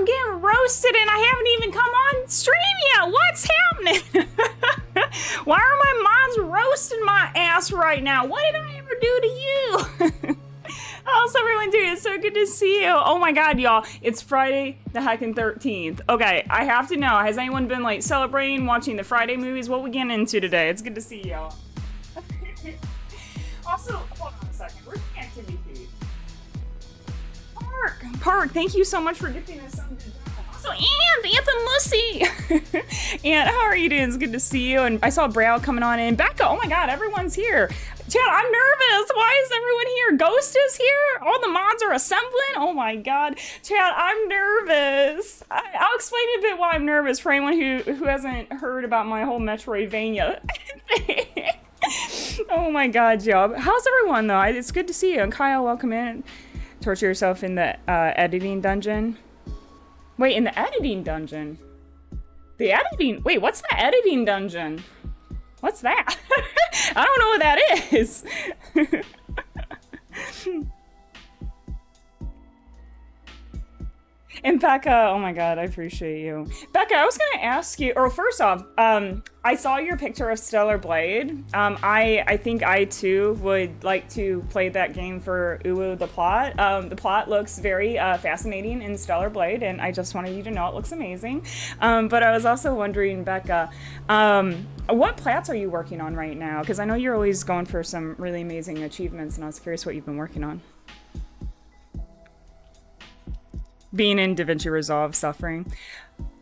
I'm getting roasted and I haven't even come on stream yet. What's happening? Why are my mods roasting my ass right now? What did I ever do to you? How's everyone doing? It's so good to see you. Oh my God, y'all. It's Friday the heckin' 13th. Okay, I have to know, has anyone been like celebrating, watching the Friday movies? What we getting into today? It's good to see y'all. Also, hold on a second. Where's the activity feed? Park, thank you so much for gifting us something to do. Also, Anthem Lucy. And how are you doing? It's good to see you. And I saw Brow coming on in. Becca, oh my God, everyone's here. Chad, I'm nervous. Why is everyone here? Ghost is here. All the mods are assembling. Oh my God. Chad, I'm nervous. I'll explain a bit why I'm nervous for anyone who hasn't heard about my whole Metroidvania thing. Oh my God, y'all. How's everyone though? It's good to see you. And Kyle, welcome in. Torture yourself in the editing dungeon. Wait, in the editing dungeon? The editing? Wait, what's the editing dungeon? What's that? I don't know what that is. And Becca, oh my God, I appreciate you. Becca, I was gonna ask you, or first off, I saw your picture of Stellar Blade. I think I too would like to play that game for Uwu the plot. The plot looks very fascinating in Stellar Blade, and I just wanted you to know it looks amazing. But I was also wondering, Becca, what plats are you working on right now? Because I know you're always going for some really amazing achievements, and I was curious what you've been working on. Being in DaVinci Resolve, suffering.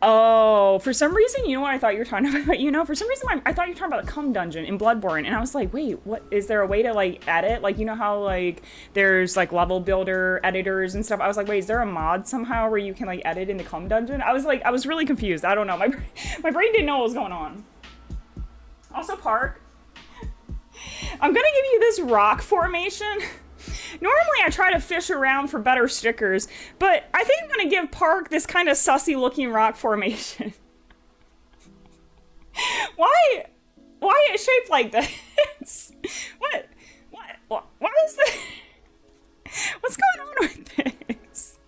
Oh, for some reason, you know what I thought you were talking about? You know, for some reason, I thought you were talking about the cum dungeon in Bloodborne, and I was like, wait, what? Is there a way to like edit? Like, you know how like there's like level builder editors and stuff? I was like, wait, is there a mod somehow where you can like edit in the cum dungeon? I was really confused. I don't know. My brain didn't know what was going on. Also, Park, I'm gonna give you this rock formation. Normally I try to fish around for better stickers, but I think I'm gonna give Park this kind of sussy looking rock formation. Why is it shaped like this? What is this? What's going on with this?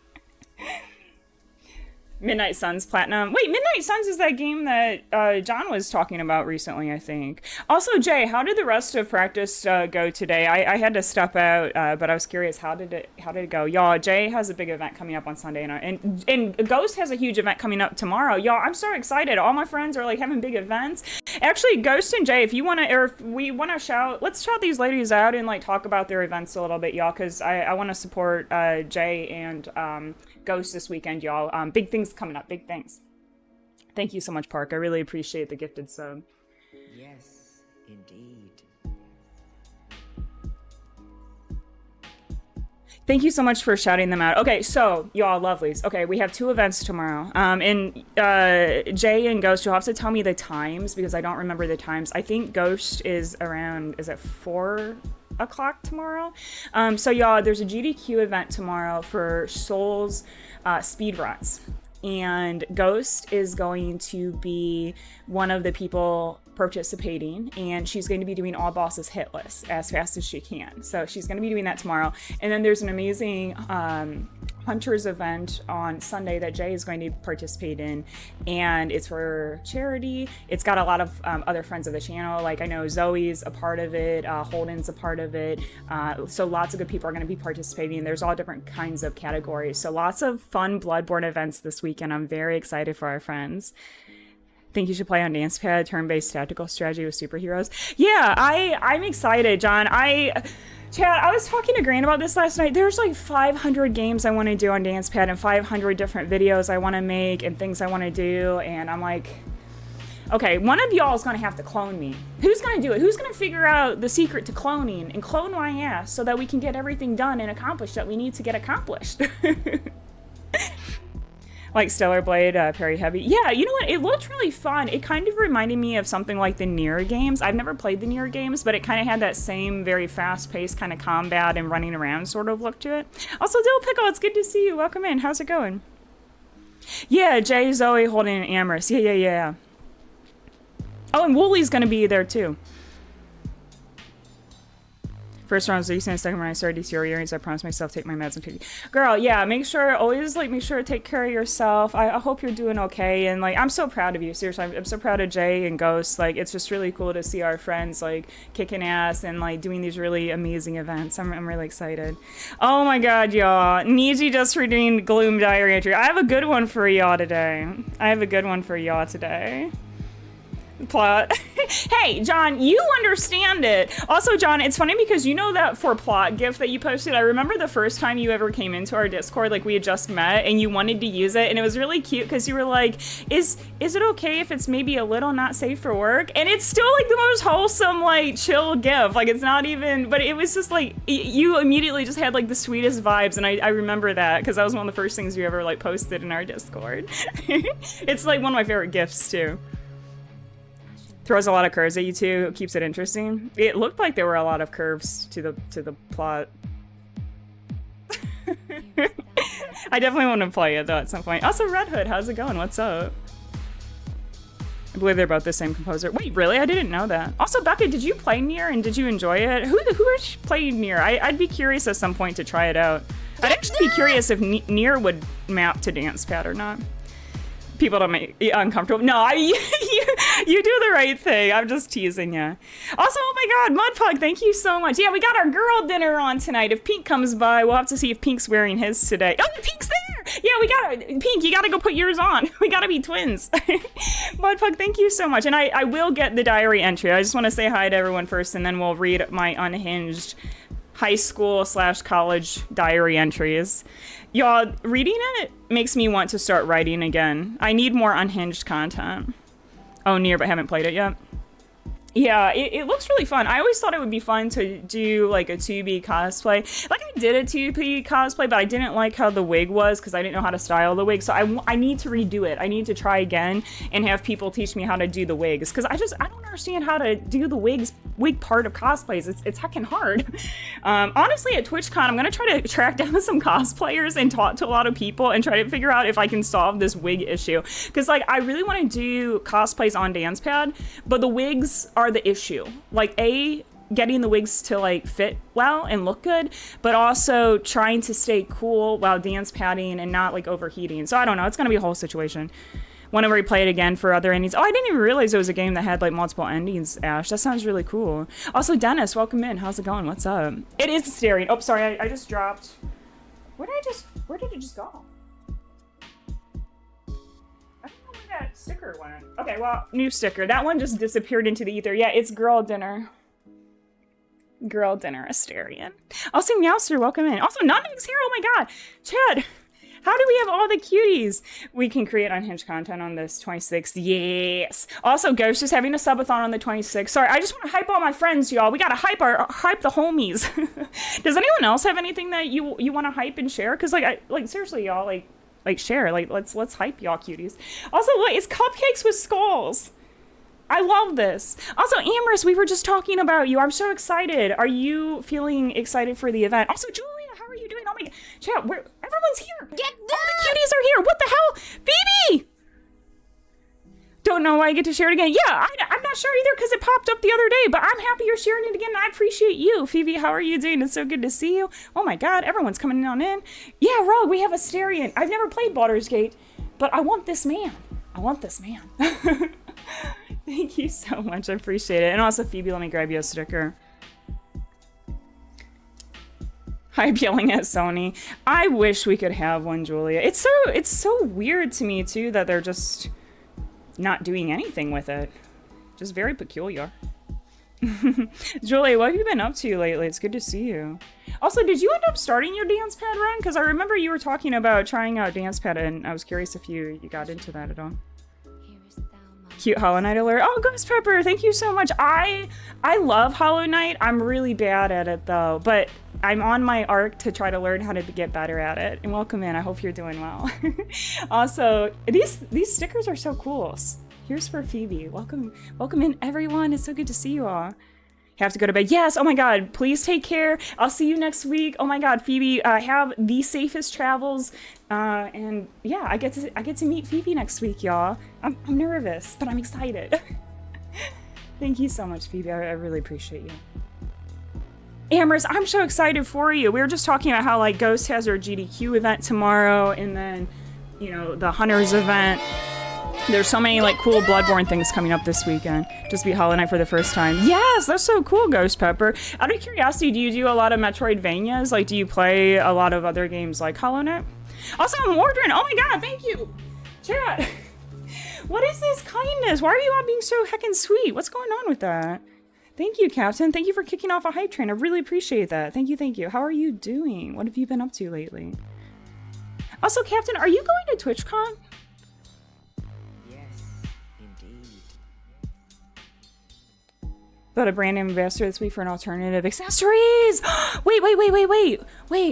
Midnight Suns Platinum. Wait, Midnight Suns is that game that John was talking about recently, I think. Also, Jay, how did the rest of practice go today? I had to step out, but I was curious, how did it go? Y'all, Jay has a big event coming up on Sunday, and Ghost has a huge event coming up tomorrow. Y'all, I'm so excited. All my friends are like having big events. Actually, Ghost and Jay, if you want to, or if we want to shout, let's shout these ladies out and like talk about their events a little bit, y'all, because I want to support Jay and Ghost this weekend, y'all. Big things coming up, big things. Thank you so much, Park. I really appreciate the gifted sub. Yes, indeed. Thank you so much for shouting them out. Okay, so y'all lovelies. Okay, we have 2 events tomorrow. And Jay and Ghost, you'll have to tell me the times because I don't remember the times. I think Ghost is around, is it 4 o'clock tomorrow? So y'all, there's a GDQ event tomorrow for Souls speedruns. And Ghost is going to be one of the people participating, and she's going to be doing all bosses hitless as fast as she can. So she's going to be doing that tomorrow. And then there's an amazing Hunters event on Sunday that Jay is going to participate in, and it's for charity. It's got a lot of other friends of the channel, like I know Zoe's a part of it, Holden's a part of it, so lots of good people are going to be participating. There's all different kinds of categories, so lots of fun Bloodborne events this weekend. I'm very excited for our friends. Think you should play on Dancepad, turn-based tactical strategy with superheroes. Yeah, I'm excited, John. Chad, I was talking to Grant about this last night. There's like 500 games I want to do on Dancepad and 500 different videos I want to make and things I want to do. And I'm like, okay, one of y'all is going to have to clone me. Who's going to do it? Who's going to figure out the secret to cloning and clone my ass so that we can get everything done and accomplished that we need to get accomplished? Like Stellar Blade, Parry Heavy. Yeah, you know what? It looked really fun. It kind of reminded me of something like the Nier games. I've never played the Nier games, but it kind of had that same very fast-paced kind of combat and running around sort of look to it. Also, Dill Pickle, it's good to see you. Welcome in. How's it going? Yeah, Jay, Zoe, Holding, and Amorous. Yeah. Oh, and Woolly's going to be there, too. First round was decent. Second round I started DCR earrings. I promised myself take my meds and take. Girl, yeah, make sure always like make sure to take care of yourself. I hope you're doing okay, and like I'm so proud of you. Seriously, I'm so proud of Jay and Ghost. Like it's just really cool to see our friends like kicking ass and like doing these really amazing events. I'm really excited. Oh my god, y'all. Niji just redeemed Gloom Diary entry. I have a good one for y'all today. Plot. Hey, John, you understand it. Also, John, it's funny because you know that for plot gift that you posted, I remember the first time you ever came into our Discord, like we had just met and you wanted to use it, and it was really cute because you were like, is it okay if it's maybe a little not safe for work? And it's still like the most wholesome, like chill gift. Like it's not even, but it was just like, you immediately just had like the sweetest vibes, and I remember that because that was one of the first things you ever like posted in our Discord. It's like one of my favorite gifts too. Throws a lot of curves at you too, keeps it interesting. It looked like there were a lot of curves to the plot. I definitely want to play it though at some point. Also, Red Hood, how's it going? What's up? I believe they're both the same composer. Wait, really? I didn't know that. Also, Becca, did you play Nier and did you enjoy it? Who played Nier? I'd be curious at some point to try it out. I'd actually be curious if Nier would map to Dance Pad or not. People don't make you uncomfortable. No, you do the right thing. I'm just teasing you. Also, oh my god, Mudpug, thank you so much. Yeah, we got our girl dinner on tonight. If Pink comes by, we'll have to see if Pink's wearing his today. Oh, Pink's there! Yeah, we got it. Pink, you gotta go put yours on. We gotta be twins. Mudpug, thank you so much. And I will get the diary entry. I just want to say hi to everyone first, and then we'll read my unhinged high school / college diary entries. Y'all, reading it makes me want to start writing again. I need more unhinged content. Oh, Nier, but haven't played it yet. Yeah, it looks really fun. I always thought it would be fun to do like a 2B cosplay. Like I did a 2B cosplay, but I didn't like how the wig was because I didn't know how to style the wig. So I need to redo it. I need to try again and have people teach me how to do the wigs because I don't understand how to do the wig part of cosplays. It's heckin' hard. Honestly, at TwitchCon, I'm gonna try to track down some cosplayers and talk to a lot of people and try to figure out if I can solve this wig issue. Because like I really want to do cosplays on DancePad, but the wigs are the issue. Like getting the wigs to like fit well and look good, but also trying to stay cool while dance padding and not like overheating. So I don't know, it's gonna be a whole situation. Want to replay it again for other endings. Oh, I didn't even realize it was a game that had like multiple endings, Ash. That sounds really cool. Also, Dennis, welcome in. How's it going? What's up? It is staring. Oh, sorry, I just dropped. Where did it just go? That sticker went. Okay, well, new sticker. That one just disappeared into the ether. Yeah, it's girl dinner. Girl dinner Asterian. Also, Meowster, welcome in. Also, Nonmix here. Oh my god. Chad, how do we have all the cuties? We can create unhinged content on this 26th. Yes. Also, Ghost is having a subathon on the 26th. Sorry, I just want to hype all my friends, y'all. We gotta hype the homies. Does anyone else have anything that you want to hype and share? Because like seriously, y'all, like share, like let's hype y'all cuties. Also, look, it's cupcakes with skulls. I love this. Also, Amorous, we were just talking about you. I'm so excited. Are you feeling excited for the event? Also, Julia, how are you doing? Oh my god, chat, everyone's here. All the cuties are here. What the hell, Phoebe? Don't know why I get to share it again. Yeah, I'm not sure either because it popped up the other day, but I'm happy you're sharing it again. And I appreciate you. Phoebe, how are you doing? It's so good to see you. Oh my god, everyone's coming on in. Yeah, Rogue, we have Asterian. I've never played Baldur's Gate, but I want this man. Thank you so much. I appreciate it. And also, Phoebe, let me grab you a sticker. Hype yelling at Sony. I wish we could have one, Julia. It's so weird to me, too, that they're just not doing anything with it. Just very peculiar. Julie, what have you been up to lately? It's good to see you. Also, did you end up starting your dance pad run? Because I remember you were talking about trying out dance pad, and I was curious if you got into that at all. Cute Hollow Knight alert. Oh, Ghost Pepper, thank you so much. I love Hollow Knight. I'm really bad at it though, but I'm on my arc to try to learn how to get better at it. And welcome in. I hope you're doing well. Also, these stickers are so cool. Here's for Phoebe. Welcome in, everyone. It's so good to see you all. Have to go to bed. Yes. Oh my God. Please take care. I'll see you next week. Oh my God, Phoebe. Have the safest travels. And yeah, I get to meet Phoebe next week, y'all. I'm nervous, but I'm excited. Thank you so much, Phoebe. I really appreciate you. Amherst, I'm so excited for you. We were just talking about how like Ghost has her GDQ event tomorrow, and then, you know, the Hunters event. There's so many like cool Bloodborne things coming up this weekend. Just beat Hollow Knight for the first time. Yes, that's so cool, Ghost Pepper. Out of curiosity, do you do a lot of Metroidvanias? Like, do you play a lot of other games like Hollow Knight? Also, Mordrin, oh my god, thank you. Chat. What is this kindness? Why are you all being so heckin' sweet? What's going on with that? Thank you, Captain. Thank you for kicking off a hype train. I really appreciate that. Thank you, thank you. How are you doing? What have you been up to lately? Also, Captain, are you going to TwitchCon? Yes, indeed. Got a brand ambassador this week for an alternative accessories. Wait.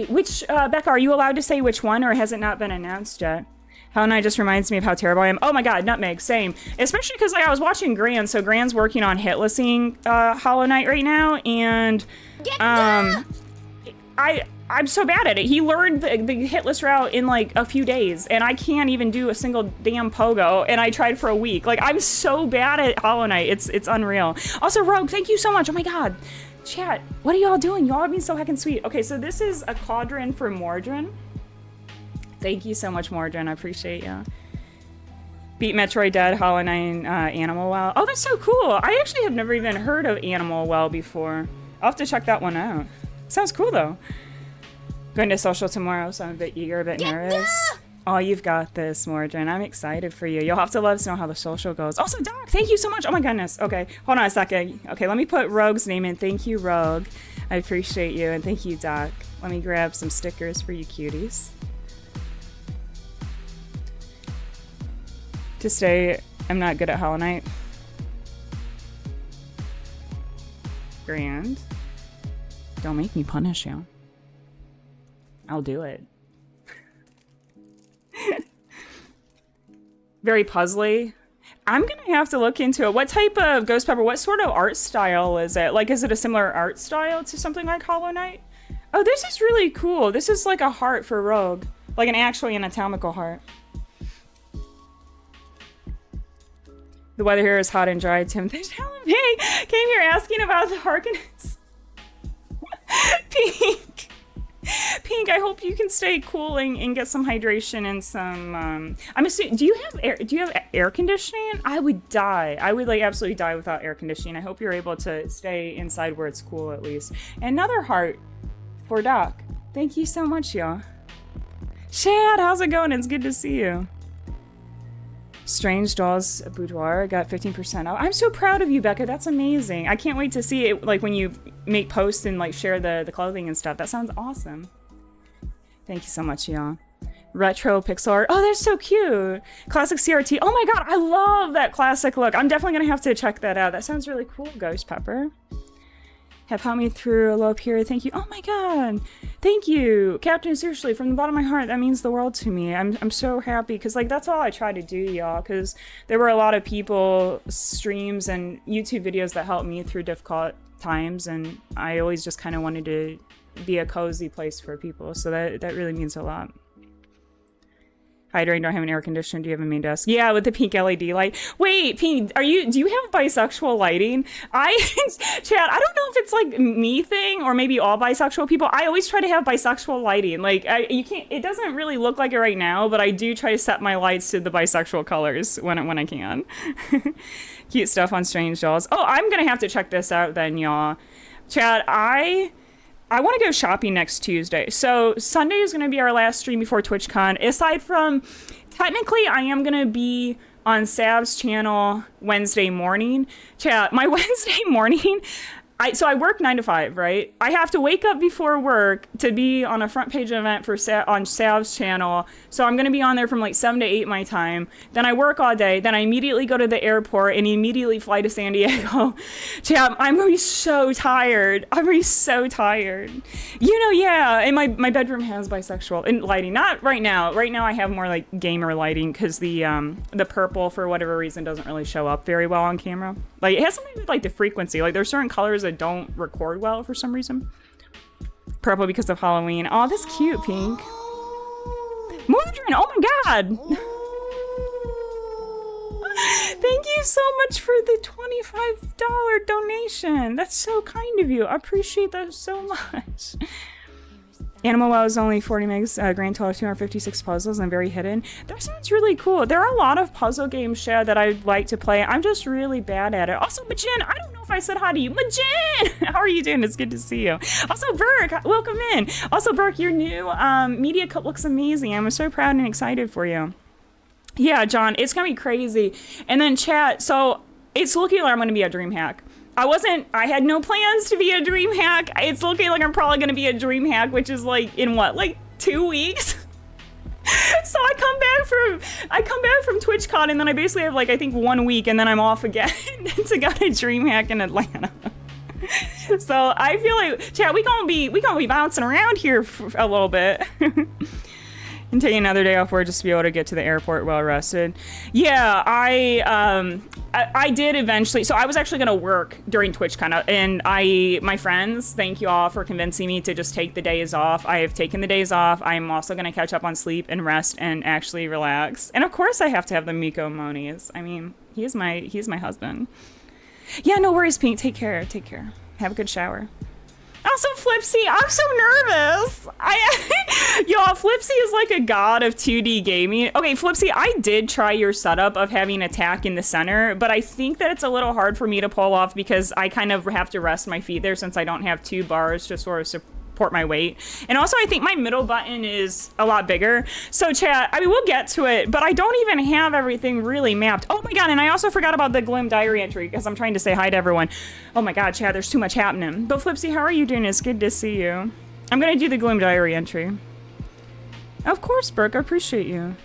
Which, Becca, are you allowed to say which one, or has it not been announced yet? Hollow Knight just reminds me of how terrible I am. Oh my god, Nutmeg, same. Especially because like I was watching Gran, so Gran's working on hitlessing Hollow Knight right now, and I'm so bad at it. He learned the hitless route in like a few days, and I can't even do a single damn pogo, and I tried for a week. Like, I'm so bad at Hollow Knight. It's unreal. Also, Rogue, thank you so much. Oh my god. Chat, what are y'all doing? Y'all are being so heckin' sweet. Okay, so this is a quadrant for Mordrin. Thank you so much, Mordrin. I appreciate you. Beat Metroid Dead, Hollow Knight, Animal Well. Oh, that's so cool. I actually have never even heard of Animal Well before. I'll have to check that one out. Sounds cool, though. Going to social tomorrow, so I'm a bit eager, a bit nervous. Oh, you've got this, Mordrin. I'm excited for you. You'll have to let us know how the social goes. Also, Doc, thank you so much. Oh, my goodness. Okay, hold on a second. Okay, let me put Rogue's name in. Thank you, Rogue. I appreciate you, and thank you, Doc. Let me grab some stickers for you cuties. To stay, I'm not good at Hollow Knight. Grand. Don't make me punish you. I'll do it. Very puzzly. I'm gonna have to look into it. What type of Ghost Pepper, what sort of art style is it? Like, is it a similar art style to something like Hollow Knight? Oh, this is really cool. This is like a heart for Rogue. Like an actually anatomical heart. The weather here is hot and dry, Tim. Hey, came here asking about the Harkonnens. Pink, I hope you can stay cool and get some hydration and some, I'm assuming, do you have air conditioning? I would die. I would like absolutely die without air conditioning. I hope you're able to stay inside where it's cool at least. Another heart for Doc. Thank you so much, y'all. Shad, how's it going? It's good to see you. Strange Dolls Boudoir got 15% off. I'm so proud of you, Becca. That's amazing. I can't wait to see it, like, when you make posts and, like, share the clothing and stuff. That sounds awesome. Thank you so much, y'all. Retro pixel art. Oh, they're so cute. Classic CRT. Oh my god, I love that classic look. I'm definitely gonna have to check that out. That sounds really cool, Ghost Pepper. Have helped me through a low period. Thank you. Oh my god. Thank you. Captain, seriously, from the bottom of my heart, that means the world to me. I'm so happy because, like, that's all I try to do, y'all, because there were a lot of people, streams, and YouTube videos that helped me through difficult times, and I always just kind of wanted to be a cozy place for people, so that really means a lot. Hydrating, don't have an air conditioner. Do you have a main desk? Yeah, with the pink LED light. Wait, Pink, do you have bisexual lighting? Chad, I don't know if it's like me thing or maybe all bisexual people. I always try to have bisexual lighting. Like, you can't, it doesn't really look like it right now, but I do try to set my lights to the bisexual colors when I can. Cute stuff on Strange Dolls. Oh, I'm gonna have to check this out then, y'all. Chad, I want to go shopping next Tuesday. So Sunday is going to be our last stream before TwitchCon. Aside from, technically, I am going to be on Sav's channel Wednesday morning. Chat, my Wednesday morning, so I work 9 to 5, right? I have to wake up before work to be on a front page event for on Sav's channel. So I'm going to be on there from like 7 to 8 my time. Then I work all day. Then I immediately go to the airport and immediately fly to San Diego. Chat, I'm going to be so tired. I'm going to be so tired. You know, yeah. And my bedroom has bisexual and lighting. Not right now. Right now I have more like gamer lighting because the purple, for whatever reason, doesn't really show up very well on camera. Like, it has something with like the frequency. Like, there's certain colors that don't record well for some reason. Purple because of Halloween. Oh, that's cute, Pink. Mordrin, oh my god. Thank you so much for the $25 donation. That's so kind of you. I appreciate that so much. Animal Wow is only 40 megs, grand total of 256 puzzles and very hidden. That sounds really cool. There are a lot of puzzle games, Shad, that I'd like to play. I'm just really bad at it. Also, Majin, I don't know if I said hi to you. Majin! How are you doing? It's good to see you. Also, Burke, welcome in. Also, Burke, your new media cut looks amazing. I'm so proud and excited for you. Yeah, John, it's gonna be crazy. And then chat, so it's looking like I'm gonna be a DreamHack. I had no plans to be a DreamHack. It's looking like I'm probably gonna be a DreamHack, which is like in what, like 2 weeks? So I come back from TwitchCon and then I basically have like, I think 1 week and then I'm off again to go to DreamHack in Atlanta. So I feel like, chat, we gonna be bouncing around here for a little bit. And take another day off work just to be able to get to the airport well rested. Yeah, I did eventually. So I was actually going to work during TwitchCon, and my friends, thank you all for convincing me to just take the days off. I have taken the days off. I'm also going to catch up on sleep and rest and actually relax. And of course, I have to have the Miko Monies. I mean, he's my husband. Yeah, no worries, Pink. Take care. Take care. Have a good shower. Also, Flipsy, I'm so nervous. Y'all, Flipsy is like a god of 2D gaming. Okay, Flipsy, I did try your setup of having attack in the center, but I think that it's a little hard for me to pull off because I kind of have to rest my feet there since I don't have 2 bars to sort of support my weight. And also, I think my middle button is a lot bigger. So, chat, I mean, we'll get to it, but I don't even have everything really mapped. Oh my god, and I also forgot about the Gloom diary entry because I'm trying to say hi to everyone. Oh my god, chat, there's too much happening. But Flipsy, how are you doing? It's good to see you. I'm gonna do the Gloom diary entry. Of course, Burke, I appreciate you.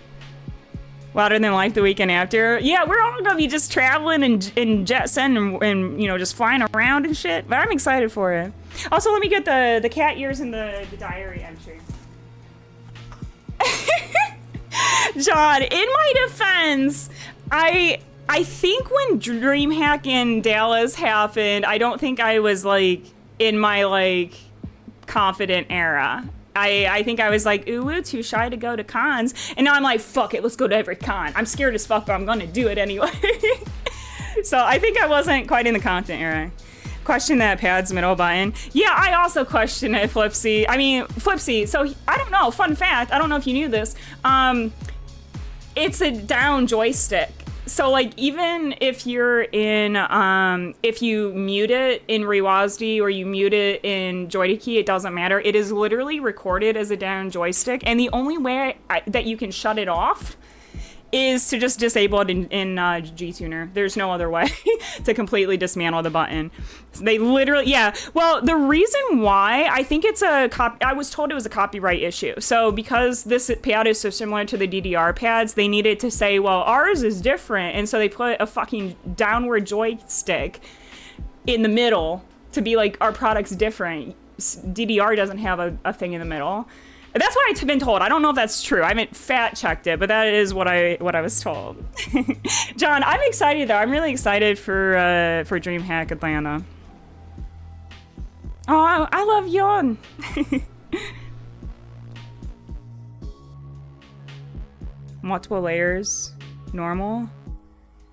Louder than life the weekend after. Yeah, we're all gonna be just traveling and jet setting and you know, just flying around and shit. But I'm excited for it. Also, let me get the cat ears and the diary entry. John, in my defense, I think when DreamHack in Dallas happened, I don't think I was like in my like confident era. I think I was like, ooh, too shy to go to cons. And now I'm like, fuck it, let's go to every con. I'm scared as fuck, but I'm gonna do it anyway. So I think I wasn't quite in the content era. Question that pad's middle button. Yeah, I also question it, Flipsy. I mean, Flipsy, so I don't know, fun fact, I don't know if you knew this. It's a down joystick. So like even if you're in, if you mute it in Rewazdi or you mute it in Joystick, it doesn't matter. It is literally recorded as a down joystick. And the only way that you can shut it off is to just disable it in G-Tuner. There's no other way to completely dismantle the button. They literally, yeah. Well, the reason why, I think it's I was told it was a copyright issue. So because this pad is so similar to the DDR pads, they needed to say, well, ours is different. And so they put a fucking downward joystick in the middle to be like, our product's different. DDR doesn't have a thing in the middle. That's what I've been told. I don't know if that's true. I haven't fact checked it, but that is what I was told. John, I'm excited though. I'm really excited for DreamHack Atlanta. Oh, I love Yon. Multiple layers, normal.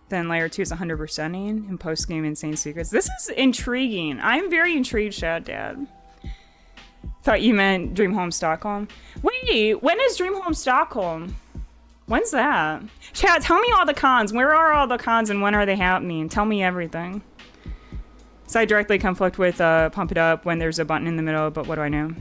Then layer 2 is 100%ing and post-game insane secrets. This is intriguing. I'm very intrigued, Shad Dad. Thought you meant Dream Home Stockholm. Wait, when is Dream Home Stockholm? When's that? Chat, tell me all the cons. Where are all the cons and when are they happening? Tell me everything. So I directly conflict with Pump It Up when there's a button in the middle, but what do I know?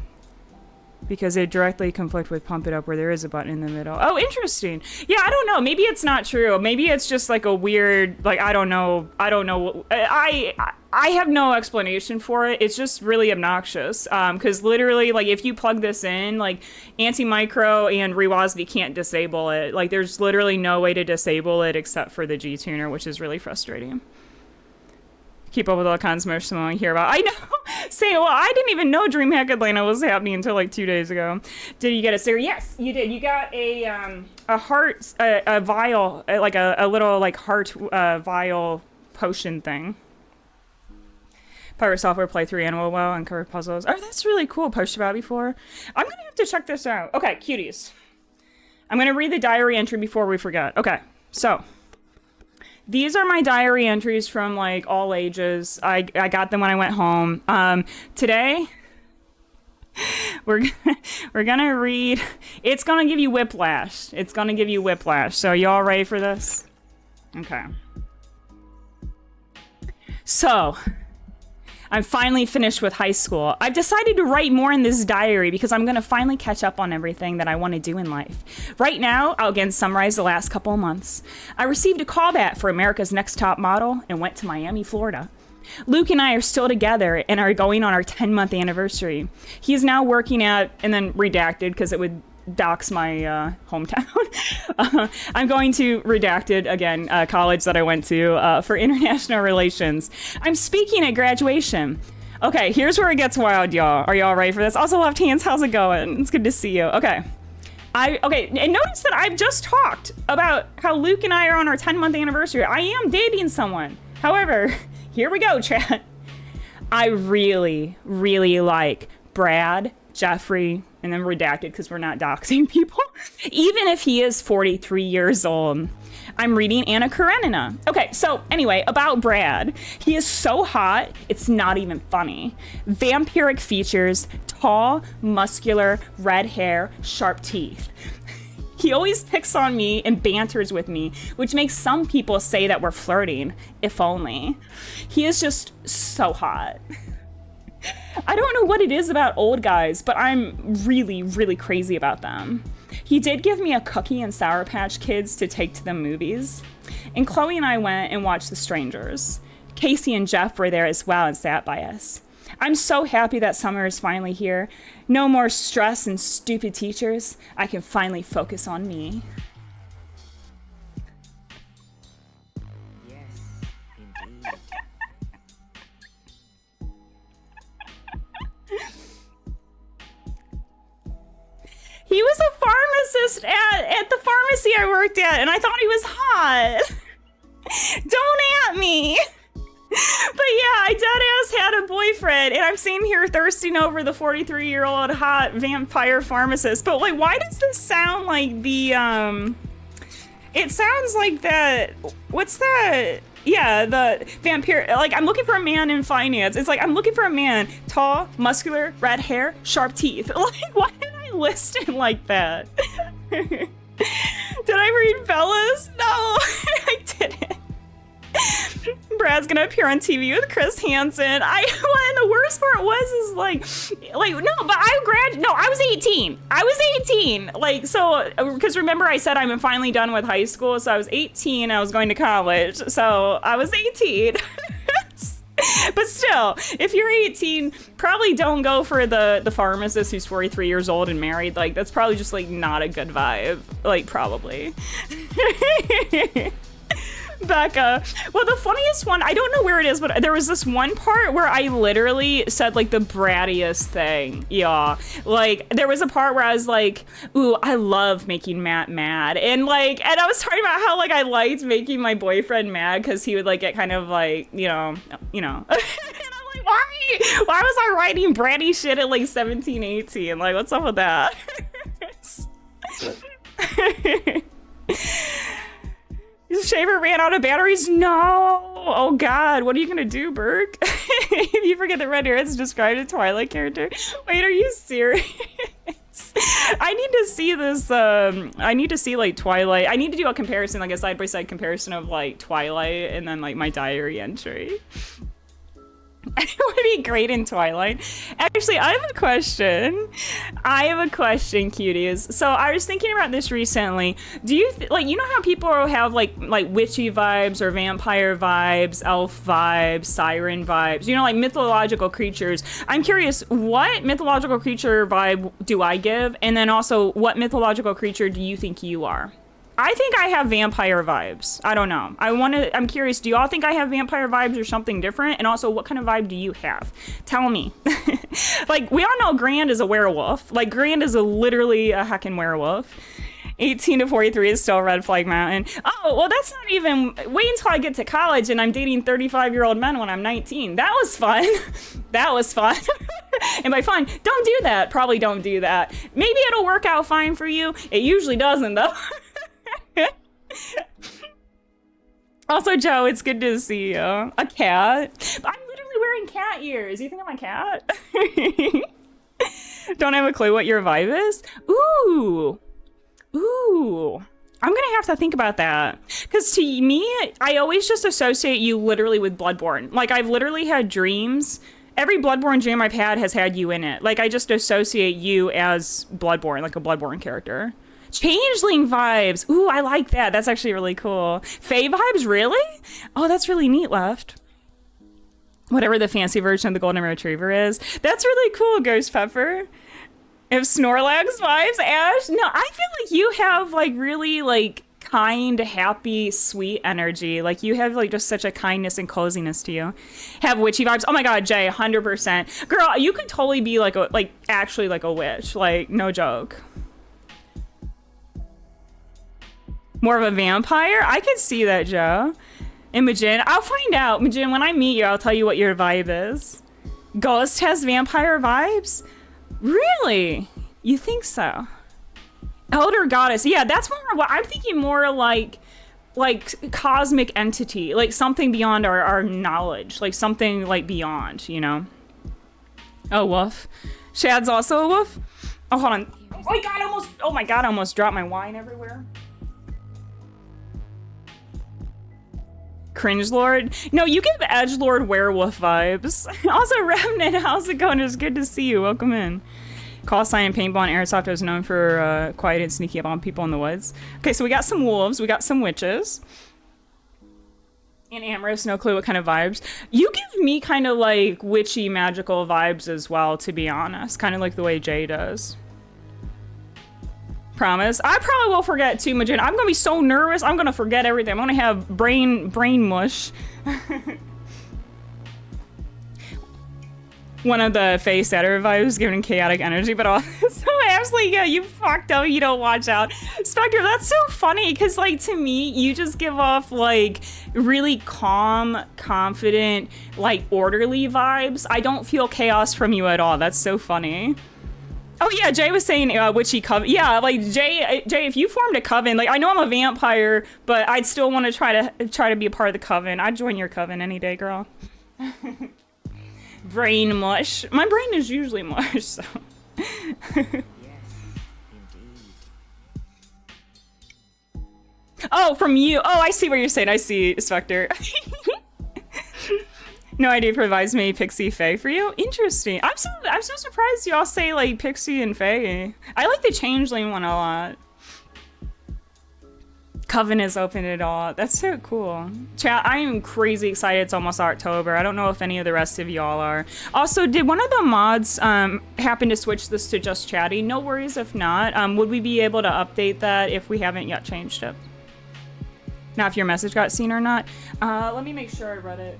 Because they directly conflict with Pump It Up where there is a button in the middle. Oh, interesting. Yeah, I don't know. Maybe it's not true. Maybe it's just like a weird, like, I don't know. I have no explanation for it. It's just really obnoxious. Because literally, like, if you plug this in, like, Anti-Micro and Rewazdi can't disable it. Like, there's literally no way to disable it except for the G-Tuner, which is really frustrating. Keep up with all the cons most I hear about. I know. Say, well, I didn't even know DreamHack Atlanta was happening until like 2 days ago. Did you get a sticker? Yes, you did. You got a heart, a vial, like a little like heart vial potion thing. Pirate software playthrough Animal Well uncovered puzzles. Oh, that's really cool. Posted about before. I'm gonna have to check this out. Okay, cuties. I'm gonna read the diary entry before we forget. Okay, so these are my diary entries from like all ages. I got them when I went home. Today we're gonna read. It's gonna give you whiplash. It's gonna give you whiplash. So y'all ready for this? Okay. So, I'm finally finished with high school. I've decided to write more in this diary because I'm going to finally catch up on everything that I want to do in life. Right now, I'll again summarize the last couple of months. I received a callback for America's Next Top Model and went to Miami, Florida. Luke and I are still together and are going on our 10-month anniversary. He is now working at, and then redacted because it would dox my hometown. I'm going to redacted again, college that I went to for international relations. I'm speaking at graduation. Okay, here's where it gets wild, y'all. Are y'all ready for this? Also, left hands, how's it going? It's good to see you. Okay. And notice that I've just talked about how Luke and I are on our 10-month anniversary. I am dating someone. However, here we go, chat. I really, really like Brad, Jeffrey, and then redacted because we're not doxing people, even if he is 43 years old. I'm reading Anna Karenina. Okay, so anyway, about Brad. He is so hot, it's not even funny. Vampiric features, tall, muscular, red hair, sharp teeth. He always picks on me and banters with me, which makes some people say that we're flirting, if only. He is just so hot. I don't know what it is about old guys, but I'm really, really crazy about them. He did give me a cookie and Sour Patch Kids to take to the movies. And Chloe and I went and watched The Strangers. Casey and Jeff were there as well and sat by us. I'm so happy that summer is finally here. No more stress and stupid teachers. I can finally focus on me. He was a pharmacist at the pharmacy I worked at, and I thought he was hot. Don't at me. But yeah, I deadass had a boyfriend, and I'm sitting here thirsting over the 43-year-old hot vampire pharmacist. But like, why does this sound like the, it sounds like that, what's that? Yeah, the vampire, like, I'm looking for a man in finance. It's like, I'm looking for a man, tall, muscular, red hair, sharp teeth. Like, why did I list it like that? Did I read Bella's? No, I didn't. Brad's gonna appear on TV with Chris Hansen. And the worst part was I was 18. I was 18. Like, so, because remember I said I'm finally done with high school, so I was 18, I was going to college, so I was 18. But still, if you're 18, probably don't go for the pharmacist who's 43 years old and married. Like, that's probably just, like, not a good vibe. Like, probably. Becca. Well, the funniest one, I don't know where it is, but there was this one part where I literally said, like, the brattiest thing. Yeah. Like, there was a part where I was like, ooh, I love making Matt mad. And I was talking about how, like, I liked making my boyfriend mad because he would, like, get kind of, like, you know. And I'm like, why was I writing bratty shit at, like, 17, 18? Like, what's up with that? Your shaver ran out of batteries? No! Oh god, what are you gonna do, Burke? If you forget that red hair is described a Twilight character. Wait, are you serious? I need to see this, I need to see, like, Twilight. I need to do a comparison, like a side-by-side comparison of, like, Twilight and then, like, my diary entry. It would be great in Twilight. Actually, I have a question. Cuties. So I was thinking about this recently. Do you you know how people have like witchy vibes or vampire vibes, elf vibes, siren vibes? You know, like mythological creatures. I'm curious, what mythological creature vibe do I give? And then also, what mythological creature do you think you are? I think I have vampire vibes. I don't know. I'm curious, do y'all think I have vampire vibes or something different? And also, what kind of vibe do you have? Tell me. Like, we all know Grand is a werewolf. Like, Grand is literally a heckin' werewolf. 18 to 43 is still Red Flag Mountain. Oh, well, that's not even... Wait until I get to college and I'm dating 35-year-old men when I'm 19. That was fun. That was fun. And by fun, don't do that. Probably don't do that. Maybe it'll work out fine for you. It usually doesn't, though. Also, Joe, it's good to see you. A cat? I'm literally wearing cat ears. You think I'm a cat? Don't have a clue what your vibe is? Ooh. Ooh. I'm gonna have to think about that. Because to me, I always just associate you literally with Bloodborne. Like, I've literally had dreams. Every Bloodborne dream I've had has had you in it. Like, I just associate you as Bloodborne, like a Bloodborne character. Changeling vibes. Ooh, I like that. That's actually really cool. Fae vibes, really? Oh, that's really neat, Left. Whatever the fancy version of the Golden Retriever is. That's really cool, Ghost Pepper. If Snorlax vibes, Ash? No, I feel like you have, like, really, like, kind, happy, sweet energy. Like, you have, like, just such a kindness and coziness to you. Have witchy vibes. Oh my god, Jay, 100%. Girl, you could totally be, like, actually, like, a witch. Like, no joke. More of a vampire? I could see that, Joe. Imogen, I'll find out. Imogen, when I meet you, I'll tell you what your vibe is. Ghost has vampire vibes? Really? You think so? Elder Goddess. Yeah, that's more what I'm thinking, more like cosmic entity, like something beyond our knowledge, like something like beyond, you know? Oh, wolf. Shad's also a wolf? Oh, hold on. Oh my god, I almost dropped my wine everywhere. Cringe Lord? No, you give Edgelord werewolf vibes. Also, Remnant, how's it going? It's good to see you. Welcome in. Call sign, paintball, and airsoft is known for quiet and sneaky up on people in the woods. Okay, so we got some wolves, we got some witches. And Amorous, no clue what kind of vibes. You give me kind of like witchy, magical vibes as well, to be honest. Kind of like the way Jay does. Promise. I probably will forget too, Majin. I'm gonna be so nervous. I'm gonna forget everything. I'm gonna have brain mush. One of the face setter vibes giving chaotic energy, but also absolutely, yeah, you fucked up. You don't watch out, Spectre. That's so funny because, like, to me, you just give off like really calm, confident, like orderly vibes. I don't feel chaos from you at all. That's so funny. Oh yeah, Jay was saying witchy coven. Yeah, like Jay, if you formed a coven, like I know I'm a vampire, but I'd still want to try to be a part of the coven. I'd join your coven any day, girl. Brain mush. My brain is usually mush, so. Yes, indeed. Oh, from you. Oh, I see what you're saying. I see, Spectre. No idea provides me Pixie Fae for you. Interesting. I'm so surprised y'all say like Pixie and Fae. I like the Changeling one a lot. Coven is open at all. That's so cool. Chat, I am crazy excited. It's almost October. I don't know if any of the rest of y'all are. Also, did one of the mods happen to switch this to just chatty? No worries if not. Would we be able to update that if we haven't yet changed it? Now, if your message got seen or not. Let me make sure I read it.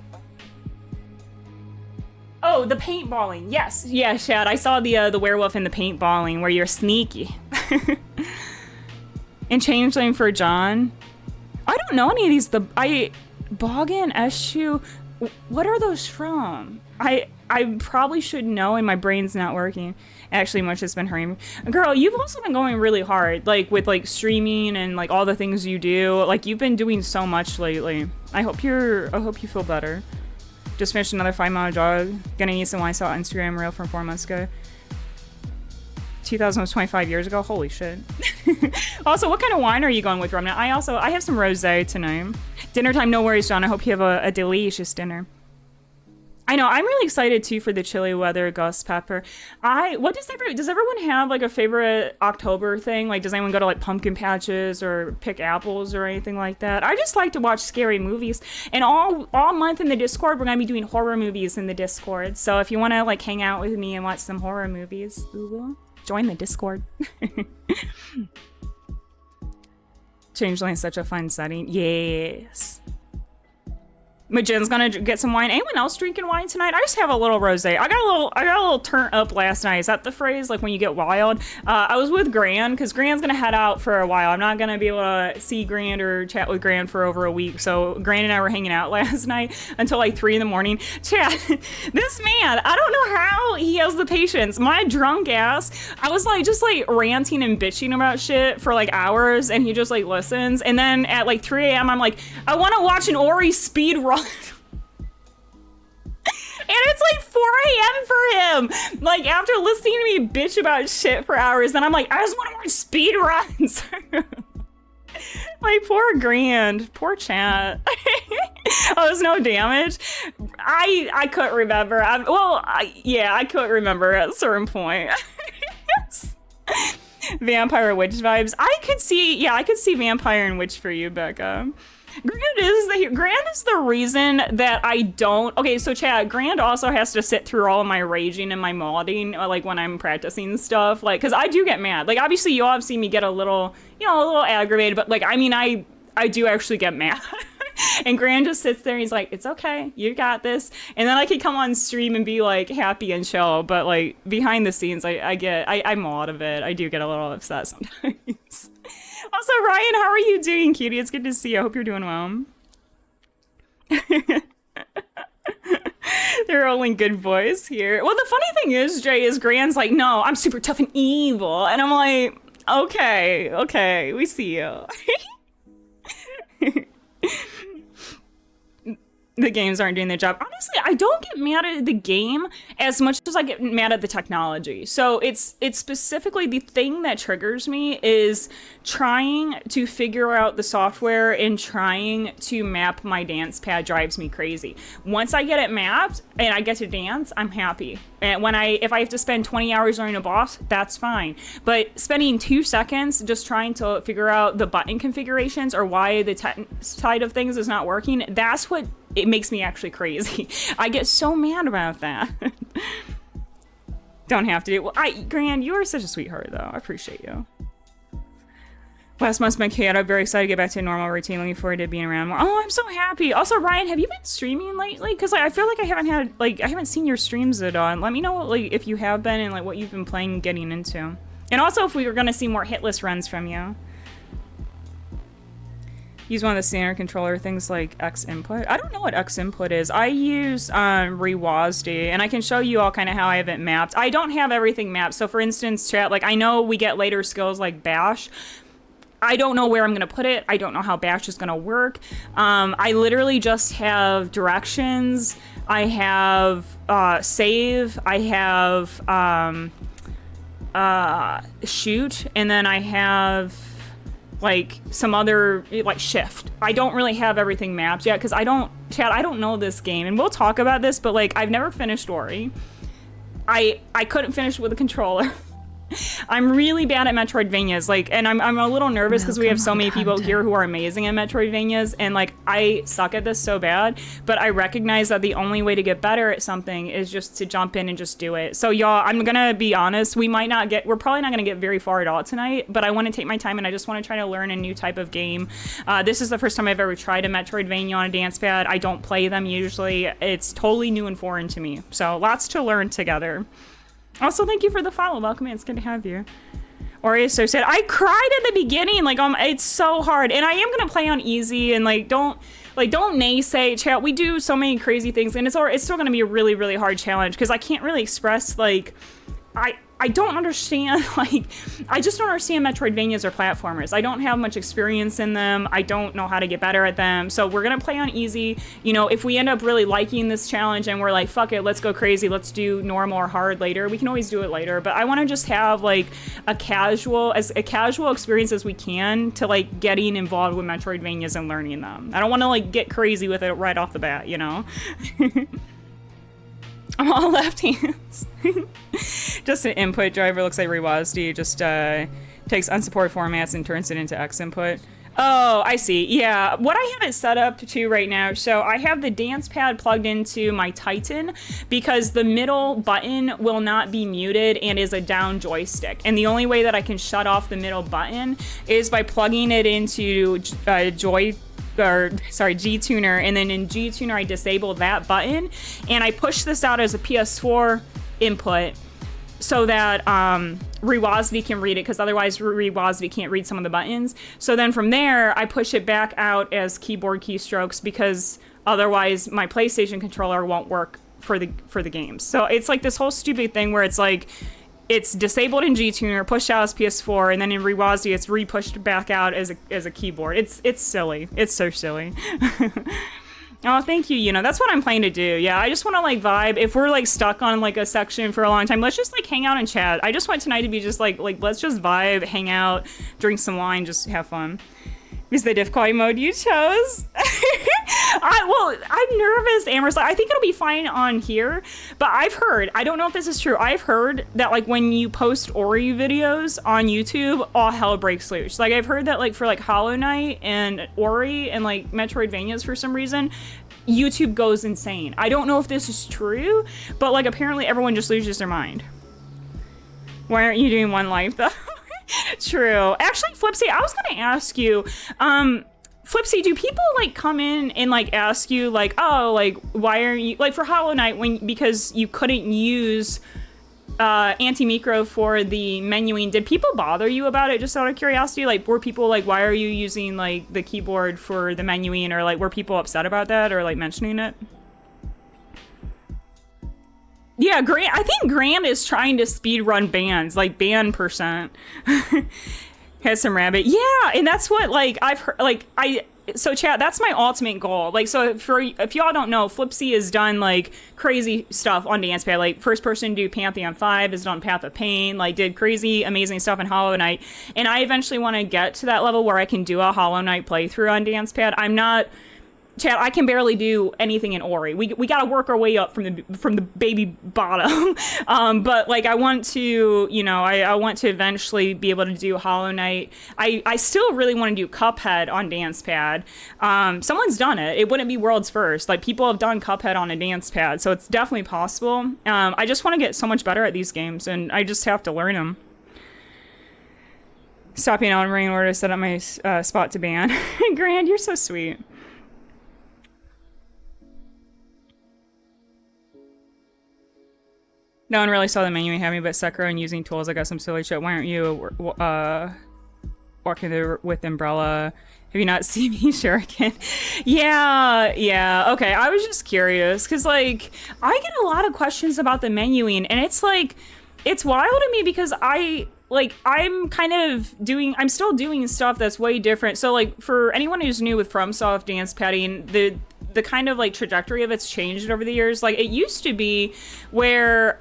Oh, the paintballing. Yes. Yeah, Shad. I saw the werewolf in the paintballing where you're sneaky. And Changeling for John. I don't know any of these. Boggin, Eshu. What are those from? I probably should know and my brain's not working. Actually, much has been hurting me. Girl, you've also been going really hard, like with like streaming and like all the things you do. Like you've been doing so much lately. I hope you feel better. Just finished another 5-mile jog. Gonna need some wine. Saw Instagram reel from 4 months ago. 2000 was 25 years ago. Holy shit. Also, what kind of wine are you going with, Remnant? I have some rosé tonight. Dinner time, no worries, John. I hope you have a delicious dinner. I know, I'm really excited too for the chilly weather, Ghost Pepper. Does everyone have like a favorite October thing? Like, does anyone go to like pumpkin patches or pick apples or anything like that? I just like to watch scary movies. And all month in the Discord, we're gonna be doing horror movies in the Discord. So if you wanna like hang out with me and watch some horror movies, join the Discord. Changeling is such a fun setting. Yes. Majin's gonna get some wine. Anyone else drinking wine tonight? I just have a little rosé. I got a little turn up last night. Is that the phrase? Like when you get wild? I was with Gran because Gran's gonna head out for a while. I'm not gonna be able to see Gran or chat with Gran for over a week. So Gran and I were hanging out last night until like 3 in the morning. Chat, this man, I don't know how he has the patience. My drunk ass, I was like just like ranting and bitching about shit for like hours, and he just like listens. And then at like 3 a.m. I'm like, I want to watch an Ori speed run. And it's like 4 a.m. for him. Like after listening to me bitch about shit for hours, then I'm like, I just want to watch speed runs. Like poor Grand, poor chat. Oh, there's no damage. I couldn't remember. I couldn't remember at a certain point. Vampire witch vibes. I could see vampire and witch for you, Becca. Grand is the reason that I don't. Okay, so chat, Grand also has to sit through all of my raging and my modding, like when I'm practicing stuff, like, because I do get mad. Like, obviously, you all have seen me get a little aggravated, but like, I mean, I do actually get mad. And Grand just sits there and he's like, it's okay, you got this. And then I could come on stream and be like happy and chill, but like behind the scenes, I'm out of it. I do get a little upset sometimes. Also, Ryan, how are you doing, cutie? It's good to see you. I hope you're doing well. They're rolling good boys here. Well, the funny thing is, Jay, is Grand's like, no, I'm super tough and evil. And I'm like, okay, we see you. The games aren't doing their job. Honestly, I don't get mad at the game as much as I get mad at the technology. So it's specifically the thing that triggers me is trying to figure out the software and trying to map my dance pad drives me crazy. Once I get it mapped and I get to dance, I'm happy. And if I have to spend 20 hours learning a boss, that's fine. But spending 2 seconds just trying to figure out the button configurations or why the tech side of things is not working, that's what it makes me actually crazy. I get so mad about that. Don't have to do it. Well, Gran, you are such a sweetheart, though. I appreciate you. Last month's my kid. I'm very excited to get back to a normal routine. Looking forward to being around more. Oh, I'm so happy. Also, Ryan, have you been streaming lately? Because I feel like I haven't seen your streams at all. Let me know if you have been and what you've been playing and getting into. And also if we were going to see more hitless runs from you. Use one of the standard controller things like X input. I don't know what X input is. I use ReWASD, and I can show you all kind of how I have it mapped. I don't have everything mapped. So for instance, chat, I know we get later skills like Bash. I don't know where I'm going to put it. I don't know how Bash is going to work. I literally just have directions. I have save. I have shoot. And then I have some other shift. I don't really have everything mapped yet because I don't know this game. And we'll talk about this, but I've never finished Ori. I couldn't finish with a controller. I'm really bad at Metroidvanias, and I'm a little nervous because we have so many people here who are amazing at Metroidvanias, and I suck at this so bad, but I recognize that the only way to get better at something is just to jump in and just do it. So y'all, I'm gonna be honest, we're probably not gonna get very far at all tonight, but I want to take my time and I just want to try to learn a new type of game. This is the first time I've ever tried a Metroidvania on a dance pad. I don't play them usually. It's totally new and foreign to me, so lots to learn together. Also, thank you for the follow. Welcome in. It's good to have you. Ori is so sad. I cried at the beginning. It's so hard. And I am going to play on easy. And, don't naysay. Chat, we do so many crazy things. And it's still going to be a really, really hard challenge. Because I can't really express, I don't understand, I just don't understand Metroidvanias or platformers. I don't have much experience in them. I don't know how to get better at them. So we're going to play on easy. If we end up really liking this challenge and we're like, fuck it, let's go crazy. Let's do normal or hard later. We can always do it later. But I want to just have, a casual experience as we can to, getting involved with Metroidvanias and learning them. I don't want to, get crazy with it right off the bat, I'm all left hands. Just an input driver, looks like ReWASD, just takes unsupported formats and turns it into X input. Oh, I see. Yeah, what I have it set up to right now, so I have the dance pad plugged into my Titan because the middle button will not be muted and is a down joystick. And the only way that I can shut off the middle button is by plugging it into or sorry, G Tuner, and then in G Tuner I disabled that button, and I pushed this out as a PS4 input so that Rewazvi can read it, because otherwise Rewazvi can't read some of the buttons. So then from there I push it back out as keyboard keystrokes, because otherwise my PlayStation controller won't work for the games. So it's like this whole stupid thing where it's like it's disabled in G-Tuner, pushed out as PS4, and then in Rewazvi it's re-pushed back out as a keyboard. It's silly. It's so silly. Oh, thank you. You know, that's what I'm planning to do. Yeah, I just want to like vibe. If we're like stuck on like a section for a long time, let's just like hang out and chat. I just want tonight to be just like let's just vibe, hang out, drink some wine, just have fun. Is the difficulty mode you chose? I'm nervous, Amherst. I think it'll be fine on here, but I've heard, I don't know if this is true, I've heard that like when you post Ori videos on YouTube, all hell breaks loose. Like I've heard that like for like Hollow Knight and Ori and like Metroidvanias for some reason, YouTube goes insane. I don't know if this is true, but like apparently everyone just loses their mind. Why aren't you doing one life though? True. Actually, Flipsy, I was gonna ask you, Flipsy, do people like come in and like ask you like, oh, like why are you like for Hollow Knight because you couldn't use anti-micro for the menuing? Did people bother you about it just out of curiosity? Like were people like, why are you using like the keyboard for the menuing, or like were people upset about that or like mentioning it? Yeah, Grant. I think Grant is trying to speedrun bans, like ban percent. Has some rabbit. Yeah, and that's what like I've heard. Like so chat. That's my ultimate goal. Like so, if y'all don't know, Flipsy has done like crazy stuff on DancePad. Like first person to do Pantheon 5, has done Path of Pain. Like did crazy amazing stuff in Hollow Knight. And I eventually want to get to that level where I can do a Hollow Knight playthrough on DancePad. I'm not. Chat, I can barely do anything in Ori. We gotta work our way up from the baby bottom. But like I want to, you know, I want to eventually be able to do Hollow Knight. I still really want to do Cuphead on DancePad. Someone's done it. It wouldn't be world's first. Like people have done Cuphead on a DancePad, so it's definitely possible. I just want to get so much better at these games, and I just have to learn them. Stopping out and bringing order to set up my spot to ban. Grand, you're so sweet. No one really saw the menu having, but Sekiro and using tools. I got some silly shit. Why aren't you walking there with Umbrella? Have you not seen me, Shuriken? Yeah. Okay, I was just curious because like I get a lot of questions about the menuing, and it's like it's wild to me because I'm still doing stuff that's way different. So like for anyone who's new with FromSoft dance padding, the kind of like trajectory of it's changed over the years. Like it used to be where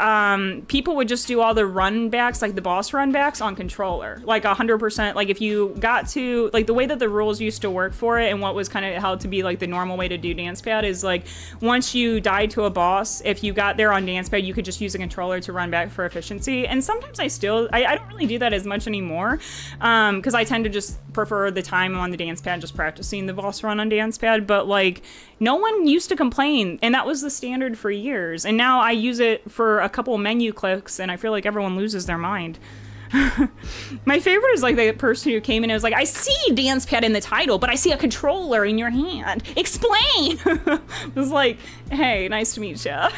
people would just do all the run backs, like the boss run backs on controller, like 100%. Like if you got to like the way that the rules used to work for it and what was kind of held to be like the normal way to do dance pad is like once you died to a boss, if you got there on dance pad, you could just use a controller to run back for efficiency. And sometimes I don't really do that as much anymore because I tend to just prefer the time on the dance pad just practicing the boss run on dance pad. But like no one used to complain, and that was the standard for years. And now I use it for a couple menu clicks, and I feel like everyone loses their mind. My favorite is like the person who came in and was like, I see dance pad in the title, but I see a controller in your hand. Explain! It was like, hey, nice to meet ya.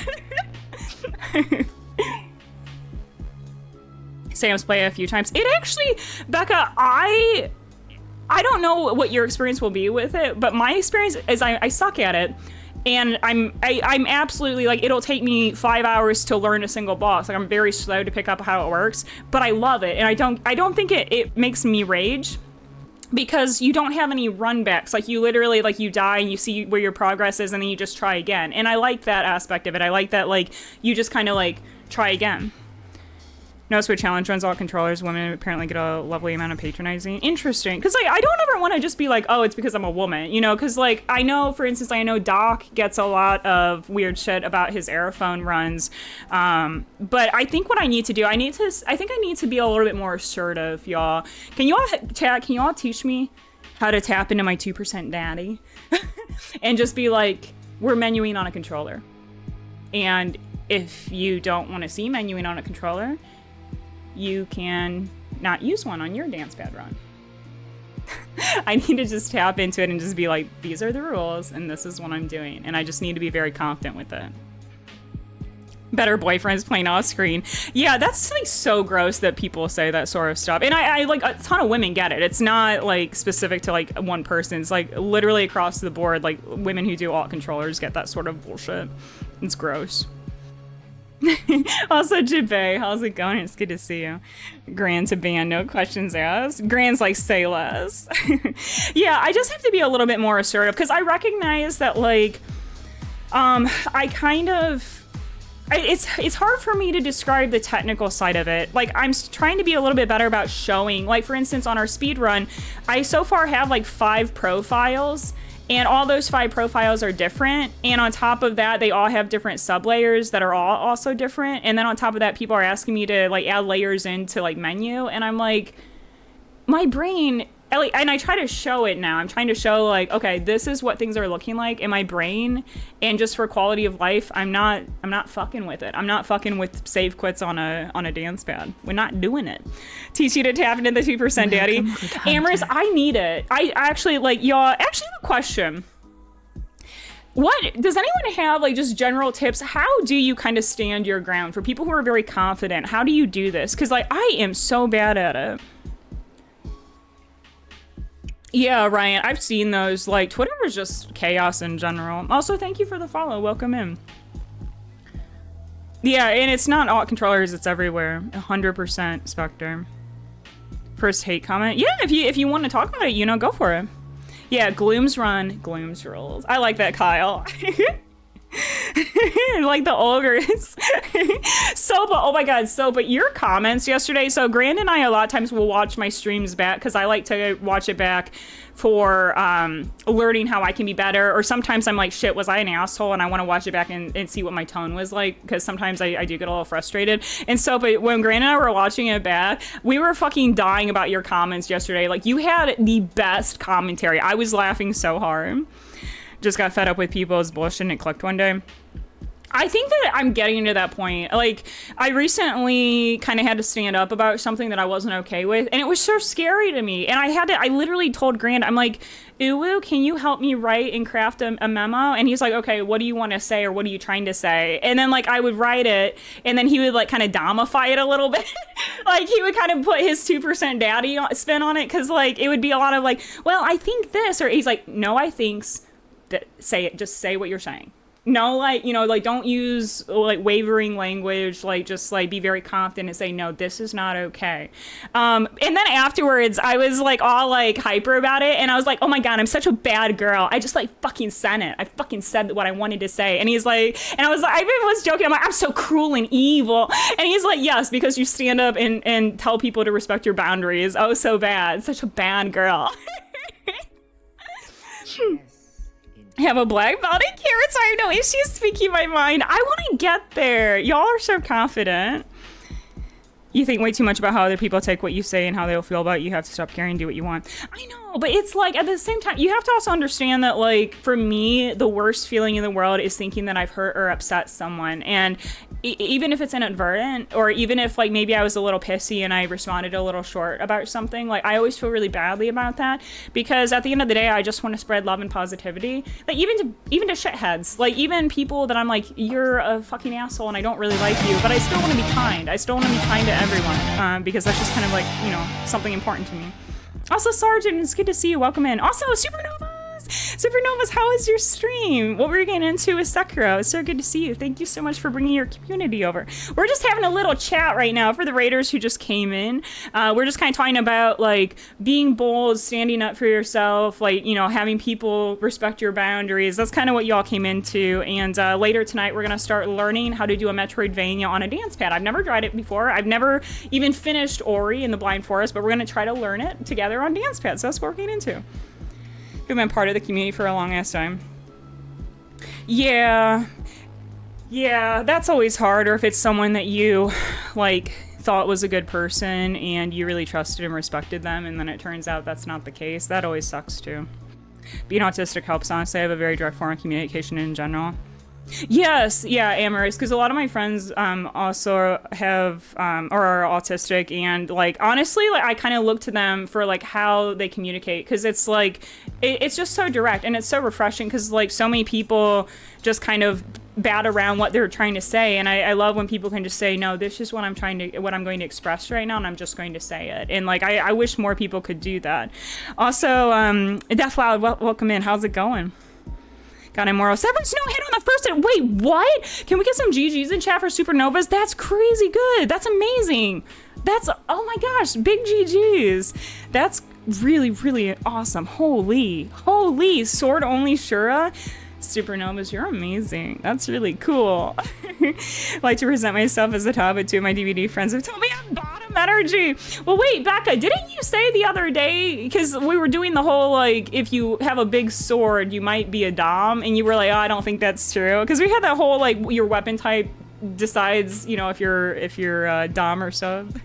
Sam's played it a few times. It actually, Becca, I don't know what your experience will be with it, but my experience is I suck at it, and I'm absolutely like it'll take me 5 hours to learn a single boss. Like I'm very slow to pick up how it works, but I love it, and I don't think it makes me rage because you don't have any run backs. Like you literally like you die and you see where your progress is, and then you just try again. And I like that aspect of it. I like that like you just kind of like try again. No Switch challenge runs all controllers. Women apparently get a lovely amount of patronizing. Interesting. Because, like, I don't ever want to just be like, oh, it's because I'm a woman, you know? Because, like, I know, for instance, I know Doc gets a lot of weird shit about his Aerophone runs. But I think what I need to do, I think I need to be a little bit more assertive, y'all. Can you all teach me how to tap into my 2% daddy? And just be like, we're menuing on a controller. And if you don't want to see menuing on a controller, you can not use one on your dance pad run. I need to just tap into it and just be like, these are the rules and this is what I'm doing. And I just need to be very confident with it. Better boyfriends playing off screen. Yeah, that's like so gross that people say that sort of stuff. And I like a ton of women get it. It's not like specific to like one person. It's like literally across the board, like women who do alt controllers get that sort of bullshit. It's gross. Also, Jibbe, how's it going? It's good to see you. Grand to ban, no questions asked. Grand's like, say less. Yeah, I just have to be a little bit more assertive because I recognize that like, I kind of, it's hard for me to describe the technical side of it. Like, I'm trying to be a little bit better about showing, like, for instance, on our speed run, I so far have like 5 profiles, and all those 5 profiles are different. And on top of that, they all have different sub layers that are all also different. And then on top of that, people are asking me to like add layers into like menu. And I'm like, my brain, and I try to show it now. I'm trying to show like, okay, this is what things are looking like in my brain. And just for quality of life, I'm not fucking with it. I'm not fucking with save quits on a dance pad. We're not doing it. Teach you to tap into the 2%, daddy. Amorous, I need it. I actually like y'all. Actually, have a question. What does anyone have like just general tips? How do you kind of stand your ground for people who are very confident? How do you do this? Because like I am so bad at it. Yeah, Ryan, I've seen those. Like, Twitter is just chaos in general. Also, thank you for the follow. Welcome in. Yeah, and it's not alt controllers. It's everywhere. 100% Spectre. First hate comment. Yeah, if you want to talk about it, you know, go for it. Yeah, Glooms run. Glooms rules. I like that, Kyle. Like the ogres. But oh my god, but your comments yesterday, so Grand and I a lot of times will watch my streams back because I like to watch it back for learning how I can be better, or sometimes I'm like, shit, was I an asshole? And I want to watch it back and see what my tone was like, because sometimes I do get a little frustrated. And so, but when Grand and I were watching it back, we were fucking dying about your comments yesterday. Like, you had the best commentary. I was laughing so hard. Just got fed up with people's bullshit and it clicked one day. I think that I'm getting to that point. Like, I recently kind of had to stand up about something that I wasn't okay with, and it was so scary to me. And I literally told Grant, I'm like, Uwu, can you help me write and craft a memo? And he's like, okay, what do you want to say, or what are you trying to say? And then, like, I would write it, and then he would, like, kind of domify it a little bit. Like, he would kind of put his 2% daddy spin on it, because, like, it would be a lot of, like, well, I think this, or he's like, no, I thinks. Say it, just say what you're saying. No, like, you know, like, don't use like wavering language, like, just like be very confident and say, no, this is not okay. And then afterwards I was like all like hyper about it, and I was like, oh my god, I'm such a bad girl. I just like fucking said it. I fucking said what I wanted to say. And he's like, and I was joking, I'm like, I'm so cruel and evil. And he's like, yes, because you stand up and tell people to respect your boundaries. Oh, so bad. Such a bad girl. Have a black belt in carrots. I have no issues speaking my mind. I want to get there. Y'all are so confident. You think way too much about how other people take what you say and how they'll feel about it. You have to stop caring and do what you want. I know, but it's like, at the same time, you have to also understand that, like, for me, the worst feeling in the world is thinking that I've hurt or upset someone. And even if it's inadvertent, or even if, like, maybe I was a little pissy and I responded a little short about something, like, I always feel really badly about that, because at the end of the day, I just want to spread love and positivity. Like, even to shitheads, like, even people that I'm like, you're a fucking asshole and I don't really like you, but I still want to be kind. I still want to be kind to everyone, because that's just kind of like, you know, something important to me. Also, Sergeant, it's good to see you. Welcome in. Also, Supernovas, how is your stream? What were you getting into with Sekiro? It's so good to see you. Thank you so much for bringing your community over. We're just having a little chat right now for the raiders who just came in. We're just kind of talking about, like, being bold, standing up for yourself, like, you know, having people respect your boundaries. That's kind of what y'all came into. And later tonight, we're going to start learning how to do a Metroidvania on a dance pad. I've never tried it before. I've never even finished Ori in the Blind Forest, but we're going to try to learn it together on dance pads. So that's what we're getting into. Who've been part of the community for a long ass time. Yeah, that's always hard. Or if it's someone that you, like, thought was a good person and you really trusted and respected them, and then it turns out that's not the case. That always sucks too. Being autistic helps, honestly. I have a very direct form of communication in general. Yes, yeah, Amorous, because a lot of my friends also have or are autistic, and like honestly, like I kind of look to them for like how they communicate, because it's like it's just so direct and it's so refreshing, because like so many people just kind of bat around what they're trying to say, and I love when people can just say, no, this is what I'm going to express right now, and I'm just going to say it. And like I wish more people could do that. Also, Death Loud, welcome in. How's it going? Got Immortal. Severance no hit on the first hit. Wait, what? Can we get some GGs in chat for Supernovas? That's crazy good. That's amazing. That's, oh my gosh, big GGs. That's really, really awesome. Holy, sword only Shura. Supernovas, you're amazing. That's really cool. Like to present myself as a top, but two of my DVD friends have told me I'm bottom energy. Well, wait, Becca, didn't you say the other day, because we were doing the whole, like, if you have a big sword, you might be a dom, and you were like, oh, I don't think that's true, because we had that whole, like, your weapon type decides, you know, if you're dom or sub.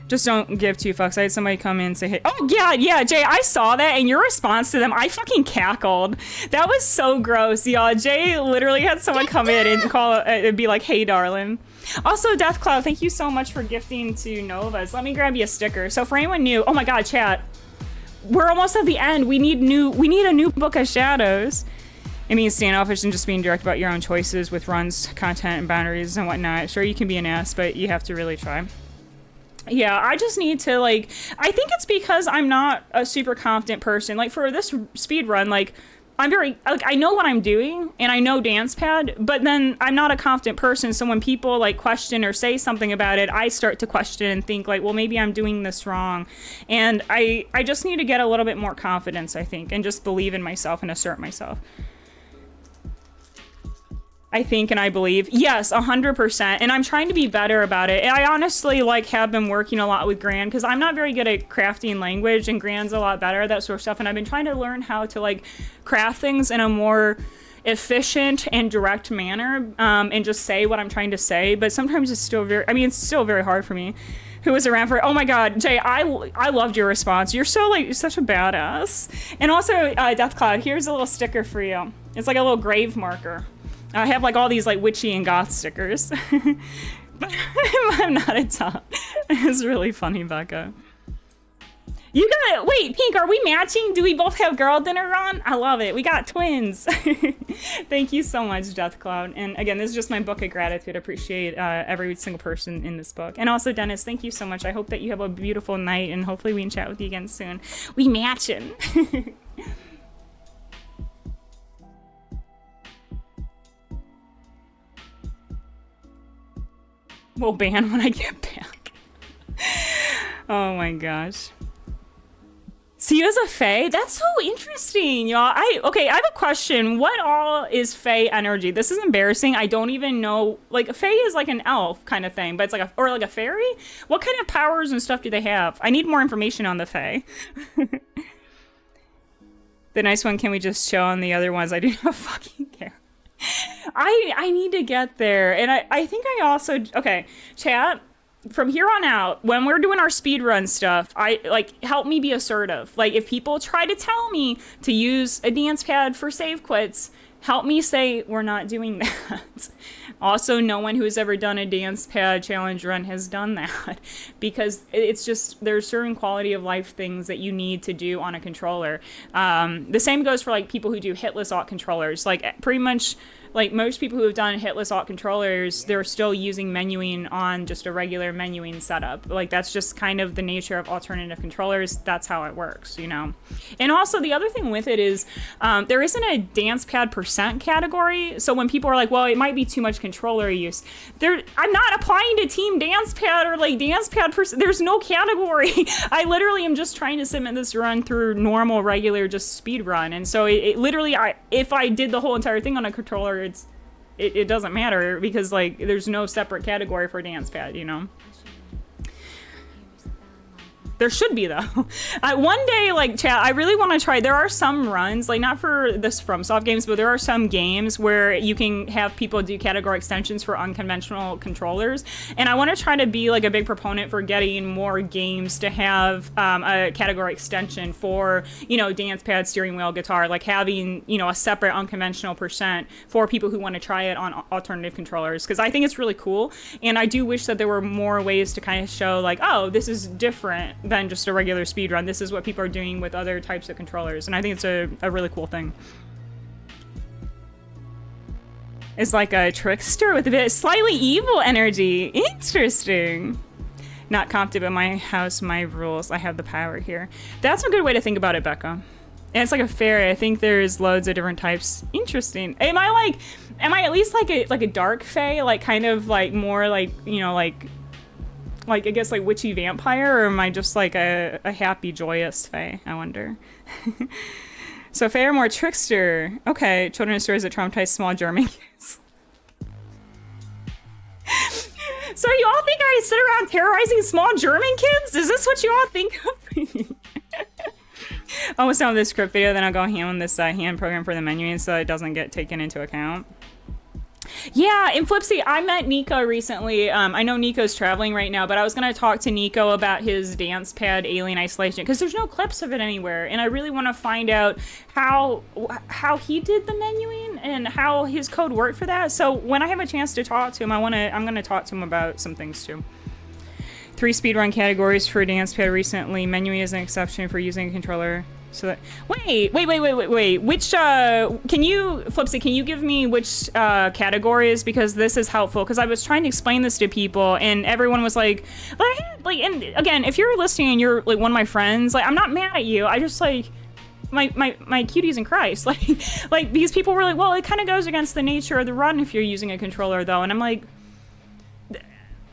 Just don't give two fucks. I had somebody come in and say, hey, oh yeah, Jay, I saw that, and your response to them, I fucking cackled. That was so gross, y'all. Jay literally had someone come in and call and be like, hey, darling. Also, Death Cloud, thank you so much for gifting to Novas. Let me grab you a sticker. So for anyone new, oh my god, chat, we're almost at the end. We need a new Book of Shadows. It means standoffish and just being direct about your own choices with runs, content, and boundaries and whatnot. Sure, you can be an ass, but you have to really try. Yeah, I just need to, like, I think it's because I'm not a super confident person. Like, for this speed run, like, I'm very, like, I know what I'm doing, and I know dance pad, but then I'm not a confident person, so when people, like, question or say something about it, I start to question and think, like, well, maybe I'm doing this wrong. And I just need to get a little bit more confidence, I think, and just believe in myself and assert myself. I think and I believe. Yes, 100%. And I'm trying to be better about it. And I honestly like have been working a lot with Gran, because I'm not very good at crafting language, and Gran's a lot better at that sort of stuff. And I've been trying to learn how to like craft things in a more efficient and direct manner, and just say what I'm trying to say. But sometimes it's still it's still very hard for me. Who was around for, oh my god, Jay, I loved your response. You're so like, you're such a badass. And also, Death Cloud, here's a little sticker for you. It's like a little grave marker. I have like all these like witchy and goth stickers. But I'm not a top. It's really funny, Becca. You got it. Wait, Pink, are we matching? Do we both have girl dinner on? I love it. We got twins. Thank you so much, Death Cloud. And again, this is just my book of gratitude. I appreciate every single person in this book. And also, Dennis, thank you so much. I hope that you have a beautiful night, and hopefully we can chat with you again soon. We matching. We'll ban when I get back. Oh my gosh. See you as a fae? That's so interesting, y'all. Okay, I have a question. What all is fae energy? This is embarrassing. I don't even know. Like, a fae is like an elf kind of thing, but it's like or like a fairy? What kind of powers and stuff do they have? I need more information on the fae. The nice one, can we just show on the other ones? I do not fucking care. I need to get there. And I think I also, okay, chat, from here on out, when we're doing our speedrun stuff, help me be assertive. Like, if people try to tell me to use a dance pad for save quits, help me say we're not doing that. Also, no one who has ever done a dance pad challenge run has done that, because it's just, there's certain quality of life things that you need to do on a controller. The same goes for like people who do hitless alt controllers. Like, pretty much, like most people who have done hitless alt controllers, they're still using menuing on just a regular menuing setup. Like, that's just kind of the nature of alternative controllers. That's how it works, you know? And also, the other thing with it is, there isn't a dance pad percent category. So when people are like, well, it might be too much controller use, I'm not applying to team dance pad or like dance pad percent. There's no category. I literally am just trying to submit this run through normal, regular, just speed run. And so it literally, if I did the whole entire thing on a controller, it doesn't matter, because like there's no separate category for dance pad, you know. There should be though. One day, like chat, I really want to try. There are some runs, like not for this FromSoft games, but there are some games where you can have people do category extensions for unconventional controllers. And I want to try to be like a big proponent for getting more games to have a category extension for, you know, dance pad, steering wheel, guitar, like having, you know, a separate unconventional percent for people who want to try it on alternative controllers. Because I think it's really cool. And I do wish that there were more ways to kind of show like, oh, this is different than just a regular speed run. This is what people are doing with other types of controllers, and I think it's a really cool thing. It's like a trickster with a bit slightly evil energy. Interesting. Not comped at my house, my rules. I have the power here. That's a good way to think about it, Becca. And it's like a fairy. I think there's loads of different types. Interesting. Am I at least like a dark fae, like kind of like more like, you know, like I guess like witchy vampire, or am I just like a happy joyous fae? I wonder. So fae are more trickster. Okay, children's stories that traumatize small German kids. So you all think I sit around terrorizing small German kids? Is this what you all think of me? Almost done with this script video, then I'll go ham on this hand program for the menu so it doesn't get taken into account. Yeah, in Flipsy, I met Nico recently. I know Nico's traveling right now, but I was going to talk to Nico about his dance pad Alien Isolation, because there's no clips of it anywhere, and I really want to find out how he did the menuing and how his code worked for that. So when I have a chance to talk to him, I'm going to talk to him about some things too. 3 speedrun categories for dance pad recently. Menuing is an exception for using a controller. So that, wait. Which, can you, Flipsy, can you give me which categories? Because this is helpful. Because I was trying to explain this to people, and everyone was like, and again, if you're listening and you're like one of my friends, like, I'm not mad at you. I just like, my cuties in Christ. Like these people were like, well, it kind of goes against the nature of the run if you're using a controller, though. And I'm like,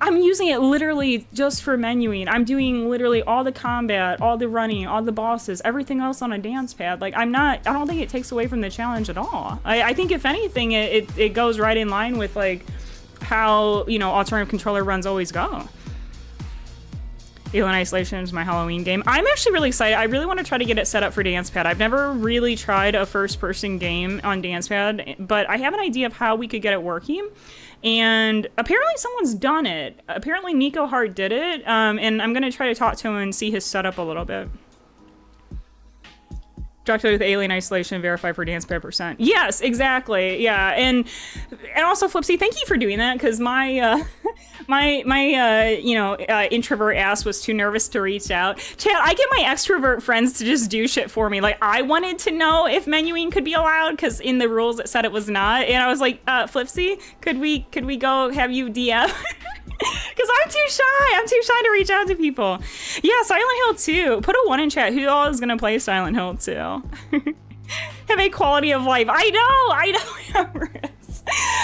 I'm using it literally just for menuing. I'm doing literally all the combat, all the running, all the bosses, everything else on a dance pad. Like, I don't think it takes away from the challenge at all. I think if anything, it goes right in line with like how, you know, alternative controller runs always go. Alien Isolation is my Halloween game. I'm actually really excited. I really want to try to get it set up for dance pad. I've never really tried a first person game on dance pad, but I have an idea of how we could get it working. And apparently someone's done it. Apparently Nico Hart did it. And I'm going to try to talk to him and see his setup a little bit. Directly with Alien Isolation, verify for dance pad percent. Yes, exactly. Yeah. And also Flipsy, thank you for doing that. Cause my introvert ass was too nervous to reach out. Chad, I get my extrovert friends to just do shit for me. Like, I wanted to know if menuing could be allowed, because in the rules it said it was not. And I was like, Flipsy, could we go have you DM? Because I'm too shy to reach out to people. Yeah, Silent Hill 2. Put a 1 in chat. Who all is gonna play Silent Hill 2? Have a quality of life. I know.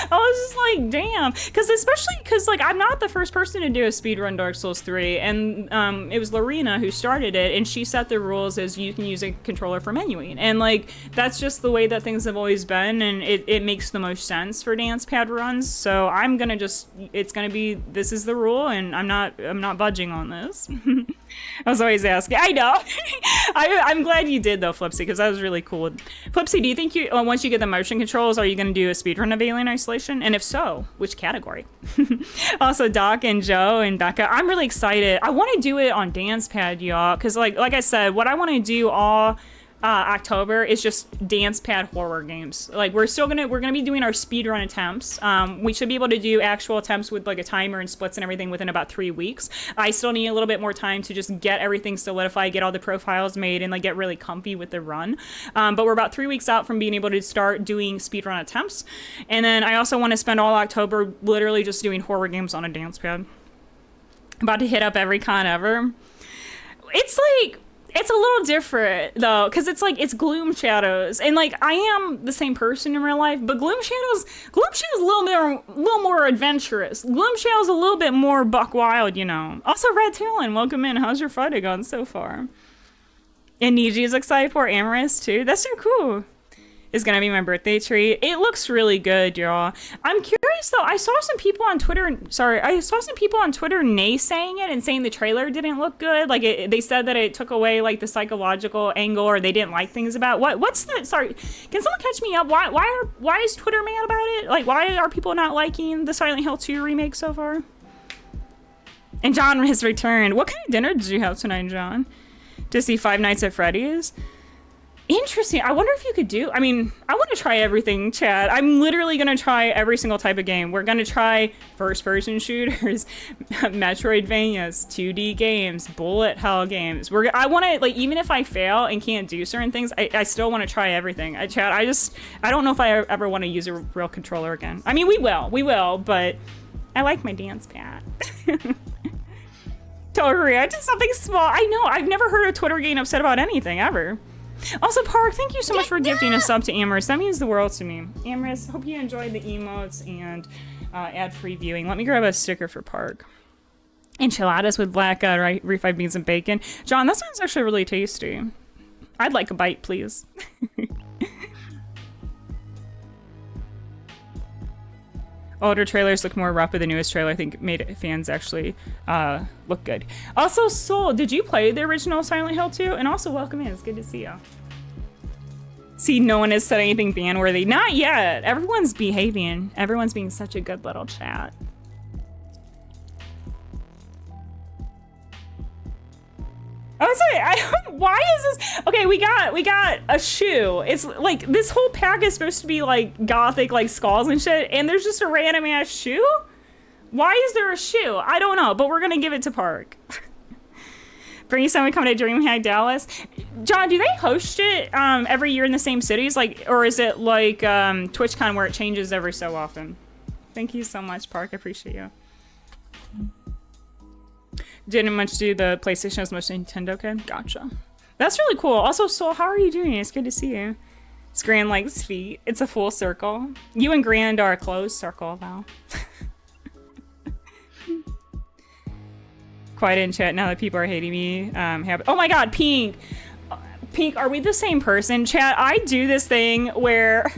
I was just like, damn. Especially because like I'm not the first person to do a speedrun Dark Souls 3, and it was Lorena who started it, and she set the rules as you can use a controller for menuing, and like that's just the way that things have always been, and it makes the most sense for dance pad runs. So I'm gonna it's gonna be, this is the rule, and I'm not budging on this. I was always asking. I know. I'm glad you did though, Flipsy, because that was really cool. Flipsy, do you think once you get the motion controls, are you going to do a speedrun of Alien Isolation? And if so, which category? Also, Doc and Joe and Becca, I'm really excited. I want to do it on dance pad, y'all, because like I said, what I want to do all October is just dance pad horror games. Like we're gonna be doing our speedrun attempts. We should be able to do actual attempts with like a timer and splits and everything within about 3 weeks. I still need a little bit more time to just get everything solidified, get all the profiles made, and like get really comfy with the run. But we're about 3 weeks out from being able to start doing speedrun attempts. And then I also want to spend all October literally just doing horror games on a dance pad. About to hit up every con ever. It's a little different though, because it's like it's Gloom Shadows, and like I am the same person in real life, but Gloom Shadows a little more adventurous. Gloom Shadows a little bit more buck wild, you know. Also, Red Talon, welcome in. How's your Friday gone so far? And Niji is excited for Amorous too. That's so cool. is gonna be my birthday treat. It looks really good, y'all. I'm curious though. I saw some people on Twitter. Naysaying it and saying the trailer didn't look good. Like they said that it took away like the psychological angle, or they didn't like things about what's the. Sorry, can someone catch me up? Why is Twitter mad about it? Like, why are people not liking the Silent Hill 2 remake so far? And John has returned. What kind of dinner did you have tonight, John? To see Five Nights at Freddy's? Interesting. I wonder if you could do... I mean, I want to try everything, Chad. I'm literally going to try every single type of game. We're going to try first-person shooters, metroidvanias, 2D games, bullet hell games. I want to, like, even if I fail and can't do certain things, I still want to try everything. Chad, I don't know if I ever want to use a real controller again. I mean, we will, but I like my dance pad. Totally react to something small. I know, I've never heard a Twitter getting upset about anything, ever. Also, Park, thank you so much for gifting a sub to Amorous. That means the world to me. Amorous, hope you enjoyed the emotes and ad-free viewing. Let me grab a sticker for Park. Enchiladas with black refried beans and bacon. John, that sounds actually really tasty. I'd like a bite, please. Older trailers look more rough, but the newest trailer I think made fans actually look good. Also, Soul, did you play the original Silent Hill 2? And also, welcome in. It's good to see you. See, no one has said anything ban-worthy. Not yet. Everyone's behaving. Everyone's being such a good little chat. I was like, why is this? Okay, we got a shoe. It's like this whole pack is supposed to be like gothic, like skulls and shit, and there's just a random ass shoe. Why is there a shoe? I don't know, but we're gonna give it to Park. Bring someone come to DreamHack Dallas. John, do they host it every year in the same cities, like, or is it like TwitchCon where it changes every so often? Thank you so much, Park. I appreciate you. Didn't much do the PlayStation as much Nintendo, okay? Gotcha. That's really cool. Also, Soul, how are you doing? It's good to see you. It's Grand likes feet. It's a full circle. You and Grand are a closed circle, though. Quiet in chat now that people are hating me. Oh my god, Pink! Pink, are we the same person? Chat, I do this thing where...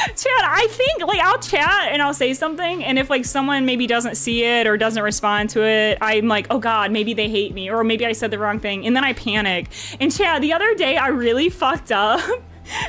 Chat, I think, like, I'll chat and I'll say something, and if, like, someone maybe doesn't see it or doesn't respond to it, I'm like, oh god, maybe they hate me, or maybe I said the wrong thing, and then I panic. And chat, the other day, I really fucked up,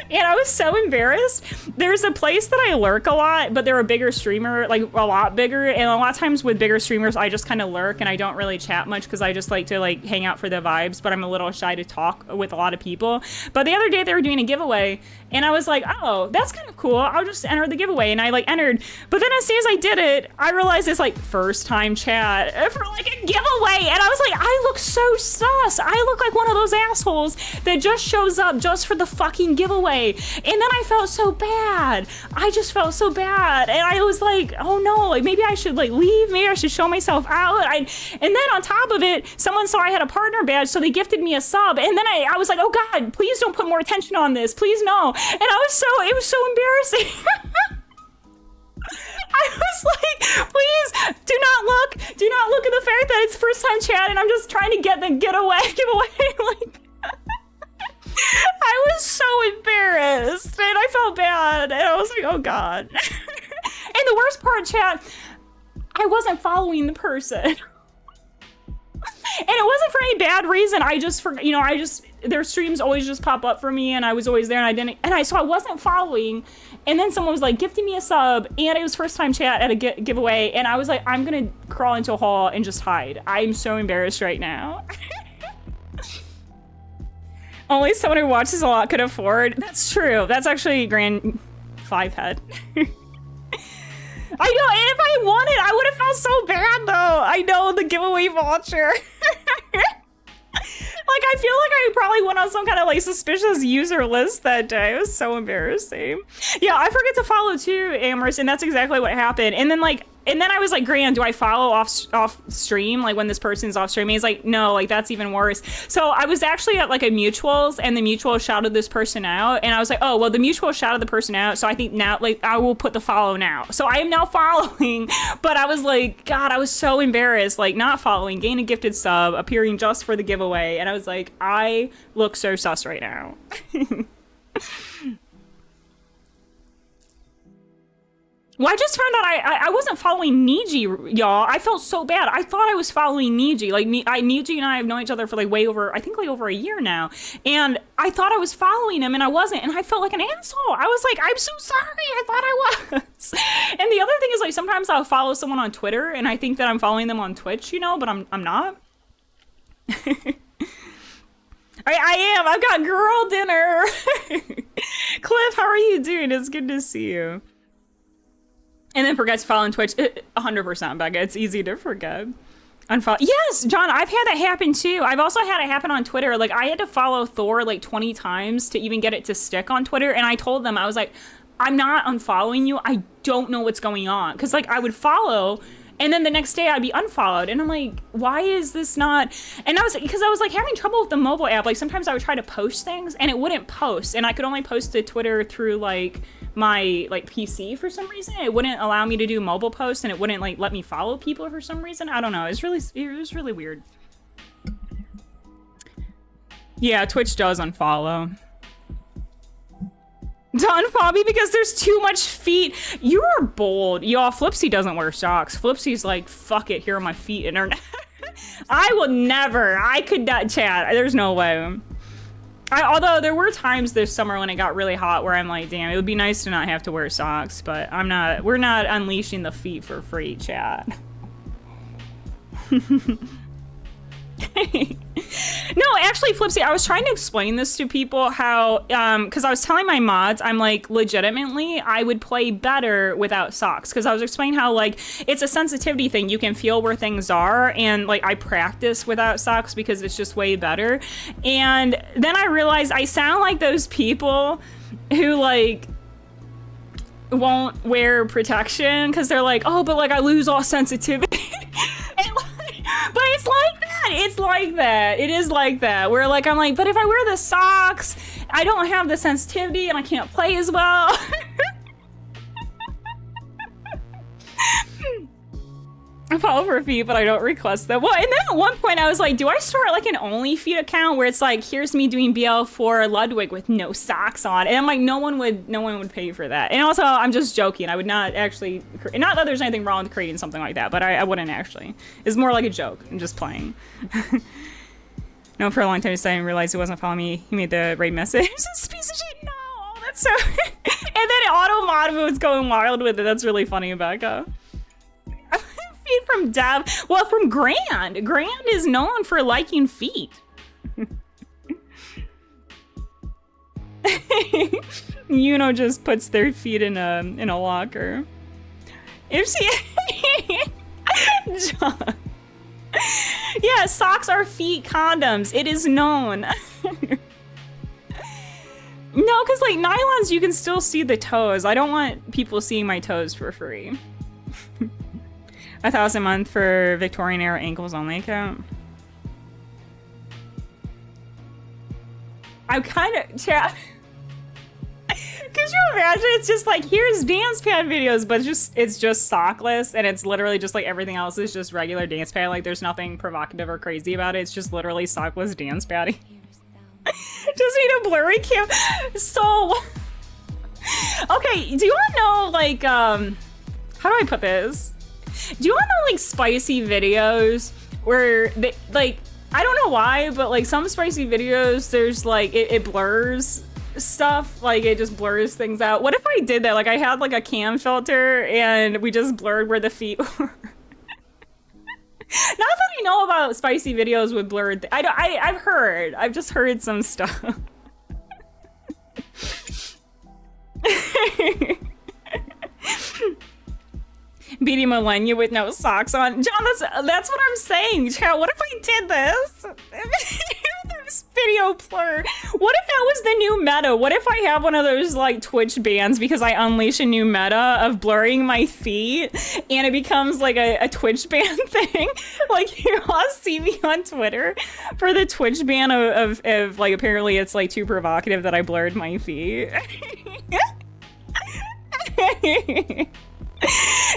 and I was so embarrassed. There's a place that I lurk a lot, but they're a bigger streamer, like, a lot bigger, and a lot of times with bigger streamers, I just kind of lurk, and I don't really chat much, because I just like to, like, hang out for the vibes, but I'm a little shy to talk with a lot of people. But the other day, they were doing a giveaway, and I was like, oh, that's kind of cool. I'll just enter the giveaway. And I like entered. But then as soon as I did it, I realized it's like first time chat for like a giveaway. And I was like, I look so sus. I look like one of those assholes that just shows up just for the fucking giveaway. And then I felt so bad. I just felt so bad. And I was like, oh no, like maybe I should like leave. Maybe I should show myself out. And then on top of it, someone saw I had a partner badge. So they gifted me a sub. And then I was like, oh God, please don't put more attention on this. Please no. And it was so embarrassing. I was like, please do not look at the fact that it's first time chat and I'm just trying to give away. Like, I was so embarrassed and I felt bad and I was like, oh God. And the worst part, chat, I wasn't following the person. And it wasn't for any bad reason. I just, their streams always just pop up for me and I was always there and so I wasn't following. And then someone was like gifting me a sub and it was first time chat at a giveaway. And I was like, I'm gonna crawl into a hole and just hide. I'm so embarrassed right now. Only someone who watches a lot could afford. That's true. That's actually Grand 5 head. I know, and if I won it, I would have felt so bad though. I know, the giveaway voucher. Like, I feel like I probably went on some kind of like suspicious user list that day. It was so embarrassing. Yeah, I forget to follow too, Amorous, and that's exactly what happened. And then like, and then I was like, Graham, do I follow off stream, like when this person's off stream? He's like, no, like that's even worse. So I was actually at like a mutuals, and the mutual shouted this person out, and I was like, oh well, the mutual shouted the person out, so I think now like I will put the follow now. So I am now following, but I was like, God, I was so embarrassed, like not following, gain a gifted sub, appearing just for the giveaway, and I was like, I look so sus right now. Well, I just found out I wasn't following Niji, y'all. I felt so bad. I thought I was following Niji. Like, Niji and I have known each other for like way over, I think like over a year now. And I thought I was following him, and I wasn't. And I felt like an asshole. I was like, I'm so sorry. I thought I was. And the other thing is, like, sometimes I'll follow someone on Twitter, and I think that I'm following them on Twitch, you know, but I'm not. I am. I've got girl dinner. Cliff, how are you doing? It's good to see you. And then forget to follow on Twitch. 100%, Becca. It's easy to forget. Unfollow. Yes, John, I've had that happen too. I've also had it happen on Twitter. Like, I had to follow Thor like 20 times to even get it to stick on Twitter. And I told them, I was like, I'm not unfollowing you. I don't know what's going on. Because, like, I would follow, and then the next day I'd be unfollowed. And I'm like, why is this not? And because I was like having trouble with the mobile app. Like, sometimes I would try to post things, and it wouldn't post. And I could only post to Twitter through, like, my like PC for some reason. It wouldn't allow me to do mobile posts, and it wouldn't like let me follow people for some reason. I don't know. It was really weird. Yeah, Twitch does unfollow. To unfollow me because there's too much feet. You are bold. Y'all, Flipsy doesn't wear socks. Flipsy's like, fuck it, here are my feet, internet. I will never. I could not chat. There's no way. Although there were times this summer when it got really hot where I'm like, damn, it would be nice to not have to wear socks, but we're not unleashing the feet for free, chat. No, actually, Flipsy, I was trying to explain this to people how, because I was telling my mods, I'm like, legitimately, I would play better without socks. Because I was explaining how, like, it's a sensitivity thing. You can feel where things are. And, like, I practice without socks because it's just way better. And then I realized I sound like those people who, like, won't wear protection because they're like, oh, but, like, I lose all sensitivity. And, like, but it's like that. It's like that. It is like that. Where, like, I'm like, but if I wear the socks, I don't have the sensitivity and I can't play as well. I follow for feet, but I don't request them. Well, and then at one point I was like, do I start like an OnlyFeet account where it's like, here's me doing BL for Ludwig with no socks on? And I'm like, no one would pay for that. And also, I'm just joking. I would not actually, not that there's anything wrong with creating something like that, but I wouldn't actually. It's more like a joke. I'm just playing. No, for a long time, I didn't realize he wasn't following me. He made the raid message. This piece of shit, no, that's so. And then auto mod was going wild with it. That's really funny, Becca. Feet from Dab. Well, from Grand. Grand is known for liking feet. Yuno just puts their feet in a locker. If she John. Yeah, socks are feet condoms. It is known. No, because like nylons, you can still see the toes. I don't want people seeing my toes for free. 1,000 a month for Victorian era ankles only account. I'm kind of chat. Could you imagine? It's just like, here's dance pad videos, but it's just sockless, and it's literally just like everything else is just regular dance pad. Like there's nothing provocative or crazy about it. It's just literally sockless dance padding. Just need a blurry cam. So, okay, do you want to know like how do I put this? Do you want to know like spicy videos where they like, I don't know why, but like some spicy videos, there's like it blurs stuff, like it just blurs things out. What if I did that? Like I had like a cam filter and we just blurred where the feet were. Not that I know about spicy videos with blurred. I've just heard some stuff. Beating Millennia with no socks on. John, that's what I'm saying. Chat, what if I did this? I'm spinning video blur. What if that was the new meta? What if I have one of those like Twitch bans because I unleash a new meta of blurring my feet and it becomes like a Twitch ban thing? Like you all see me on Twitter for the Twitch ban of like apparently it's like too provocative that I blurred my feet.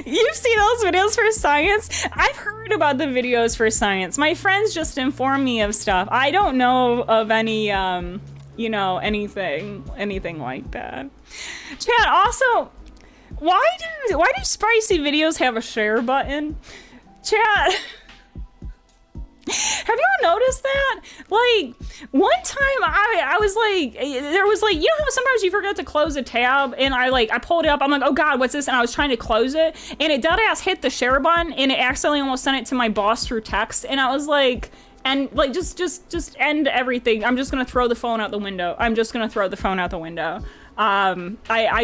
You've seen those videos for science? I've heard about the videos for science. My friends just inform me of stuff. I don't know of any, you know, anything like that. Chat, also, why do spicy videos have a share button? Chat, have y'all noticed that? Like, one time I was like, there was like, you know how sometimes you forget to close a tab and I pulled it up, I'm like, oh God, what's this? And I was trying to close it and it deadass hit the share button and it accidentally almost sent it to my boss through text. And I was like, and like, just end everything. I'm just gonna throw the phone out the window. I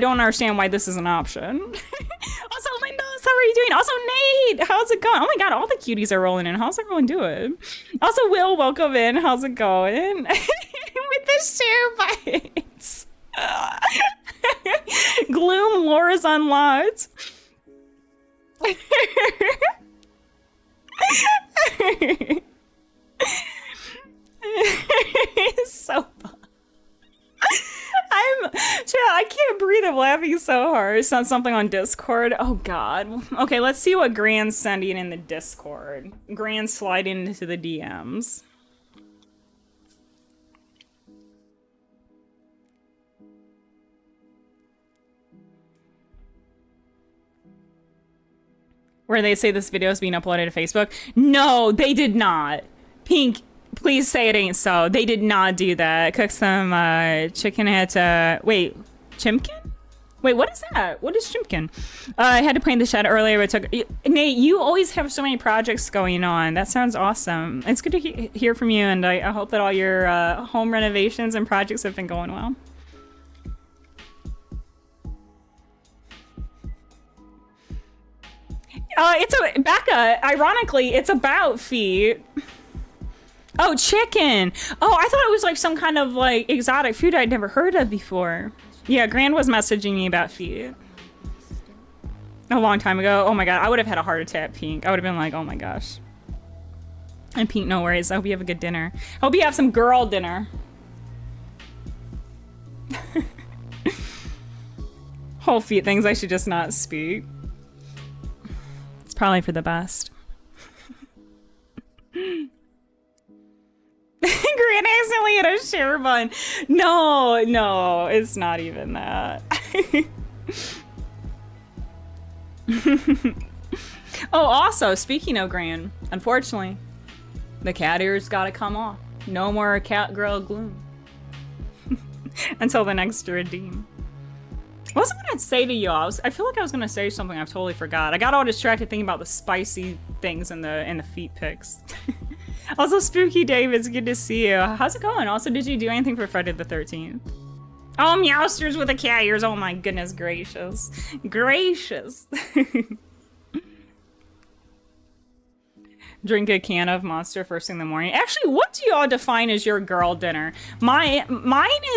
don't understand why this is an option. Also, Lindos, how are you doing? Also, Nate, how's it going? Oh my God, all the cuties are rolling in. How's everyone doing? Also, Will, welcome in. How's it going? With the share bites. Gloom lore is unlocked. It's so fun. I can't breathe. I'm laughing so hard. It's not something on Discord. Oh God. Okay, let's see what Grand's sending in the Discord. Grand sliding into the DMs. Where they say this video is being uploaded to Facebook. No, they did not. Pink, please say it ain't so. They did not do that. Cook some chicken at, wait, Chimkin? Wait, what is that? What is Chimkin? I had to play in the chat earlier, but Nate, you always have so many projects going on. That sounds awesome. It's good to hear from you, and I hope that all your home renovations and projects have been going well. Becca, ironically, it's about feet. Oh, chicken. Oh, I thought it was like some kind of like exotic food I'd never heard of before. Yeah, Grand was messaging me about feet a long time ago. Oh my God, I would have had a heart attack, Pink. I would have been like, oh my gosh. And Pink, no worries. I hope you have a good dinner. I hope you have some girl dinner. Whole feet things I should just not speak. It's probably for the best. Grant accidentally hit a share button. No, it's not even that. Oh, also, speaking of Gran, unfortunately, the cat ears gotta come off. No more cat girl gloom. Until the next redeem. What was I gonna say to y'all? I feel like I was gonna say something I've totally forgot. I got all distracted thinking about the spicy things in the feet pics. Also, Spooky Dave, it's good to see you. How's it going? Also, did you do anything for Friday the 13th? Oh, Meowsters with the cat ears. Oh my goodness gracious. Gracious. Drink a can of Monster first thing in the morning. Actually, what do y'all define as your girl dinner? Mine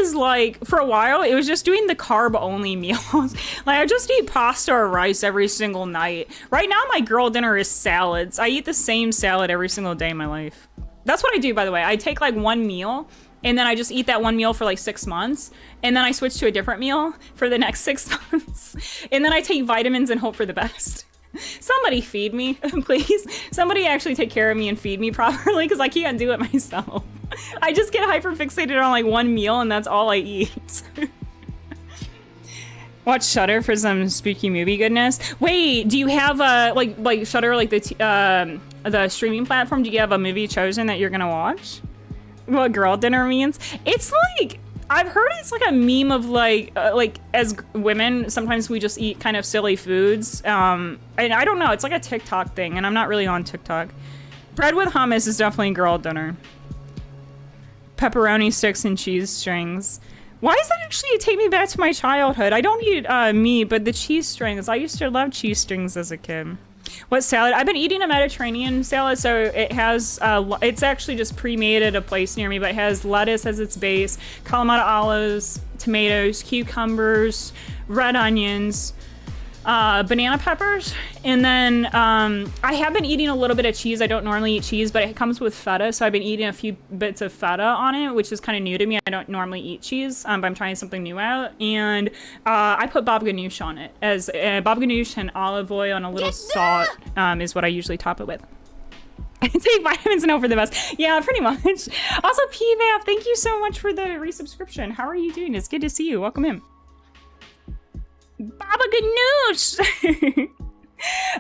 is like, for a while, it was just doing the carb-only meals. Like, I just eat pasta or rice every single night. Right now, my girl dinner is salads. I eat the same salad every single day in my life. That's what I do, by the way. I take like one meal, and then I just eat that one meal for like 6 months, and then I switch to a different meal for the next 6 months. And then I take vitamins and hope for the best. Somebody feed me, please. Somebody actually take care of me and feed me properly, because I can't do it myself. I just get hyper fixated on like one meal and that's all I eat. Watch Shudder for some spooky movie goodness. Wait, do you have like Shudder, like the streaming platform? Do you have a movie chosen that you're gonna watch? What girl dinner means? It's like, I've heard it's like a meme of like as women, sometimes we just eat kind of silly foods. And I don't know, it's like a TikTok thing, and I'm not really on TikTok. Bread with hummus is definitely girl dinner. Pepperoni sticks and cheese strings. Why does that actually take me back to my childhood? I don't eat meat, but the cheese strings. I used to love cheese strings as a kid. What salad? I've been eating a Mediterranean salad, so it has, it's actually just pre-made at a place near me, but it has lettuce as its base, Kalamata olives, tomatoes, cucumbers, red onions, banana peppers, and then I have been eating a little bit of cheese. I don't normally eat cheese, but it comes with feta, so I've been eating a few bits of feta on it, which is kind of new to me. I don't normally eat cheese, but I'm trying something new out, and I put baba ganoush on it, as baba ganoush and olive oil and a little salt is what I usually top it with. Take vitamins and hope for the best. Yeah, pretty much. Also, PVAP, thank you so much for the resubscription. How are you doing? It's good to see you. Welcome in. Baba ganoush.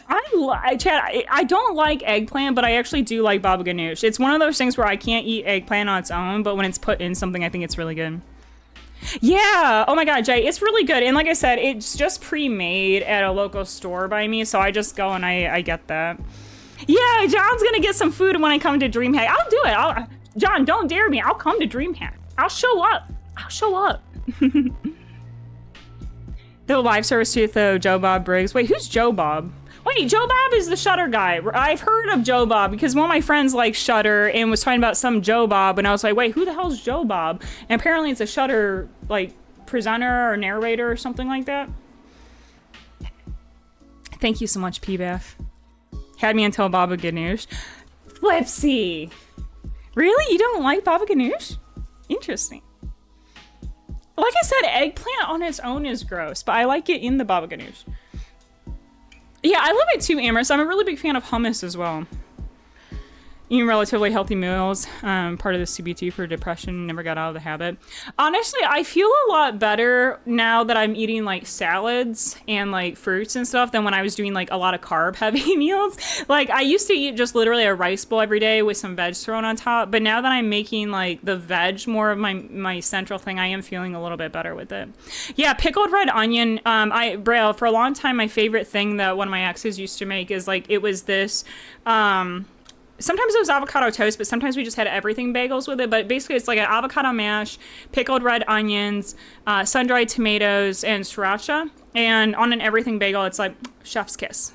I don't like eggplant, but I actually do like baba ganoush. It's one of those things where I can't eat eggplant on its own, but when it's put in something, I think it's really good. Yeah. Oh my God, Jay, it's really good. And like I said, it's just pre-made at a local store by me, so I just go and I get that. Yeah, John's gonna get some food when I come to DreamHack. I'll do it. John, don't dare me. I'll come to DreamHack. I'll show up. The live service tooth of Joe Bob Briggs. Wait, who's Joe Bob? Wait, Joe Bob is the Shutter guy. I've heard of Joe Bob because one of my friends likes Shutter and was talking about some Joe Bob, and I was like, wait, who the hell's Joe Bob? And apparently it's a Shutter like presenter or narrator or something like that. Thank you so much, PBF. Had me until baba ganoush. Flipsy. Really? You don't like baba ganoush? Interesting. Like I said, eggplant on its own is gross, but I like it in the baba ganoush. Yeah, I love it too, Amherst. I'm a really big fan of hummus as well. Eating relatively healthy meals, part of the CBT for depression, never got out of the habit. Honestly, I feel a lot better now that I'm eating like salads and like fruits and stuff than when I was doing like a lot of carb heavy meals. Like I used to eat just literally a rice bowl every day with some veg thrown on top, but now that I'm making like the veg more of my central thing, I am feeling a little bit better with it. Yeah, pickled red onion. Braille, for a long time, my favorite thing that one of my exes used to make is like, it was this, sometimes it was avocado toast, but sometimes we just had everything bagels with it. But basically, it's like an avocado mash, pickled red onions, sun-dried tomatoes, and sriracha. And on an everything bagel, it's like chef's kiss.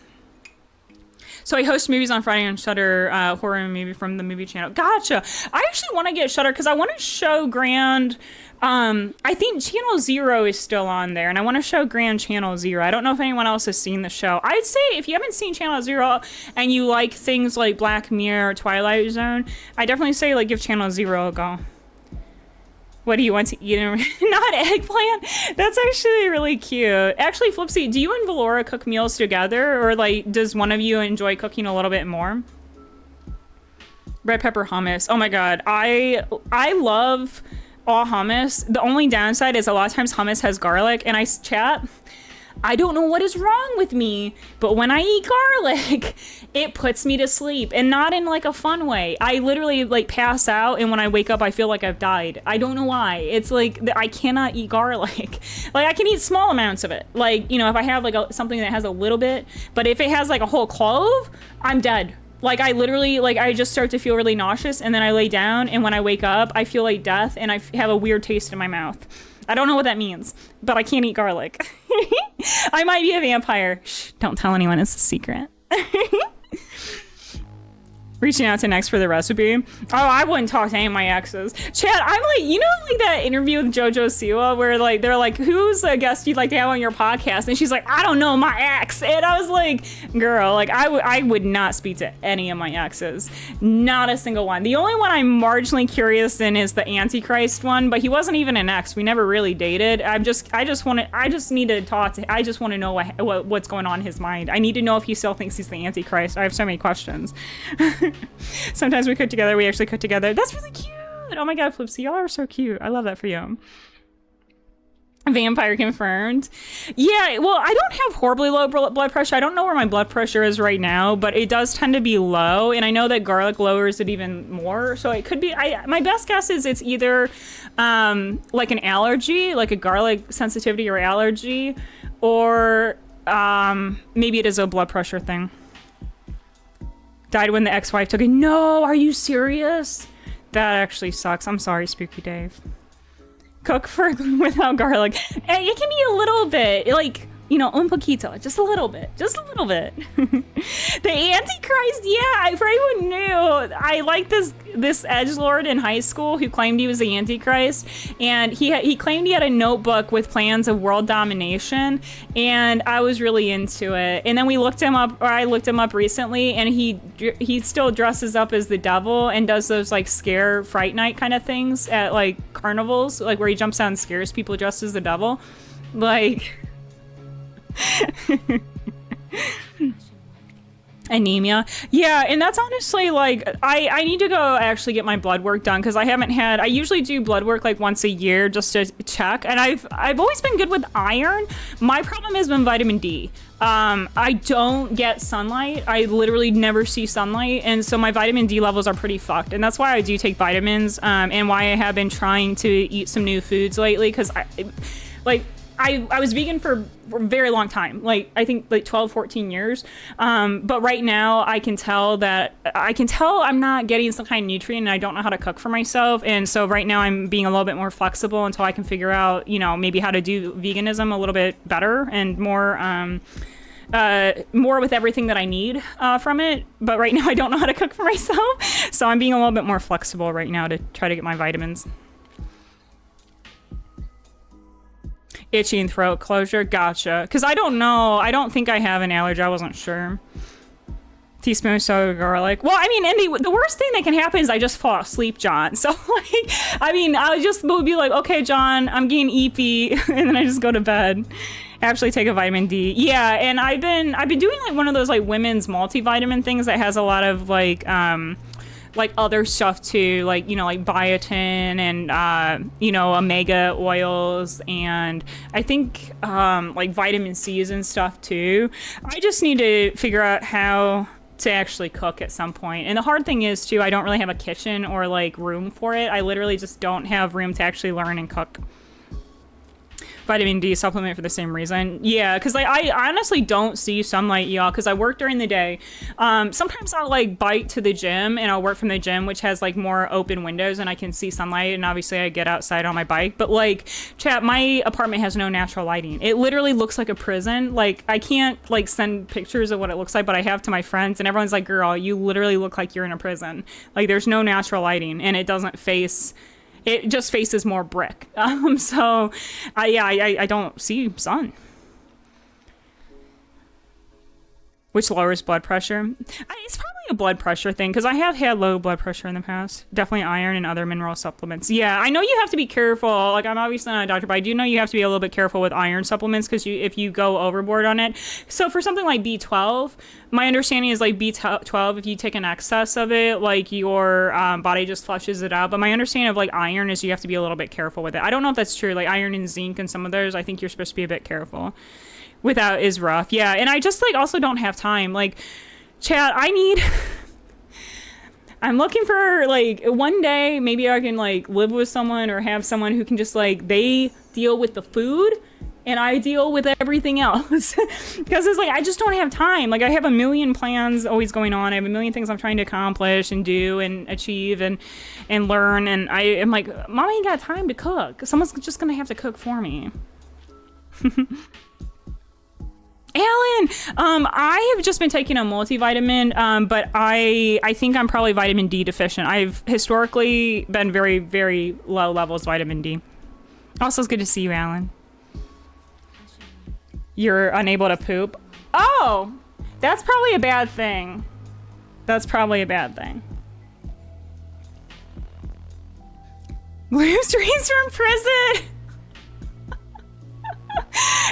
So I host movies on Friday on Shudder, horror movie from the movie channel. Gotcha. I actually want to get Shudder because I want to show Grand. I think Channel Zero is still on there, and I want to show Grand Channel Zero. I don't know if anyone else has seen the show. I'd say if you haven't seen Channel Zero and you like things like Black Mirror or Twilight Zone, I definitely say like give Channel Zero a go. What do you want to eat? Not eggplant? That's actually really cute. Actually, Flipsy, do you and Valora cook meals together, or like does one of you enjoy cooking a little bit more? Red pepper hummus. Oh my God, I love all hummus. The only downside is a lot of times hummus has garlic, and I don't know what is wrong with me, but when I eat garlic, it puts me to sleep, and not in like a fun way. I literally like pass out, and when I wake up, I feel like I've died. I don't know why. It's like I cannot eat garlic. Like I can eat small amounts of it. Like, you know, if I have like something that has a little bit, but if it has like a whole clove, I'm dead. Like I literally, like I just start to feel really nauseous, and then I lay down, and when I wake up, I feel like death, and I have a weird taste in my mouth. I don't know what that means, but I can't eat garlic. I might be a vampire. Shh, don't tell anyone, it's a secret. Reaching out to next for the recipe. Oh, I wouldn't talk to any of my exes. Chad, I'm like, you know, like that interview with JoJo Siwa where like they're like, who's a guest you'd like to have on your podcast? And she's like, I don't know, my ex. And I was like, girl, like I would not speak to any of my exes. Not a single one. The only one I'm marginally curious in is the Antichrist one, but he wasn't even an ex. We never really dated. I just need to talk to, I just want to know what's going on in his mind. I need to know if he still thinks he's the Antichrist. I have so many questions. Sometimes we cook together. We actually cook together. That's really cute. Oh my God, Flipsy, y'all are so cute. I love that for you. Vampire confirmed. Yeah, well, I don't have horribly low blood pressure. I don't know where my blood pressure is right now, but it does tend to be low, and I know that garlic lowers it even more. So it could be. My best guess is it's either like an allergy, like a garlic sensitivity or allergy, or maybe it is a blood pressure thing. Died when the ex-wife took it. No, are you serious? That actually sucks. I'm sorry, Spooky Dave. Cook for without garlic. It can be a little bit like You know, un poquito, just a little bit, just a little bit. The Antichrist, yeah, for anyone new, I like this edgelord in high school who claimed he was the Antichrist, and he claimed he had a notebook with plans of world domination, and I was really into it. And then we looked him up, or I looked him up recently, and he still dresses up as the devil and does those like scare fright night kind of things at like carnivals, like where he jumps out and scares people dressed as the devil, like. Anemia, yeah, and that's honestly like I need to go actually get my blood work done because I usually do blood work like once a year just to check, and I've always been good with iron. My problem has been vitamin D. I don't get sunlight. I literally never see sunlight, and so my vitamin D levels are pretty fucked, and that's why I do take vitamins, and why I have been trying to eat some new foods lately, because I was vegan for a very long time, like I think like 12, 14 years. But right now I can tell I'm not getting some kind of nutrient and I don't know how to cook for myself. And so right now I'm being a little bit more flexible until I can figure out, you know, maybe how to do veganism a little bit better and more with everything that I need from it. But right now I don't know how to cook for myself. So I'm being a little bit more flexible right now to try to get my vitamins. Itchy and throat closure, gotcha. Because I don't know, I don't think I have an allergy, I wasn't sure. Teaspoon of soda garlic. Well, I mean, and the worst thing that can happen is I just fall asleep, John. So like, I mean, I just would be like, okay, John, I'm getting eepy, and then I just go to bed. Actually take a vitamin D. Yeah, and I've been doing like one of those like women's multivitamin things that has a lot of like other stuff too, like, you know, like biotin and, you know, omega oils, and I think, like vitamin C's and stuff too. I just need to figure out how to actually cook at some point. And the hard thing is too, I don't really have a kitchen or like room for it. I literally just don't have room to actually learn and cook. Vitamin D supplement for the same reason. Yeah, because like I honestly don't see sunlight, y'all, because I work during the day. Sometimes I'll like bike to the gym and I'll work from the gym, which has like more open windows and I can see sunlight, and obviously I get outside on my bike. But like, chat, my apartment has no natural lighting. It literally looks like a prison. Like, I can't like send pictures of what it looks like, but I have to my friends, and everyone's like, girl, you literally look like you're in a prison. Like, there's no natural lighting, and it doesn't face... It just faces more brick. So, I don't see sun. Which lowers blood pressure. It's probably a blood pressure thing, because I have had low blood pressure in the past. Definitely iron and other mineral supplements. Yeah, I know you have to be careful. Like, I'm obviously not a doctor, but I do know you have to be a little bit careful with iron supplements, because if you go overboard on it. So for something like B12, my understanding is like B12, if you take an excess of it, like your body just flushes it out. But my understanding of like iron is you have to be a little bit careful with it. I don't know if that's true. Like iron and zinc and some of those, I think you're supposed to be a bit careful. Without is rough. Yeah, and I just like also don't have time. Like, chat, I'm looking for like one day maybe I can like live with someone or have someone who can just like, they deal with the food and I deal with everything else. Because it's like, I just don't have time. Like, I have a million plans always going on. I have a million things I'm trying to accomplish and do and achieve and learn, and I am like, Mom ain't got time to cook. Someone's just gonna have to cook for me. Alan, I have just been taking a multivitamin, but I think I'm probably vitamin D deficient. I've historically been very, very low levels of vitamin D. Also, it's good to see you, Alan. You're unable to poop. Oh, that's probably a bad thing. That's probably a bad thing. Lose dreams from prison.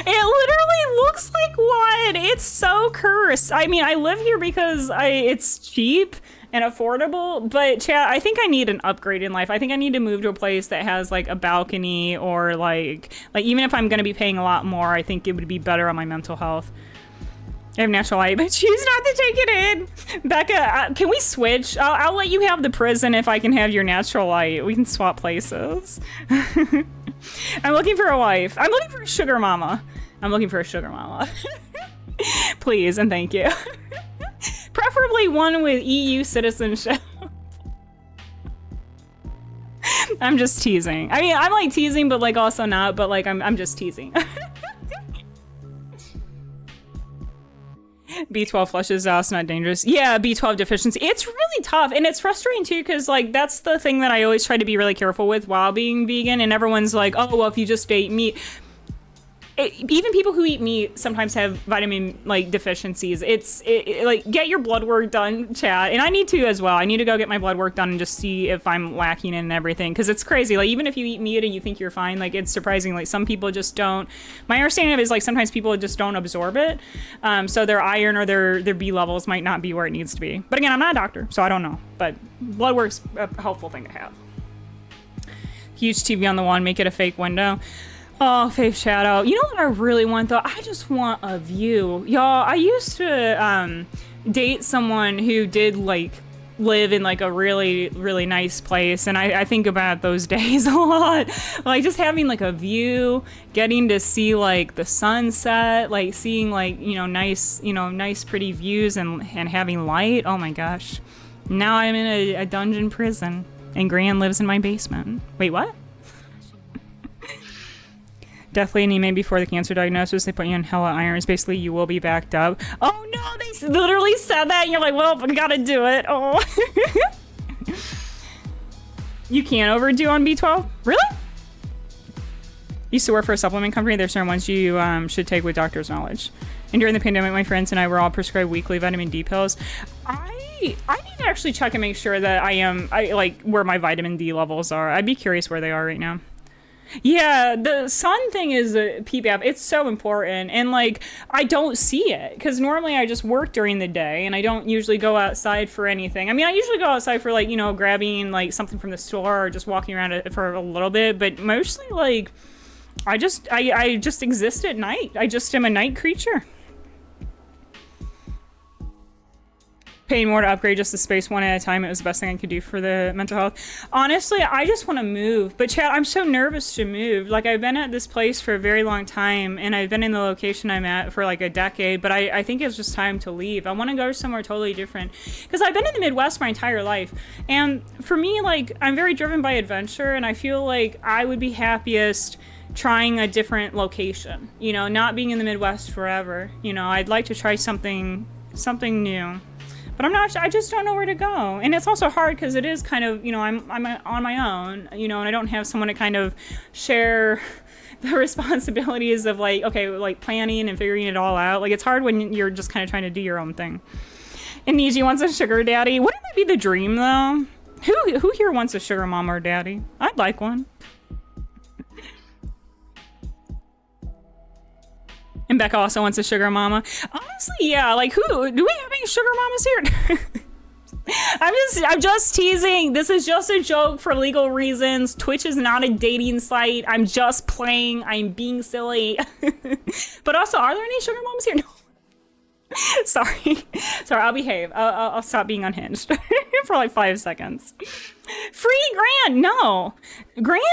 It literally looks like one. It's so cursed. I mean, I live here because it's cheap and affordable, but chat, I think I need an upgrade in life. I think I need to move to a place that has like a balcony, or like even if I'm going to be paying a lot more, I think it would be better on my mental health. I have natural light, but choose not to take it in. Becca, can we switch? I'll let you have the prison if I can have your natural light. We can swap places. I'm looking for a wife. I'm looking for a sugar mama. I'm looking for a sugar mama. Please and thank you. Preferably one with EU citizenship. I'm just teasing. I mean, I'm like teasing, but like also not, but like I'm just teasing. B12 flushes out, it's not dangerous. Yeah, B12 deficiency. It's really tough, and it's frustrating too, because like that's the thing that I always try to be really careful with while being vegan, and everyone's like, oh, well, if you just ate meat. Even people who eat meat sometimes have vitamin like deficiencies. Like get your blood work done, chat, and I need to as well. I need to go get my blood work done and just see if I'm lacking in everything, because it's crazy. Like even if you eat meat and you think you're fine, like it's surprising. Like some people just don't. My understanding of it is like sometimes people just don't absorb it, so their iron or their B levels might not be where it needs to be. But again, I'm not a doctor, so I don't know. But blood work's a helpful thing to have. Huge TV on the wall, make it a fake window. Oh, Faith Shadow. You know what I really want, though? I just want a view. Y'all, I used to date someone who did, like, live in, like, a really, really nice place. And I think about those days a lot. Like, just having, like, a view, getting to see, like, the sunset, like, seeing, like, nice, pretty views and having light. Oh, my gosh. Now I'm in a dungeon prison, and Gran lives in my basement. Wait, what? Deathly anemia before the cancer diagnosis. They put you on hella irons. Basically, you will be backed up. Oh no, they literally said that. And you're like, well, I gotta do it. Oh. You can't overdo on B12? Really? Used to work for a supplement company. There's certain ones you should take with doctor's knowledge. And during the pandemic, my friends and I were all prescribed weekly vitamin D pills. I need to actually check and make sure that I like where my vitamin D levels are. I'd be curious where they are right now. Yeah, the sun thing is a PBAP. It's so important, and like I don't see it because normally I just work during the day and I don't usually go outside for anything. I mean, I usually go outside for like grabbing like something from the store or just walking around for a little bit, but mostly like I just exist at night. I just am a night creature. Paying more to upgrade just the space one at a time. It was the best thing I could do for the mental health. Honestly, I just want to move. But chat, I'm so nervous to move. Like I've been at this place for a very long time and I've been in the location I'm at for like a decade, but I think it's just time to leave. I want to go somewhere totally different because I've been in the Midwest my entire life. And for me, like I'm very driven by adventure and I feel like I would be happiest trying a different location, not being in the Midwest forever. I'd like to try something new. But I just don't know where to go. And it's also hard because it is kind of, I'm on my own, and I don't have someone to kind of share the responsibilities of like, okay, like planning and figuring it all out. Like it's hard when you're just kind of trying to do your own thing. And Niji wants a sugar daddy. Wouldn't that be the dream though? Who here wants a sugar mama or daddy? I'd like one. And Becca also wants a sugar mama. Honestly, yeah, like do we have any sugar mamas here? I'm just teasing. This is just a joke for legal reasons. Twitch is not a dating site. I'm just playing. I'm being silly. But also, are there any sugar mamas here? No. Sorry, I'll behave. I'll stop being unhinged for like 5 seconds. Free Grand, no. Grand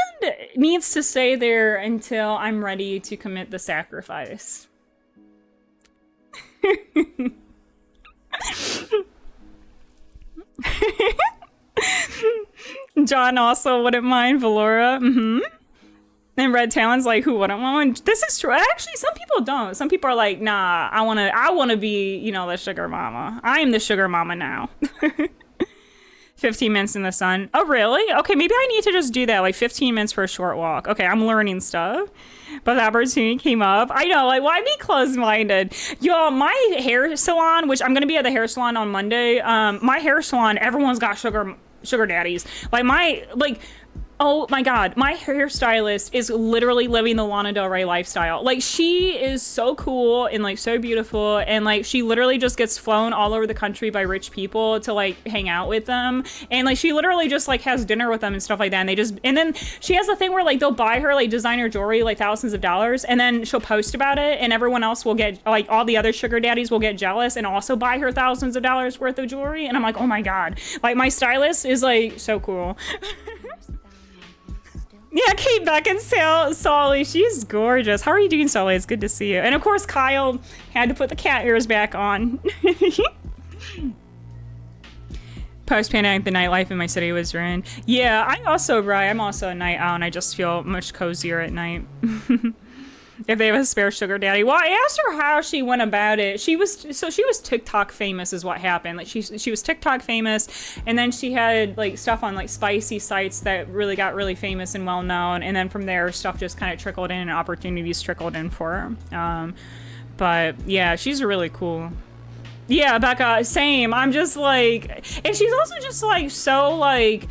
needs to stay there until I'm ready to commit the sacrifice. John also wouldn't mind Valora. And Red Talon's like, who wouldn't want one? This is true. Actually, some people don't. Some people are like, nah, I wanna be, the sugar mama. I am the sugar mama now. 15 minutes in the sun. Oh, really? Okay, maybe I need to just do that, like 15 minutes for a short walk. Okay, I'm learning stuff. But the opportunity came up. I know, like, why be closed-minded? Y'all, my hair salon, which I'm going to be at the hair salon on Monday, my hair salon, everyone's got sugar daddies. Oh my God, my hairstylist is literally living the Lana Del Rey lifestyle. Like she is so cool and like so beautiful. And like, she literally just gets flown all over the country by rich people to like hang out with them. And like, she literally just like has dinner with them and stuff like that. And then she has the thing where like, they'll buy her like designer jewelry, like thousands of dollars. And then she'll post about it and everyone else will get like all the other sugar daddies will get jealous and also buy her thousands of dollars worth of jewelry. And I'm like, oh my God, like my stylist is like so cool. Yeah, Kate Beckinsale, Solly, she's gorgeous. How are you doing, Solly? It's good to see you. And of course, Kyle had to put the cat ears back on. Post-pandemic, the nightlife in my city was ruined. Yeah, I'm also a night owl and I just feel much cozier at night. if they have a spare sugar daddy. Well, I asked her how she went about it. She was TikTok famous is what happened. Like she was TikTok famous, and then she had like stuff on like spicy sites that really got really famous and well known, and then from there stuff just kind of trickled in and opportunities trickled in for her. But yeah, she's really cool. Yeah, Becca, same. I'm just like, and she's also just like so like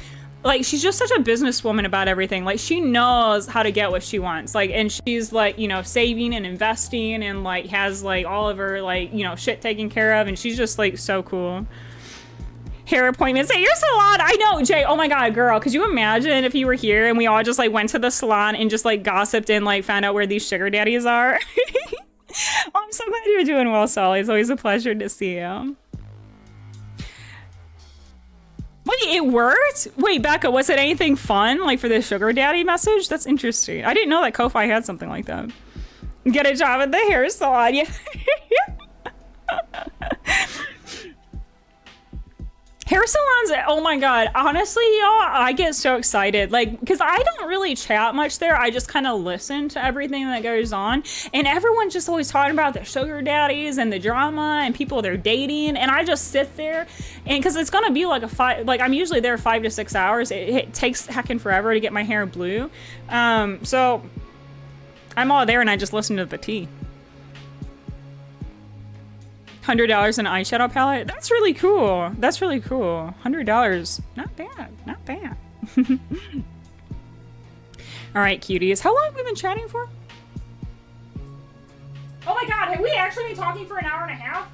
she's just such a businesswoman about everything. Like she knows how to get what she wants. Like, and she's like, you know, saving and investing and like has like all of her like, you know, shit taken care of. And she's just like so cool. Hair appointments at your salon. I know, Jay. Oh my God, girl. Could you imagine if you were here and we all just like went to the salon and just like gossiped and like found out where these sugar daddies are? Oh, I'm so glad you're doing well, Solly. It's always a pleasure to see you. Wait, it worked? Wait, Becca, was it anything fun, like for the sugar daddy message? That's interesting. I didn't know that Ko-Fi had something like that. Get a job at the hair salon. Yeah. Hair salons, oh my God. Honestly, y'all, I get so excited. Like, because I don't really chat much there. I just kind of listen to everything that goes on. And everyone's just always talking about their sugar daddies and the drama and people they're dating. And I just sit there, and because it's going to be like I'm usually there 5 to 6 hours. It takes heckin' forever to get my hair blue. So I'm all there and I just listen to the tea. $100 an eyeshadow palette. That's really cool. That's really cool. $100. Not bad. Not bad. All right, cuties. How long have we been chatting for? Oh my God, have we actually been talking for an hour and a half?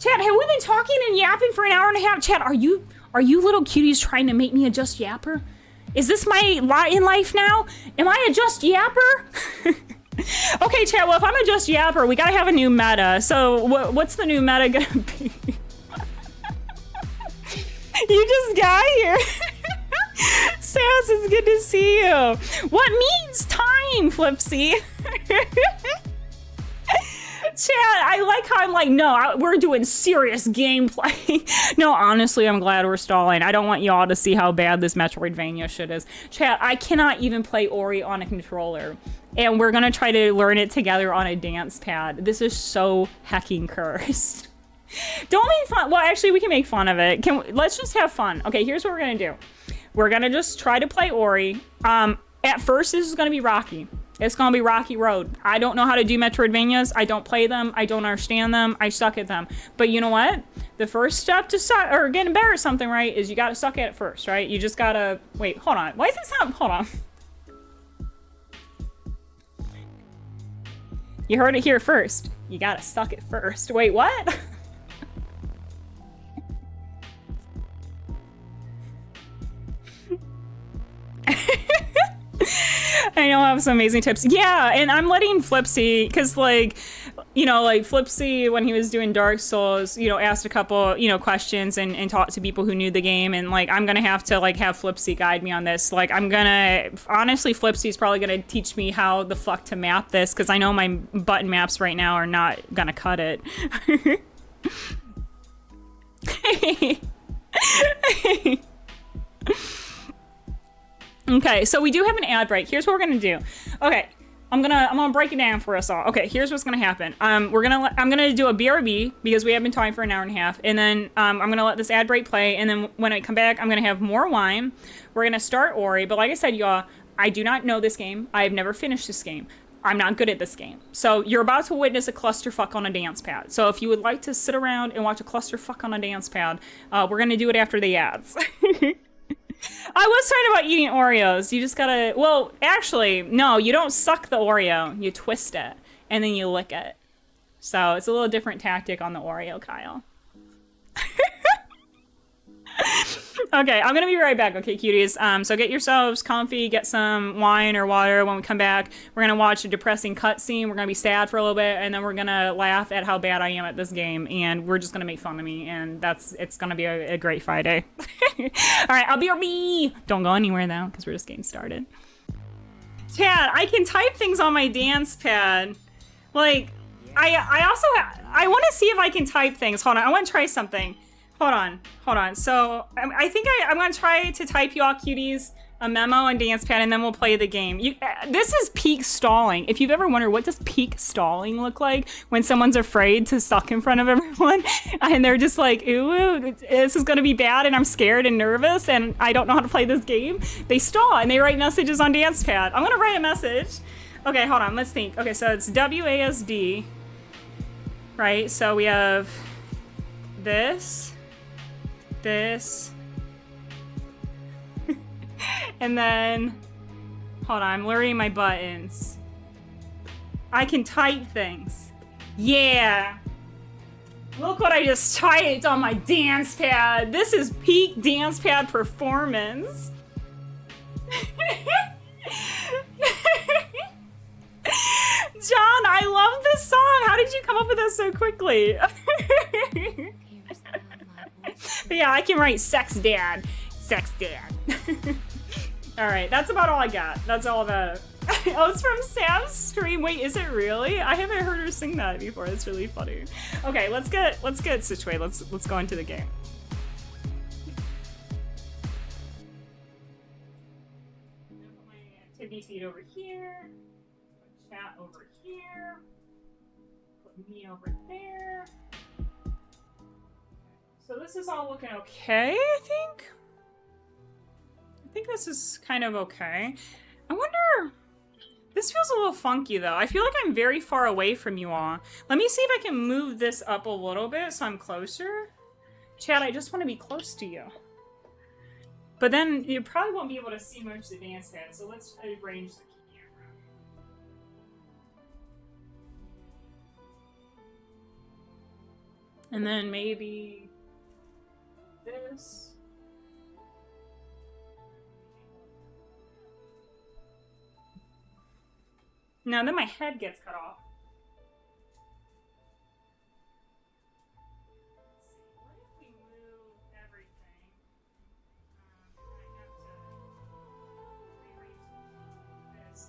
Chat, have we been talking and yapping for an hour and a half? Chat, are you little cuties trying to make me a just yapper? Is this my lot in life now? Am I a just yapper? Okay, chat, well, if I'm a just yapper, we gotta have a new meta. So what's the new meta gonna be? You just got here. Sass, it's good to see you. What means time, Flipsy? Chat, I like how I'm like, no, we're doing serious gameplay. No, honestly, I'm glad we're stalling. I don't want y'all to see how bad this metroidvania shit is. Chat, I cannot even play Ori on a controller. And we're gonna try to learn it together on a dance pad. This is so hecking cursed. Don't make fun. Well, actually, we can make fun of it. Let's just have fun. Okay, here's what we're gonna do. We're gonna just try to play Ori. At first, this is gonna be rocky. It's gonna be rocky road. I don't know how to do Metroidvanias. I don't play them. I don't understand them. I suck at them. But you know what? The first step to suck or getting better at something, right, is you gotta suck at it first, right? You just gotta wait. Hold on. Why does it sound? Hold on. You heard it here first. You gotta suck it first. Wait, what? I know I have some amazing tips. Yeah, and I'm letting Flipsy, because like, you know, like Flipsy, when he was doing Dark Souls, you know, asked a couple, you know, questions and talked to people who knew the game. And like, I'm gonna have to like have Flipsy guide me on this. Like, honestly, Flipsy's probably gonna teach me how the fuck to map this, because I know my button maps right now are not gonna cut it. Okay, so we do have an ad break. Here's what we're gonna do. Okay, I'm gonna break it down for us all. Okay, here's what's gonna happen. I'm gonna do a BRB because we have been talking for an hour and a half, and then I'm gonna let this ad break play, and then when I come back, I'm gonna have more wine. We're gonna start Ori, but like I said, y'all, I do not know this game. I have never finished this game. I'm not good at this game. So you're about to witness a clusterfuck on a dance pad. So if you would like to sit around and watch a clusterfuck on a dance pad, we're gonna do it after the ads. I was talking about eating Oreos. You just gotta, well, actually, no, you don't suck the Oreo. You twist it, and then you lick it. So it's a little different tactic on the Oreo, Kyle. Okay, I'm gonna be right back, okay, cuties? So get yourselves comfy, get some wine or water. When we come back, we're gonna watch a depressing cutscene. We're gonna be sad for a little bit, and then we're gonna laugh at how bad I am at this game, and we're just gonna make fun of me, and it's gonna be a great Friday. All right, I'll be me. Don't go anywhere though, because we're just getting started. Chad, I can type things on my dance pad. Like, I want to see if I can type things. Hold on, I want to try something. Hold on. So I think I'm gonna try to type y'all cuties. A memo and dance pad, and then we'll play the game. This is peak stalling. If you've ever wondered what does peak stalling look like when someone's afraid to suck in front of everyone and they're just like, ooh, this is gonna be bad and I'm scared and nervous and I don't know how to play this game. They stall and they write messages on dance pad. I'm gonna write a message. Okay, hold on, let's think. Okay, so it's WASD, right? So we have this, and then, hold on, I'm learning my buttons. I can type things. Yeah. Look what I just typed on my dance pad. This is peak dance pad performance. John, I love this song. How did you come up with that so quickly? But yeah, I can write sex dad. Sex dad. Alright, that's about all I got. That's all about. Oh, it's from Sam's stream. Wait, is it really? I haven't heard her sing that before. That's really funny. Okay, let's get situated. Let's go into the game. Put my activity feed over here. Put chat over here. Put me over there. So this is all looking okay, I think. I think this is kind of okay. I wonder, this feels a little funky though. I feel like I'm very far away from you all. Let me see if I can move this up a little bit so I'm closer. Chad, I just want to be close to you. But then you probably won't be able to see much of the dance pad, so let's arrange the camera. And then maybe this. No, then my head gets cut off. Let's see. What if we move everything? I have to rearrange this.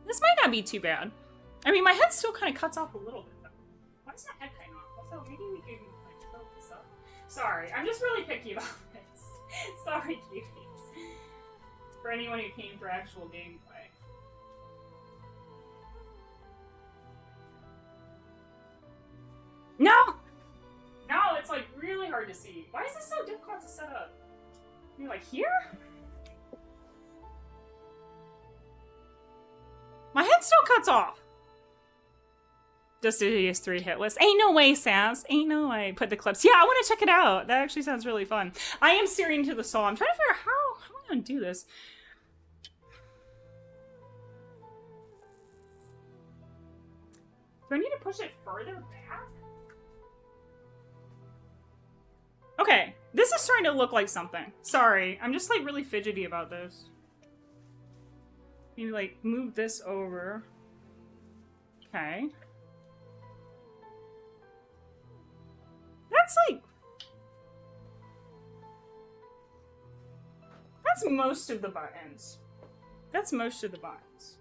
This might not be too bad. I mean, my head still kind of cuts off a little bit, though. Why is my head cutting off? Also, maybe we can, like, focus up. Sorry, I'm just really picky about this. Sorry, cuties. For anyone who came for actual gameplay. No! No, it's, like, really hard to see. Why is this so difficult to set up? You're like, here? My head still cuts off. Just to use 3 hit list. Ain't no way, Sass. Ain't no way. Put the clips. Yeah, I want to check it out. That actually sounds really fun. I am steering to the soul. I'm trying to figure out how am I going to do this. Do I need to push it further back? Okay, this is starting to look like something. Sorry, I'm just like really fidgety about this. Maybe like move this over. Okay. That's like... That's most of the buttons. That's most of the buttons.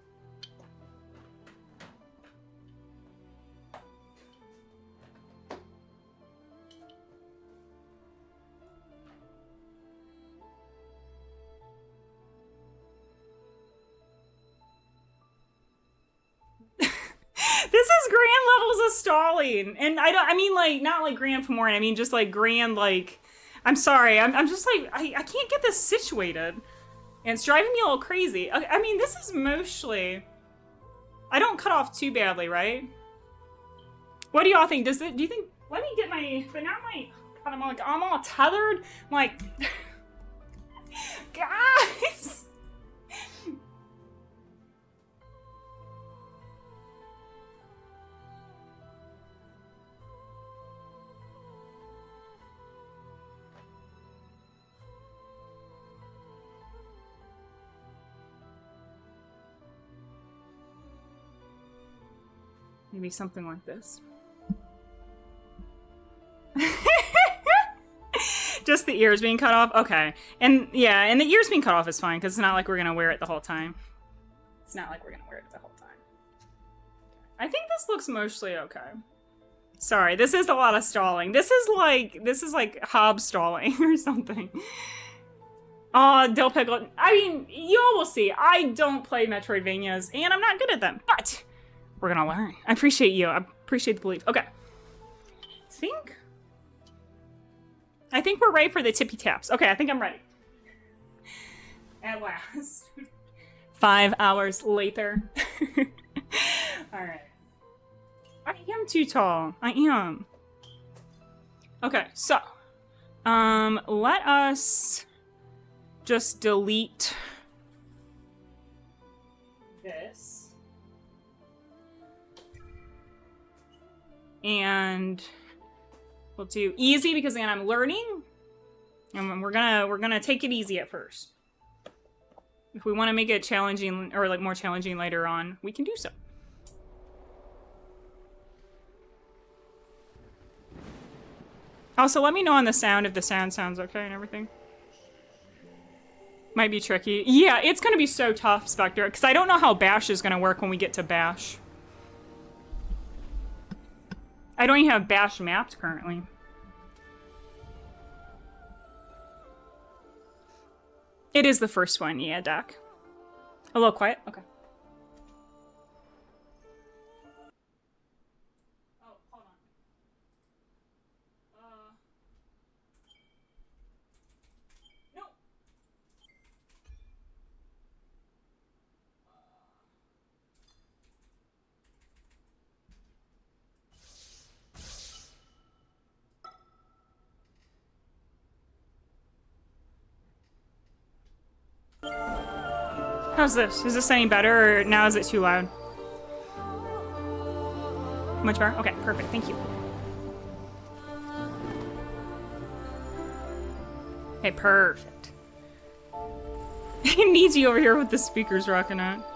This is grand levels of stalling. And I mean like, not like grand Fomorian, I mean just like grand like, I'm sorry, I'm just like, I can't get this situated. And it's driving me a little crazy. I mean, this is mostly, I don't cut off too badly, right? What do y'all think? Do you think, let me get my, but now my, God, I'm all tethered. I'm like, guys. Maybe something like this. Just the ears being cut off? Okay. And yeah, and the ears being cut off is fine, because it's not like we're going to wear it the whole time. It's not like we're going to wear it the whole time. I think this looks mostly okay. Sorry, this is a lot of stalling. This is like Hob stalling or something. Dill Pickle. I mean, y'all will see. I don't play Metroidvanias, and I'm not good at them, but we're gonna learn. I appreciate you. I appreciate the belief. Okay. I think we're ready for the tippy taps. Okay, I think I'm ready. At last. 5 hours later. Alright. I am too tall. I am. Okay, so. Let us just delete this. And we'll do easy because again I'm learning. And we're gonna take it easy at first. If we want to make it challenging or like more challenging later on, we can do so. Also, let me know on the sound if the sound sounds okay and everything. Might be tricky. Yeah, it's gonna be so tough, Spectre, because I don't know how Bash is gonna work when we get to Bash. I don't even have Bash mapped currently. It is the first one, yeah, Doc. A little quiet? Okay. Oh, hold on. No! How's this? Is this any better, or now is it too loud? Much better? Okay, perfect. Thank you. Okay, perfect. He needs you over here with the speakers rocking out.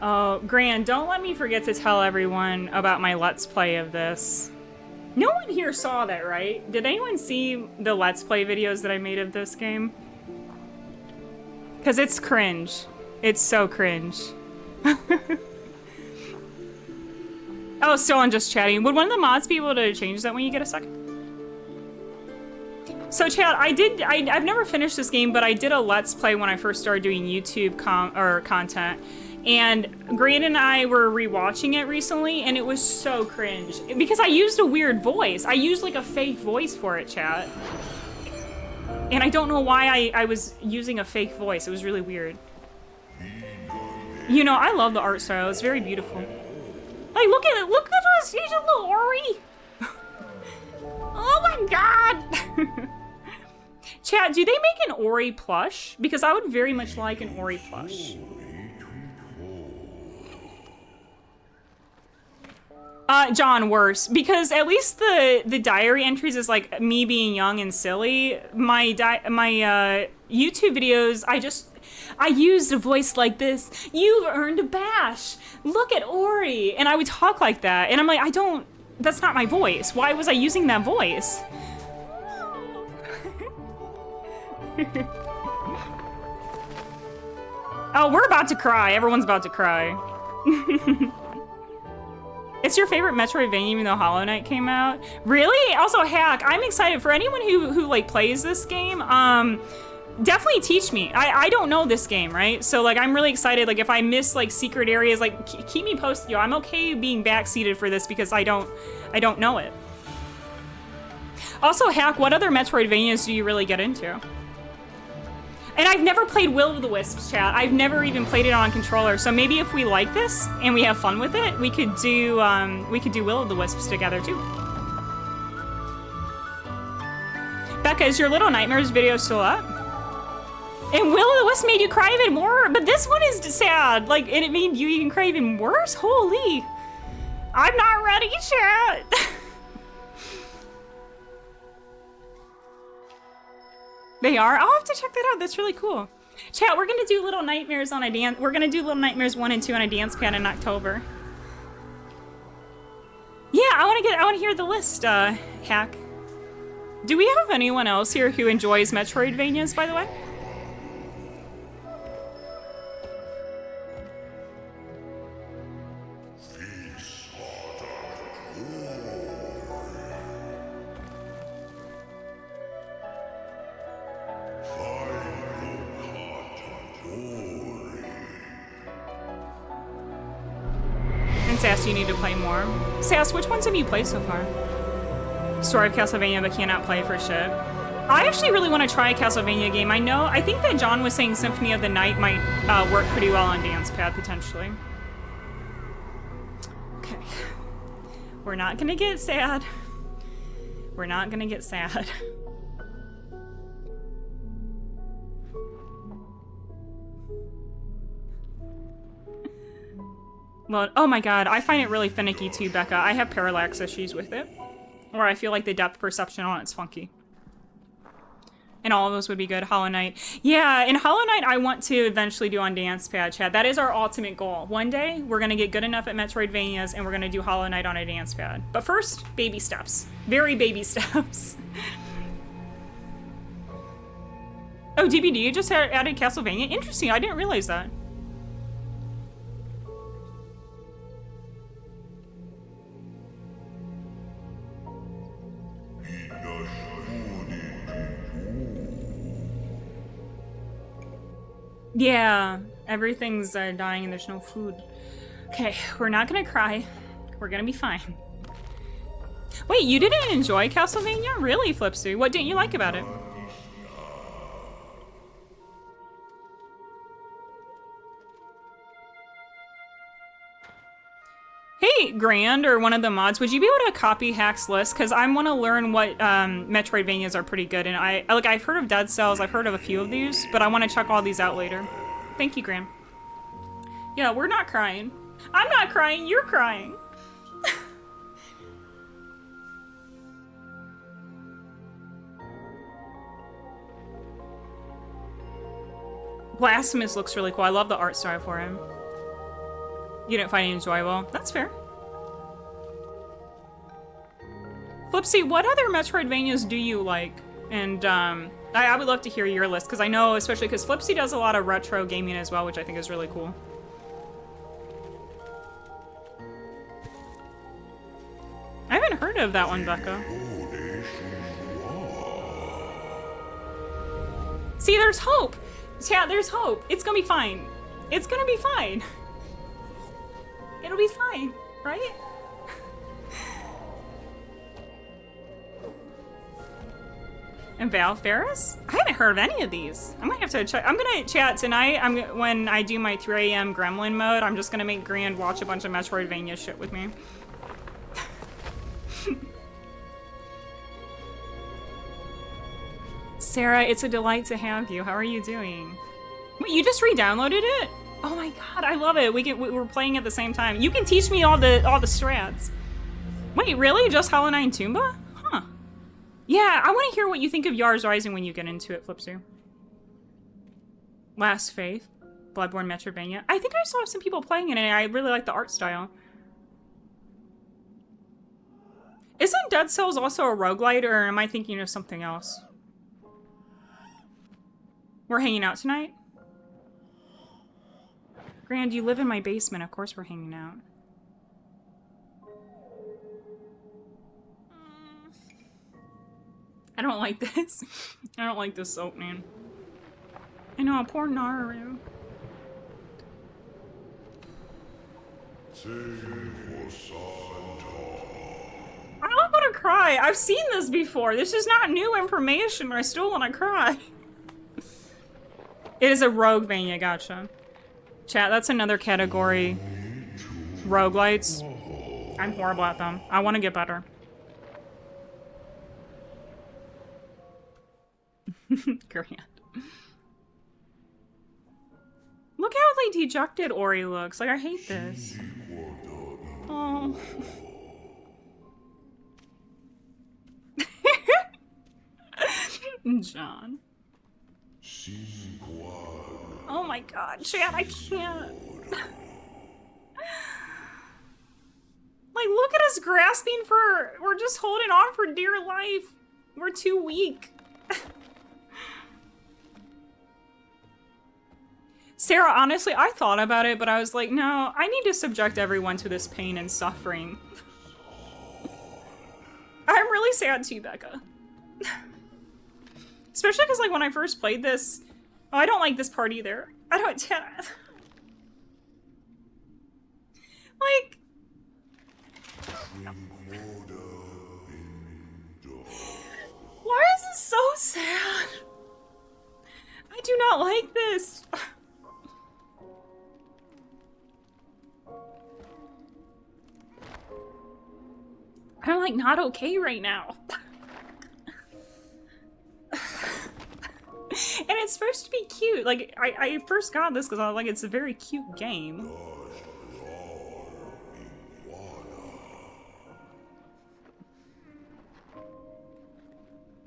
Oh, Gran, don't let me forget to tell everyone about my Let's Play of this. No one here saw that, right? Did anyone see the Let's Play videos that I made of this game? Because it's cringe. It's so cringe. Oh, still on just chatting. Would one of the mods be able to change that when you get a second? So, Chad, I've never finished this game, but I did a Let's Play when I first started doing YouTube content. And Grant and I were rewatching it recently, and it was so cringe. Because I used a weird voice. I used, like, a fake voice for it, chat. And I don't know why I was using a fake voice. It was really weird. You know, I love the art style. It's very beautiful. Like, look at it! Look at us! He's a little Ori! Oh my god! Chat, do they make an Ori plush? Because I would very much like an Ori plush. John, worse. Because at least the diary entries is like me being young and silly. My YouTube videos, I used a voice like this. You've earned a bash. Look at Ori. And I would talk like that. And I'm like, that's not my voice. Why was I using that voice? Oh, we're about to cry. Everyone's about to cry. It's your favorite Metroidvania even though Hollow Knight came out? Really? Also, Hack, I'm excited. For anyone who like plays this game, definitely teach me. I don't know this game, right? So like I'm really excited. Like if I miss like secret areas, like keep me posted. I'm okay being backseated for this because I don't know it. Also, Hack, what other Metroidvanias do you really get into? And I've never played Will of the Wisps, chat. I've never even played it on controller. So maybe if we like this and we have fun with it, we could do Will of the Wisps together too. Becca, is your Little Nightmares video still up? And Will of the Wisp made you cry even more, but this one is sad. Like, and it made you even cry even worse. Holy! I'm not ready, chat. They are? I'll have to check that out. That's really cool. Chat, we're gonna do Little Nightmares on a dance. We're gonna do Little Nightmares 1 and 2 on a dance pad in October. Yeah, I wanna hear the list, Hack. Do we have anyone else here who enjoys Metroidvanias, by the way? And Sass, you need to play more. Sass, which ones have you played so far? Story of Castlevania, but cannot play for shit. I actually really want to try a Castlevania game. I think that John was saying Symphony of the Night might work pretty well on Dance Pad, potentially. Okay. We're not gonna get sad. We're not gonna get sad. Well, oh my god, I find it really finicky too, Becca. I have parallax issues with it. Or I feel like the depth perception on it's funky. And all of those would be good. Hollow Knight. Yeah, in Hollow Knight, I want to eventually do on Dance Pad, Chad. That is our ultimate goal. One day, we're going to get good enough at Metroidvanias, and we're going to do Hollow Knight on a Dance Pad. But first, baby steps. Very baby steps. Oh, DBD just added Castlevania? Interesting, I didn't realize that. Yeah, everything's dying and there's no food. Okay, we're not gonna cry. We're gonna be fine. Wait, you didn't enjoy Castlevania? Really, Flipsy? What didn't you like about it? Hey, Grand, or one of the mods, would you be able to copy Hack's list? Because I want to learn what Metroidvanias are pretty good, and I've heard of Dead Cells, I've heard of a few of these, but I want to check all these out later. Thank you, Grand. Yeah, we're not crying. I'm not crying, you're crying. Blasphemous looks really cool. I love the art style for him. You didn't find it enjoyable. That's fair. Flipsy, what other Metroidvanias do you like? And I would love to hear your list, because I know, especially because Flipsy does a lot of retro gaming as well, which I think is really cool. I haven't heard of that one, Becca. See, there's hope. Yeah, there's hope. It's gonna be fine. It's gonna be fine. It'll be fine, right? And Val Ferris? I haven't heard of any of these. I might have to check. I'm gonna chat tonight. When I do my 3 a.m. gremlin mode, I'm just gonna make Grand watch a bunch of Metroidvania shit with me. Sarah, it's a delight to have you. How are you doing? Wait, you just re-downloaded it? Oh my god, I love it. We're playing at the same time. You can teach me all the strats. Wait, really? Just Hollow Knight and Toomba? Huh. Yeah, I want to hear what you think of Yars Rising when you get into it, Flipsy. Last Faith, Bloodborne Metroidvania. I think I saw some people playing it and I really like the art style. Isn't Dead Cells also a roguelite, or am I thinking of something else? We're hanging out tonight? Grand, you live in my basement. Of course we're hanging out. I don't like this. I don't like this opening. I know, poor Naru. I don't want to cry. I've seen this before. This is not new information, but I still want to cry. It is a roguevania, gotcha. Chat, that's another category. Roguelites. I'm horrible at them. I want to get better. Grand. Look how like dejected Ori looks. Like, I hate this. Oh. John. Oh my god, chat, I can't. Like, look at us grasping for... We're just holding on for dear life. We're too weak. Sarah, honestly, I thought about it, but I was like, no, I need to subject everyone to this pain and suffering. I'm really sad too, Becca. Especially because, like, when I first played this... Oh, I don't like this part either. I don't... Like... Why is this so sad? I do not like this. I'm, like, not okay right now. And it's supposed to be cute. Like, I first got this because I was like, it's a very cute game.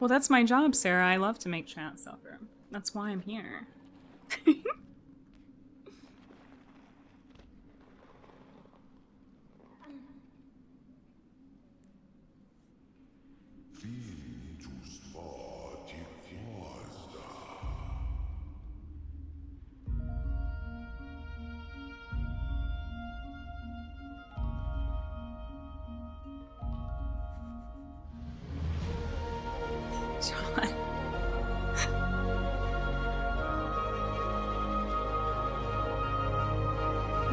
Well, that's my job, Sarah. I love to make chat suffer. That's why I'm here. John.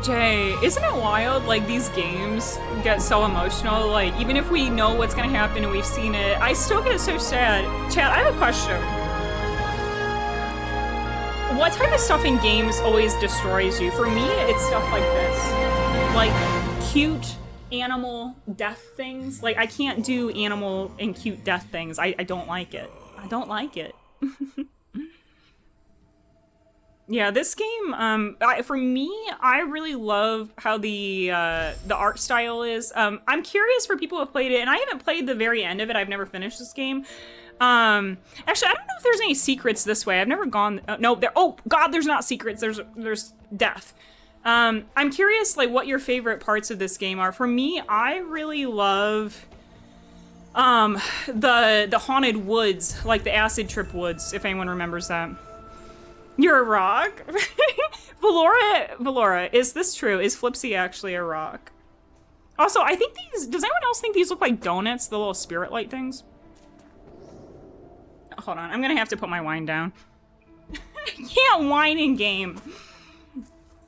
Jay, isn't it wild? Like, these games get so emotional. Like, even if we know what's gonna happen and we've seen it, I still get so sad. Chad, I have a question. What type of stuff in games always destroys you? For me, it's stuff like this. Like, cute animal death things. Like, I can't do animal and cute death things. I don't like it. I don't like it. Yeah, this game, for me, I really love how the art style is. I'm curious for people who have played it, and I haven't played the very end of it. I've never finished this game. Actually, I don't know if there's any secrets this way. I've never gone. No, there. Oh God, there's not secrets. There's death. I'm curious, like, what your favorite parts of this game are. For me, I really love the haunted woods, like the acid trip woods, if anyone remembers that. You're a rock? Valora, is this true? Is Flipsy actually a rock? Also, I think these, does anyone else think these look like donuts, the little spirit light things? Hold on, I'm gonna have to put my wine down. I can't whine in game.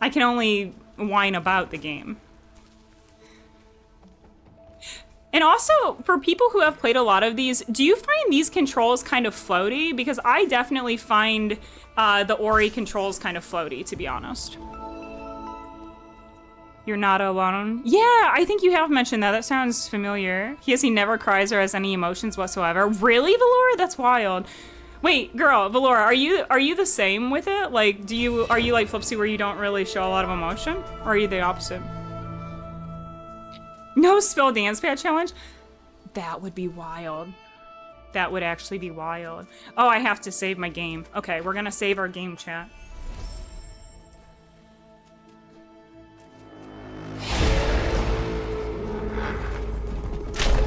I can only whine about the game. And also, for people who have played a lot of these, do you find these controls kind of floaty? Because I definitely find the Ori controls kind of floaty, to be honest. You're not alone? Yeah, I think you have mentioned that. That sounds familiar. He never cries or has any emotions whatsoever. Really, Valora? That's wild. Wait, girl, Valora, are you the same with it? Like, are you like Flipsy where you don't really show a lot of emotion? Or are you the opposite? No spill dance pad challenge? That would be wild. That would actually be wild. Oh, I have to save my game. Okay, we're gonna save our game, chat.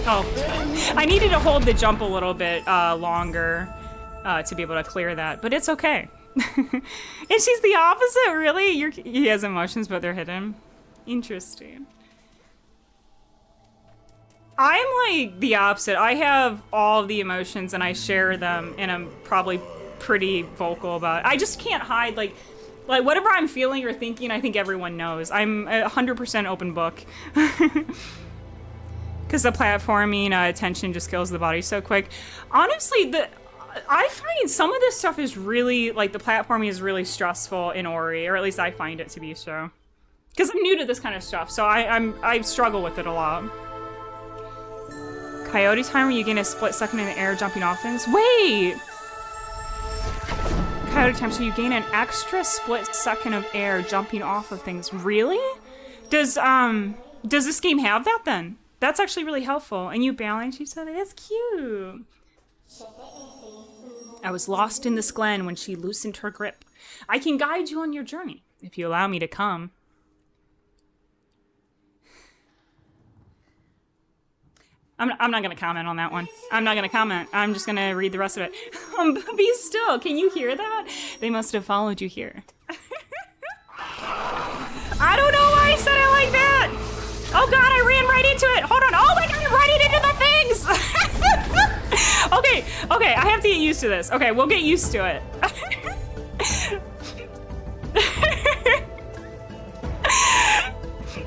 Oh, I needed to hold the jump a little bit longer to be able to clear that, but it's okay. And she's the opposite, really? He has emotions, but they're hidden. Interesting. I'm like the opposite. I have all of the emotions and I share them, and I'm probably pretty vocal about it. I just can't hide, like whatever I'm feeling or thinking, I think everyone knows. I'm 100% open book. Because the platforming attention just kills the body so quick. Honestly, I find some of this stuff is really, like, the platforming is really stressful in Ori, or at least I find it to be so. Because I'm new to this kind of stuff, so I struggle with it a lot. Coyote time where you gain a split second in the air jumping off things? Wait! Coyote time, so you gain an extra split second of air jumping off of things. Really? Does this game have that then? That's actually really helpful. And you balance each other. That's cute. I was lost in this glen when she loosened her grip. I can guide you on your journey if you allow me to come. I'm not gonna comment on that one. I'm not gonna comment. I'm just gonna read the rest of it. Be still. Can you hear that? They must have followed you here. I don't know why I said it like that. Oh god, I ran right into it. Hold on. Oh my god, I'm running into the things. Okay, I have to get used to this. Okay, we'll get used to it.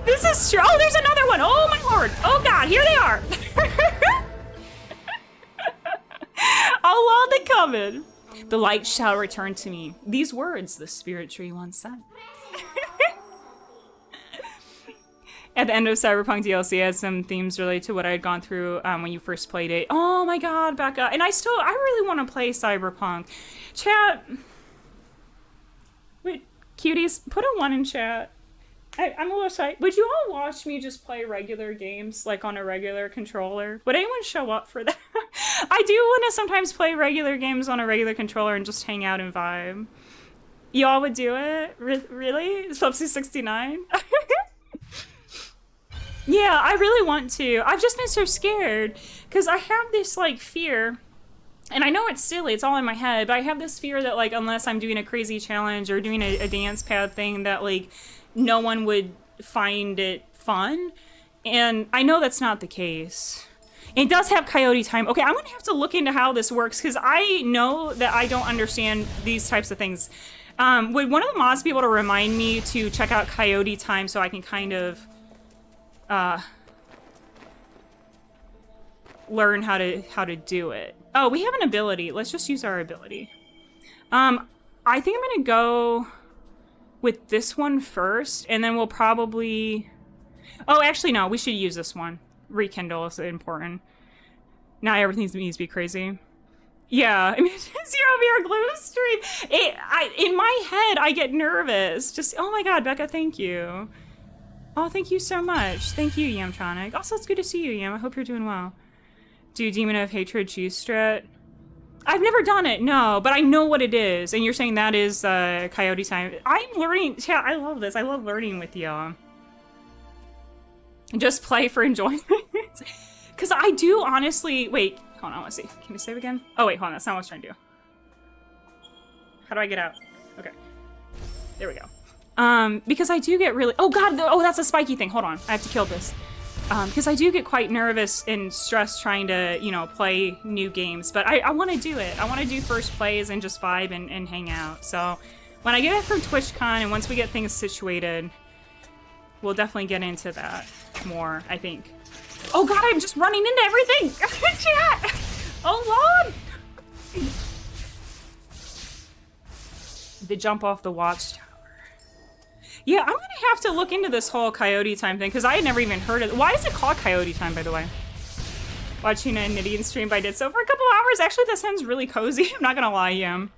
This is true. Oh, there's another one. Oh my lord. Oh god, here they are. Allah the coming. The light shall return to me. These words the spirit tree once said. At the end of Cyberpunk DLC, has some themes related to what I had gone through when you first played it. Oh my god, Becca. And I really want to play Cyberpunk. Chat. Wait, cuties, put a 1 in chat. I'm a little shy. Would you all watch me just play regular games, like on a regular controller? Would anyone show up for that? I do want to sometimes play regular games on a regular controller and just hang out and vibe. Y'all would do it? Really? Subsea 69? Yeah, I really want to. I've just been so scared because I have this like fear, and I know it's silly, it's all in my head, but I have this fear that like unless I'm doing a crazy challenge or doing a dance pad thing that like no one would find it fun, and I know that's not the case. It does have coyote time. Okay, I'm gonna have to look into how this works because I know that I don't understand these types of things. Would one of the mods be able to remind me to check out coyote time so I can kind of learn how to do it? Oh, we have an ability. Let's just use our ability. I think I'm gonna go with this one first, and then we'll probably... Oh, actually, no. We should use this one. Rekindle is important. Not everything needs to be crazy. Yeah, I mean, Zero VR glue stream. In my head, I get nervous. Just, oh my god, Becca, thank you. Oh, thank you so much. Thank you, Yamtronic. Also, it's good to see you, Yam. I hope you're doing well. Do Demon of Hatred cheese strat? I've never done it, no, but I know what it is. And you're saying that is coyote time. I'm learning. Yeah, I love this. I love learning with y'all. Just play for enjoyment. Because I do honestly... Wait, hold on, let's see. Can we save again? Oh, wait, hold on. That's not what I was trying to do. How do I get out? Okay. There we go. Because I do get really... Oh, God! Oh, that's a spiky thing. Hold on. I have to kill this. Because I do get quite nervous and stressed trying to, you know, play new games. But I want to do it. I want to do first plays and just vibe and hang out. So when I get back from TwitchCon and once we get things situated, we'll definitely get into that more, I think. Oh god, I'm just running into everything! Chat! Oh lord! The jump off the watchtower. Yeah, I'm gonna have to look into this whole coyote time thing, because I had never even heard of it. Why is it called coyote time, by the way? Watching a Nidian stream, I did so for a couple hours. Actually, that sounds really cozy. I'm not gonna lie, Yam.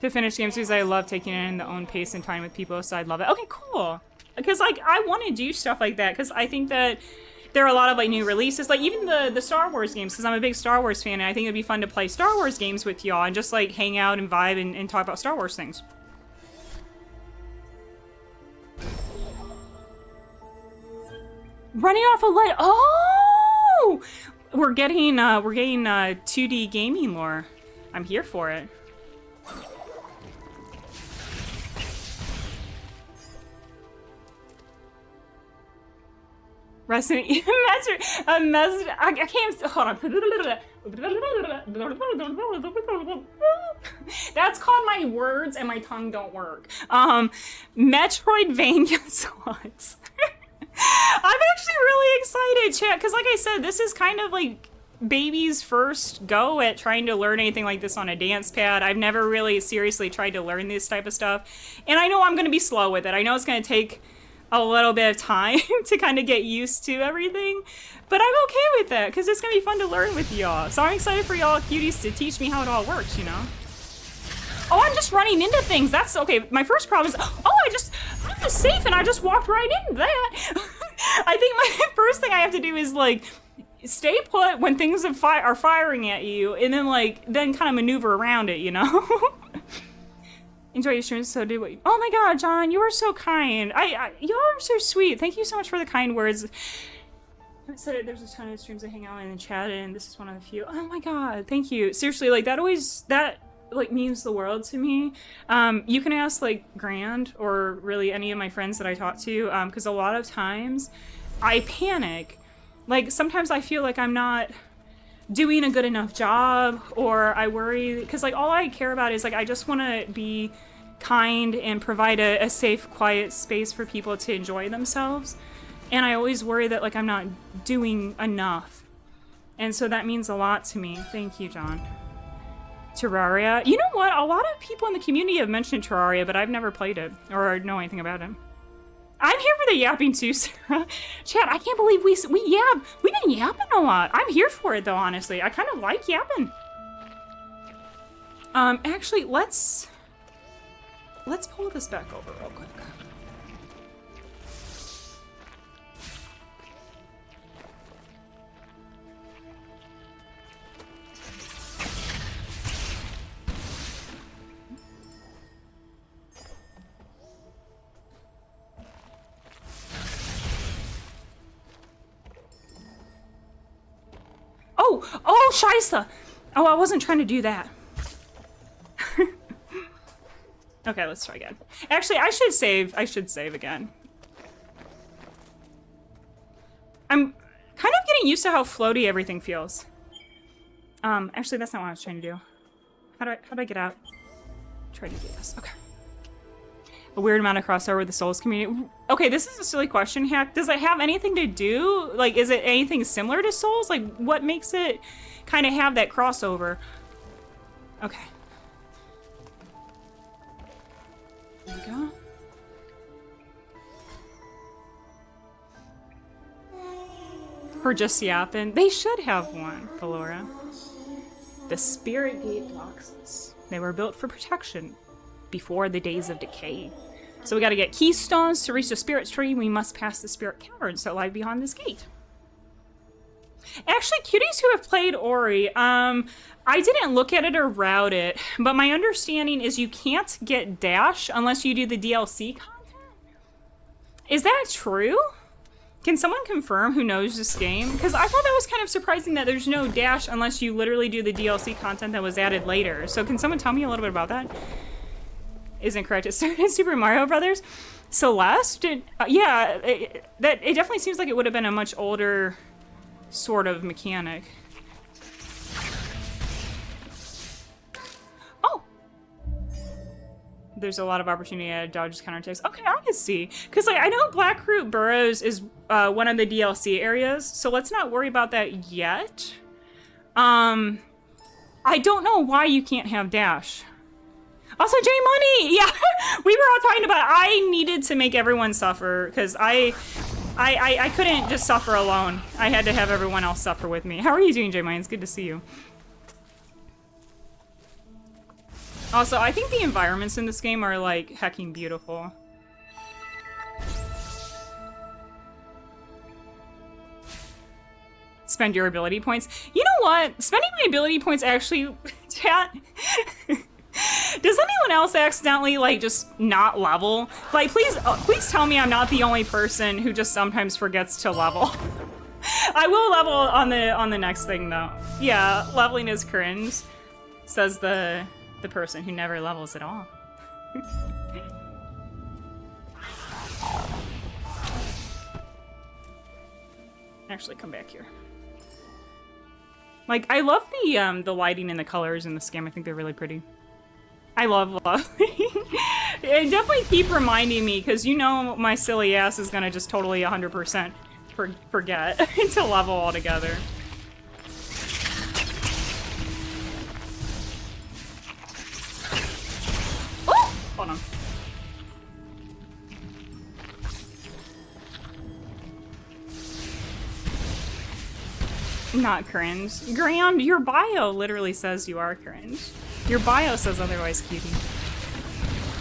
To finish games because I love taking it in the own pace and time with people, so I'd love it. Okay, cool. Because, like, I want to do stuff like that, because I think that there are a lot of, like, new releases. Like, even the Star Wars games, because I'm a big Star Wars fan, and I think it'd be fun to play Star Wars games with y'all and just, like, hang out and vibe and talk about Star Wars things. Running off a light. Oh! We're getting 2D gaming lore. I'm here for it. Resident Evil I can't, hold on. That's called my words and my tongue don't work. Metroidvania slots. I'm actually really excited, chat, because like I said, this is kind of like baby's first go at trying to learn anything like this on a dance pad. I've never really seriously tried to learn this type of stuff. And I know I'm going to be slow with it. I know it's going to take a little bit of time to kind of get used to everything, but I'm okay with that because it's gonna be fun to learn with y'all. So I'm excited for y'all cuties to teach me how it all works, you know? Oh, I'm just running into things. That's okay. My first problem is, I'm just safe and I just walked right into that. I think my first thing I have to do is like stay put when things are firing at you, and then kind of maneuver around it, you know? Enjoy your streams, so did what you... Oh my god, John, you are so kind. Y'all are so sweet. Thank you so much for the kind words. I said it, there's a ton of streams I hang out in the chat, and this is one of the few. Oh my god, thank you. Seriously, like, that like, means the world to me. You can ask, like, Grand, or really any of my friends that I talk to, because a lot of times I panic. Like, sometimes I feel like I'm not doing a good enough job, or I worry, because, like, all I care about is, like, I just want to be kind and provide a safe, quiet space for people to enjoy themselves. And I always worry that, like, I'm not doing enough. And so that means a lot to me. Thank you, John. Terraria. You know what? A lot of people in the community have mentioned Terraria, but I've never played it or know anything about it. I'm here for the yapping too, Sarah. Chat, I can't believe we yap. We've been yapping a lot. I'm here for it, though, honestly. I kind of like yapping. Actually, let's pull this back over real quick. Oh, Scheisse! Oh, I wasn't trying to do that. Okay, let's try again. Actually, I should save again. I'm kind of getting used to how floaty everything feels. Actually, that's not what I was trying to do. How do I get out? Try to do this. Okay. A weird amount of crossover with the Souls community. Okay, this is a silly question, Hack. Does it have anything to do? Like, is it anything similar to Souls? Like, what makes it kind of have that crossover? Okay. There we go. For just yapping. They should have one, Valora. The Spirit Gate boxes. They were built for protection before the days of decay. So we gotta get keystones to reach the spirit tree. We must pass the spirit caverns that lie beyond this gate. Actually, cuties who have played Ori, I didn't look at it or route it, but my understanding is you can't get Dash unless you do the DLC content. Is that true? Can someone confirm who knows this game? Because I thought that was kind of surprising that there's no Dash unless you literally do the DLC content that was added later. So can someone tell me a little bit about that? Isn't correct. It started Super Mario Brothers. Celeste? Yeah, it definitely seems like it would have been a much older sort of mechanic. Oh! There's a lot of opportunity to dodge counterattacks. Okay, I can see. Because, like, I know Blackroot Burrows is one of the DLC areas, so let's not worry about that yet. I don't know why you can't have Dash. Also, J Money! Yeah, we were all talking about I needed to make everyone suffer, because I couldn't just suffer alone. I had to have everyone else suffer with me. How are you doing, J Money? It's good to see you. Also, I think the environments in this game are, like, hecking beautiful. Spend your ability points. You know what? Spending my ability points actually... Chat... Does anyone else accidentally, like, just not level? Like, please tell me I'm not the only person who just sometimes forgets to level. I will level on the next thing, though. Yeah, leveling is cringe, says the person who never levels at all. Actually, come back here. Like, I love the lighting and the colors in this game. I think they're really pretty. I love it. Definitely keep reminding me, because you know my silly ass is gonna just totally 100% forget to level altogether. Oh! Hold on. Not cringe. Grand, your bio literally says you are cringe. Your bio says otherwise, cutie.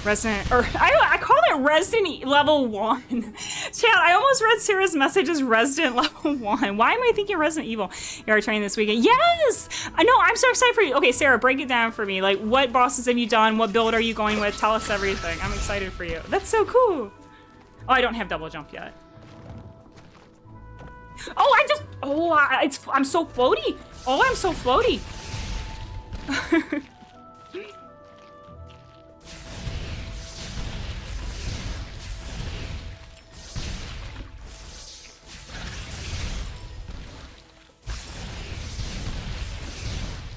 Resident, or I call it Resident Level 1. Chat, I almost read Sarah's message as Resident Level 1. Why am I thinking Resident Evil? You are trying this weekend. Yes! I know, I'm so excited for you. Okay, Sarah, break it down for me. Like, what bosses have you done? What build are you going with? Tell us everything. I'm excited for you. That's so cool. Oh, I don't have double jump yet. Oh, I'm so floaty. Oh, I'm so floaty.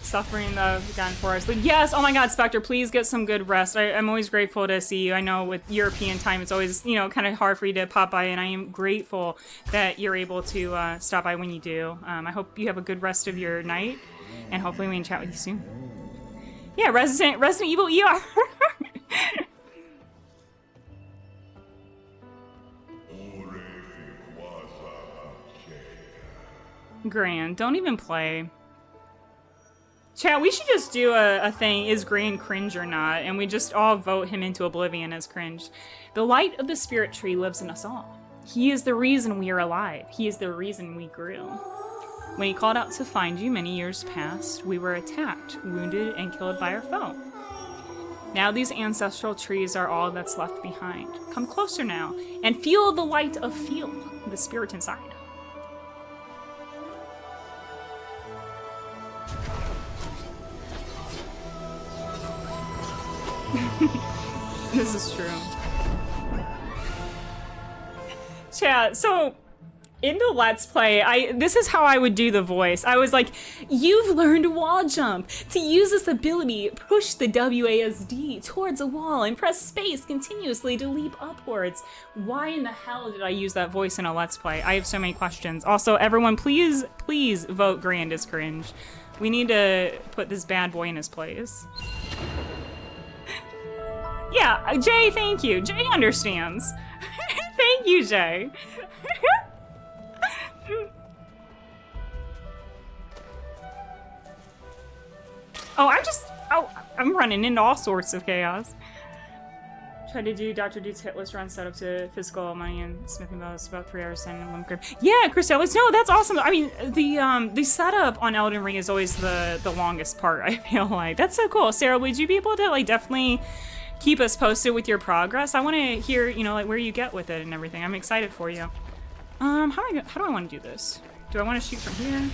Suffering the gun for us. Like, yes, oh my god, Spectre, please get some good rest. I'm always grateful to see you. I know with European time, it's always, you know, kind of hard for you to pop by, and I am grateful that you're able to stop by when you do. I hope you have a good rest of your night, and hopefully we can chat with you soon. Yeah, Resident Evil ER. Grand, don't even play. Chat, we should just do a thing, is Grand cringe or not, and we just all vote him into oblivion as cringe. The light of the spirit tree lives in us all. He is the reason we are alive. He is the reason we grew. When he called out to find you many years past, we were attacked, wounded, and killed by our foe. Now these ancestral trees are all that's left behind. Come closer now, and feel the light of feel, the spirit inside. This is true. Chat, so in the Let's Play, this is how I would do the voice. I was like, you've learned wall jump. To use this ability, push the WASD towards a wall and press space continuously to leap upwards. Why in the hell did I use that voice in a Let's Play? I have so many questions. Also, everyone, please vote Grand as cringe. We need to put this bad boy in his place. Yeah, Jay, thank you. Jay understands. Thank you, Jay. I'm running into all sorts of chaos. Tried to do Dr. Dude's hit list run set up to physical money and smithing bells about 3 hours in limb grip. Yeah, Christelis, no, that's awesome. I mean, the setup on Elden Ring is always the longest part, I feel like. That's so cool. Sarah, would you be able to, like, definitely keep us posted with your progress? I want to hear, you know, like, where you get with it and everything. I'm excited for you. How do I want to do this? Do I want to shoot from here?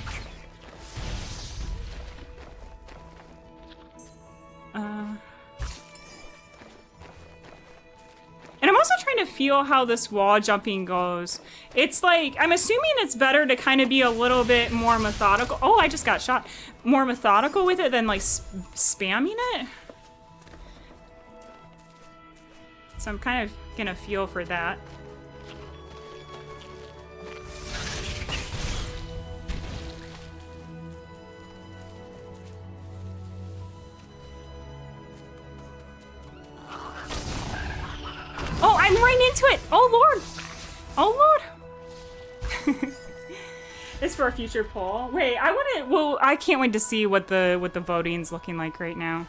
And I'm also trying to feel how this wall jumping goes. It's like, I'm assuming it's better to kind of be a little bit more methodical. Oh, I just got shot. More methodical with it than like spamming it. So I'm kind of gonna feel for that. Oh, I'm right into it! Oh lord! Oh lord! It's for a future poll. Wait, I can't wait to see what the voting's looking like right now.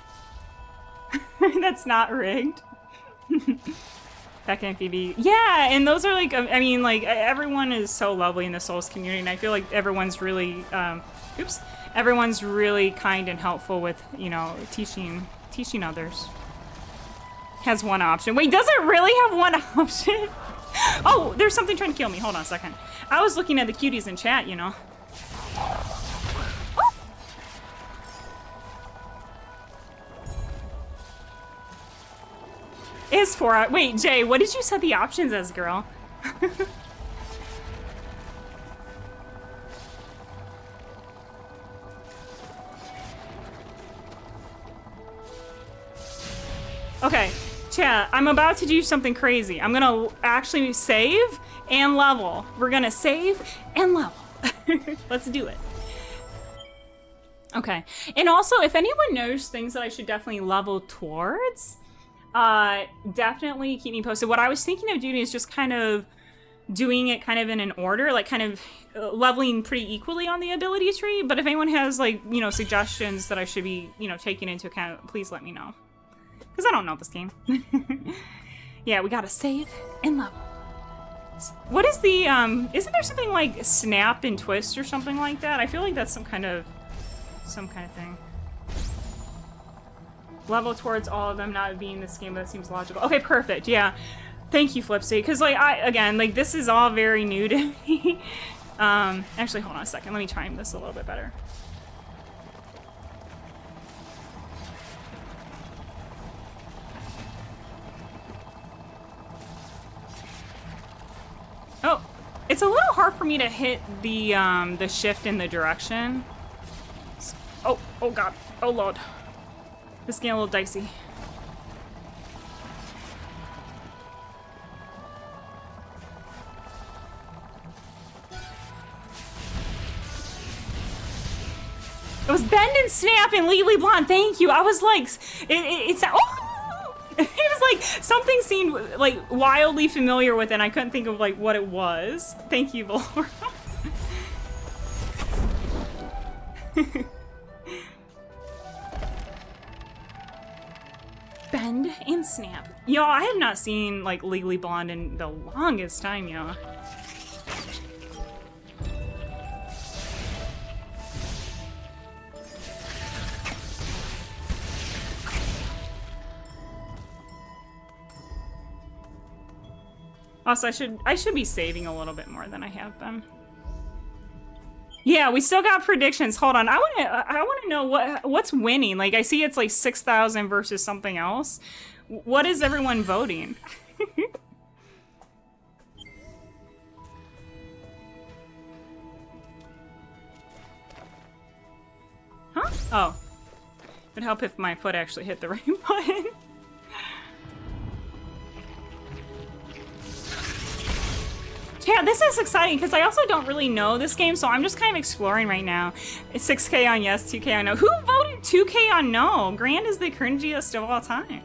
That's not rigged. Becca and Phoebe. Yeah, and those are like, I mean, like, everyone is so lovely in the Souls community, and I feel like everyone's really, everyone's really kind and helpful with, you know, teaching others. Has one option. Wait, does it really have one option? Oh, there's something trying to kill me. Hold on a second. I was looking at the cuties in chat, you know. Oh. Is for wait, Jay, what did you set the options as, girl? Okay, chat, I'm about to do something crazy. I'm gonna actually save and level. We're gonna save and level. Let's do it. Okay, and also, if anyone knows things that I should definitely level towards, definitely keep me posted. What I was thinking of doing is just kind of doing it kind of in an order, like kind of leveling pretty equally on the ability tree. But if anyone has, like, you know, suggestions that I should be, you know, taking into account, please let me know. Because I don't know this game. Yeah, we gotta save and level. What is the, isn't there something like snap and twist or something like that? I feel like that's some kind of thing. Level towards all of them not being this game, but that seems logical. Okay, perfect, yeah. Thank you, Flipsy, because, like, again, like, this is all very new to me. Actually, hold on a second. Let me time this a little bit better. Oh, it's a little hard for me to hit the shift in the direction. Oh, oh god. Oh lord. This is getting a little dicey. It was Bend and Snap and Legally Blonde. Thank you. I was like, it's oh, it was like something seemed like wildly familiar with it, and I couldn't think of like what it was. Thank you, Laura. Bend and Snap. Y'all, I have not seen like Legally Blonde in the longest time, y'all. Also, I should be saving a little bit more than I have been. Yeah, we still got predictions. Hold on, I want to know what's winning. Like, I see it's like 6,000 versus something else. What is everyone voting? Huh? Oh, it'd help if my foot actually hit the right button. Yeah, this is exciting because I also don't really know this game, so I'm just kind of exploring right now. It's 6K on yes, 2K on no. Who voted 2K on no? Grand is the cringiest of all time.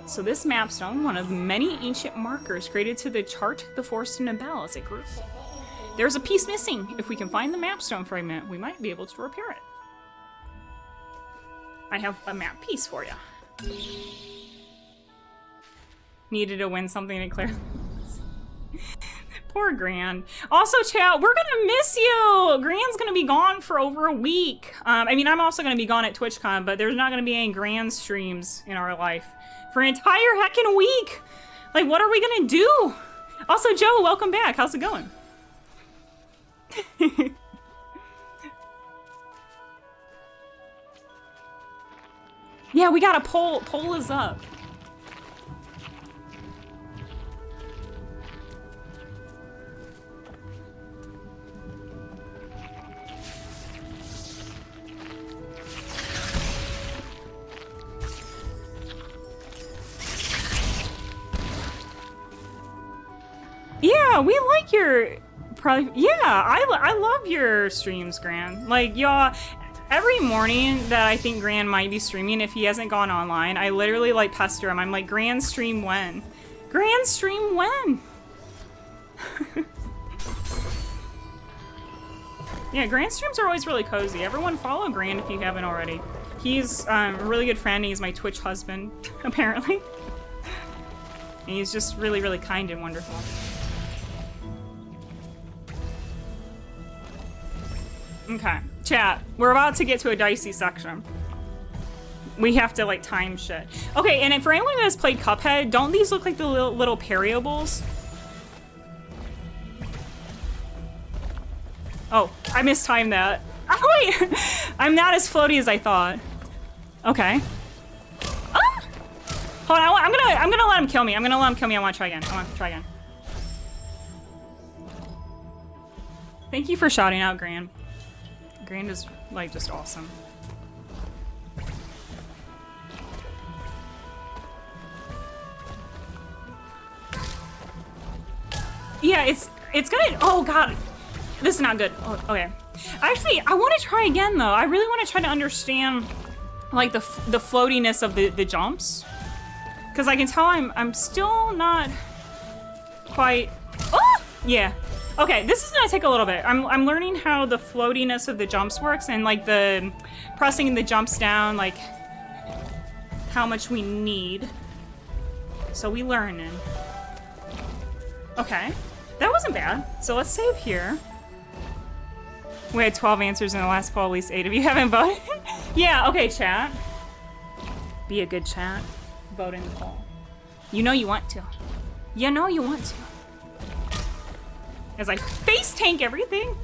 So this mapstone, one of many ancient markers created to chart the forest in Nibel as a group. There's a piece missing. If we can find the mapstone fragment, we might be able to repair it. I have a map piece for you. Needed to win something to clear. Poor Grand. Also, chat, we're gonna miss you! Grand's gonna be gone for over a week. I mean, I'm also gonna be gone at TwitchCon, but there's not gonna be any Grand streams in our life for an entire heckin' week! Like, what are we gonna do? Also, Joe, welcome back. How's it going? Yeah, we got a poll. Poll is up. Yeah, we like your yeah, I love your streams, Gran. Like, y'all, every morning that I think Gran might be streaming, if he hasn't gone online, I literally like pester him. I'm like, Gran, stream when? Gran, stream when? Yeah, Gran streams are always really cozy. Everyone follow Gran if you haven't already. He's a really good friend. He's my Twitch husband, apparently. And he's just really, really kind and wonderful. Okay, chat, we're about to get to a dicey section. We have to, like, time shit. Okay, and for anyone that has played Cuphead, don't these look like the little variables? Oh, I mistimed that. Oh, wait! I'm not as floaty as I thought. Okay. Ah! Hold on, I'm gonna let him kill me. I'm gonna let him kill me. I wanna try again. Thank you for shouting out, Gran. Gran is, like, just awesome. Yeah, it's gonna, oh god. This is not good. Oh, okay. Actually, I want to try again, though. I really want to try to understand, like, the floatiness of the jumps. Because I can tell I'm still not quite, oh! Yeah. Okay, this is gonna take a little bit. I'm learning how the floatiness of the jumps works and like the pressing the jumps down, like how much we need. So we learning. Okay, that wasn't bad. So let's save here. We had 12 answers in the last poll, at least 8 of you haven't voted. Yeah, okay, chat. Be a good chat. Vote in the poll. You know you want to. You know you want to. as I face tank everything.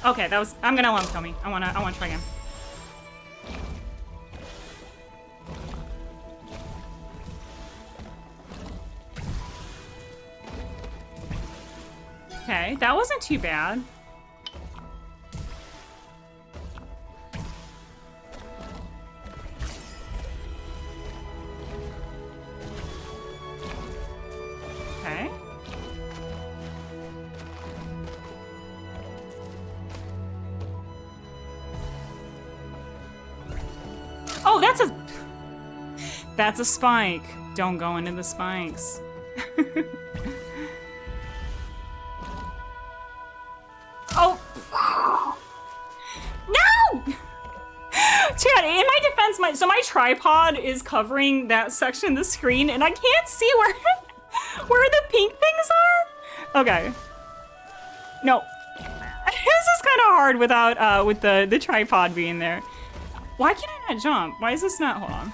Okay, that was. I'm gonna let him kill me. I wanna try again. Okay, that wasn't too bad. Okay. Oh, that's a spike. Don't go into the spikes. Oh! No! Chad, in my defense, so my tripod is covering that section of the screen, and I can't see where the pink things are. Okay. No. This is kind of hard without with the tripod being there. Why can I not jump? Why is this not? Hold on.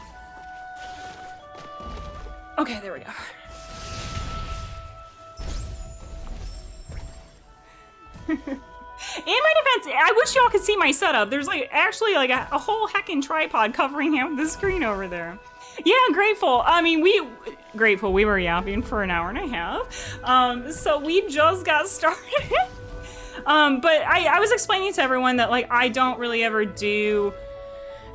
Okay, there we go. In my defense, I wish y'all could see my setup. There's like actually like a whole heckin' tripod covering half the screen over there. Yeah, grateful. I mean, we were yapping for an hour and a half. So we just got started. But I was explaining to everyone that like I don't really ever do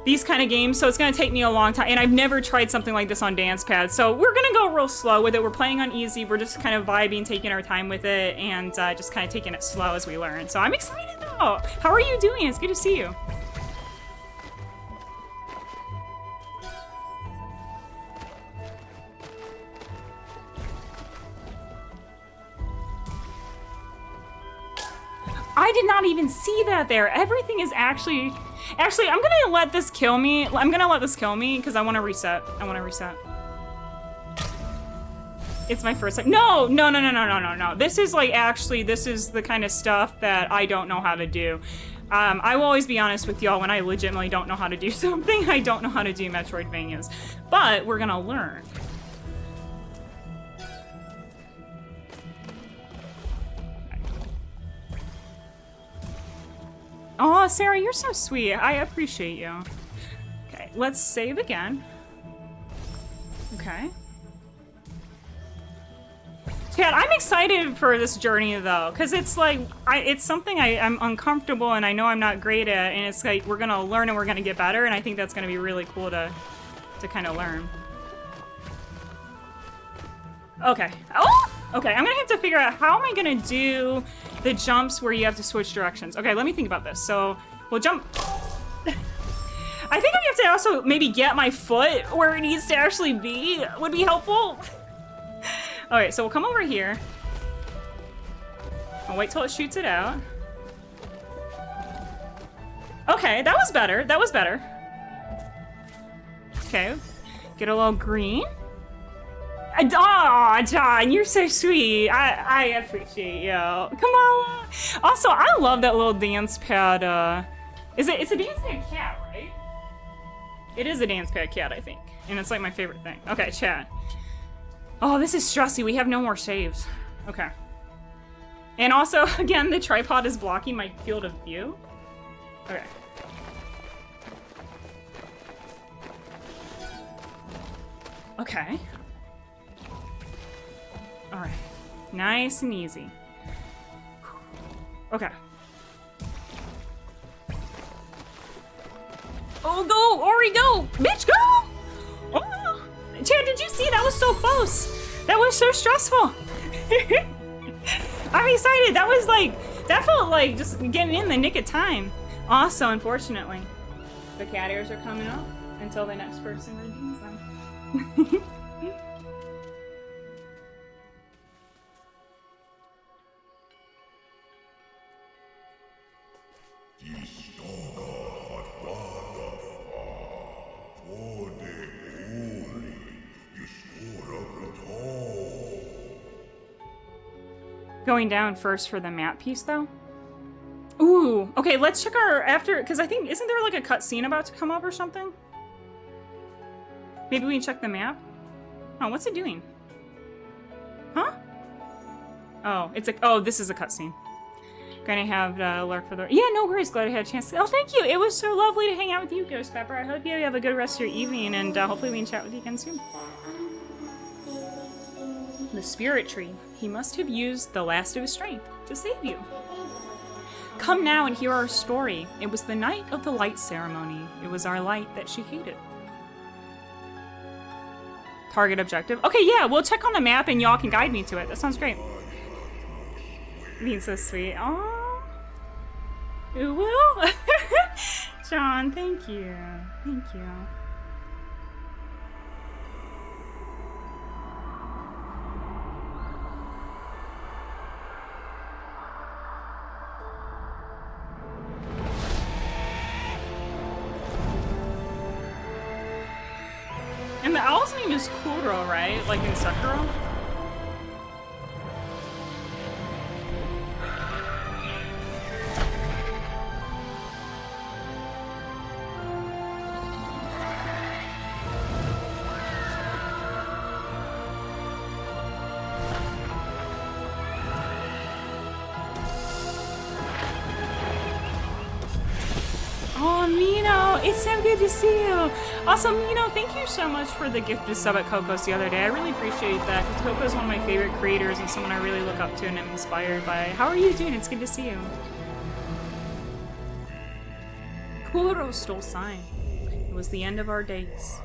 these kind of games, so it's gonna take me a long time, and I've never tried something like this on dance pad, so we're gonna go real slow with it. We're playing on easy, we're just kind of vibing, taking our time with it, and just kind of taking it slow as we learn. So I'm excited though. How are you doing? It's good to see you. I did not even see that there. Everything is actually, I'm gonna let this kill me. I'm gonna let this kill me because I want to reset. It's my first time. No. This is like actually, this is the kind of stuff that I don't know how to do. I will always be honest with y'all when I legitimately don't know how to do something. I don't know how to do Metroidvanias, but we're gonna learn. Oh, Sarah, you're so sweet. I appreciate you. Okay, let's save again. Okay. Chad, I'm excited for this journey though, because it's like, it's something I'm uncomfortable and I know I'm not great at, and it's like, we're gonna learn and we're gonna get better, and I think that's gonna be really cool to kind of learn. Okay. Oh! Okay, I'm gonna have to figure out how am I gonna do the jumps where you have to switch directions. Okay, let me think about this. So, we'll jump. I think I have to also maybe get my foot where it needs to actually be, would be helpful. Okay, so we'll come over here. I'll wait till it shoots it out. Okay, that was better. That was better. Okay, get a little green. Aw, John, you're so sweet. I appreciate you. Come on. Also, I love that little dance pad. It's a dance pad cat, right? It is a dance pad cat, I think. And it's like my favorite thing. Okay, chat. Oh, this is stressy. We have no more saves. Okay. And also, again, the tripod is blocking my field of view. Okay. Okay. All right, nice and easy. Okay. Oh, go, Ori, go! Bitch, go! Oh. Chad, did you see? That was so close. That was so stressful. I'm excited. That was like, that felt like just getting in the nick of time. Also, unfortunately, the cat ears are coming up until the next person redeems them. Going down first for the map piece, though. Ooh, okay, let's check our after, because I think, isn't there like a cutscene about to come up or something? Maybe we can check the map? Oh, what's it doing? Huh? Oh, it's a. Oh, this is a cutscene. Gonna have lurk for the. Yeah, no worries. Glad I had a chance. Oh, thank you. It was so lovely to hang out with you, Ghost Pepper. I hope you have a good rest of your evening, and hopefully we can chat with you again soon. The spirit tree. He must have used the last of his strength to save you. Come now and hear our story. It was the night of the light ceremony. It was our light that she hated. Target objective. Okay, yeah, we'll check on the map and y'all can guide me to it. That sounds great. Being so sweet. Aww. Who will? John, thank you. Thank you. And the owl's name is Kuro, right? Like in Sakura? Oh, Mino, it's so good to see you. Also, Mino, thank you so much for the gifted sub at Coco's the other day. I really appreciate that because Coco's one of my favorite creators and someone I really look up to and am inspired by. How are you doing? It's good to see you. Kuro stole sign. It was the end of our days.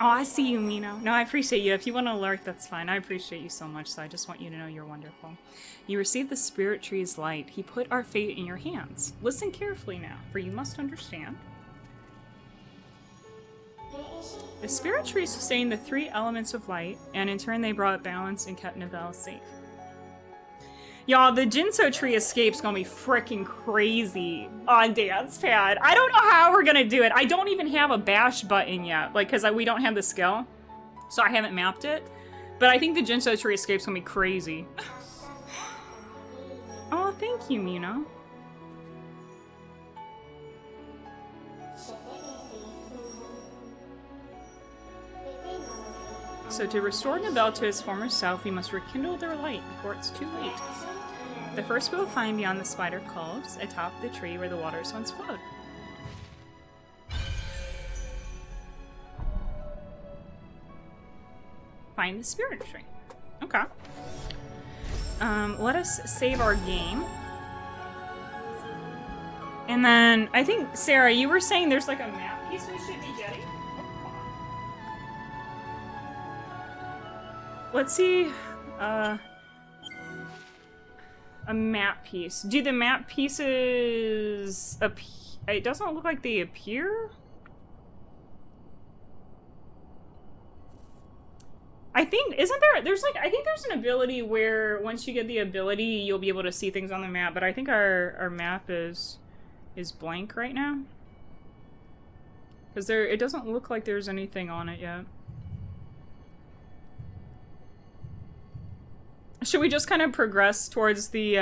Oh, I see you, Mino. No, I appreciate you. If you want to lurk, that's fine. I appreciate you so much, so I just want you to know you're wonderful. You received the spirit tree's light. He put our fate in your hands. Listen carefully now, for you must understand. The spirit tree sustained the three elements of light, and in turn they brought balance and kept Nivelle safe. Y'all, the Jinso tree escape's gonna be freaking crazy on Dance Pad. I don't know how we're gonna do it. I don't even have a bash button yet, like, because we don't have the skill, so I haven't mapped it. But I think the Jinso tree escape's gonna be crazy. Oh, thank you, Mino. So to restore Nivelle to his former self, we must rekindle their light before it's too late. The first we will find beyond the spider coves, atop the tree where the waters once flowed. Find the spirit tree. Okay. Let us save our game. And then, I think, Sarah, you were saying there's like a map piece we should be getting? Let's see, a map piece. Do the map pieces it doesn't look like they appear? I think, isn't there, there's like, I think there's an ability where once you get the ability, you'll be able to see things on the map, but I think our map is blank right now. Because it doesn't look like there's anything on it yet. Should we just kind of progress towards the,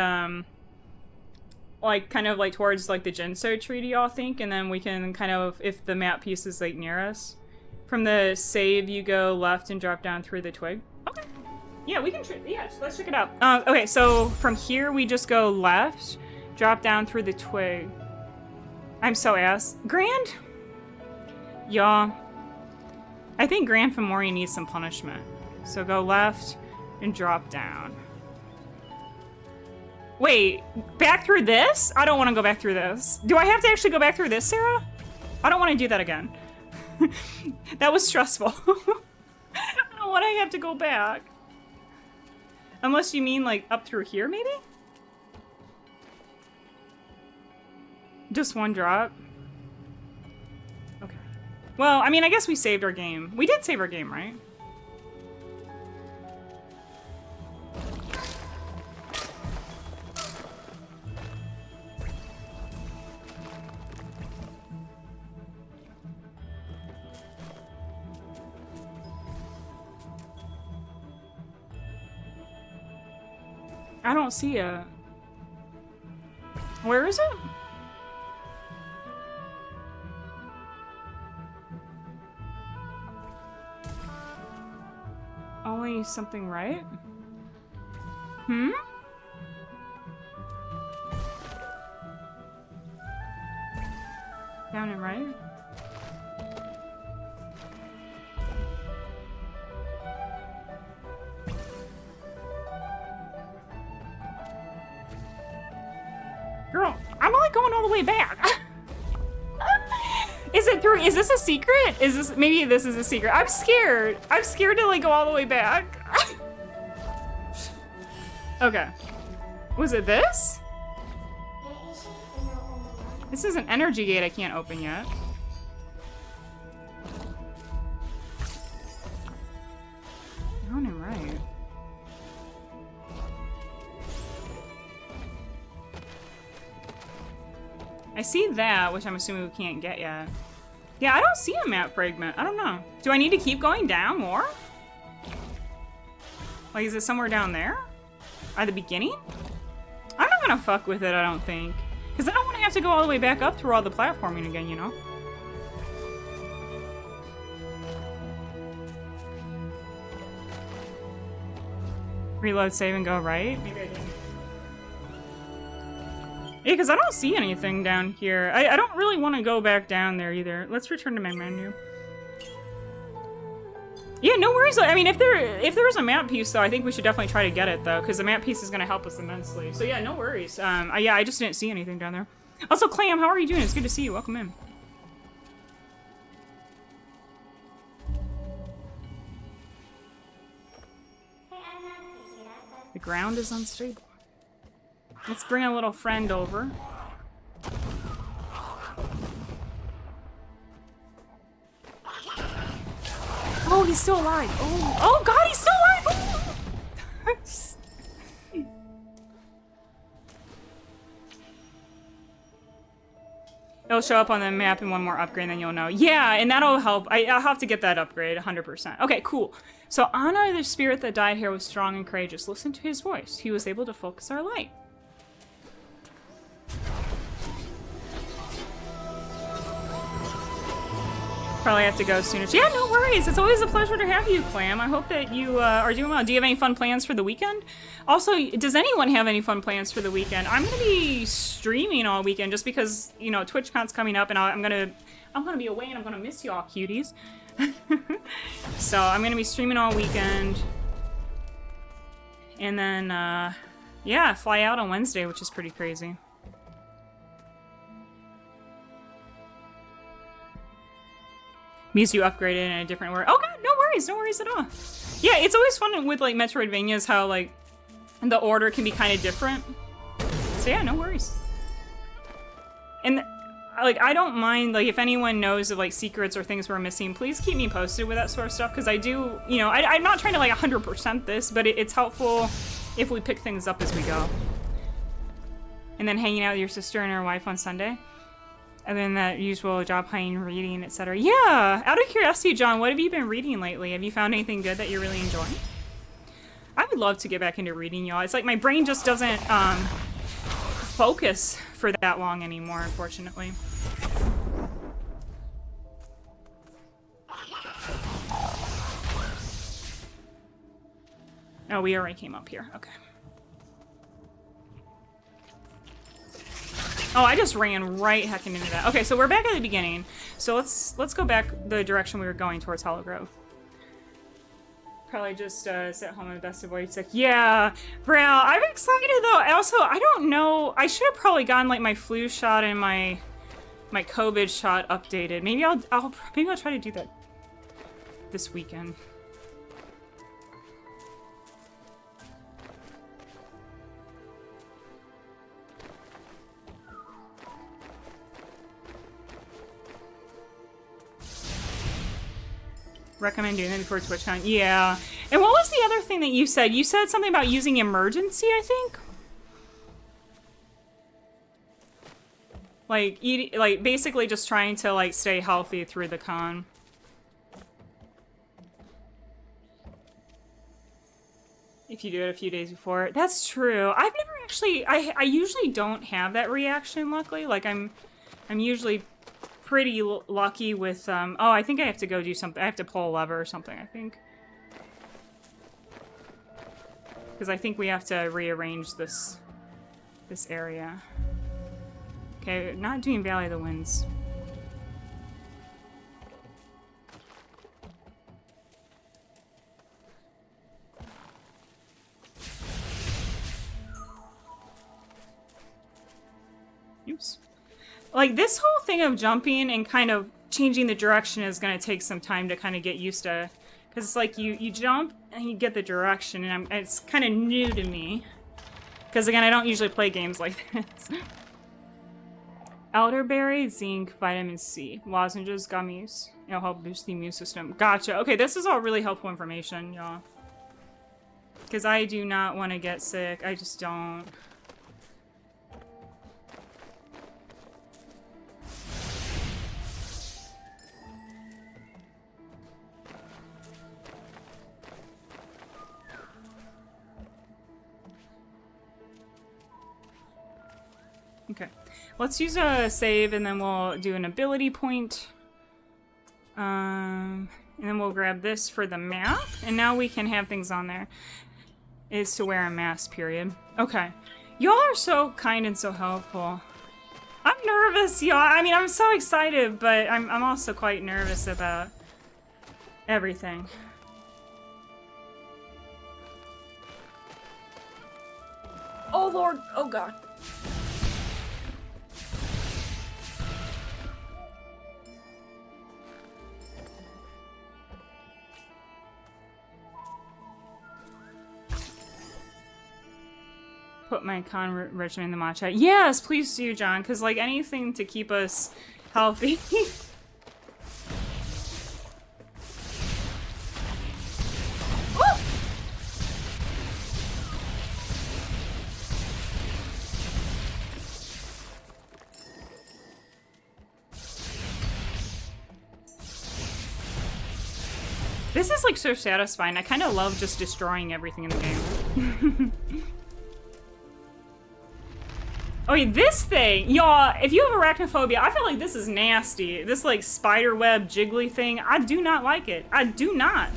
like, kind of like towards, like, the Jinso tree, do y'all think? And then we can kind of, if the map piece is, like, near us. From the save, you go left and drop down through the twig. Okay. Yeah, we can, yeah, let's check it out. Okay, so from here, we just go left, drop down through the twig. I'm so ass. Grand? Y'all. I think Grand Fomori needs some punishment. So go left and drop down. Wait, back through this? I don't want to go back through this. Do I have to actually go back through this, Sarah? I don't want to do that again. That was stressful. I don't want to have to go back. Unless you mean, like, up through here, maybe? Just one drop? Okay. Well, I mean, I guess we saved our game. We did save our game, right? I don't see it. Where is it? me something right? Hmm? Down and right? Girl, I'm only going all the way back. Is it through? Is this a secret? Is this, maybe this is a secret. I'm scared. I'm scared to like go all the way back. Okay. Was it this? This is an energy gate I can't open yet. Down and right. I see that, which I'm assuming we can't get yet. Yeah, I don't see a map fragment. I don't know. Do I need to keep going down more? Like, is it somewhere down there? At the beginning? I'm not gonna fuck with it, I don't think. Because I don't want to have to go all the way back up through all the platforming again, you know? Reload, save, and go right? Maybe I didn't. Yeah, because I don't see anything down here. I don't really want to go back down there either. Let's return to my menu. Yeah, no worries. I mean, if there is a map piece, though, I think we should definitely try to get it, though, because the map piece is going to help us immensely. So yeah, no worries. Yeah, I just didn't see anything down there. Also, Clam, how are you doing? It's good to see you. Welcome in. The ground is unstable. Let's bring a little friend over. Oh, he's still alive. Oh, oh God, he's still alive. Oh. It'll show up on the map in one more upgrade, and then you'll know. Yeah, and that'll help. I'll have to get that upgrade, 100%. Okay, cool. So Anna, the spirit that died here, was strong and courageous. Listen to his voice. He was able to focus our light. Probably have to go sooner. Yeah, no worries. It's always a pleasure to have you, Clam. I hope that you are doing well. Do you have any fun plans for the weekend? Also, does anyone have any fun plans for the weekend? I'm gonna be streaming all weekend just because, you know, TwitchCon's coming up, and I'm gonna be away, and I'm gonna miss y'all, cuties. So I'm gonna be streaming all weekend, and then yeah, fly out on Wednesday, which is pretty crazy. Means you upgraded in a different word. Oh God, no worries at all. Yeah, it's always fun with like Metroidvanias how like the order can be kind of different. So yeah, no worries. And like I don't mind like if anyone knows of like secrets or things we're missing, please keep me posted with that sort of stuff because I do, you know, I'm not trying to like 100% this, but it's helpful if we pick things up as we go. And then hanging out with your sister and her wife on Sunday. And then that usual job hunting, reading, etc. Yeah! Out of curiosity, John, what have you been reading lately? Have you found anything good that you're really enjoying? I would love to get back into reading, y'all. It's like my brain just doesn't focus for that long anymore, unfortunately. Oh, we already came up here. Okay. Oh, I just ran right hecking into that. Okay, so we're back at the beginning. So let's go back the direction we were going towards Hollow Grove. Probably just sit home and best avoid sick. Yeah, Brown, I'm excited though. Also, I don't know. I should have probably gotten like my flu shot and my COVID shot updated. Maybe I'll try to do that this weekend. Recommend doing that before TwitchCon. Yeah. And what was the other thing that you said? You said something about using emergency, I think? Like, like basically just trying to, like, stay healthy through the con. If you do it a few days before. That's true. I've never actually... I usually don't have that reaction, luckily. Like, I'm usually... pretty lucky with, oh, I think I have to go do something. I have to pull a lever or something, I think. Because I think we have to rearrange this area. Okay, not doing Valley of the Winds. Oops. Like, this whole thing of jumping and kind of changing the direction is going to take some time to kind of get used to. Because it's like you jump and you get the direction, and it's kind of new to me. Because, again, I don't usually play games like this. Elderberry, zinc, vitamin C, lozenges, gummies. It'll help boost the immune system. Gotcha. Okay, this is all really helpful information, y'all. Because I do not want to get sick. I just don't. Okay, let's use a save and then we'll do an ability point. And then we'll grab this for the map. And now we can have things on there. Is to wear a mask, period. Okay. Y'all are so kind and so helpful. I'm nervous, y'all. I mean, I'm so excited, but I'm also quite nervous about everything. Oh, Lord. Oh, God. Put my con regimen in the matcha. Yes, please do, John, because, like, anything to keep us healthy. This is, like, so satisfying. I kind of love just destroying everything in the game. Oh, yeah, this thing, y'all, if you have arachnophobia, I feel like this is nasty. This, like, spider web jiggly thing, I do not like it. I do not.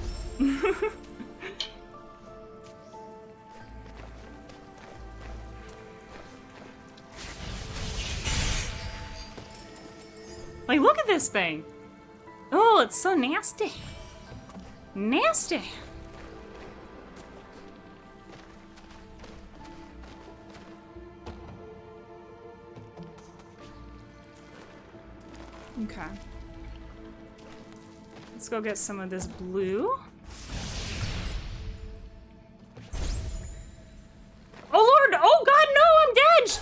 Like, look at this thing. Oh, it's so nasty. Nasty. Okay. Let's go get some of this blue. Oh, Lord! Oh, God, no! I'm dead!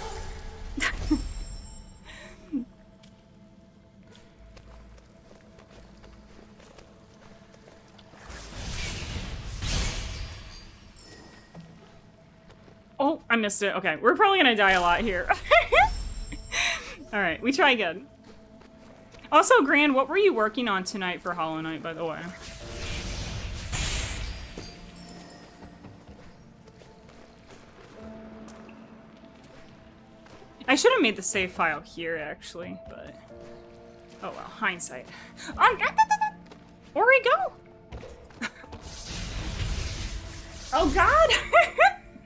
Oh, I missed it. Okay, we're probably gonna die a lot here. Alright, we try again. Also, Gran, what were you working on tonight for Hollow Knight, by the way? I should have made the save file here, actually, but... Oh well, hindsight. Ori, go! Oh, God!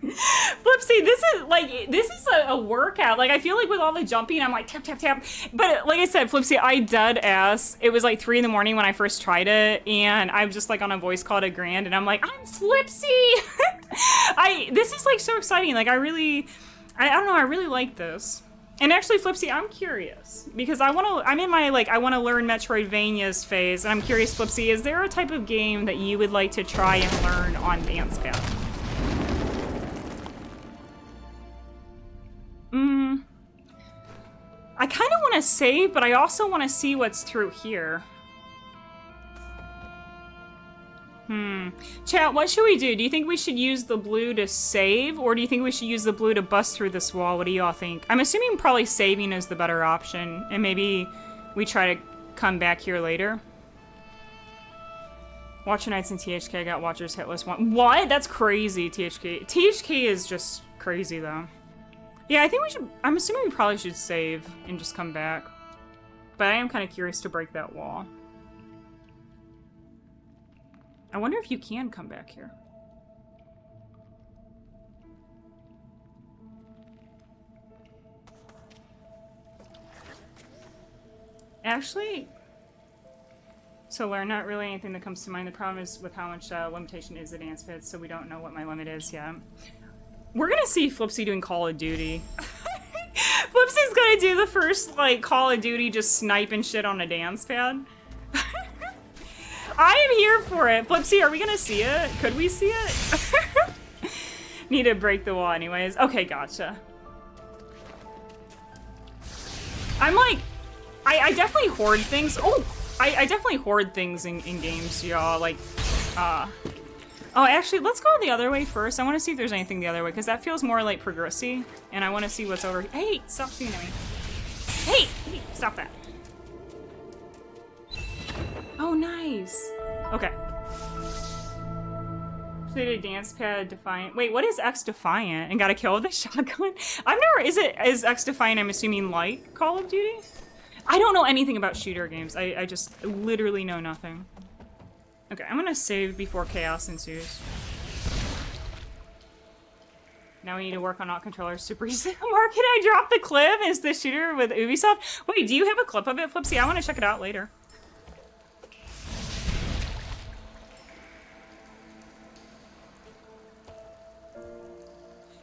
Flipsy, this is a workout. Like, I feel like with all the jumping, I'm like, tap, tap, tap. But like I said, Flipsy, I dead ass. It was like 3 in the morning when I first tried it, and I'm just like on a voice call to Grand, and I'm like, I'm Flipsy! This is like so exciting. Like, I don't know, I really like this. And actually, Flipsy, I'm curious, because I'm in my, like, I want to learn Metroidvanias phase, and I'm curious, Flipsy, is there a type of game that you would like to try and learn on Dance Path? I kind of want to save, but I also want to see what's through here. Chat, what should we do? Do you think we should use the blue to save, or do you think we should use the blue to bust through this wall? What do y'all think? I'm assuming probably saving is the better option, and maybe we try to come back here later. Watcher Nights and THK got Watchers Hitless 1. What? That's crazy, THK. THK is just crazy, though. Yeah, I think we should... I'm assuming we probably should save and just come back. But I am kind of curious to break that wall. I wonder if you can come back here. Actually, so learn, not really anything that comes to mind. The problem is with how much limitation is the dance fit, so we don't know what my limit is yet. We're gonna see Flipsy doing Call of Duty. Flipsy's gonna do the first, like, Call of Duty just sniping shit on a dance pad. I am here for it. Flipsy, are we gonna see it? Could we see it? Need to break the wall anyways. Okay, gotcha. I'm like, I definitely hoard things. Oh, I definitely hoard things in games, y'all. Like, oh, actually, let's go the other way first. I want to see if there's anything the other way, because that feels more like progressy, and I want to see what's over here. Hey, stop shooting at me. Hey, stop that. Oh, nice. Okay. Played a dance pad Defiant. Wait, what is X Defiant? And got a kill with a shotgun? I've never, is X Defiant, I'm assuming, like Call of Duty? I don't know anything about shooter games. I just literally know nothing. Okay, I'm gonna save before chaos ensues. Now we need to work on not controllers super easily. Mark, can I drop the clip? Is the shooter with Ubisoft? Wait, do you have a clip of it, Flipsy? I want to check it out later.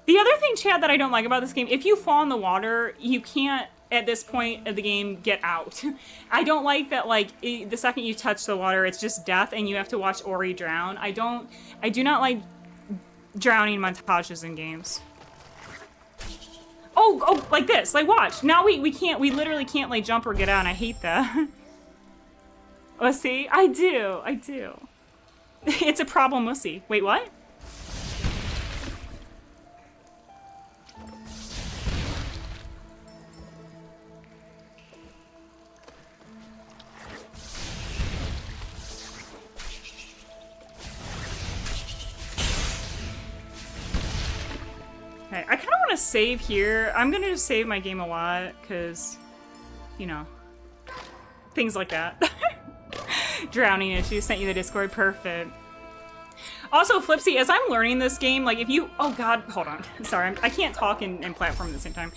The other thing, Chad, that I don't like about this game, if you fall in the water, you can't, at this point of the game, get out. I don't like that, like, the second you touch the water, it's just death, and you have to watch Ori drown. I do not like drowning montages in games. Oh, like this. Like, watch. Now we literally can't, like, jump or get out, and I hate that. Oh, see? I do. It's a problem, wussy. Wait, what? Okay, I kind of want to save here. I'm going to just save my game a lot, because, you know, things like that. Drowning issues, sent you the Discord, perfect. Also, Flipsy, as I'm learning this game, like, if you, oh god, hold on, sorry, I can't talk and platform at the same time.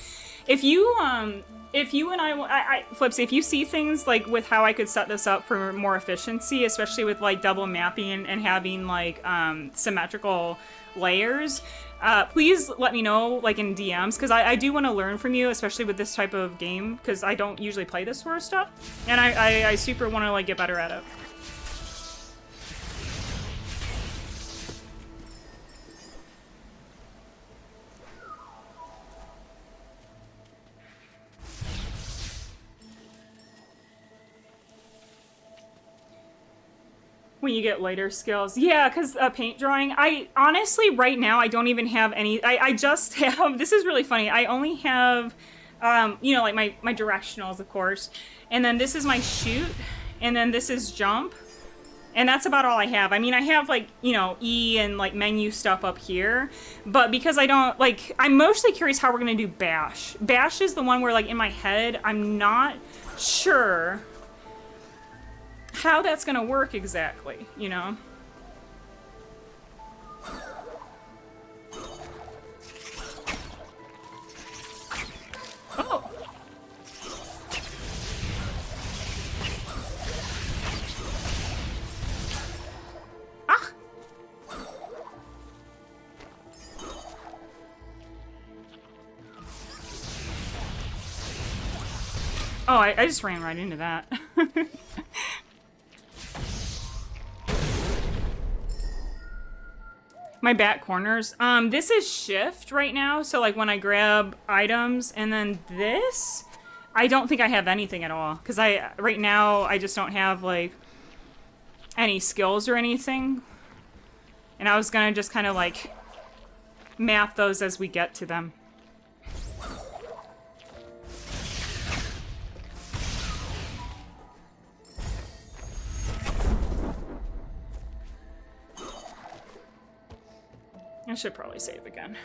If you and Flipsy, if you see things, like, with how I could set this up for more efficiency, especially with, like, double mapping and having, like, symmetrical layers, please let me know, like, in DMs, because I do want to learn from you, especially with this type of game, because I don't usually play this sort of stuff, and I super want to, like, get better at it. When you get later skills. Yeah, because paint drawing, I honestly, right now, I don't even have any, I just have, this is really funny, I only have, you know, like my directionals, of course, and then this is my shoot, and then this is jump, and that's about all I have. I mean, I have, like, you know, E and, like, menu stuff up here, but because I don't, like, I'm mostly curious how we're gonna do bash. Bash is the one where, like, in my head, I'm not sure how that's gonna work exactly, you know? Oh! Ah! Oh, I just ran right into that. My back corners. This is shift right now, so like when I grab items, and then this, I don't think I have anything at all, because right now I just don't have like any skills or anything, and I was gonna just kind of like map those as we get to them. I should probably save again.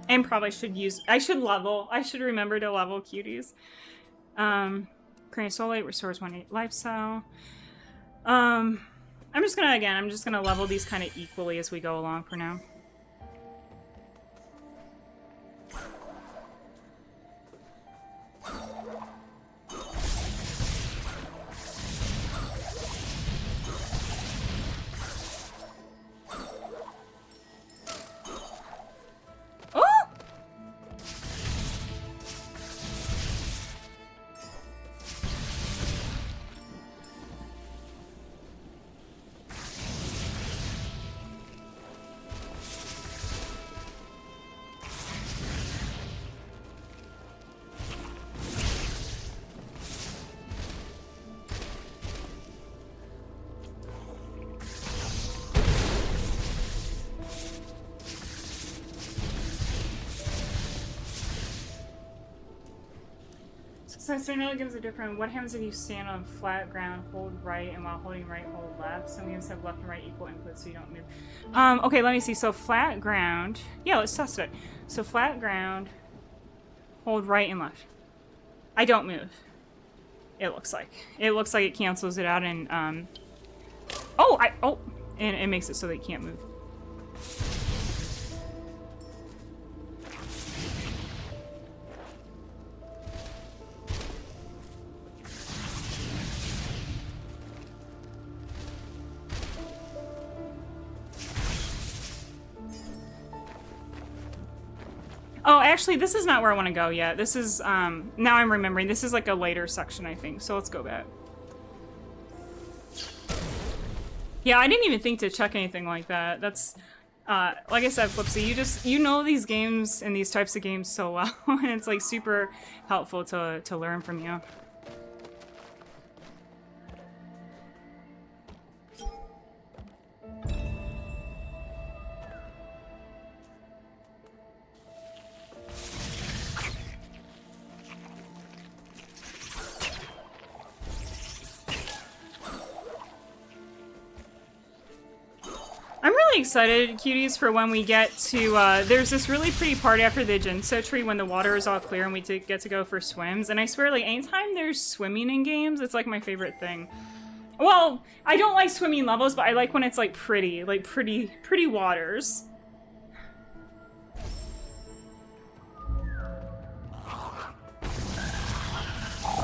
And probably should use, I should remember to level cuties. Crane Soulate restores 1/8 lifestyle. I'm just gonna level these kind of equally as we go along for now. So I know it gives a different. What happens if you stand on flat ground, hold right, and while holding right, hold left? Some games have left and right equal input, so you don't move. Okay, let me see. So flat ground. Yeah, let's test it. So flat ground, hold right and left. I don't move. It looks like. It looks like it cancels it out and and it makes it so they can't move. Oh, actually, this is not where I want to go yet. This is, now I'm remembering. This is like a later section, I think. So let's go back. Yeah, I didn't even think to check anything like that. That's, like I said, Flipsy, you know these games and these types of games so well. And it's like super helpful to learn from you. I'm really excited, cuties, for when we get to, there's this really pretty part after the Jinso tree when the water is all clear and we get to go for swims. And I swear, like, anytime there's swimming in games, it's, like, my favorite thing. Well, I don't like swimming levels, but I like when it's, like, pretty waters.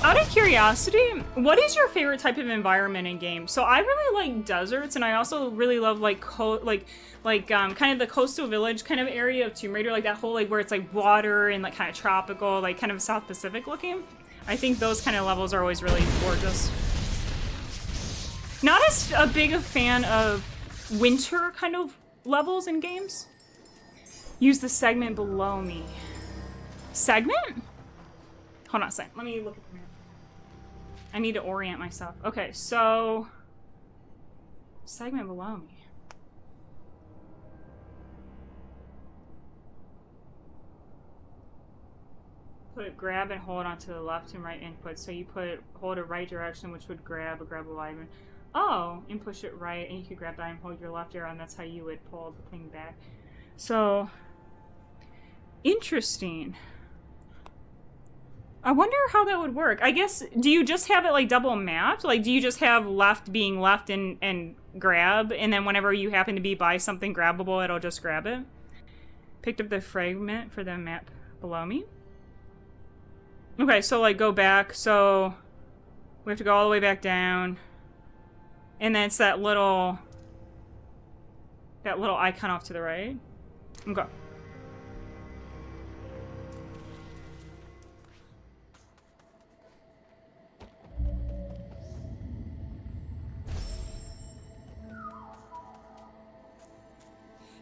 Out of curiosity, what is your favorite type of environment in games? So I really like deserts, and I also really love like kind of the coastal village kind of area of Tomb Raider, like that whole like where it's like water and like kind of tropical, like kind of South Pacific looking. I think those kind of levels are always really gorgeous. Not as a big a fan of winter kind of levels in games. Use the segment below me. Segment? Hold on a second. Let me look at the map. I need to orient myself. Okay, so segment below me. Put grab and hold onto the left and right input. So you hold a right direction, which would grab a alignment. Oh, and push it right, and you could grab that and hold your left arrow, and that's how you would pull the thing back. So interesting. I wonder how that would work. I guess, do you just have it like double mapped? Like, do you just have left being left and grab, and then whenever you happen to be by something grabbable, it'll just grab it? Picked up the fragment for the map below me. Okay, so like go back. So we have to go all the way back down. And then it's that little icon off to the right. Okay.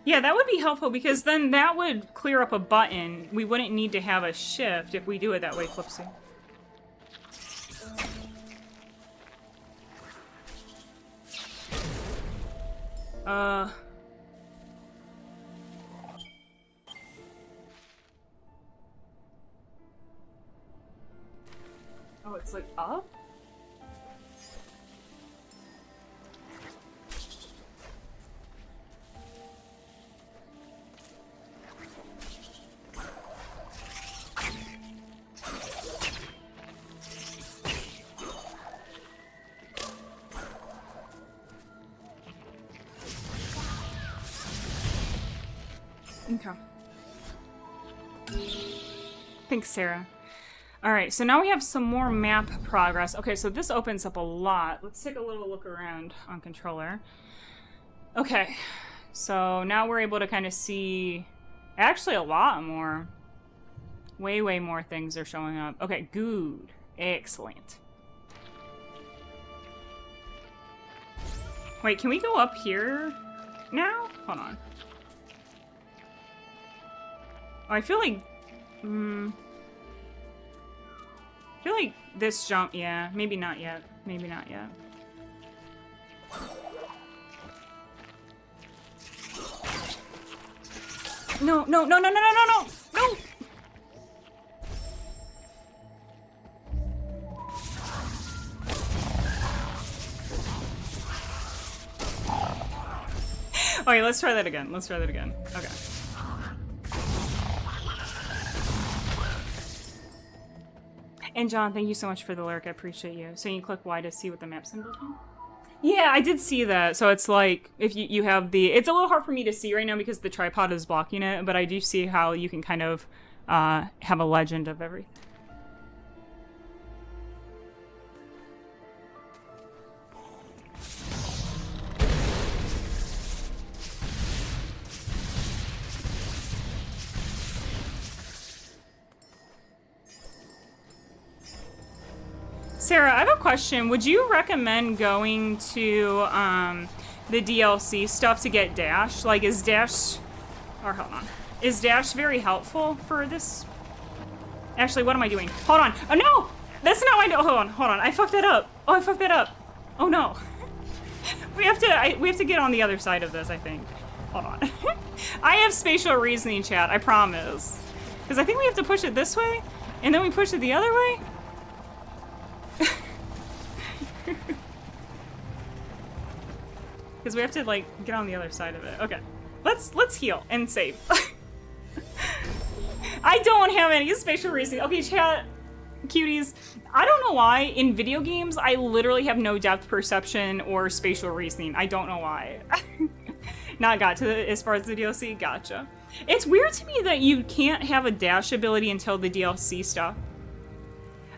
Yeah, that would be helpful because then that would clear up a button. We wouldn't need to have a shift if we do it that way, Flipsy. Oh, it's like up? Okay. Thanks, Sarah. Alright, so now we have some more map progress. Okay, so this opens up a lot. Let's take a little look around on controller. Okay, so now we're able to kind of see actually a lot more. Way, way more things are showing up. Okay, good. Excellent. Wait, can we go up here now? Hold on. Oh, I feel like this jump, yeah, maybe not yet. Maybe not yet. No, no, no, no, no, no, no, no, no! Okay, let's try that again. Let's try that again. Okay. And John, thank you so much for the lyric. I appreciate you. So you click Y to see what the map symbol mean? Yeah, I did see that. So it's like, if you have the... It's a little hard for me to see right now because the tripod is blocking it, but I do see how you can kind of have a legend of everything. Sarah, I have a question. Would you recommend going to the DLC stuff to get Dash? Like, is Dash... Or, hold on. Is Dash very helpful for this? Actually, what am I doing? Hold on. Oh, no! That's not my... Hold on. I fucked that up. Oh, I fucked that up. Oh, no. We have to get on the other side of this, I think. Hold on. I have spatial reasoning, chat. I promise. Because I think we have to push it this way, and then we push it the other way. Because we have to, like, get on the other side of it. Okay. Let's heal and save. I don't have any spatial reasoning. Okay, chat, cuties. I don't know why. In video games, I literally have no depth perception or spatial reasoning. I don't know why. Not got to the, as far as the DLC. Gotcha. It's weird to me that you can't have a dash ability until the DLC stuff.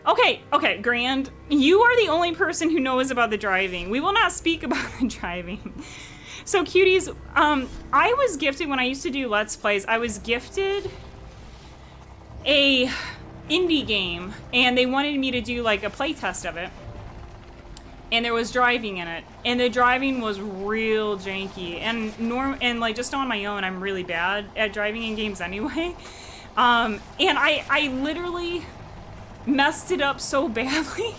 Okay, Grand, you are the only person who knows about the driving. We will not speak about the driving. So, cuties, I was gifted, when I used to do Let's Plays, I was gifted a indie game, and they wanted me to do, like, a playtest of it. And there was driving in it, and the driving was real janky. And like, just on my own, I'm really bad at driving in games anyway. And I literally messed it up so badly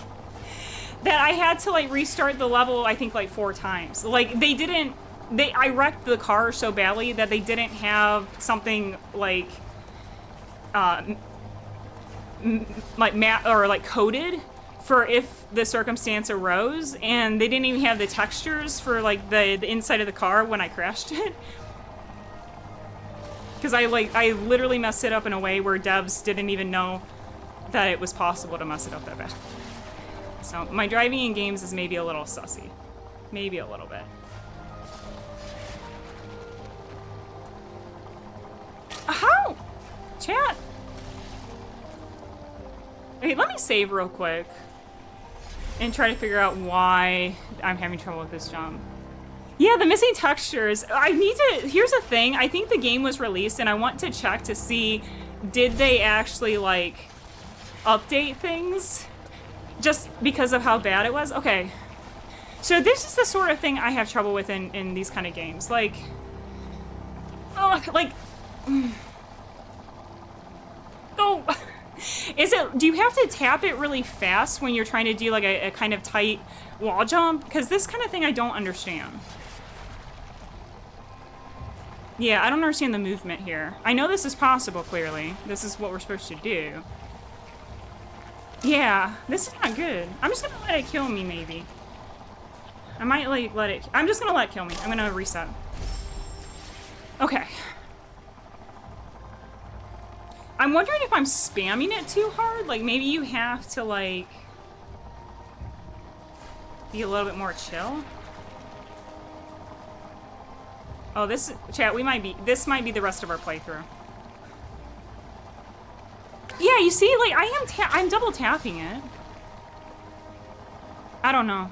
that I had to like restart the level, I think like 4 times. Like I wrecked the car so badly that they didn't have something like coded for if the circumstance arose, and they didn't even have the textures for like the inside of the car when I crashed it. Because I literally messed it up in a way where devs didn't even know that it was possible to mess it up that bad. So my driving in games is maybe a little sussy. Maybe a little bit. How? Chat. Okay, let me save real quick and try to figure out why I'm having trouble with this jump. Yeah, the missing textures. I need to... Here's the thing. I think the game was released, and I want to check to see, did they actually, like, update things? Just because of how bad it was? Okay. So this is the sort of thing I have trouble with in these kind of games. Like... Oh, like... Oh... Is it... Do you have to tap it really fast when you're trying to do, like, a kind of tight wall jump? Because this kind of thing I don't understand. Yeah, I don't understand the movement here. I know this is possible, clearly. This is what we're supposed to do. Yeah, this is not good. I'm just gonna let it kill me, maybe. I might, like, let it... I'm just gonna let it kill me. I'm gonna reset. Okay. I'm wondering if I'm spamming it too hard. Like, maybe you have to, like... be a little bit more chill. Oh, this... Chat, we might be... This might be the rest of our playthrough. Yeah, you see, like, I'm double tapping it. I don't know.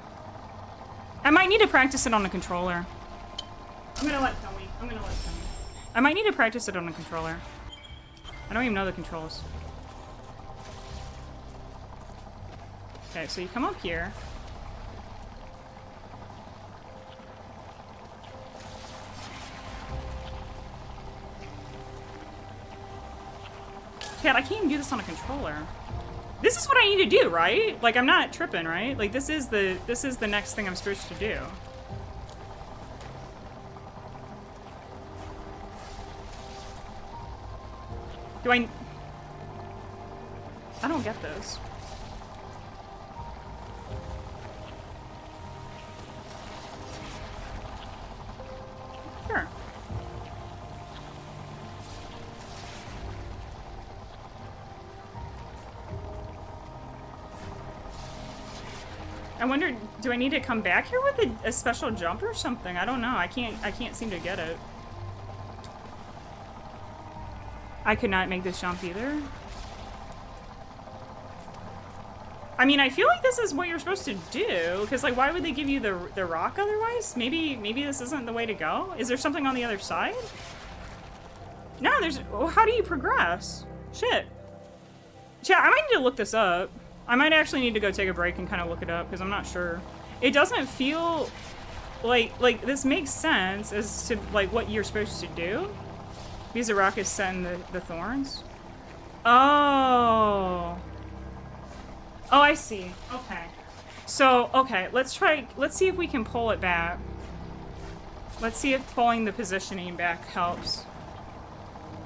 I might need to practice it on a controller. I'm gonna let kill me. I might need to practice it on a controller. I don't even know the controls. Okay, so you come up here. Cat, I can't even do this on a controller. This is what I need to do, right? Like, I'm not tripping, right? Like, this is the next thing I'm supposed to do. I don't get this. Sure. I wonder, do I need to come back here with a special jump or something? I don't know. I can't seem to get it. I could not make this jump either. I mean, I feel like this is what you're supposed to do, because, like, why would they give you the rock otherwise? Maybe this isn't the way to go? Is there something on the other side? No, there's... Well, how do you progress? Shit. Chat, I might need to look this up. I might actually need to go take a break and kind of look it up, because I'm not sure. It doesn't feel like this makes sense as to, like, what you're supposed to do. Because the rock is set in the thorns. Oh... Oh, I see. Okay. So, okay, let's see if we can pull it back. Let's see if pulling the positioning back helps.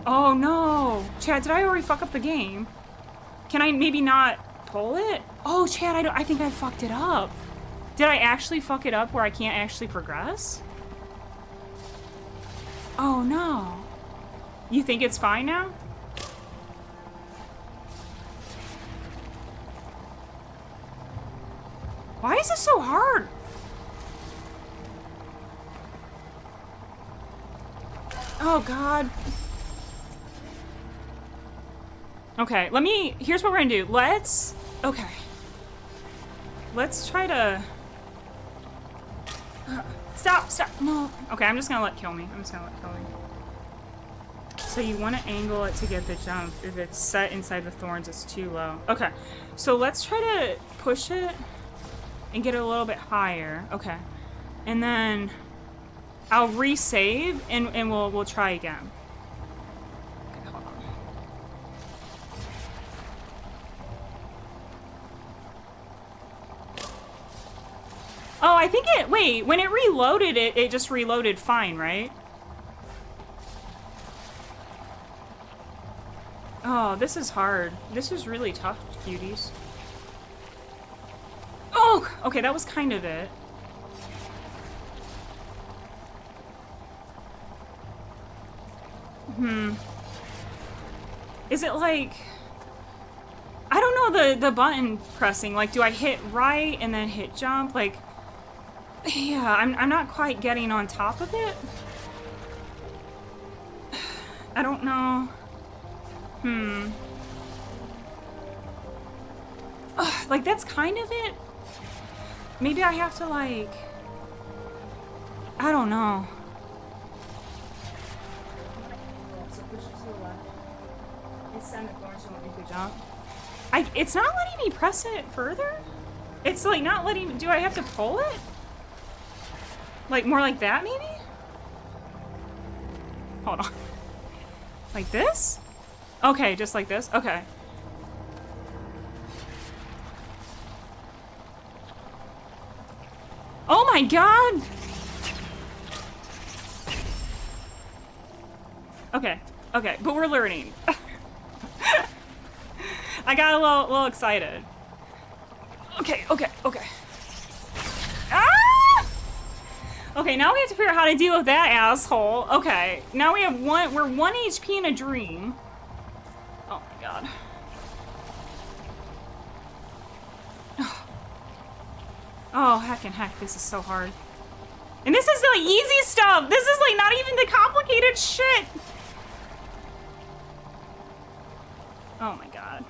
Oh, no. Chad, did I already fuck up the game? Can I maybe not pull it? Oh, Chad, I think I fucked it up. Did I actually fuck it up where I can't actually progress? Oh, no. You think it's fine now? Why is this so hard? Oh, God. Okay, here's what we're gonna do. Okay. Let's try to... Stop, no. Okay, I'm just gonna let kill me. So you want to angle it to get the jump. If it's set inside the thorns, it's too low. Okay, so let's try to push it and get it a little bit higher. Okay. And then I'll resave and we'll try again. Okay, hold on. Oh, I think wait, when it reloaded it just reloaded fine, right? Oh, this is hard. This is really tough, cuties. Oh, okay, that was kind of it. Is it like... I don't know the button pressing. Like, do I hit right and then hit jump? Like, yeah, I'm not quite getting on top of it. I don't know. Ugh, like, that's kind of it. Maybe I have to, like... I don't know. It's not letting me press it further? It's, like, not letting... Do I have to pull it? Like, more like that, maybe? Hold on. Like this? Okay, just like this? Okay. Oh my god! Okay, okay, but we're learning. I got a little excited. Okay. Ah! Okay, now we have to figure out how to deal with that asshole. Okay, now we're 1 HP in a dream. Oh my god. Oh, heck, this is so hard. And this is the easy stuff! This is, like, not even the complicated shit! Oh my god.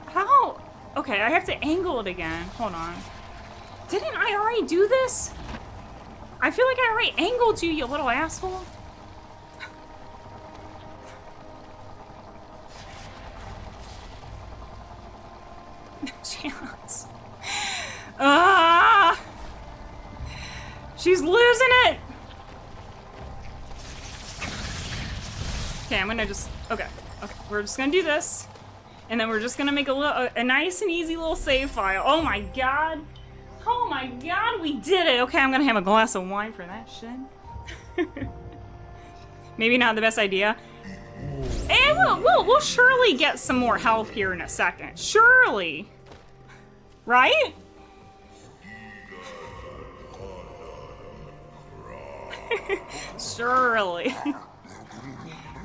How? Okay, I have to angle it again. Hold on. Didn't I already do this? I feel like I already angled you, you little asshole. Chance. Ah! She's losing it! Okay, I'm gonna just... Okay, we're just gonna do this. And then we're just gonna make a nice and easy little save file. Oh my god! Oh my god, we did it! Okay, I'm gonna have a glass of wine for that shit. Maybe not the best idea. And we'll surely get some more health here in a second. Surely. Right? Surely.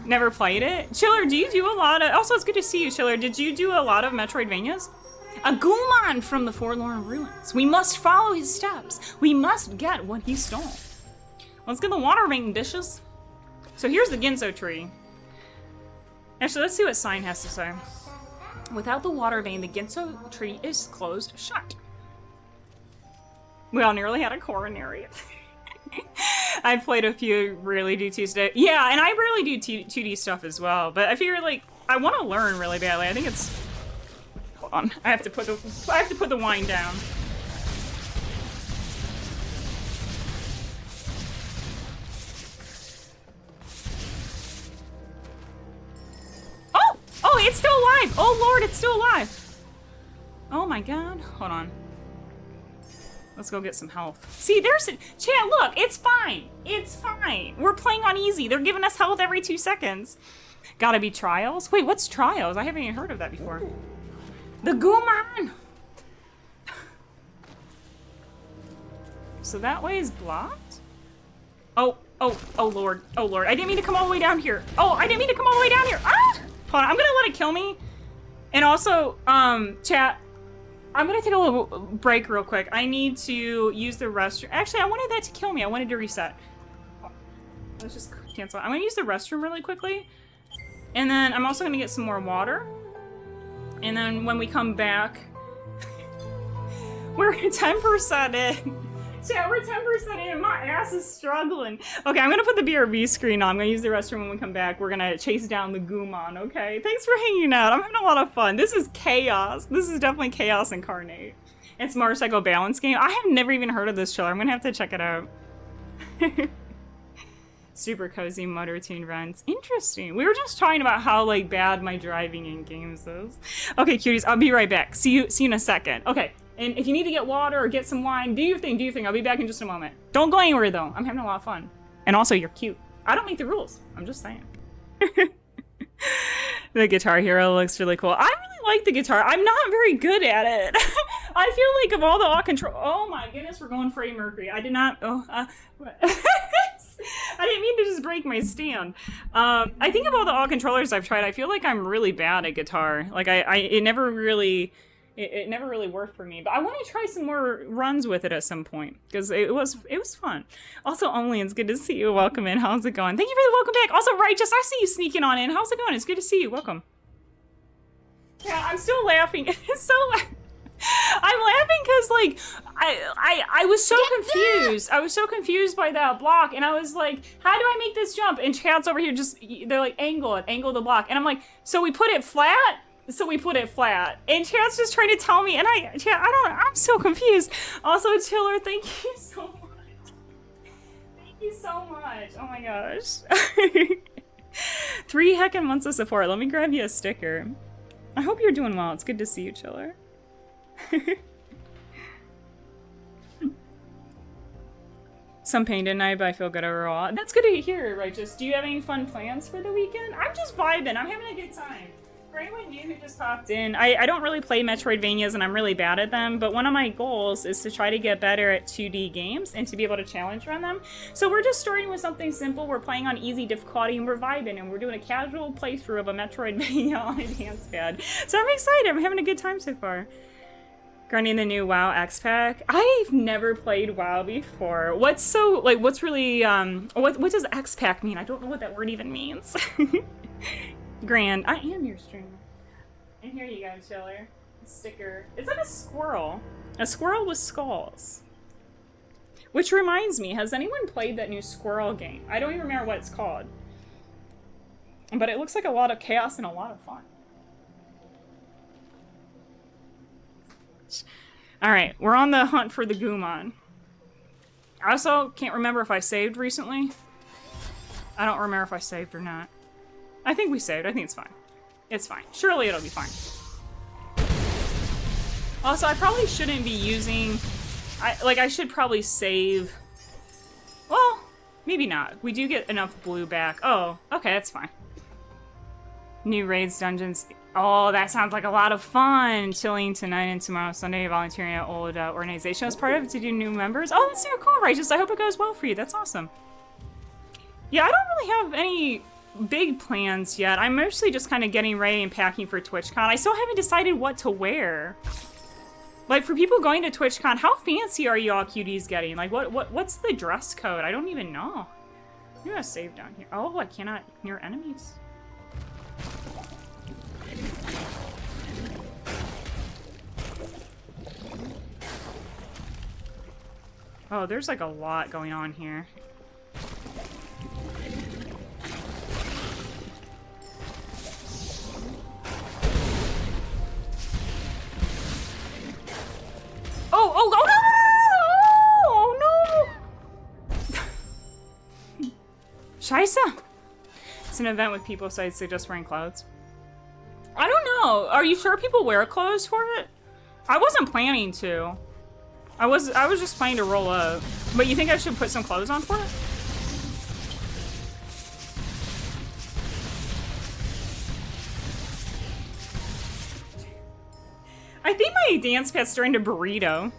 Never played it. Chiller, do you do a lot of... Also, it's good to see you, Chiller. Did you do a lot of Metroidvanias? A Goomon from the Forlorn Ruins. We must follow his steps. We must get what he stole. Let's get the water main dishes. So here's the Ginso tree. Actually, let's see what sign has to say. Without the water vein, the Ginso tree is closed shut. We all nearly had a coronary. I played a few, rarely do 2D. Yeah, and I rarely do 2D stuff as well, but I figure like I want to learn really badly. I think it's... Hold on. I have to put the wine down. Oh, it's still alive! Oh lord, it's still alive! Oh my god. Hold on. Let's go get some health. See, there's a... Chat, look, it's fine. It's fine. We're playing on easy. They're giving us health every 2 seconds. Gotta be trials? Wait, what's trials? I haven't even heard of that before. The Goomon! So that way is blocked? Oh lord. Oh lord. I didn't mean to come all the way down here. Oh, I didn't mean to come all the way down here. Ah! Hold on, I'm gonna let it kill me. And also, chat, I'm gonna take a little break real quick. I need to use the restroom. Actually, I wanted that to kill me. I wanted to reset. Let's just cancel. I'm gonna use the restroom really quickly. And then I'm also gonna get some more water. And then when we come back, we're 10% in. Chat, we're 10% in. My ass is struggling. Okay, I'm gonna put the BRB screen on. I'm gonna use the restroom when we come back. We're gonna chase down the Goomon, okay? Thanks for hanging out. I'm having a lot of fun. This is chaos. This is definitely chaos incarnate. It's motorcycle balance game. I have never even heard of this, Chiller. I'm gonna have to check it out. Super cozy motor tune runs. Interesting. We were just talking about how like bad my driving in games is. Okay, cuties, I'll be right back. See you in a second. Okay. And if you need to get water or get some wine, do your thing. I'll be back in just a moment. Don't go anywhere, though. I'm having a lot of fun. And also, you're cute. I don't make the rules. I'm just saying. The Guitar Hero looks really cool. I really like the guitar. I'm not very good at it. I feel like of all the all control... Oh my goodness, we're going Freddie Mercury. I did not... I didn't mean to just break my stand. I think of all the all controllers I've tried, I feel like I'm really bad at guitar. Like, it never really... It never really worked for me, but I want to try some more runs with it at some point because it was fun. Also, Only, it's good to see you. Welcome in. How's it going? Thank you for the welcome back. Also, Righteous, I see you sneaking on in. How's it going? It's good to see you. Welcome. Yeah, I'm still laughing. It's so. I'm laughing because like I was so confused. I was so confused by that block, and I was like, how do I make this jump? And chat's over here they're like, angle the block, and I'm like, so we put it flat. And chat's just trying to tell me, and I'm so confused. Also, Chiller, thank you so much. Thank you so much. Oh my gosh. 3 heckin' months of support. Let me grab you a sticker. I hope you're doing well. It's good to see you, Chiller. Some pain tonight, but I feel good overall. That's good to hear, Righteous. Do you have any fun plans for the weekend? I'm just vibing. I'm having a good time. For anyone new who just popped in, I don't really play Metroidvanias and I'm really bad at them, but one of my goals is to try to get better at 2D games and to be able to challenge run them. So we're just starting with something simple. We're playing on easy difficulty and we're vibing and we're doing a casual playthrough of a Metroidvania on Advanced Pad. So I'm excited. I'm having a good time so far. Grinding the new WoW X-Pack. I've never played WoW before. What's really, what does X-Pack mean? I don't know what that word even means. Grand. I am your streamer. And here you go, Chiller. A sticker. It's like a squirrel. A squirrel with skulls. Which reminds me, has anyone played that new squirrel game? I don't even remember what it's called. But it looks like a lot of chaos and a lot of fun. Alright, we're on the hunt for the Goomon. I also can't remember if I saved recently. I don't remember if I saved or not. I think we saved. I think it's fine. It's fine. Surely it'll be fine. Also, I probably shouldn't be using... I should probably save... Well, maybe not. We do get enough blue back. Oh, okay, that's fine. New raids, dungeons. Oh, that sounds like a lot of fun. Chilling tonight and tomorrow, Sunday, volunteering at old organization as part of it to do new members. Oh, that's super cool, Righteous. I hope it goes well for you. That's awesome. Yeah, I don't really have any big plans yet. I'm mostly just kind of getting ready and packing for TwitchCon. I still haven't decided what to wear. Like, for people going to TwitchCon, how fancy are y'all cuties getting? Like, what's the dress code? I don't even know. I'm gonna save down here. Oh, I cannot near enemies. Oh, there's like a lot going on here. Oh, no! Scheisse! It's an event with people, so I'd suggest wearing clothes. I don't know. Are you sure people wear clothes for it? I wasn't planning to. I was just planning to roll up. But you think I should put some clothes on for it? I think my dance pants turned into burrito.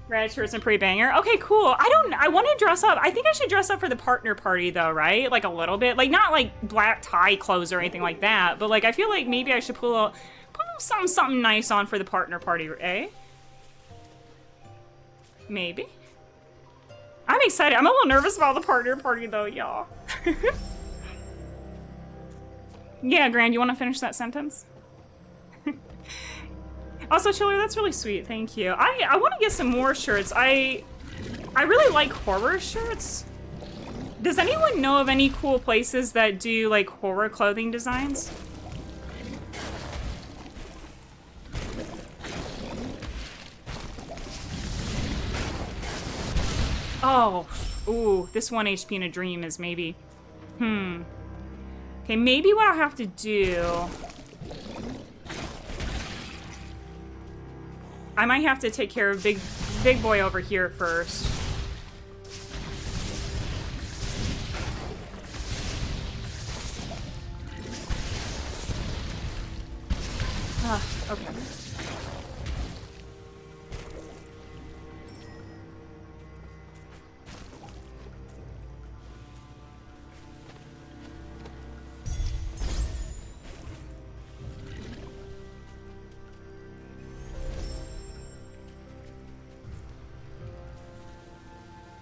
Red shirts and pretty banger. Okay, cool. I want to dress up. I think I should dress up for the partner party though, right? Like a little bit. Like not like black tie clothes or anything like that, but like I feel like maybe I should put a little something nice on for the partner party, eh? Maybe. I'm excited. I'm a little nervous about the partner party though, y'all. Yeah, Grand, you want to finish that sentence? Also, Chiller, that's really sweet. Thank you. I want to get some more shirts. I really like horror shirts. Does anyone know of any cool places that do like horror clothing designs? Oh, ooh, this 1 HP in a dream is maybe. Okay, maybe what I'll have to do. I might have to take care of big boy over here first. Okay.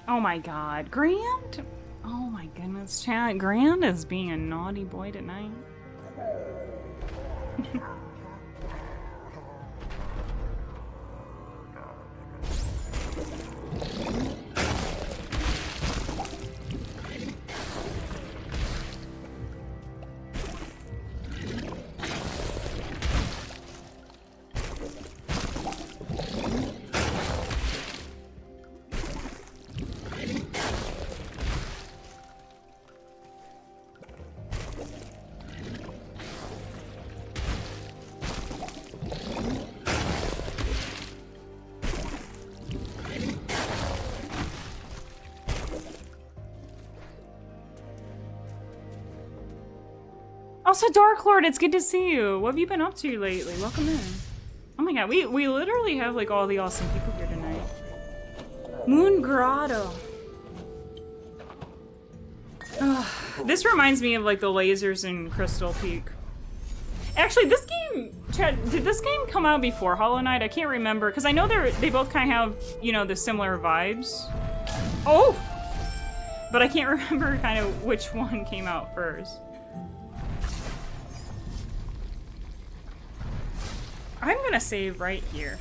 Oh my god, Grand? Oh my goodness, chat. Grand is being a naughty boy tonight. Also, Dark Lord, it's good to see you. What have you been up to lately? Welcome in. Oh my god, we literally have like all the awesome people here tonight. Moon Grotto. This reminds me of like the lasers in Crystal Peak. Actually, this game, Chad, did this game come out before Hollow Knight? I can't remember, because I know they both kind of have, you know, the similar vibes. Oh! But I can't remember kind of which one came out first. I'm gonna save right here.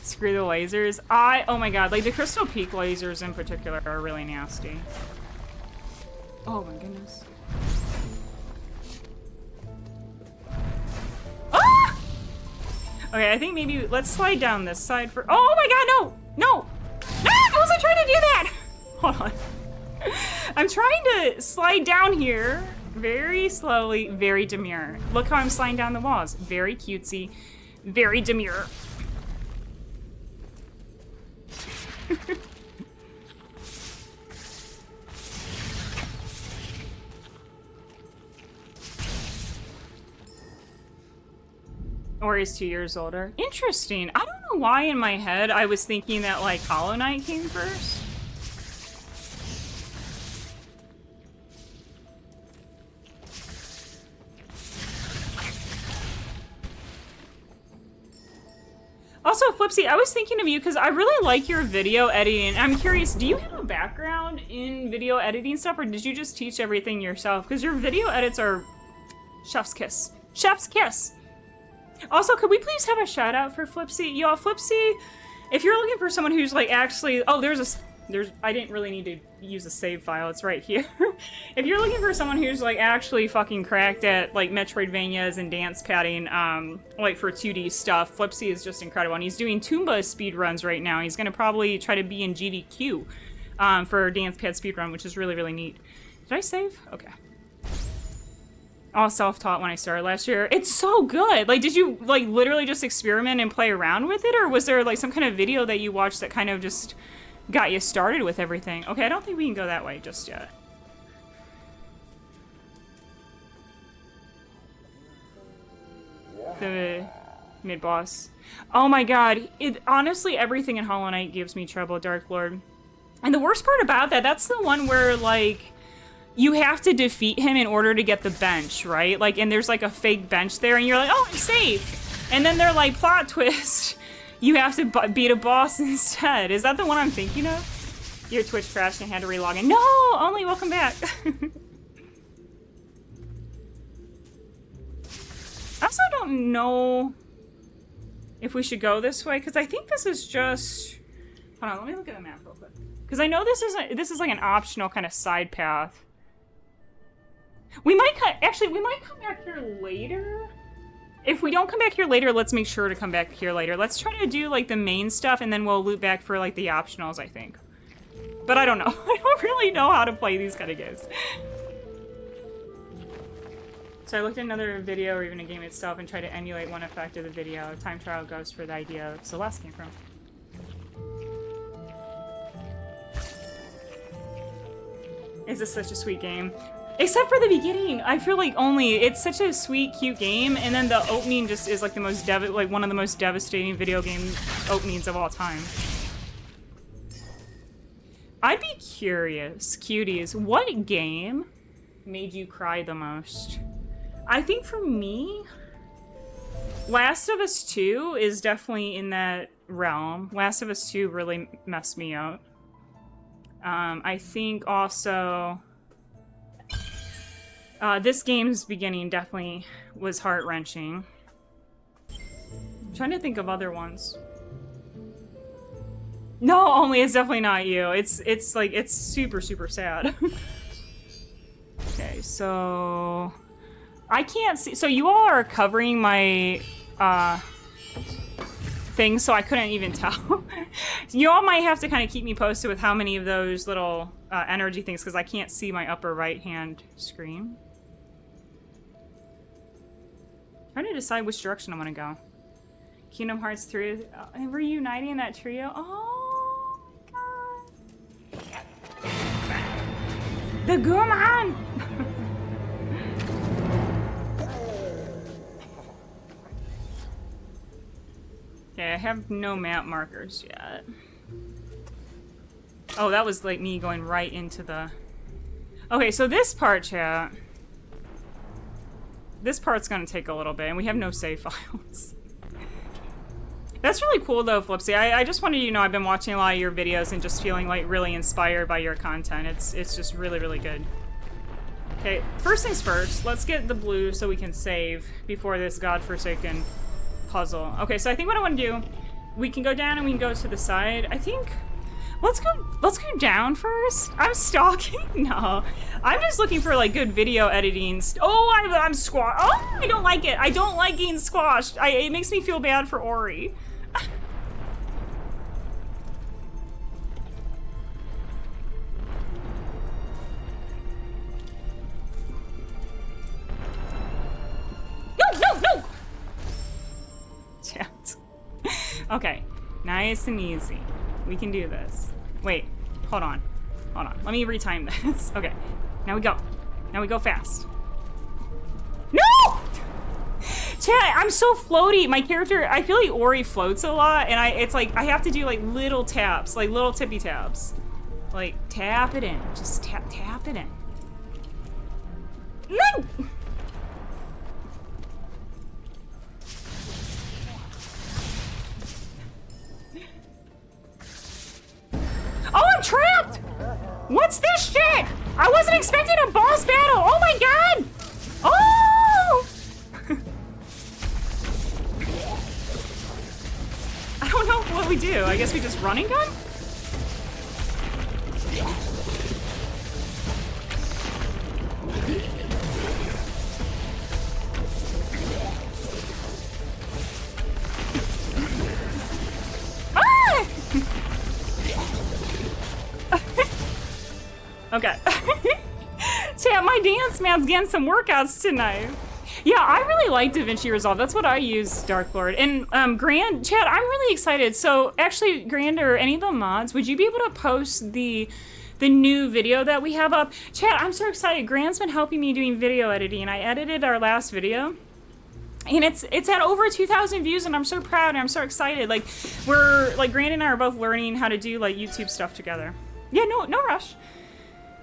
Screw the lasers. Oh my god, like the Crystal Peak lasers in particular are really nasty. Oh my goodness. Ah! Okay, I think maybe let's slide down this side for— oh my god, no! No! Ah! I wasn't trying to do that! Hold on. I'm trying to slide down here very slowly, very demure. Look how I'm sliding down the walls. Very cutesy, very demure. Or he's 2 years older. Interesting. I don't know why in my head I was thinking that like Hollow Knight came first. Flipsy, I was thinking of you because I really like your video editing. I'm curious, do you have a background in video editing stuff, or did you just teach everything yourself? Because your video edits are chef's kiss. Chef's kiss. Also, could we please have a shout out for Flipsy? Y'all, Flipsy, if you're looking for someone who's like actually, oh, I didn't really need to use a save file, it's right here. If you're looking for someone who's like actually fucking cracked at like metroidvanias and dance padding, like for 2D stuff, Flipsy is just incredible. And he's doing Toomba speedruns right now. He's gonna probably try to be in GDQ for dance pad speedrun, which is really, really neat. Did I save? Okay. All self-taught when I started last year. It's so good. Like, did you like literally just experiment and play around with it, or was there like some kind of video that you watched that kind of just got you started with everything? Okay, I don't think we can go that way just yet. The mid-boss. Oh my god. Honestly, everything in Hollow Knight gives me trouble, Dark Lord. And the worst part about that's the one where, like, you have to defeat him in order to get the bench, right? Like, and there's, like, a fake bench there, and you're like, oh, I'm safe! And then they're like, plot twist. You have to beat a boss instead. Is that the one I'm thinking of? Your Twitch crashed and had to relog in. No! Only welcome back. I also don't know if we should go this way, because I think this is just... Hold on, let me look at the map real quick. Because I know this is like an optional kind of side path. We might come back here later. If we don't come back here later, let's make sure to come back here later. Let's try to do, like, the main stuff, and then we'll loop back for, like, the optionals, I think. But I don't know. I don't really know how to play these kind of games. So I looked at another video, or even a game itself, and tried to emulate one effect of the video. Time trial goes for the idea Celeste came from. Is this such a sweet game? Except for the beginning, I feel like it's such a sweet, cute game, and then the opening just is like the most one of the most devastating video game openings of all time. I'd be curious, cuties, what game made you cry the most? I think for me, Last of Us 2 is definitely in that realm. Last of Us 2 really messed me up. I think also... this game's beginning definitely was heart-wrenching. I'm trying to think of other ones. No, only it's definitely not you. It's like, it's super, super sad. Okay, so... I can't see... So you all are covering my, things, so I couldn't even tell. You all might have to kind of keep me posted with how many of those little energy things, because I can't see my upper right-hand screen. Trying to decide which direction I want to go. Kingdom Hearts 3, reuniting that trio. Oh my god. The Goomon! Okay, I have no map markers yet. Oh, that was like me going right into the... Okay, so this part, chat... This part's gonna take a little bit, and we have no save files. That's really cool, though, Flipsy. I just wanted you to know I've been watching a lot of your videos and just feeling, like, really inspired by your content. It's just really, really good. Okay, first things first. Let's get the blue so we can save before this godforsaken puzzle. Okay, so I think what I want to do... We can go down and we can go to the side. I think... Let's go down first. I'm stalking? No. I'm just looking for, like, good video editing. Oh, I'm squashed. Oh, I don't like it. I don't like getting squashed. It makes me feel bad for Ori. No! Chat. Okay. Nice and easy. We can do this. Wait, hold on. Let me retime this. Okay, now we go. Now we go fast. No! Chat, I'm so floaty. My character, I feel like Ori floats a lot, and it's like, I have to do like little taps, like little tippy taps. Like, tap it in. Just tap it in. No! What's this shit? I wasn't expecting a boss battle. Oh my god. Oh! I don't know what we do. I guess we just run and gun? Ah! Okay. Chat, my dance man's getting some workouts tonight. Yeah, I really like DaVinci Resolve. That's what I use, Dark Lord. And Grand, Chad, I'm really excited. So actually, Grand or any of the mods, would you be able to post the new video that we have up? Chad, I'm so excited. Grand's been helping me doing video editing. I edited our last video. And it's at over 2,000 views, and I'm so proud and I'm so excited. Like, Grand and I are both learning how to do, like, YouTube stuff together. Yeah, no rush.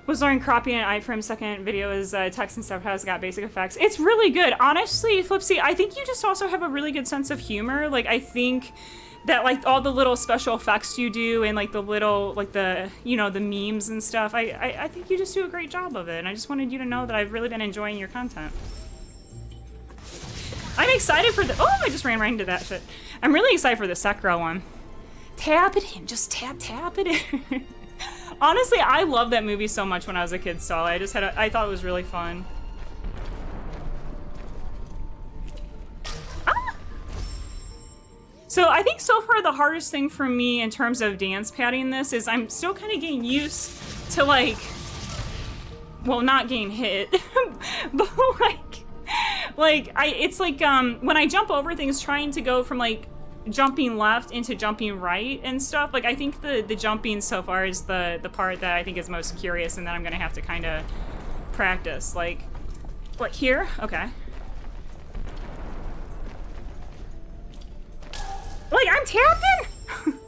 Was learning cropping and iframe. Second video is text and stuff has got basic effects. It's really good. Honestly, Flipsy, I think you just also have a really good sense of humor. Like, I think that, like, all the little special effects you do and, like, the little, like, the, you know, the memes and stuff, I think you just do a great job of it. And I just wanted you to know that I've really been enjoying your content. I'm excited for the, oh, I just ran right into that shit. I'm really excited for the Sekiro one. Tap it in, just tap it in. Honestly, I loved that movie so much when I was a kid, so I thought it was really fun. Ah! So I think so far the hardest thing for me in terms of dance padding this is I'm still kind of getting used to, like, well, not getting hit, but it's like when I jump over things, trying to go from, like, jumping left into jumping right and stuff. Like, I think the jumping so far is the part that I think is most curious, and then I'm gonna have to kind of practice. Like, what, here? Okay. Like, I'm tapping?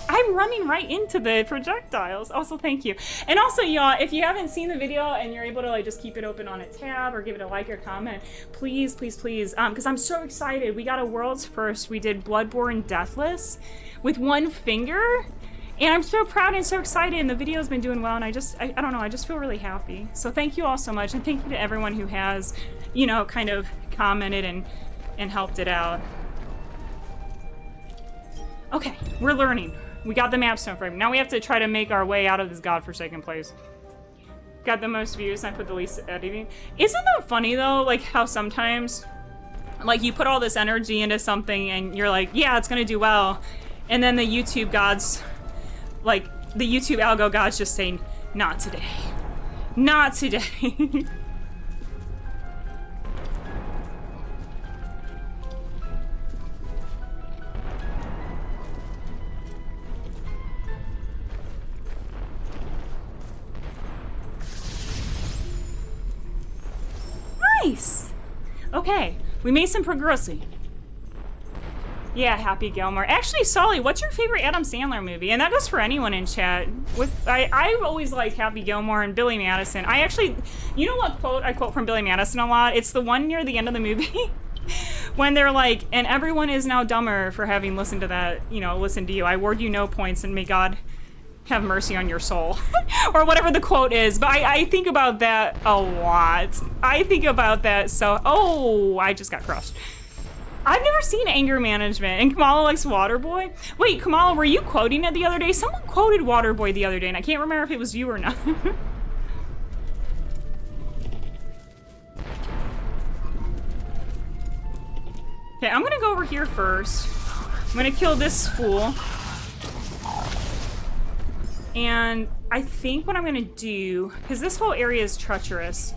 I'm running right into the projectiles. Also, thank you. And also, y'all, if you haven't seen the video and you're able to, like, just keep it open on a tab or give it a like or comment, please, because I'm so excited. We got a world's first. We did Bloodborne Deathless with one finger, and I'm so proud and so excited, and the video's been doing well, and I don't know, I just feel really happy. So thank you all so much, and thank you to everyone who has, you know, kind of commented and helped it out. Okay, we're learning. We got the map stone frame. Now we have to try to make our way out of this godforsaken place. Got the most views, and I put the least editing. Isn't that funny, though? Like, how sometimes, like, you put all this energy into something, and you're like, yeah, it's gonna do well. And then the YouTube gods, like, the YouTube algo gods just saying, not today. Not today. Nice! Okay, we made some progression. Yeah, Happy Gilmore. Actually, Solly, what's your favorite Adam Sandler movie? And that goes for anyone in chat. I always liked Happy Gilmore and Billy Madison. I actually, you know what quote I quote from Billy Madison a lot? It's the one near the end of the movie when they're like, and everyone is now dumber for having listened to that, you know, listen to you. I award you no points, and may God have mercy on your soul. Or whatever the quote is. But I think about that a lot. I think about that so... Oh, I just got crushed. I've never seen Anger Management, and Kamala likes Waterboy. Wait, Kamala, were you quoting it the other day? Someone quoted Waterboy the other day, and I can't remember if it was you or not. Okay, I'm gonna go over here first. I'm gonna kill this fool. And I think what I'm gonna do, because this whole area is treacherous.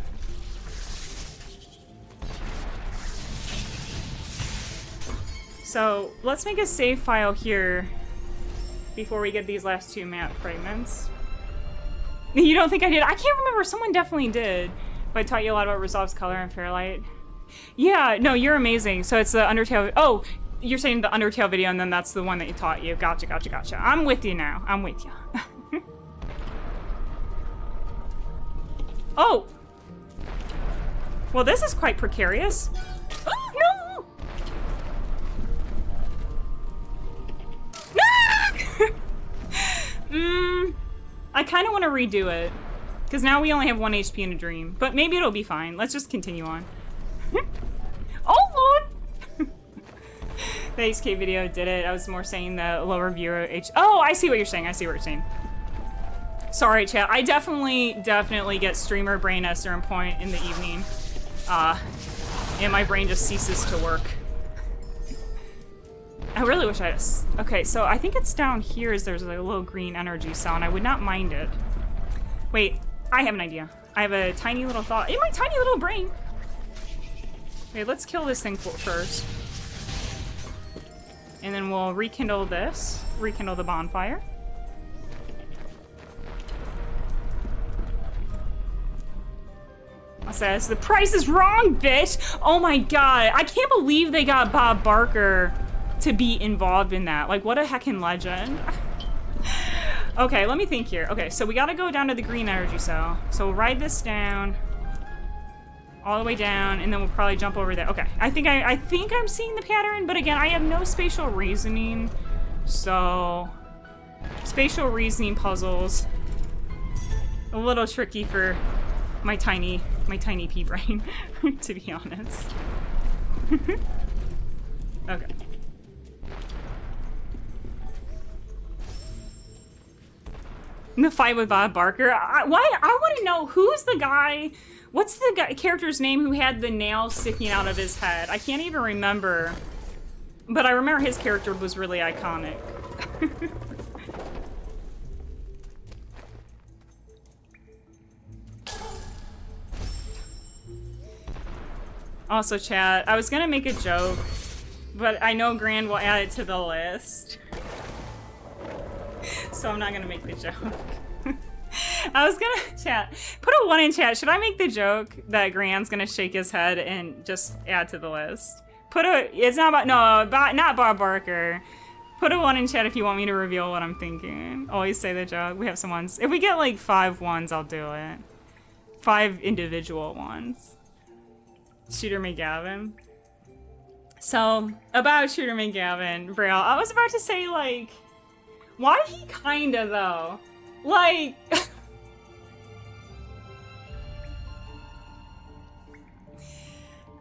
So let's make a save file here before we get these last two map fragments. You don't think I did? I can't remember. Someone definitely did. But I taught you a lot about Resolve's color and Fairlight. Yeah, no, you're amazing. So it's the Undertale. Oh, you're saying the Undertale video, and then that's the one that you taught you. Gotcha. I'm with you now. I'm with you. Oh! Well, this is quite precarious. Oh, no! I kind of want to redo it. Because now we only have 1 HP in a dream. But maybe it'll be fine. Let's just continue on. Oh, Lord! The HK video did it. I was more saying the lower viewer H. Oh, I see what you're saying. I see what you're saying. Sorry, chat. I definitely get streamer brain at a certain point in the evening. And my brain just ceases to work. I really wish I had okay, so I think it's down here is there's like a little green energy cell, and I would not mind it. Wait, I have an idea. I have a tiny little thought in my tiny little brain. Okay, let's kill this thing first. And then we'll rekindle this. Rekindle the bonfire. Says the price is wrong, bitch. Oh my god, I can't believe they got Bob Barker to be involved in that. Like, what a heckin' legend. Okay, let me think here. Okay, so we gotta go down to the green energy cell. So we'll ride this down all the way down, and then we'll probably jump over there. Okay, I think I'm seeing the pattern, but again, I have no spatial reasoning, so spatial reasoning puzzles a little tricky for my tiny pea brain, to be honest. Okay. The fight with Bob Barker. I want to know who's the guy. What's the character's name who had the nail sticking out of his head? I can't even remember. But I remember his character was really iconic. Also, chat, I was gonna make a joke, but I know Grand will add it to the list. So I'm not gonna make the joke. I was gonna, chat, put a 1 in chat. Should I make the joke that Grand's gonna shake his head and just add to the list? It's not about, no, not Bob Barker. Put a 1 in chat if you want me to reveal what I'm thinking. Always say the joke. We have some ones. If we get like 5 ones, I'll do it. 5 individual ones. Shooter McGavin. So, about Shooter McGavin, Braille, I was about to say, like, why he kinda, though? Like...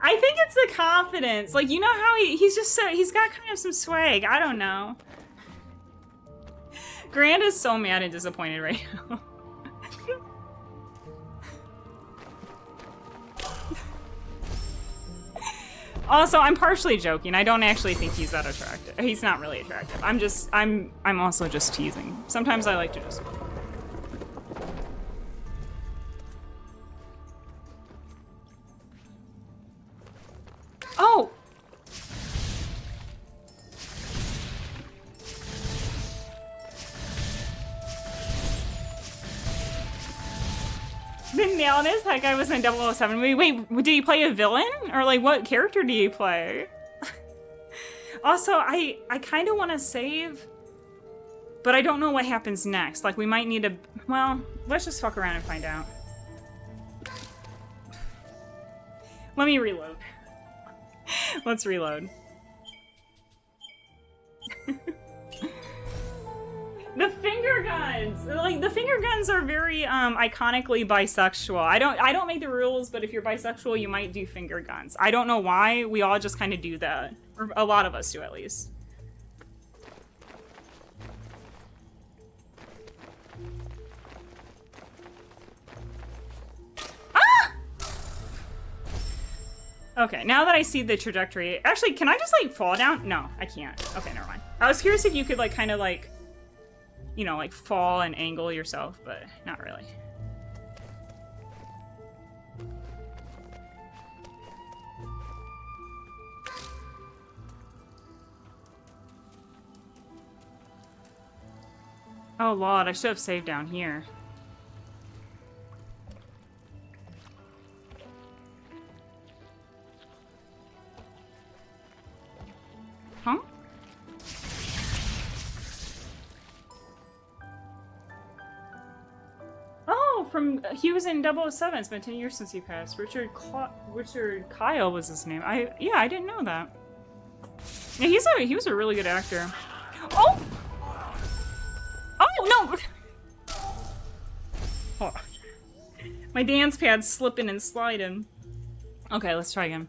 I think it's the confidence. Like, you know how he's just so... He's got kind of some swag. I don't know. Grant is so mad and disappointed right now. Also, I'm partially joking. I don't actually think he's that attractive. He's not really attractive. I'm also just teasing. Sometimes I like to just... Oh! The nailness, that guy was in 007 movie. Wait, did he play a villain? Or like, what character do you play? Also, I kind of want to save, but I don't know what happens next. Like, we might need to, well, let's just fuck around and find out. Let me reload. Let's reload. The finger guns! Like, the finger guns are very, iconically bisexual. I don't make the rules, but if you're bisexual, you might do finger guns. I don't know why, we all just kind of do that. Or a lot of us do, at least. Ah! Okay, now that I see the trajectory... Actually, can I just, like, fall down? No, I can't. Okay, never mind. I was curious if you could, like, kind of, like... You know, like, fall and angle yourself, but not really. Oh, Lord, I should have saved down here. Huh? Oh, from he was in 007. It's been 10 years since he passed. Richard Kyle was his name. I didn't know that. Yeah, he was a really good actor. Oh! Oh no! Oh. My dance pad's slipping and sliding. Okay, let's try again.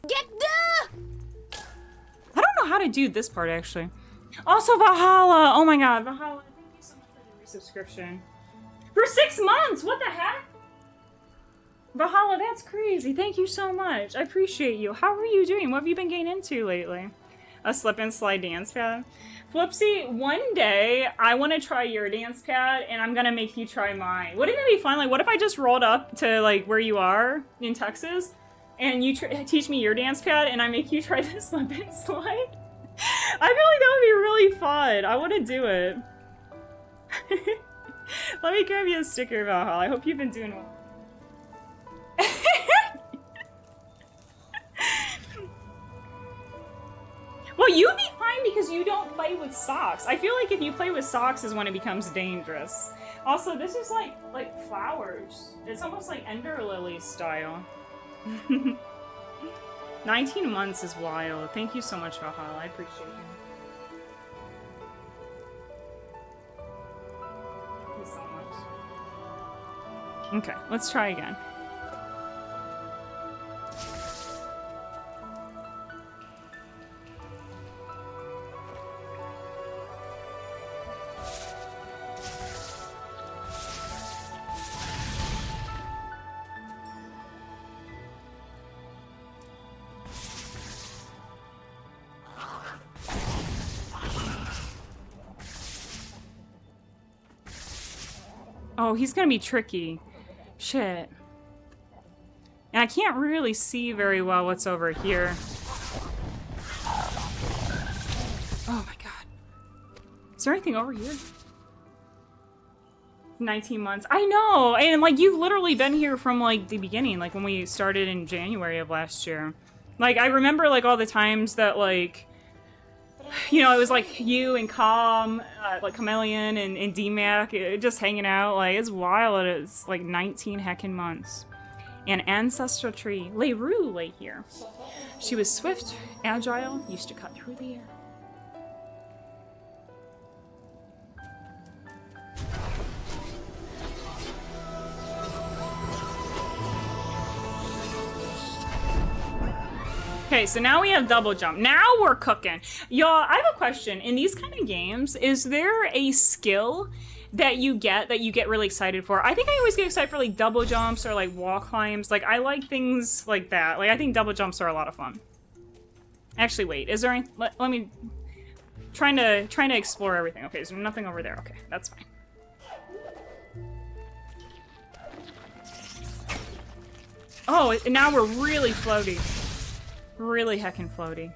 Get the! I don't know how to do this part, actually. Also, Valhalla! Oh my god, Valhalla, thank you so much for the resubscription. For 6 months! What the heck? Valhalla, that's crazy. Thank you so much. I appreciate you. How are you doing? What have you been getting into lately? A slip and slide dance pad? Flipsy, one day I want to try your dance pad and I'm gonna make you try mine. Wouldn't it be fun? Like, what if I just rolled up to like where you are in Texas and you teach me your dance pad and I make you try the slip and slide? I feel like that would be really fun. I want to do it. Let me grab you a sticker, Valhalla. I hope you've been doing well. Well, you'd be fine because you don't play with socks. I feel like if you play with socks is when it becomes dangerous. Also, this is like flowers. It's almost like Ender Lily style. 19 months is wild. Thank you so much, Valhalla. I appreciate you. Thank you so much. Okay, let's try again. Oh, he's gonna be tricky. Shit. And I can't really see very well what's over here. Oh my god. Is there anything over here? 19 months. I know! And like, you've literally been here from like the beginning, like when we started in January of last year. Like, I remember like all the times that like, you know, it was like you and Calm, like Chameleon and D-Mac, just hanging out. Like, it's wild. It's like 19 heckin' months. An ancestral tree. Leroux lay here. She was swift, agile, used to cut through the air. Okay, so now we have double jump. Now we're cooking. Y'all, I have a question. In these kind of games, is there a skill that you get really excited for? I think I always get excited for like double jumps or like wall climbs. Like, I like things like that. Like, I think double jumps are a lot of fun. Actually, wait, is there any, let me, trying to explore everything. Okay, so nothing over there. Okay, that's fine. Oh, now we're really floaty. Really heckin' floaty.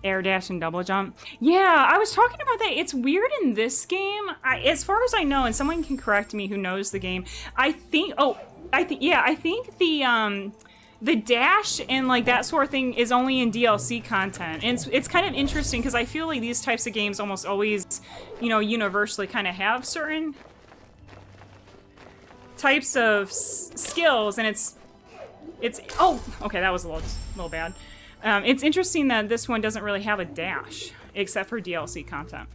Air dash and double jump. Yeah, I was talking about that. It's weird in this game. As far as I know, and someone can correct me who knows the game, I think the dash and like that sort of thing is only in DLC content. And it's kind of interesting because I feel like these types of games almost always, you know, universally kind of have certain types of skills, and it's oh, okay, that was a little bad. It's interesting that this one doesn't really have a dash except for DLC content.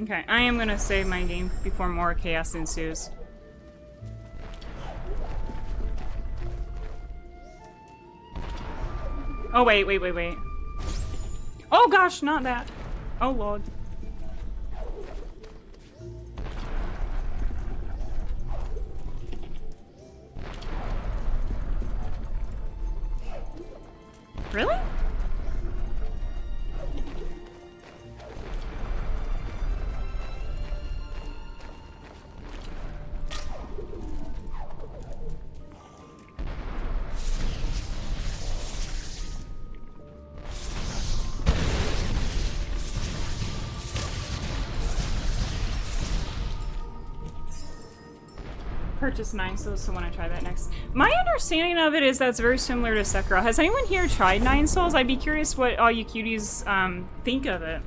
Okay, I am gonna save my game before more chaos ensues. Oh, wait. Oh gosh, not that. Oh lord. Really? purchased 9 Souls, so when I try that next. My understanding of it is that it's very similar to Sekiro. Has anyone here tried 9 Souls? I'd be curious what all you cuties think of it.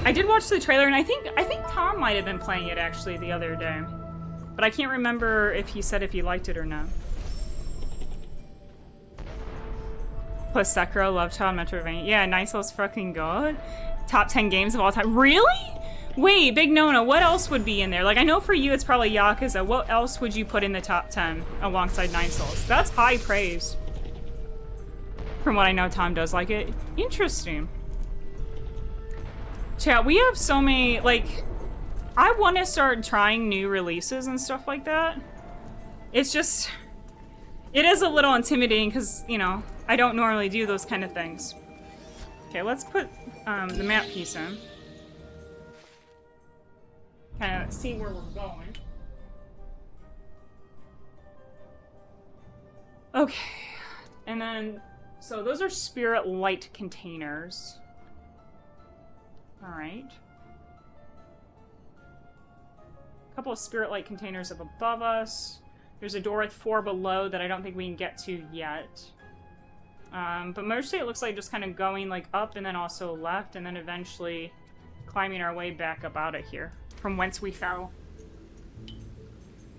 I did watch the trailer, and I think Tom might have been playing it actually the other day, but I can't remember if he said if he liked it or not. Plus Sekiro, Love Child, Metroidvania. Yeah, 9 Souls fucking good. Top 10 games of all time. Really? Wait, Big Nona, what else would be in there? Like, I know for you it's probably Yakuza. What else would you put in the top 10 alongside 9 Souls? That's high praise. From what I know, Tom does like it. Interesting. Chat, we have so many, like, I want to start trying new releases and stuff like that. It's just, it is a little intimidating because, you know, I don't normally do those kind of things. Okay, let's put the map piece in. Kind of see where we're going. Okay, and then, so those are spirit light containers. All right. A couple of spirit light containers up above us. There's a door with 4 below that I don't think we can get to yet. But mostly it looks like just kind of going like up and then also left and then eventually climbing our way back up out of here from whence we fell.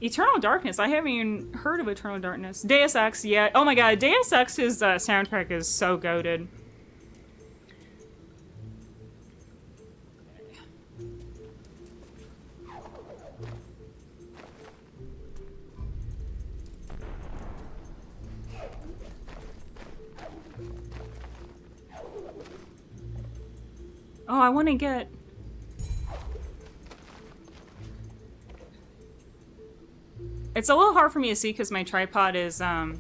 Eternal Darkness. I haven't even heard of Eternal Darkness. Deus Ex, yeah. Oh my god, Deus Ex's soundtrack is so goated. Oh, I want to get... It's a little hard for me to see because my tripod is, No!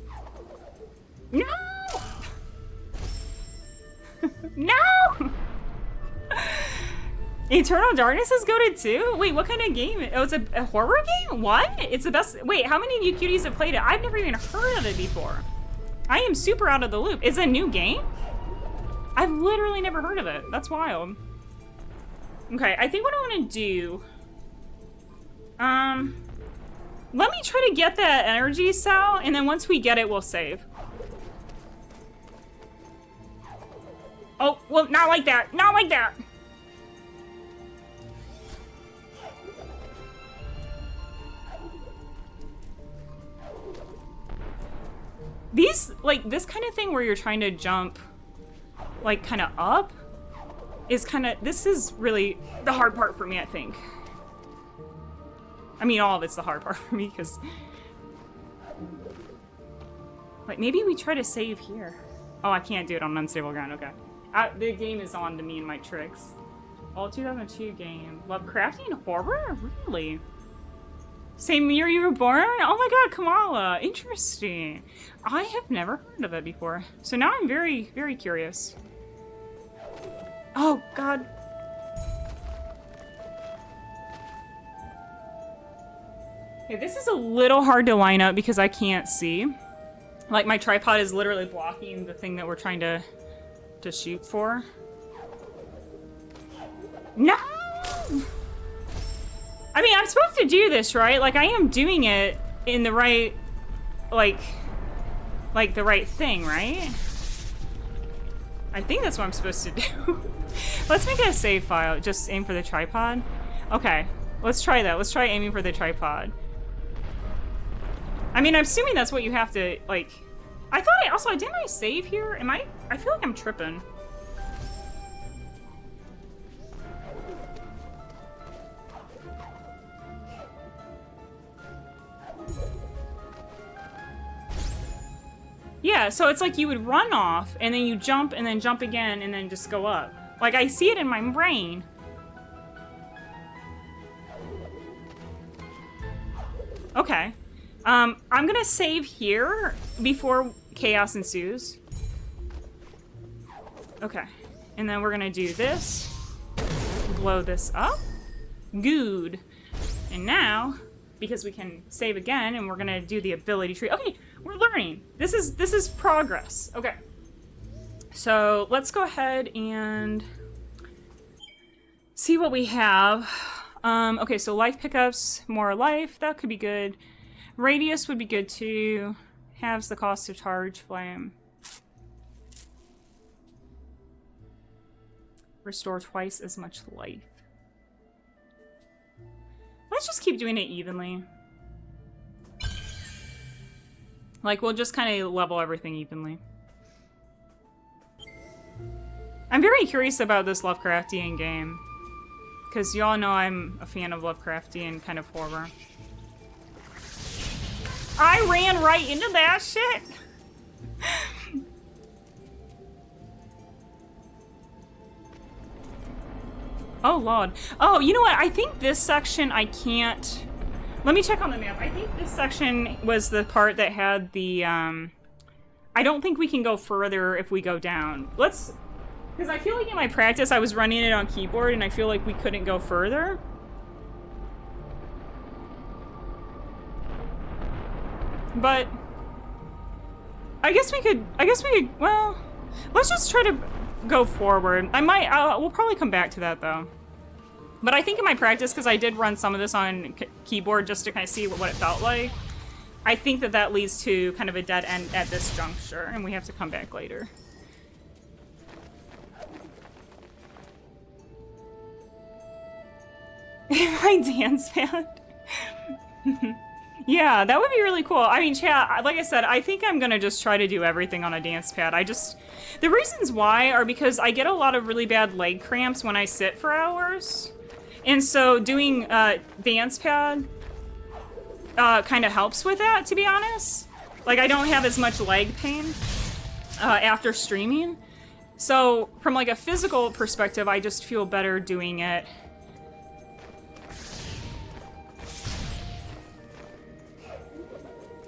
No! Eternal Darkness is goated too? Wait, what kind of game? Oh, it's a horror game? What? It's the best... Wait, how many of you cuties have played it? I've never even heard of it before. I am super out of the loop. It's a new game? I've literally never heard of it. That's wild. Okay, I think what I want to do... Let me try to get that energy cell, and then once we get it, we'll save. Oh, well, not like that. Not like that! These, like, this kind of thing where you're trying to jump, like, kind of up is kind of... This is really the hard part for me, I think. I mean, all of it's the hard part for me, because... Like, maybe we try to save here. Oh, I can't do it on unstable ground, okay. The game is on to me and my tricks. All 2002 game. Lovecraftian horror? Really? Same year you were born? Oh my god, Kamala. Interesting. I have never heard of it before. So now I'm very, very curious. Oh, god. Okay, this is a little hard to line up because I can't see. Like, my tripod is literally blocking the thing that we're trying to shoot for. No! I mean, I'm supposed to do this, right? Like, I am doing it in the right, like the right thing, right? I think that's what I'm supposed to do. Let's make a save file. Just aim for the tripod. Okay, let's try that. Let's try aiming for the tripod. I mean, I'm assuming that's what you have to, like... I thought didn't I save here? I feel like I'm tripping. Yeah, so it's like you would run off, and then you jump, and then jump again, and then just go up. Like, I see it in my brain. Okay. I'm gonna save here before chaos ensues. Okay. And then we're gonna do this. Blow this up. Good. And now, because we can save again, and we're gonna do the ability tree. Okay, we're learning. This is progress. Okay. So let's go ahead and see what we have. Okay, so life pickups, more life. That could be good. Radius would be good too. Halves the cost of charge flame. Restore twice as much life. Let's just keep doing it evenly. Like, we'll just kind of level everything evenly. I'm very curious about this Lovecraftian game. Because y'all know I'm a fan of Lovecraftian kind of horror. I ran right into that shit! Oh, Lord. Oh, you know what? I think this section I can't... Let me check on the map. I think this section was the part that had the, I don't think we can go further if we go down. Let's... Because I feel like in my practice I was running it on keyboard and I feel like we couldn't go further. But... I guess we could, well... Let's just try to go forward. We'll probably come back to that though. But I think in my practice, because I did run some of this on keyboard just to kind of see what it felt like, I think that leads to kind of a dead end at this juncture, and we have to come back later. My dance band. Yeah, that would be really cool. I mean, chat, like I said, I think I'm gonna just try to do everything on a dance pad. The reasons why are because I get a lot of really bad leg cramps when I sit for hours. And so doing dance pad kind of helps with that, to be honest. Like, I don't have as much leg pain after streaming. So from like a physical perspective, I just feel better doing it.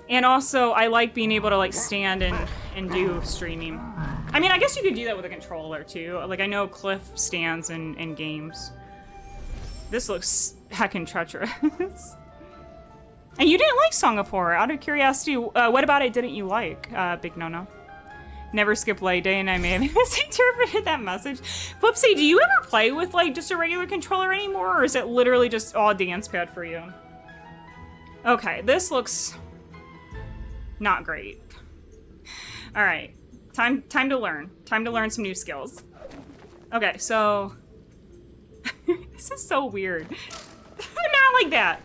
And also, I like being able to like stand and do streaming. I mean, I guess you could do that with a controller too. Like, I know Cliff stands in games. This looks heckin' treacherous. And you didn't like Song of Horror. Out of curiosity, what about it didn't you like, Big No-No? Never skip leg day, and I may have misinterpreted that message. Flipsy, do you ever play with like just a regular controller anymore, or is it literally just all dance pad for you? Okay, this looks not great. All right, time to learn. Time to learn some new skills. Okay, so this is so weird. Not like that.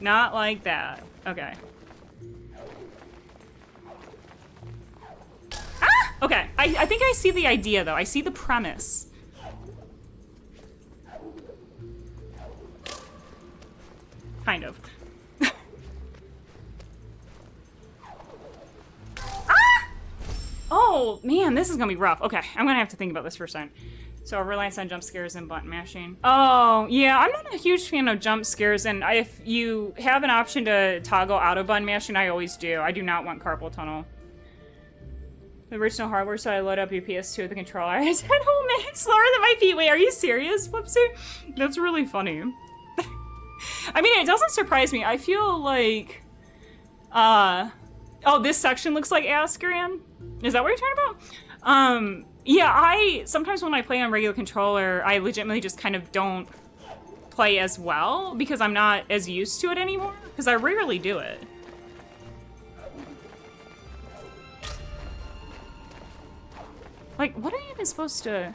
Not like that. Okay. Ah! Okay, I think I see the idea though. I see the premise. Kind of. Ah! Oh, man, this is gonna be rough. Okay, I'm gonna have to think about this for a second. So, reliance on jump scares and button mashing. Oh, yeah, I'm not a huge fan of jump scares, and if you have an option to toggle out of button mashing, I always do. I do not want carpal tunnel. The original hardware, so I load up your PS2 with the controller. I had 10 whole minutes slower than my feet. Wait, are you serious, Flipsy? That's really funny. I mean, it doesn't surprise me. I feel like, oh, this section looks like Ascaran? Is that what you're talking about? Yeah, sometimes when I play on regular controller, I legitimately just kind of don't play as well because I'm not as used to it anymore, because I rarely do it. Like, what are you even supposed to...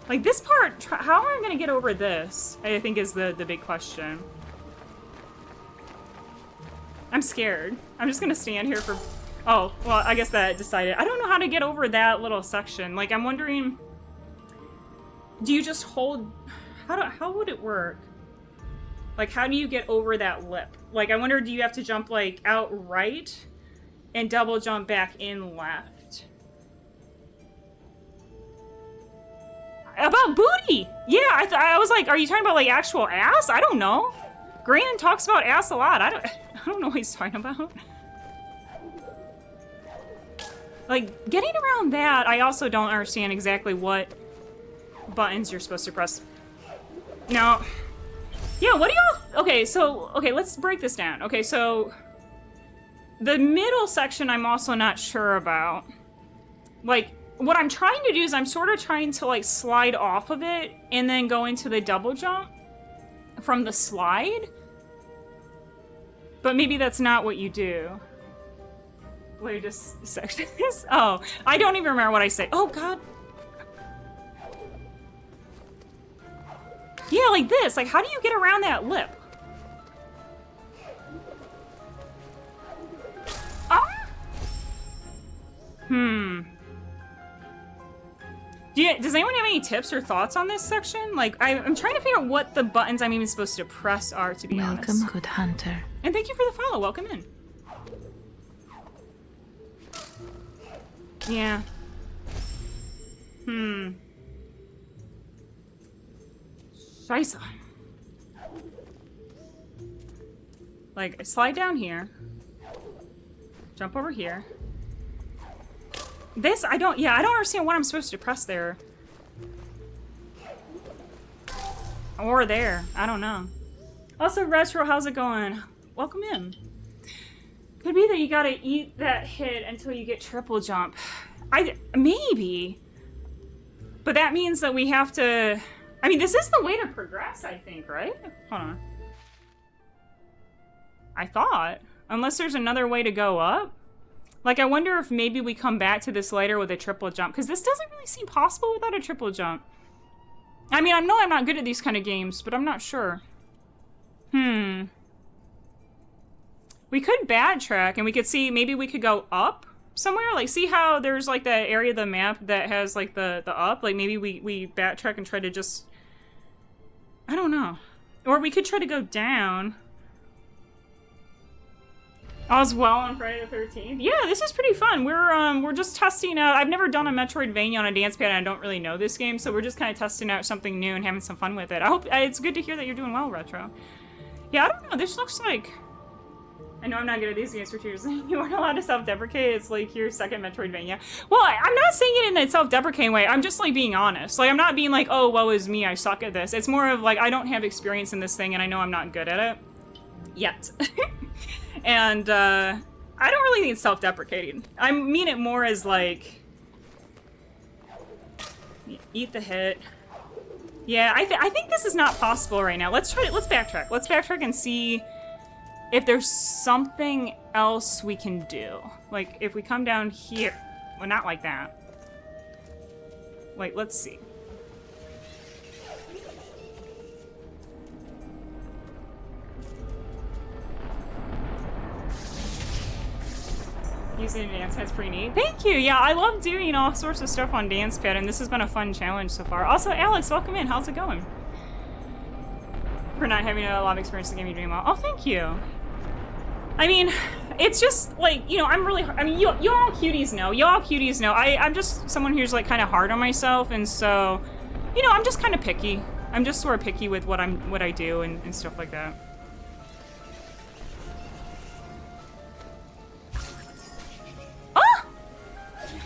Like, this part, how am I gonna get over this, I think is the big question. I'm scared. I'm just gonna stand here for... Oh, well, I guess that decided. I don't know how to get over that little section. Like, I'm wondering... Do you just hold... How would it work? Like, how do you get over that lip? Like, I wonder, do you have to jump, like, out right and double jump back in left? About booty! Yeah, I was like, are you talking about, like, actual ass? I don't know. Gran talks about ass a lot. I don't know what he's talking about. Like, getting around that, I also don't understand exactly what buttons you're supposed to press. No. Yeah, what do y'all... Okay, let's break this down. Okay, so... The middle section I'm also not sure about. Like, what I'm trying to do is I'm sort of trying to like slide off of it and then go into the double jump from the slide. But maybe that's not what you do. Latest section is, oh, I don't even remember what I say. Oh God. Yeah, like this. Like, how do you get around that lip? Ah! Does anyone have any tips or thoughts on this section? Like, I'm trying to figure out what the buttons I'm even supposed to press are, to be honest. Welcome, good hunter. And thank you for the follow. Welcome in. Yeah. Scheiße. Like, slide down here. Jump over here. This, I don't understand what I'm supposed to press there. Or there. I don't know. Also, Retro, how's it going? Welcome in. Could be that you gotta eat that hit until you get triple jump. Maybe. But that means that we have to... I mean, this is the way to progress, I think, right? Hold on. I thought. Unless there's another way to go up. Like, I wonder if maybe we come back to this later with a triple jump. Because this doesn't really seem possible without a triple jump. I mean, I know I'm not good at these kind of games, but I'm not sure. We could backtrack and we could see, maybe we could go up somewhere. Like, see how there's, like, that area of the map that has, like, the up? Like, maybe we backtrack and try to just... I don't know. Or we could try to go down. All's well on Friday the 13th. Yeah, this is pretty fun. We're just testing out. I've never done a Metroidvania on a dance pad, and I don't really know this game, so we're just kind of testing out something new and having some fun with it. I hope it's good to hear that you're doing well, Retro. Yeah, I don't know. This looks like... I know I'm not good at these games for 2 years. You aren't allowed to self-deprecate. It's like your second Metroidvania. Well, I'm not saying it in a self-deprecating way. I'm just like being honest. Like, I'm not being like, oh, woe is me, I suck at this. It's more of like, I don't have experience in this thing, and I know I'm not good at it. Yet. And, I don't really think it's self-deprecating. I mean it more as, like... Eat the hit. Yeah, I think this is not possible right now. Let's try it. Let's backtrack. Let's backtrack and see if there's something else we can do. Like, if we come down here... Well, not like that. Wait, let's see. Using a dance pad's pretty neat. Thank you! Yeah, I love doing all sorts of stuff on dance pad, and this has been a fun challenge so far. Also, Alex, welcome in. How's it going? For not having a lot of experience in the game you dream of. Oh, thank you. I mean, it's just, like, you know, I'm really... I mean, you all cuties know. You all cuties know. I'm just someone who's, like, kind of hard on myself, and so... You know, I'm just kind of picky. I'm just sort of picky with what I do and stuff like that.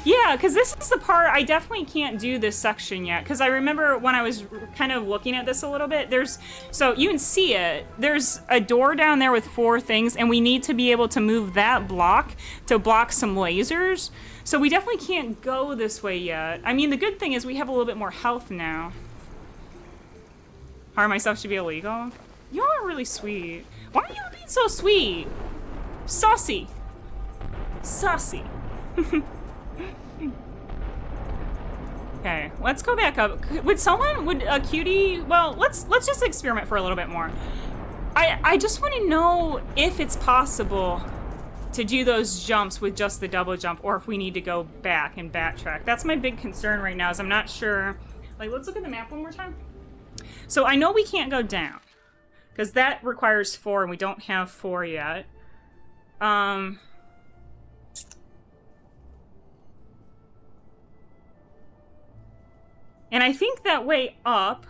Yeah, because this is the part I definitely can't do this section yet. Because I remember when I was kind of looking at this a little bit, so you can see it. There's a door down there with 4 things, and we need to be able to move that block to block some lasers. So we definitely can't go this way yet. I mean, the good thing is we have a little bit more health now. Harm myself should be illegal. You are really sweet. Why are you being so sweet? Saucy. Saucy. Okay, let's go back up. Would a cutie, well, let's just experiment for a little bit more. I just want to know if it's possible to do those jumps with just the double jump, or if we need to go back and backtrack. That's my big concern right now, is I'm not sure. Like, let's look at the map one more time. So I know we can't go down, because that requires 4, and we don't have 4 yet. And I think that way up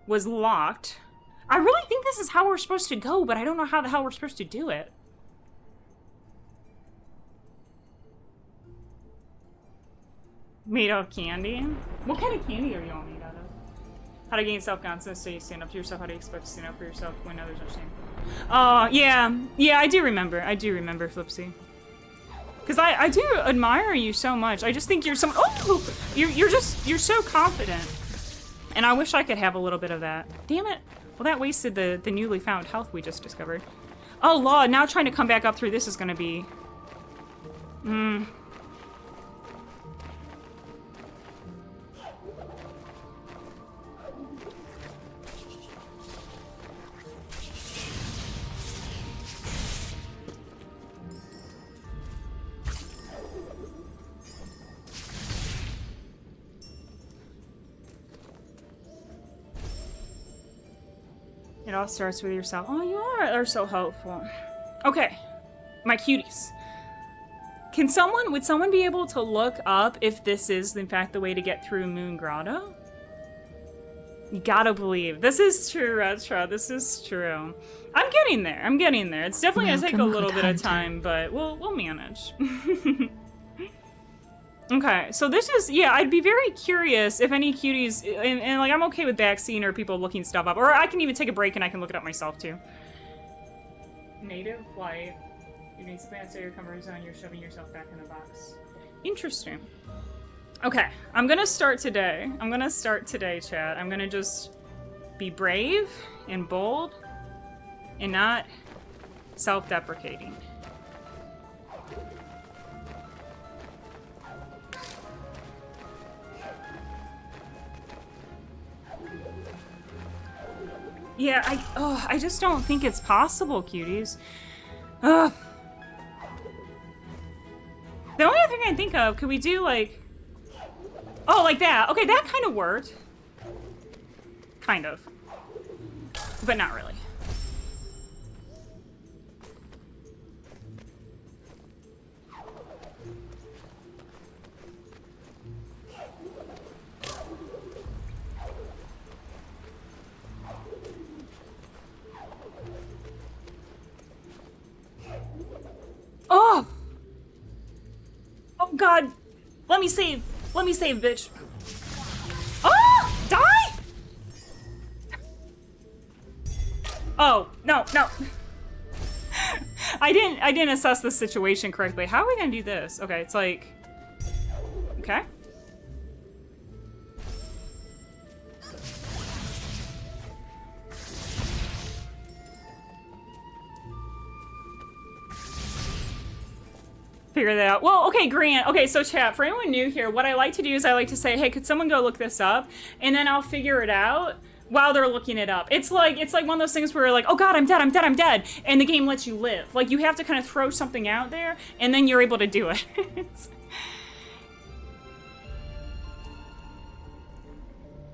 was locked. I really think this is how we're supposed to go, but I don't know how the hell we're supposed to do it. Made out of candy? What kind of candy are y'all made out of? How to gain self-confidence so you stand up to yourself. How do you expect to stand up for yourself when others are standing? Oh, yeah. Yeah, I do remember. I do remember, Flipsy. Because I do admire you so much. I just think you're so, oh, you're so confident. And I wish I could have a little bit of that. Damn it. Well, that wasted the newly found health we just discovered. Oh, Law, now trying to come back up through this is gonna be... It all starts with yourself. Oh, you are so helpful. Okay, my cuties. Would someone be able to look up if this is, in fact, the way to get through Moon Grotto? You gotta believe. This is true, Retro. This is true. I'm getting there. I'm getting there. It's definitely gonna take a little bit of time, but we'll manage. Okay, so this is, yeah, I'd be very curious if any cuties, and like, I'm okay with backseeing or people looking stuff up, or I can even take a break and I can look it up myself, too. Native flight. You need to answer your conversion on, you're shoving yourself back in the box. Interesting. Okay, I'm gonna start today. Chat. I'm gonna just be brave and bold and not self-deprecating. Yeah, I just don't think it's possible, cuties. Ugh. The only other thing I think of, could we do like... Oh, like that. Okay, that kind of worked. Kind of. But not really. Oh! Oh god! Let me save! Let me save, bitch! Oh! Die! Oh, no, no. I didn't assess the situation correctly. How are we gonna do this? Okay, it's like... Okay. Figure that out. Well, okay, Grant. Okay, so chat, for anyone new here, what I like to do is I like to say, hey, could someone go look this up? And then I'll figure it out while they're looking it up. It's like one of those things where you're like, oh god, I'm dead, I'm dead, I'm dead. And the game lets you live. Like, you have to kind of throw something out there, and then you're able to do it.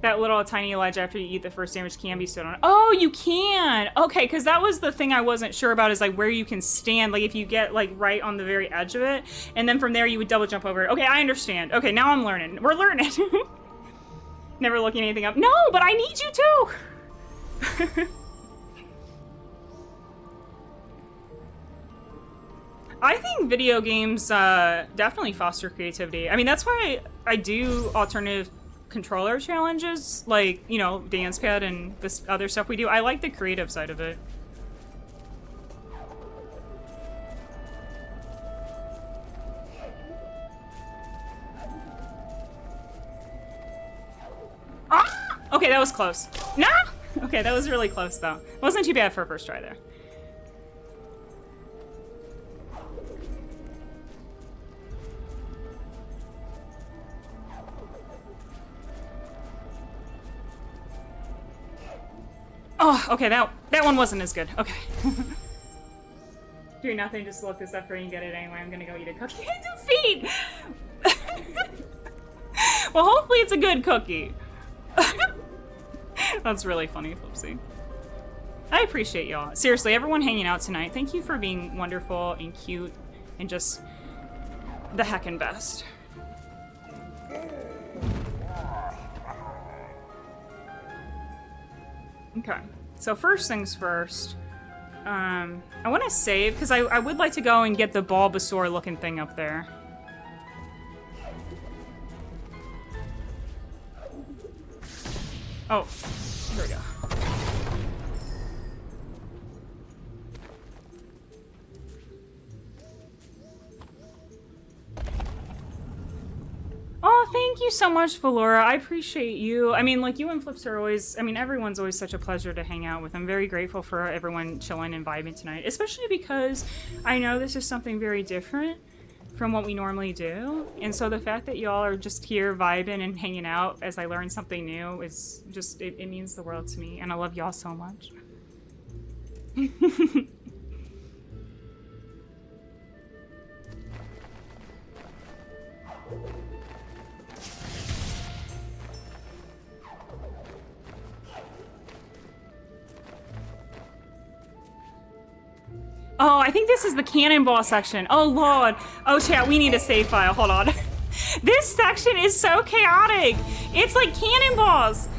That little tiny ledge after you eat the first damage can be stood on. Oh, you can! Okay, because that was the thing I wasn't sure about, is like where you can stand, like if you get like right on the very edge of it, and then from there you would double jump over it. Okay, I understand. Okay, now I'm learning. We're learning. Never looking anything up. No, but I need you to! I think video games definitely foster creativity. I mean, that's why I do alternative controller challenges, like, you know, dance pad and this other stuff we do. I like the creative side of it. Ah! Okay, that was close. No! Okay, that was really close though. Wasn't too bad for a first try there. Oh, okay, that one wasn't as good. Okay. Doing nothing, just look this up for you and get it anyway. I'm gonna go eat a cookie. Defeat! Well, hopefully it's a good cookie. That's really funny, Flipsy. I appreciate y'all. Seriously, everyone hanging out tonight, thank you for being wonderful and cute and just the heckin' best. Okay, so first things first, I want to save, because I would like to go and get the Bulbasaur looking thing up there. Oh, here we go. thank you so much, Valora. I appreciate you. I mean, like, you and Flips are always, I mean, everyone's always such a pleasure to hang out with. I'm very grateful for everyone chilling and vibing tonight, especially because I know this is something very different from what we normally do. And so the fact that y'all are just here vibing and hanging out as I learn something new is just, it means the world to me. And I love y'all so much. Oh, I think this is the cannonball section. Oh, Lord. Oh, chat, we need a save file. Hold on. This section is so chaotic. It's like cannonballs.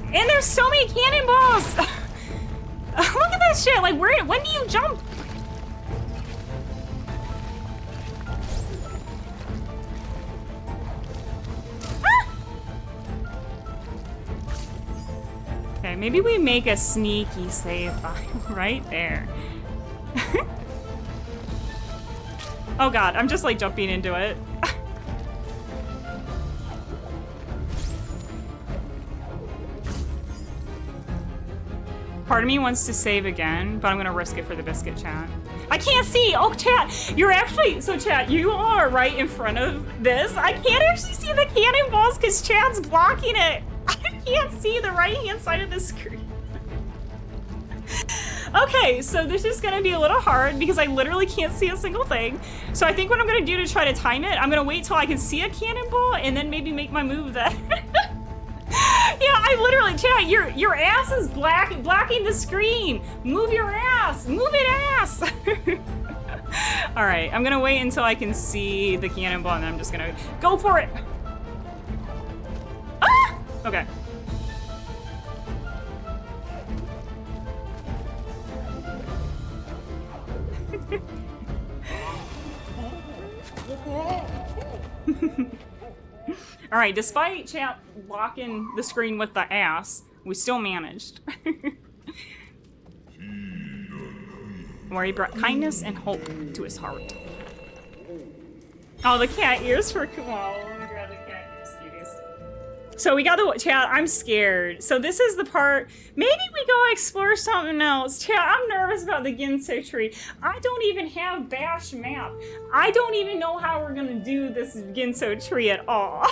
And there's so many cannonballs. Look at this shit. Like, when do you jump? Ah! Okay, maybe we make a sneaky save file right there. Oh god, I'm just like jumping into it. Part of me wants to save again, but I'm gonna risk it for the biscuit, chat. I can't see! Oh, chat! You're actually... So, chat, you are right in front of this. I can't actually see the cannonballs because chat's blocking it. I can't see the right-hand side of the screen. Okay, so this is gonna be a little hard because I literally can't see a single thing. So I think what I'm gonna do to try to time it, I'm gonna wait till I can see a cannonball and then maybe make my move then. Yeah, I literally, chat, your ass is blocking the screen. Move your ass, move it ass. All right, I'm gonna wait until I can see the cannonball and then I'm just gonna go for it. Ah! Okay. All right, despite chat blocking the screen with the ass, we still managed. Where he brought kindness and hope to his heart. Oh, the cat ears for cool. Oh my god, the cat ears, cuties. So we got the chat. I'm scared. So this is the part. Maybe we go explore something else. Chat, I'm nervous about the Ginso tree. I don't even have Bash map. I don't even know how we're gonna do this Ginso tree at all.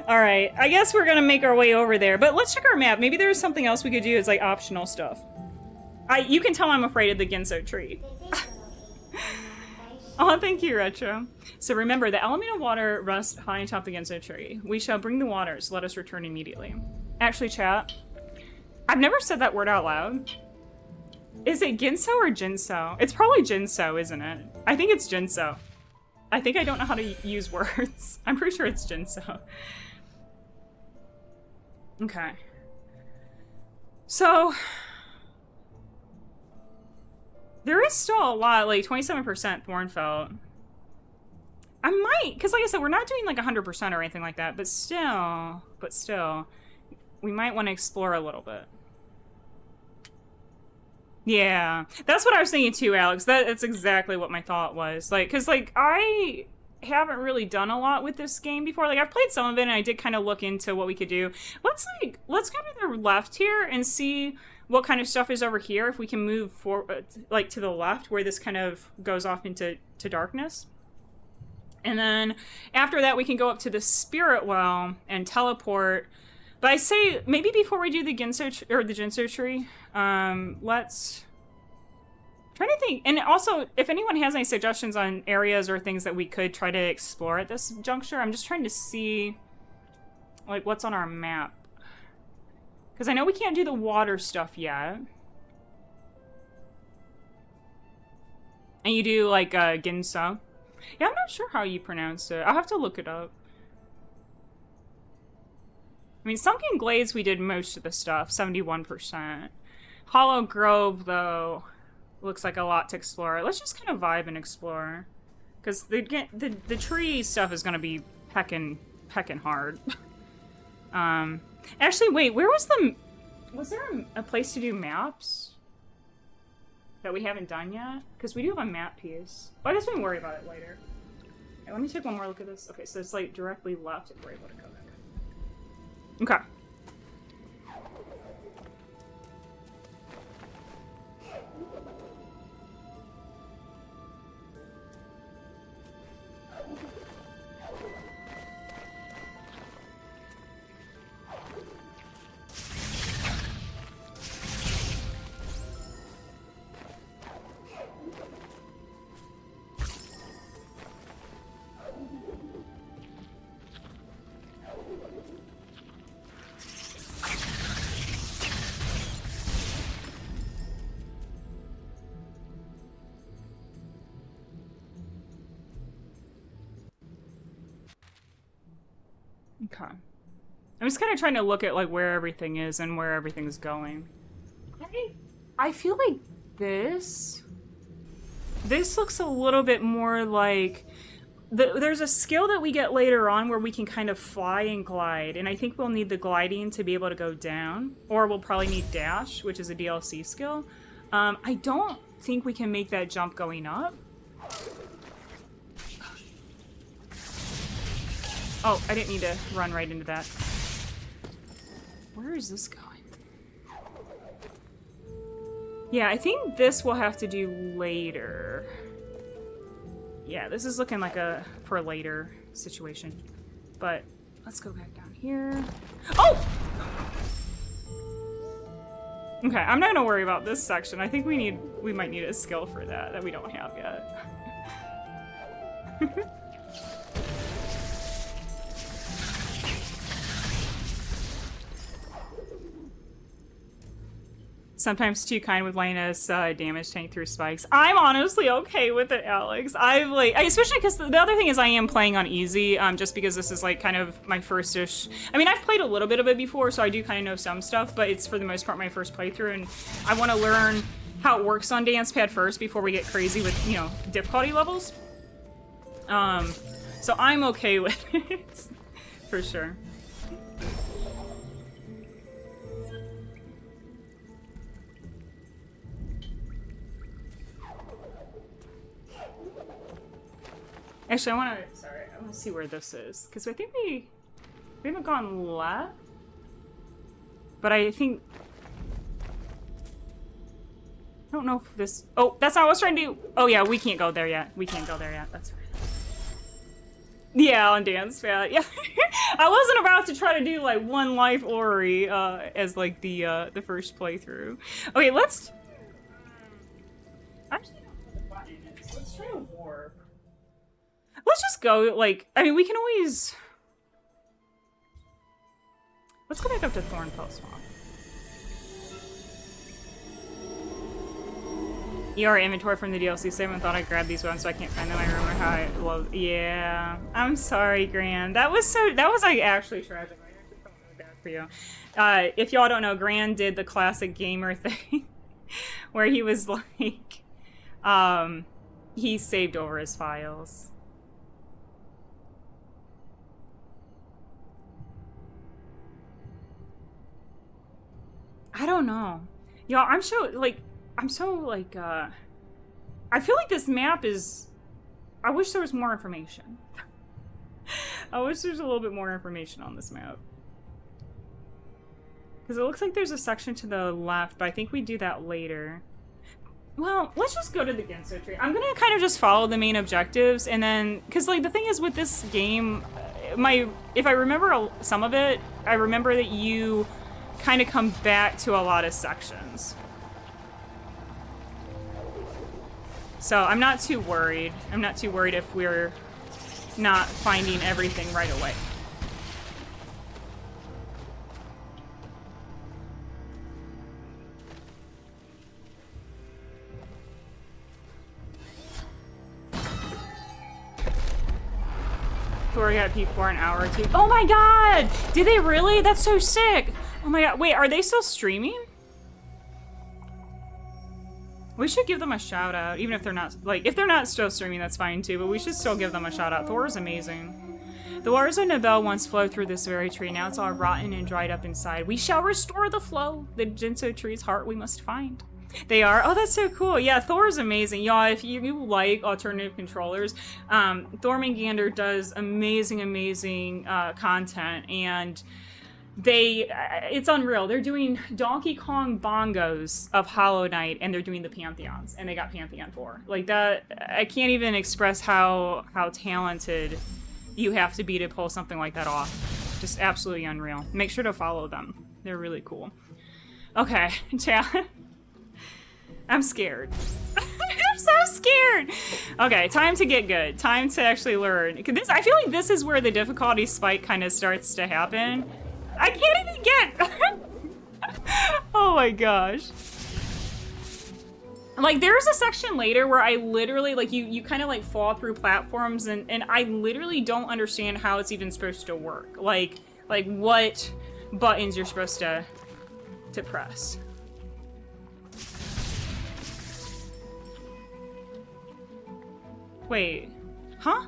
All right, I guess we're gonna make our way over there. But let's check our map. Maybe there's something else we could do as like optional stuff. You can tell I'm afraid of the Ginso tree. Oh, thank you, Retro. So remember, the element of water rests high atop the Ginso tree. We shall bring the waters. Let us return immediately. Actually, chat, I've never said that word out loud. Is it Ginso or Jinso? It's probably Jinso, isn't it? I think it's Jinso. I think I don't know how to use words. I'm pretty sure it's Jinso. Okay. So... there is still a lot, like 27% Thornfelt. I might, because like I said, we're not doing like 100% or anything like that, but still, we might want to explore a little bit. Yeah, that's what I was thinking too, Alex. That's exactly what my thought was. Like, because like I haven't really done a lot with this game before. Like I've played some of it and I did kind of look into what we could do. Let's go to the left here and see what kind of stuff is over here, if we can move forward, like to the left, where this kind of goes off into darkness. And then after that, we can go up to the Spirit Well and teleport. But I say, maybe before we do the Ginso tree, let's... try to think. And also, if anyone has any suggestions on areas or things that we could try to explore at this juncture, I'm just trying to see, like, what's on our map. Because I know we can't do the water stuff yet. And you do, like, Ginso. Yeah, I'm not sure how you pronounce it. I'll have to look it up. I mean, Sunken Glades, we did most of the stuff, 71%. Hollow Grove, though, looks like a lot to explore. Let's just kind of vibe and explore. Because the tree stuff is going to be heckin' hard. Actually, wait, was there a place to do maps that we haven't done yet? Because we do have a map piece. Well, I guess we can worry about it later. Okay, let me take one more look at this. Okay, so it's like directly left if we're able to go back. Okay. Okay. I'm just kind of trying to look at like where everything is and where everything's going. I feel like this looks a little bit more like there's a skill that we get later on where we can kind of fly and glide, and I think we'll need the gliding to be able to go down, or we'll probably need dash, which is a DLC skill. I don't think we can make that jump going up. Oh, I didn't need to run right into that. Where is this going? Yeah, I think this we'll have to do later. Yeah, this is looking like a for later situation. But let's go back down here. Oh! Okay, I'm not gonna worry about this section. I think we might need a skill for that we don't have yet. Sometimes too kind with letting us damage tank through spikes. I'm honestly okay with it, Alex. Especially because the other thing is I am playing on easy, just because this is like kind of my first-ish. I mean, I've played a little bit of it before, so I do kind of know some stuff, but it's for the most part my first playthrough, and I want to learn how it works on Dance Pad first before we get crazy with, you know, difficulty levels. So I'm okay with it, for sure. Actually, I want to see where this is, because I think we haven't gone left, but I think, I don't know if this, oh, that's not what I was trying to do. Oh yeah, we can't go there yet. We can't go there yet, that's right. Yeah, on Dance Pad, yeah. I wasn't about to try to do like one life Ori as like the first playthrough. Okay, let's, actually, I don't know what the button is. Let's try a warp. Let's just go, like, I mean, we can always... Let's go back up to Thornfell Swamp. ER inventory from the DLC save and thought I grabbed these ones, so I can't find them. I remember how I love... Yeah. I'm sorry, Gran. That was like, actually tragic. I actually felt really bad for you. If y'all don't know, Gran did the classic gamer thing, where he was like... he saved over his files. I don't know. Y'all, I feel like this map is, I wish there was more information. I wish there's a little bit more information on this map. Because it looks like there's a section to the left, but I think we do that later. Well, let's just go to the Genso tree. I'm gonna kind of just follow the main objectives, and then, because like the thing is with this game, if I remember some of it, I remember that you kind of come back to a lot of sections. So I'm not too worried. I'm not too worried if we're not finding everything right away. Thor got peak for an hour or two. Oh my god! Did they really? That's so sick! Oh my god, wait, are they still streaming? We should give them a shout out, even if they're not, like, if they're not still streaming, that's fine too, but we should still give them a shout out. Thor is amazing. The waters of Nibel once flowed through this very tree, now it's all rotten and dried up inside. We shall restore the flow, the Jinso tree's heart we must find. They are? Oh, that's so cool. Yeah, Thor's amazing. Y'all, if you like alternative controllers, Thormangander does amazing, amazing content, and it's unreal. They're doing Donkey Kong bongos of Hollow Knight, and they're doing the Pantheons, and they got Pantheon 4. Like, that, I can't even express how talented you have to be to pull something like that off. Just absolutely unreal. Make sure to follow them. They're really cool. Okay, chat. I'm scared. I'm so scared. Okay, time to get good. Time to actually learn. I feel like this is where the difficulty spike kind of starts to happen. I can't even get. Oh my gosh. Like, there's a section later where I literally, like, you kind of like fall through platforms, and I literally don't understand how it's even supposed to work. Like what buttons you're supposed to press. Wait, huh?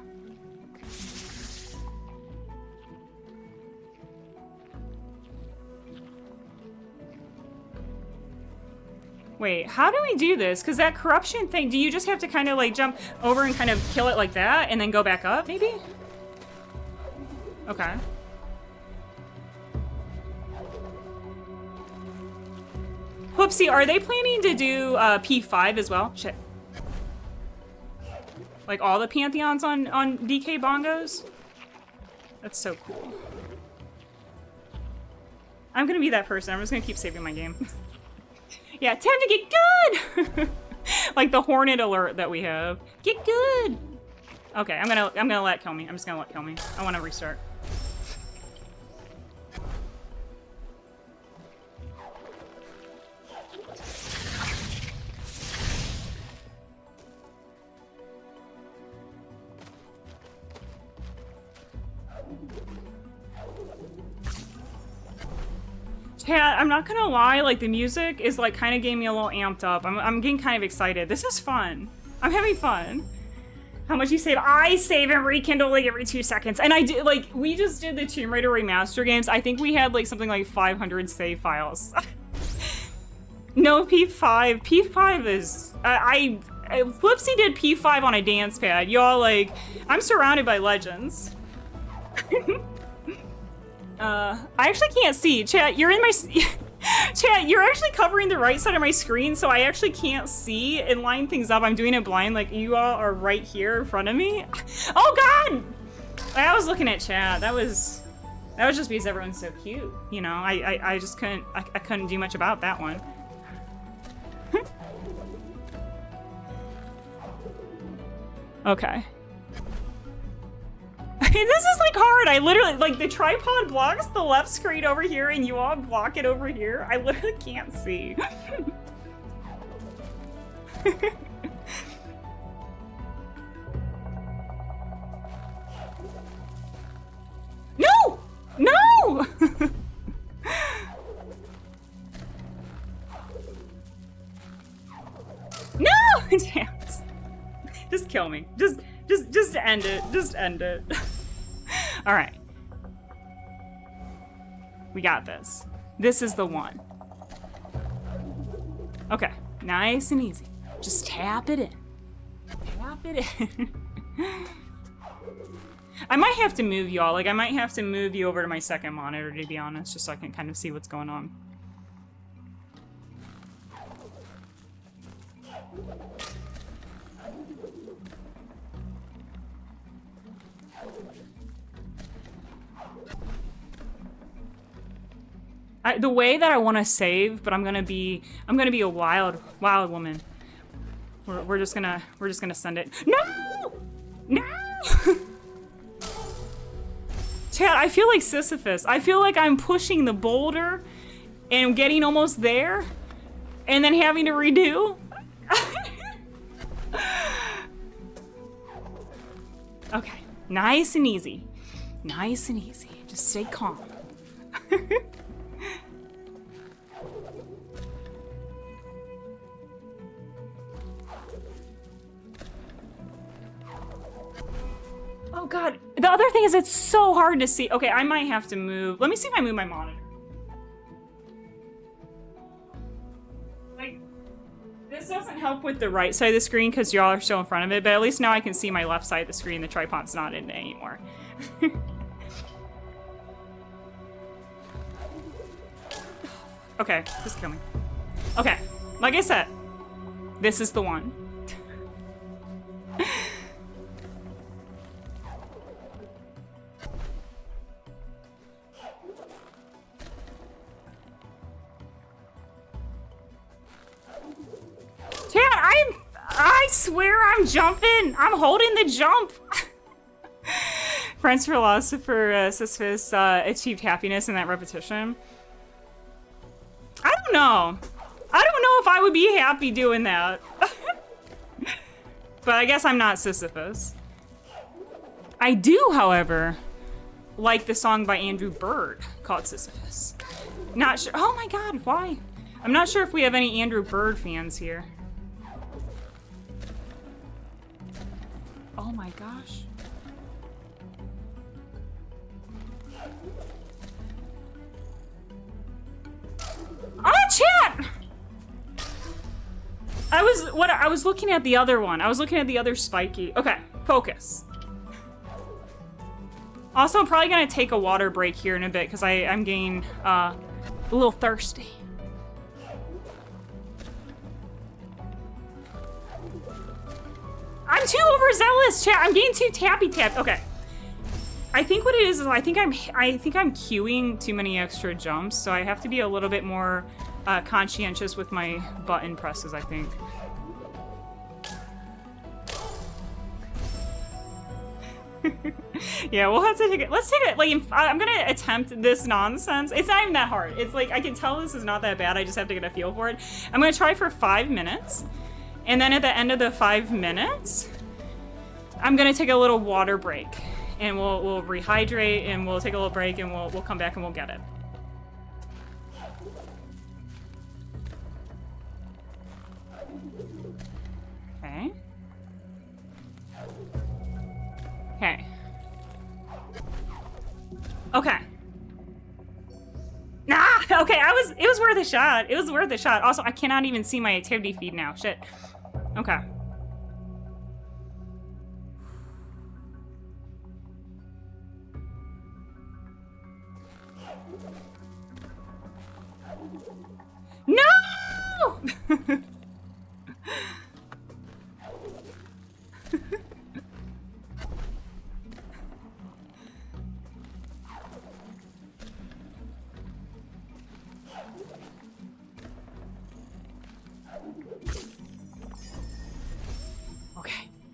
Wait, how do we do this? Because that corruption thing, do you just have to kind of like jump over and kind of kill it like that and then go back up, maybe? Okay. Whoopsie, are they planning to do P5 as well? Shit. Like all the Pantheons on DK bongos? That's so cool. I'm gonna be that person. I'm just gonna keep saving my game. Yeah, time to get good! Like the Hornet alert that we have. Get good! Okay, I'm gonna let kill me. I'm just gonna let kill me. I wanna restart. Yeah, I'm not gonna lie, like the music is like kind of getting me a little amped up. I'm getting kind of excited. This is fun. I'm having fun. How much you save? I save and rekindle like every 2 seconds. And I did, like, we just did the Tomb Raider remaster games. I think we had like something like 500 save files. No, P5. P5 is, Flipsy did P5 on a dance pad. Y'all, like, I'm surrounded by legends. I actually can't see. Chat, you're in my... Chat, you're actually covering the right side of my screen, so I actually can't see and line things up. I'm doing it blind, like you all are right here in front of me. Oh god! I was looking at chat. That was just because everyone's so cute. You know, I just couldn't... I couldn't do much about that one. Okay. This is like hard. I literally, like, the tripod blocks the left screen over here and you all block it over here. I literally can't see. No! No! No! Damn it. Just kill me. Just end it. Just end it. All right. We got this. This is the one. Okay. Nice and easy. Just tap it in. Tap it in. I might have to move y'all. Like, I might have to move you over to my second monitor, to be honest, just so I can kind of see what's going on. The way that I want to save, but I'm gonna be a wild woman. We're just gonna send it. No! No! Chad, I feel like Sisyphus. I feel like I'm pushing the boulder and getting almost there and then having to redo. Okay, nice and easy. Nice and easy. Just stay calm. Oh god, the other thing is it's so hard to see. Okay, I might have to move. Let me see if I move my monitor. Like, This doesn't help with the right side of the screen because y'all are still in front of it, but at least now I can see my left side of the screen. The tripod's not in it anymore. Okay, just kill me. Okay, like I said, this is the one. I swear I'm jumping. I'm holding the jump. French philosopher Sisyphus achieved happiness in that repetition. I don't know. I don't know if I would be happy doing that. But I guess I'm not Sisyphus. I do, however, like the song by Andrew Bird called Sisyphus. Not sure. Oh my god, why? I'm not sure if we have any Andrew Bird fans here. Oh my gosh. Oh, chat! I was looking at the other one. I was looking at the other spiky. Okay, focus. Also, I'm probably gonna take a water break here in a bit because I'm getting a little thirsty. I'm too overzealous, chat. I'm getting too tappy-tapped. Okay. I think what it is I think I'm queuing too many extra jumps, so I have to be a little bit more conscientious with my button presses, I think. Yeah, we'll have to take it. Let's take it. Like, I'm gonna attempt this nonsense. It's not even that hard. It's like I can tell this is not that bad. I just have to get a feel for it. I'm gonna try for 5 minutes. And then at the end of the 5 minutes, I'm gonna take a little water break, and we'll rehydrate, and we'll take a little break, and we'll come back and we'll get it. Okay. Okay. Okay. Ah, okay, it was worth a shot. It was worth a shot. Also, I cannot even see my activity feed now. Shit. Okay. No!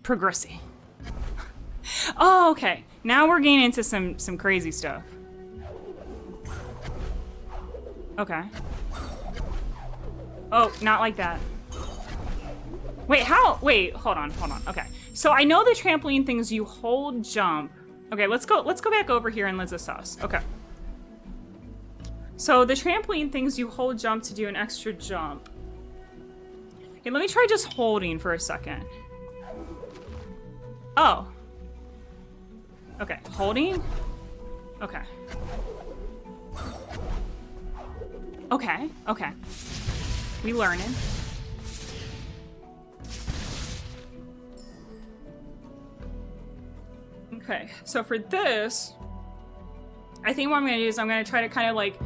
Progressing. Oh, okay. Now we're getting into some crazy stuff. Okay. Oh, not like that. Wait, how? Wait, hold on. Okay. So I know the trampoline things you hold jump. Okay, let's go back over here and let's assess. Okay. So the trampoline things you hold jump to do an extra jump. Okay, let me try just holding for a second. Oh. Okay, holding? Okay. Okay. We learning. Okay, so for this, I think what I'm gonna do is I'm gonna try to kind of like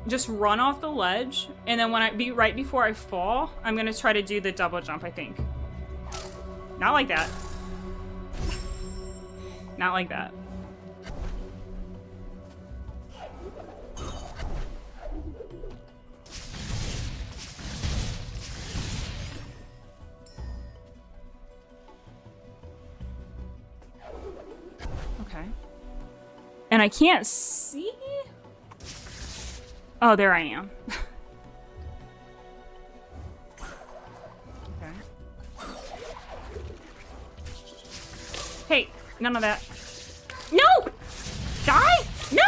just run off the ledge, and then when right before I fall, I'm gonna try to do the double jump, I think. Not like that. Not like that. Okay. And I can't see? Oh, there I am. Okay. Hey, none of that. No! Die? No!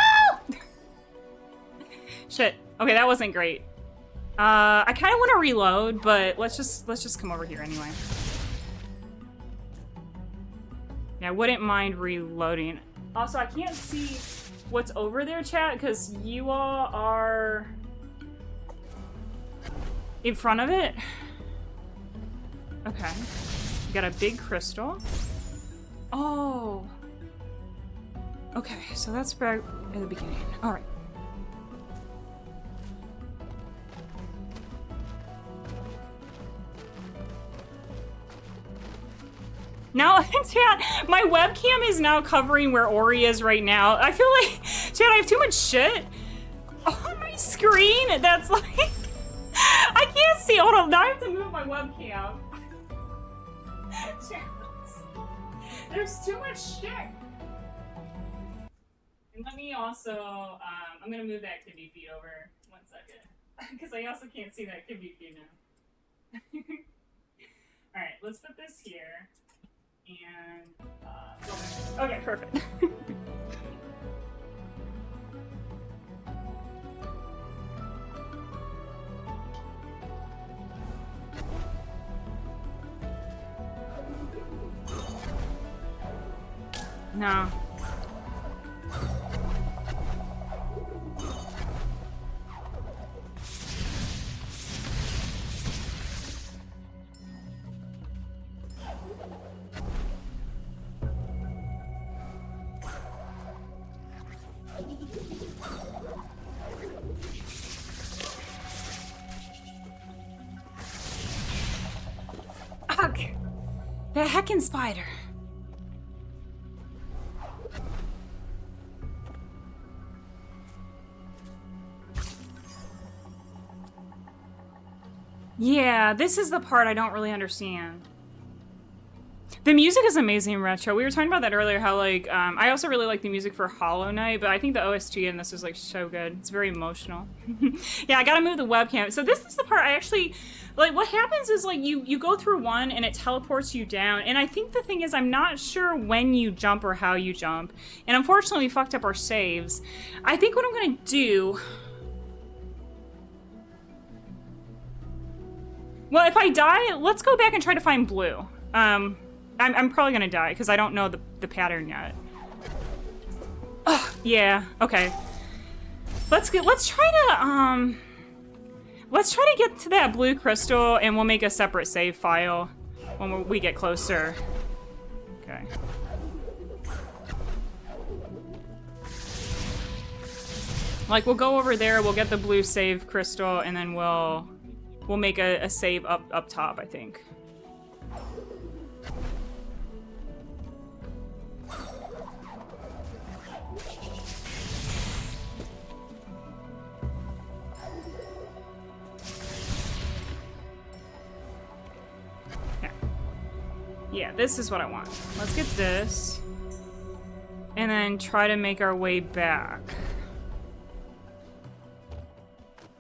Shit. Okay, that wasn't great. I kind of want to reload, but let's just come over here anyway. Yeah, I wouldn't mind reloading. Also, I can't see what's over there, chat, because you all are in front of it. Okay. We got a big crystal. Oh. Okay, so that's back at the beginning. All right. Now, chat, my webcam is now covering where Ori is right now. I feel like, chat, I have too much shit on my screen that's like, I can't see. Hold on, now I have to move my webcam. Chat, there's too much shit. And let me also, I'm gonna move the activity feed over 1 second. Because I also can't see the activity feed now. Alright, let's put this here. And, okay, perfect. No. Ugh! The heckin' spider. Yeah, this is the part I don't really understand. The music is amazing in Retro. We were talking about that earlier, how, like, I also really like the music for Hollow Knight, but I think the OST in this is, like, so good. It's very emotional. Yeah, I gotta move the webcam. So this is the part I actually, like, what happens is, like, you go through one and it teleports you down, and I think the thing is I'm not sure when you jump or how you jump, and unfortunately we fucked up our saves. I think what I'm gonna do... Well, if I die, let's go back and try to find Blue. I'm probably gonna die because I don't know the pattern yet. Ugh, yeah, okay. Let's try to get to that blue crystal and we'll make a separate save file when we get closer. Okay. Like, we'll go over there, we'll get the blue save crystal, and then we'll make a save up top, I think. Yeah, this is what I want. Let's get this. And then try to make our way back.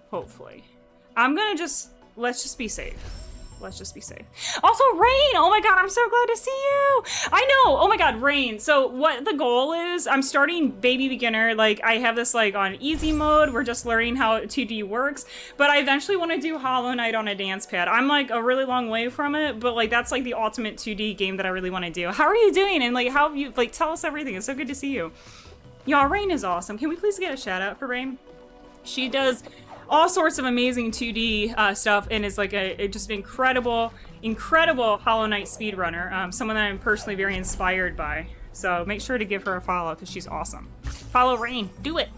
Hopefully. I'm gonna let's just be safe. Let's just be safe. Also, Rain! Oh my god, I'm so glad to see you! I know! Oh my god, Rain. So what the goal is, I'm starting baby beginner. Like, I have this, like, on easy mode. We're just learning how 2D works. But I eventually want to do Hollow Knight on a dance pad. I'm, like, a really long way from it, but, like, that's, like, the ultimate 2D game that I really want to do. How are you doing? And, like, how have you, like, tell us everything. It's so good to see you. Y'all, Rain is awesome. Can we please get a shout out for Rain? She does all sorts of amazing 2D stuff, and is like just an incredible Hollow Knight speedrunner. Someone that I'm personally very inspired by. So make sure to give her a follow because she's awesome. Follow Rain. Do it.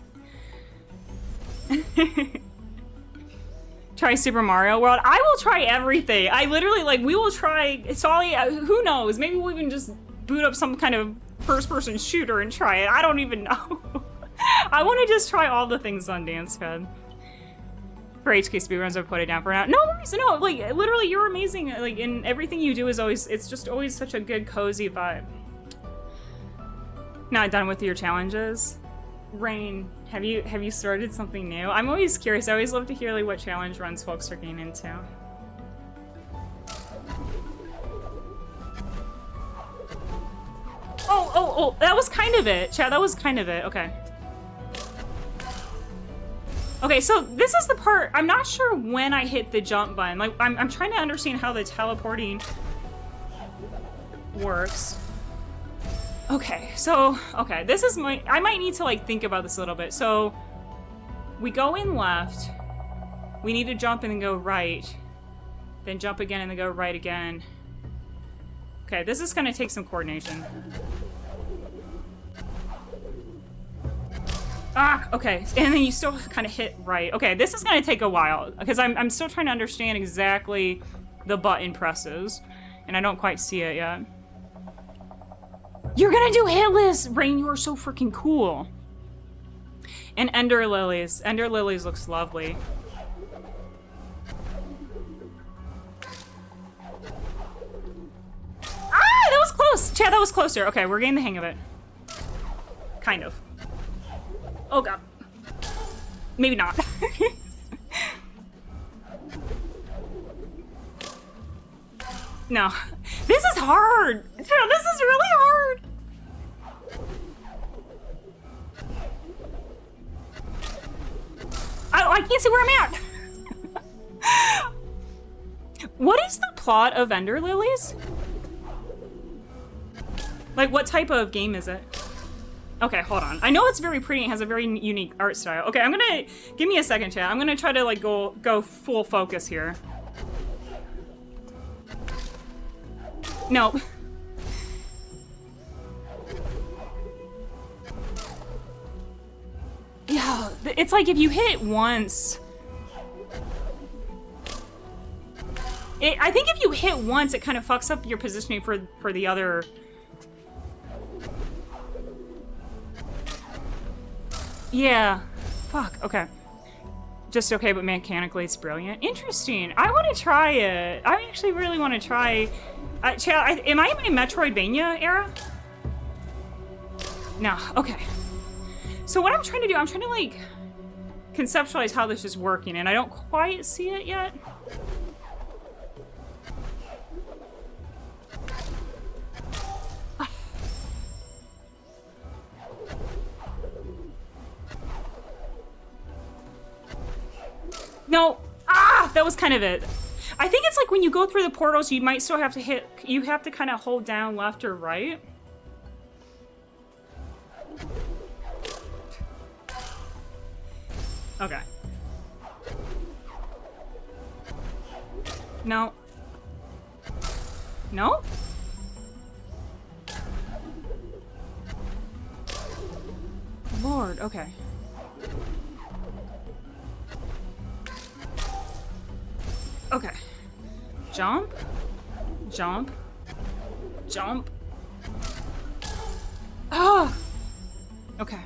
Try Super Mario World. I will try everything. I literally, like, we will try. Solly, who knows? Maybe we'll even just boot up some kind of first-person shooter and try it. I don't even know. I want to just try all the things on Dancepad. For HK speedruns, I've put it down for now. No worries, no, like, literally, you're amazing. Like, and everything you do is always, it's just always such a good, cozy vibe. Not done with your challenges? Rain, have you started something new? I'm always curious. I always love to hear, like, what challenge runs folks are getting into. Oh, that was kind of it. Chat, that was kind of it. Okay. Okay, so this is the part, I'm not sure when I hit the jump button. Like, I'm trying to understand how the teleporting works. Okay, so, okay, this is I might need to, like, think about this a little bit. So, we go in left, we need to jump and then go right, then jump again and then go right again. Okay, this is gonna take some coordination. Ah, okay, and then you still kind of hit right. Okay, this is gonna take a while, because I'm still trying to understand exactly the button presses, and I don't quite see it yet. You're gonna do hitless! Rain, you are so freaking cool. And Ender Lilies. Ender Lilies looks lovely. Ah, that was close! Chad, that was closer. Okay, we're getting the hang of it. Kind of. Oh god. Maybe not. No. This is hard! This is really hard! I can't see where I'm at! What is the plot of Ender Lilies? Like, what type of game is it? Okay, hold on. I know it's very pretty and has a very unique art style. Okay, I'm gonna... Give me a second, chat. I'm gonna try to, like, go full focus here. No. Yeah, it's like if you hit it once... I think if you hit once, it kind of fucks up your positioning for the other... Yeah. Fuck, okay. Just okay, but mechanically it's brilliant. Interesting. I want to try it. I actually really want to try... am I in my Metroidvania era? No, okay. So what I'm trying to do, I'm trying to, like, conceptualize how this is working, and I don't quite see it yet. No. Ah, that was kind of it. I think it's like when you go through the portals, you might still have to hit, you have to kind of hold down left or right. Okay. No. No? Lord, okay. Okay. Jump. Jump. Jump. Oh! Okay.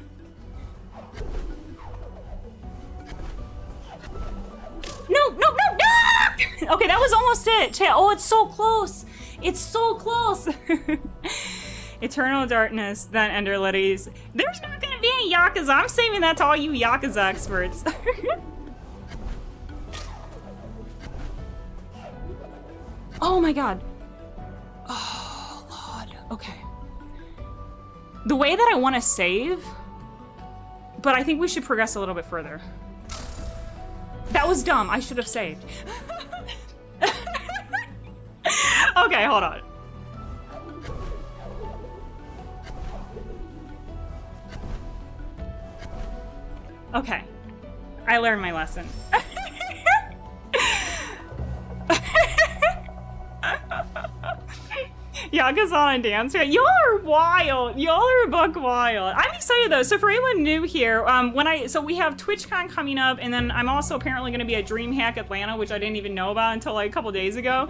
No, no, no, no! Okay, that was almost it. Chat. Oh, it's so close. It's so close. Eternal Darkness, then Ender Lilies. There's not gonna be any Yakuza. I'm saving that to all you Yakuza experts. Oh my god. Oh, Lord. Okay. The way that I want to save, but I think we should progress a little bit further. That was dumb. I should have saved. Okay, hold on. Okay. I learned my lesson. Yakuza on dance. Y'all are wild. Y'all are buck wild. I'm excited though. So for anyone new here, so we have TwitchCon coming up, and then I'm also apparently going to be at DreamHack Atlanta, which I didn't even know about until like a couple days ago.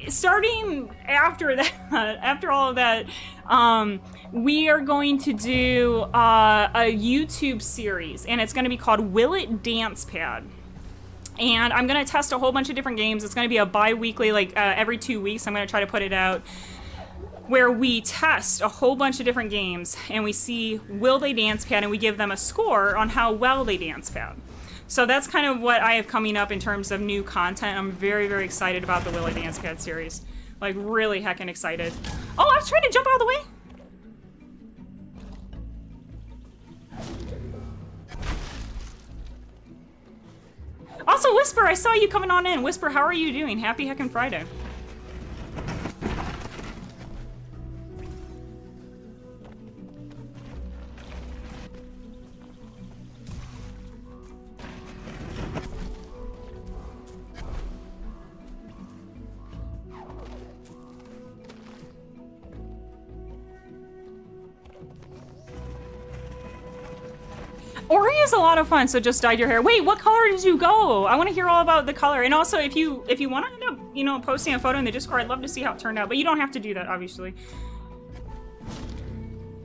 Starting after that, after all of that, we are going to do a YouTube series, and it's going to be called Will It Dance Pad. And I'm going to test a whole bunch of different games. It's going to be a bi-weekly, like every 2 weeks, I'm going to try to put it out, where we test a whole bunch of different games, and we see will they dance pad, and we give them a score on how well they dance pad. So that's kind of what I have coming up in terms of new content. I'm very, very excited about the Will It Dance Pad series. Like, really heckin' excited. Oh, I was trying to jump out of the way. Also, Whisper, I saw you coming on in. Whisper, how are you doing? Happy heckin' Friday. Ori is a lot of fun, so just dyed your hair. Wait, what color did you go? I want to hear all about the color. And also, if you want to end up, you know, posting a photo in the Discord, I'd love to see how it turned out. But you don't have to do that, obviously.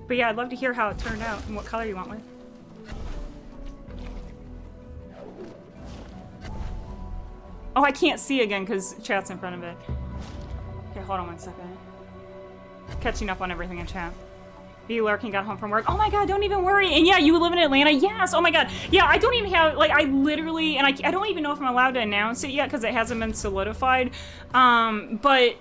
But yeah, I'd love to hear how it turned out and what color you went with. Oh, I can't see again because chat's in front of it. Okay, hold on 1 second. Catching up on everything in chat. Be lurking, got home from work. Oh my god, don't even worry. And yeah, you live in Atlanta. Yes. Oh my god. Yeah, I don't even have, like, I literally, and I don't even know if I'm allowed to announce it yet because it hasn't been solidified. But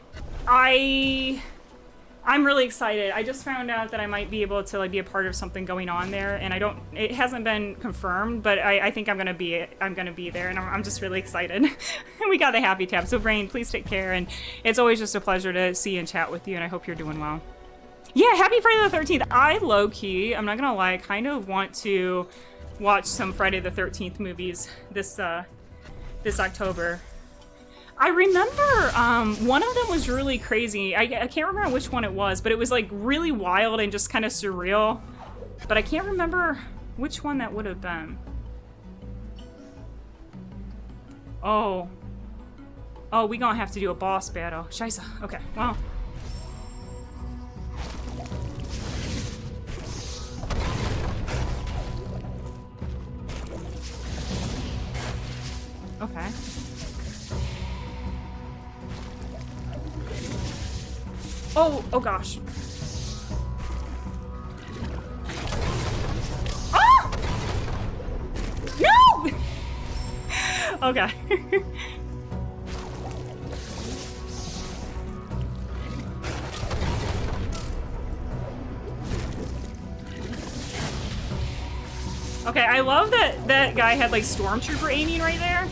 I'm really excited. I just found out that I might be able to, like, be a part of something going on there, and it hasn't been confirmed, but I think I'm gonna be there, and I'm just really excited. And we got the happy tab. So Brain, please take care, and it's always just a pleasure to see and chat with you, and I hope you're doing well. Yeah, happy Friday the 13th. I low-key, I'm not gonna lie, kind of want to watch some Friday the 13th movies this October. I remember one of them was really crazy. I can't remember which one it was, but it was like really wild and just kind of surreal. But I can't remember which one that would have been. Oh, we gonna have to do a boss battle. Scheisse. Okay, well. Okay. Oh gosh. Ah! No! Okay. Okay, I love that that guy had like stormtrooper aiming right there.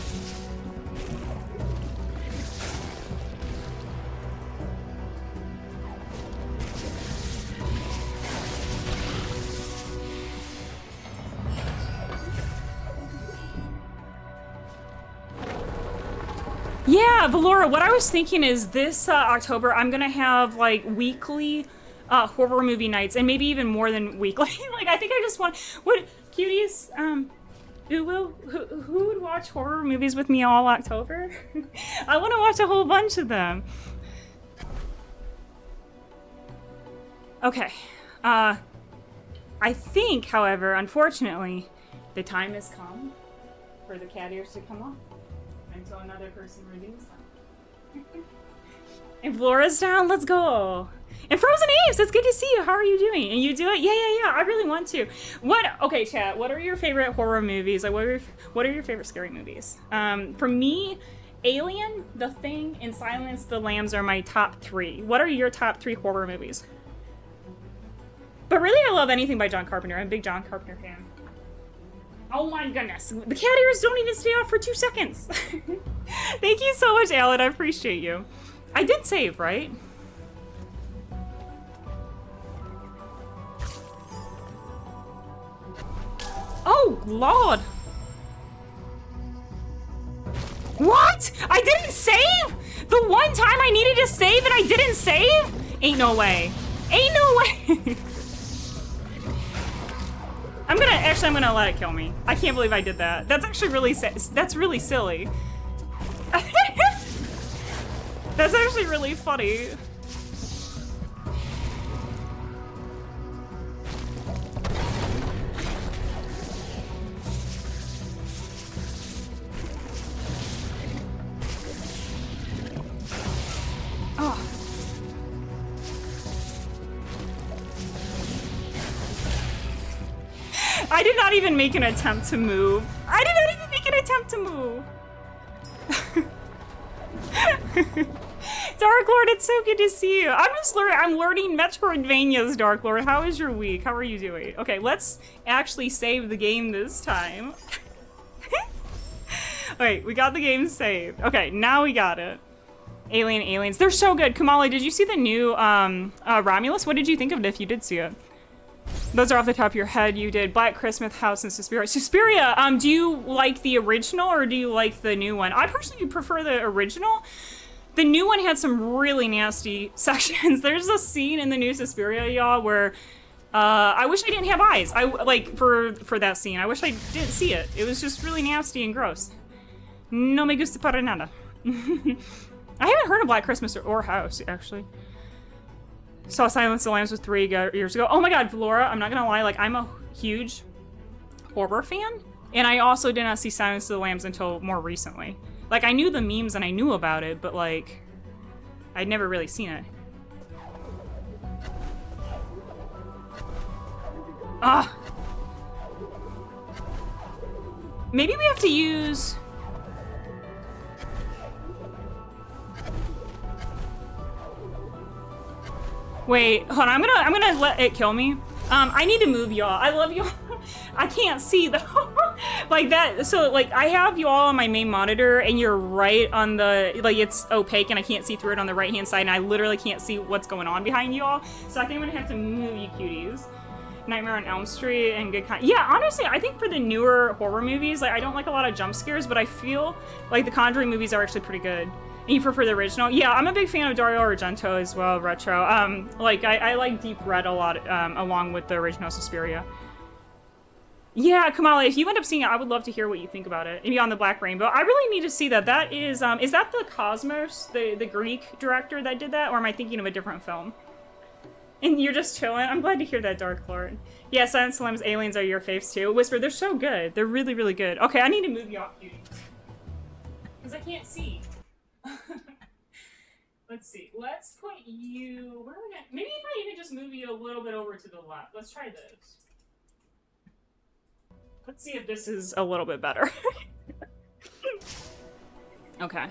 Yeah, Valora, what I was thinking is this October, I'm gonna have like weekly horror movie nights, and maybe even more than weekly. Like, I think I just want, what, cuties, who would watch horror movies with me all October? I want to watch a whole bunch of them. Okay, I think, however, unfortunately, the time has come for the cat ears to come off. Until another person redeems them. And Flora's down, let's go. And Frozen Apes, it's good to see you. How are you doing? And you do it? Yeah, I really want to. Okay, chat, what are your favorite horror movies? Like, what are your favorite scary movies? For me, Alien, The Thing, and Silence of the Lambs are my top 3. What are your top 3 horror movies? But really, I love anything by John Carpenter. I'm a big John Carpenter fan. Oh my goodness. The cat ears don't even stay off for 2 seconds. Thank you so much, Alan. I appreciate you. I did save, right? Oh, Lord. What? I didn't save? The one time I needed to save and I didn't save? Ain't no way. Ain't no way. I'm gonna let it kill me. I can't believe I did that. That's actually really, that's really silly. That's actually really funny. Oh. I did not even make an attempt to move. I did not even make an attempt to move. Dark Lord, it's so good to see you. I'm learning Metroidvanias, Dark Lord. How is your week? How are you doing? Okay, let's actually save the game this time. Wait, we got the game saved. Okay, now we got it. Aliens. They're so good. Kamali, did you see the new Romulus? What did you think of it if you did see it? Those are off the top of your head. You did Black Christmas House and Suspiria. Suspiria, do you like the original or do you like the new one? I personally prefer the original. The new one had some really nasty sections. There's a scene in the new Suspiria, y'all, where I wish I didn't have eyes. I like for that scene. I wish I didn't see it. It was just really nasty and gross. No me gusta para nada. I haven't heard of Black Christmas or House actually. Saw Silence of the Lambs with 3 years ago. Oh my god, Flora, I'm not gonna lie, like I'm a huge horror fan, and I also did not see Silence of the Lambs until more recently. Like I knew the memes and I knew about it, but like I'd never really seen it. Ah. Maybe we have to use... Wait, hold on, I'm gonna let it kill me. I need to move y'all. I love y'all. I can't see though. Like that, so like I have you all on my main monitor and you're right on the, like it's opaque and I can't see through it on the right hand side and I literally can't see what's going on behind you all. So I think I'm gonna have to move you cuties. Nightmare on Elm Street and Good Kind. Yeah, honestly, I think for the newer horror movies, like I don't like a lot of jump scares, but I feel like the Conjuring movies are actually pretty good. And you prefer the original? Yeah, I'm a big fan of Dario Argento as well, retro. Like I like Deep Red a lot, along with the original Suspiria. Yeah, Kamala, if you end up seeing it, I would love to hear what you think about it. Maybe on the Black Rainbow. I really need to see that. That is that the Cosmos, the Greek director that did that, or am I thinking of a different film? And you're just chilling? I'm glad to hear that, Dark Lord. Yeah, Silence of the Lambs aliens are your faves too. Whisper, they're so good. They're really, really good. Okay, I need to move you off, cuties. Because I can't see. Let's see. Let's put you... Where are we at? Maybe if I even just move you a little bit over to the left. Let's try this. Let's see if this is a little bit better. Okay.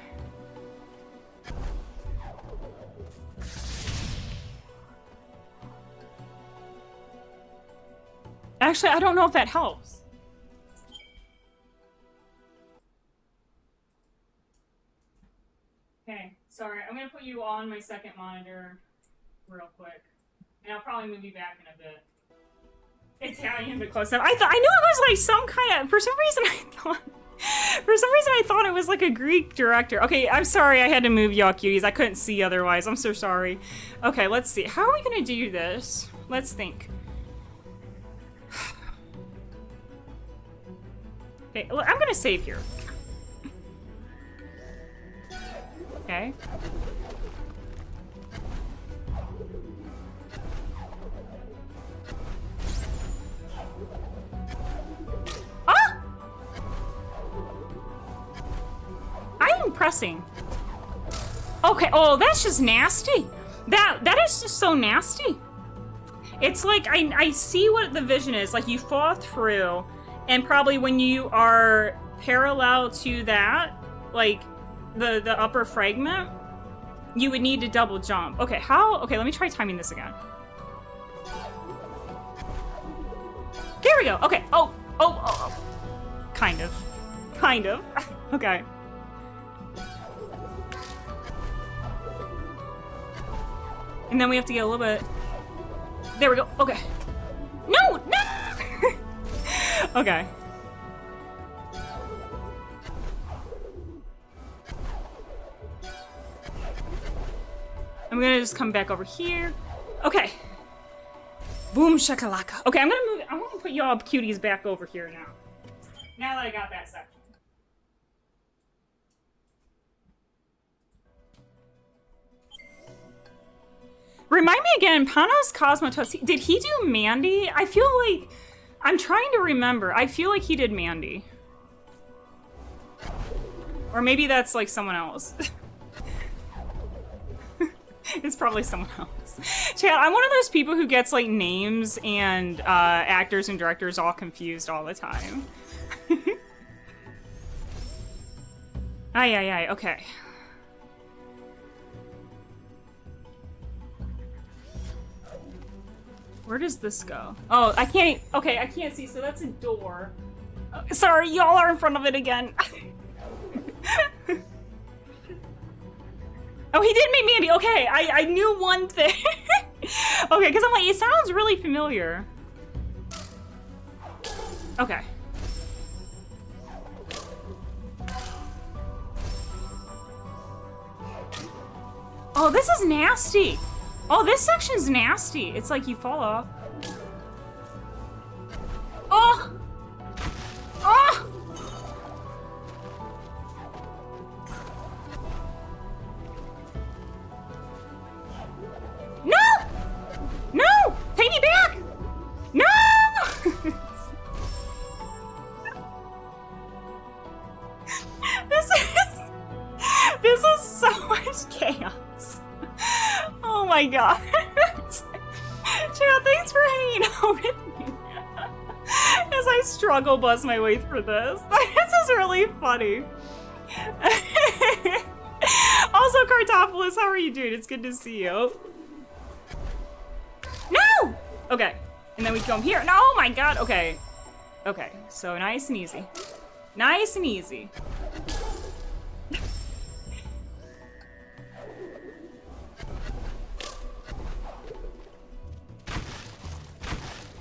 Actually, I don't know if that helps. Okay, sorry. I'm gonna put you on my second monitor real quick. And I'll probably move you back in a bit. Italian, but close enough. I knew it was like some kind of, for some reason I thought it was like a Greek director. Okay, I'm sorry I had to move y'all cuties. I couldn't see otherwise. I'm so sorry. Okay, let's see. How are we gonna do this? Let's think. Okay, I'm gonna save here. Okay. Ah! I'm pressing. Okay, oh, that's just nasty. That is just so nasty. It's like, I see what the vision is. Like, you fall through, and probably when you are parallel to that, like, the upper fragment, you would need to double jump. Okay, how? Okay, let me try timing this again. Here we go. Okay. Oh. Kind of. Okay. And then we have to get a little bit... There we go. Okay. No! Okay. I'm gonna just come back over here. Okay. Boom shakalaka. Okay, I'm gonna put y'all cuties back over here now. Now that I got that section. Remind me again, Panos Cosmatos, did he do Mandy? I feel like, I'm trying to remember. I feel like he did Mandy. Or maybe that's like someone else. It's probably someone else. Chad, I'm one of those people who gets like names and actors and directors all confused all the time. Ay, okay. Where does this go? Oh, I can't, okay, I can't see, so that's a door. Sorry, y'all are in front of it again. Oh, he did make Mandy. Okay, I knew one thing. Okay, because I'm like, it sounds really familiar. Okay. Oh, this is nasty. Oh, this section's nasty. It's like you fall off. Oh! Oh! No! No! Take me back! No! This is so much chaos. Oh my god. Chad, thanks for hanging out with me as I struggle bust my way through this. This is really funny. Also, Cartopolis, how are you doing? It's good to see you. No! Okay. And then we come here. No, oh my god. Okay. Okay. So nice and easy. Nice and easy.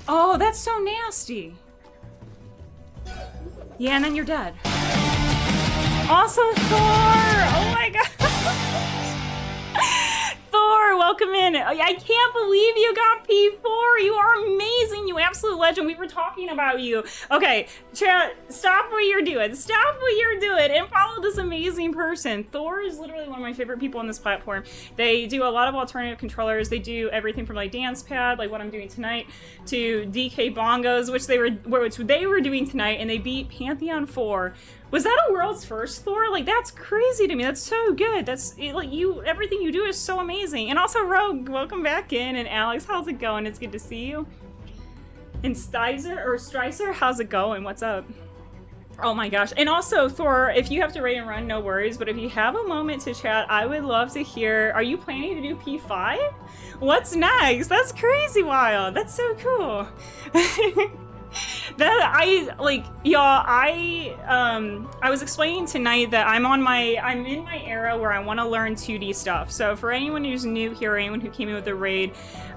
Oh, that's so nasty. Yeah, and then you're dead. Also, Thor! Oh my god. Thor, welcome in. I can't believe you got P4. You are amazing. You absolute legend. We were talking about you. Okay, chat, stop what you're doing. Stop what you're doing and follow this amazing person. Thor is literally one of my favorite people on this platform. They do a lot of alternative controllers. They do everything from like dance pad, like what I'm doing tonight, to DK bongos, which they were doing tonight, and they beat Pantheon 4. Was that a world's first, Thor? Like, that's crazy to me. That's so good. That's like everything you do is so amazing. And also, Rogue, welcome back in. And Alex, how's it going? It's good to see you. And Streiser, how's it going? What's up? Oh my gosh. And also, Thor, if you have to raid and run, no worries. But if you have a moment to chat, I would love to hear. Are you planning to do P5? What's next? That's crazy wild. That's so cool. I was explaining tonight that I'm in my era where I want to learn 2D stuff. So for anyone who's new here, or anyone who came in with a raid,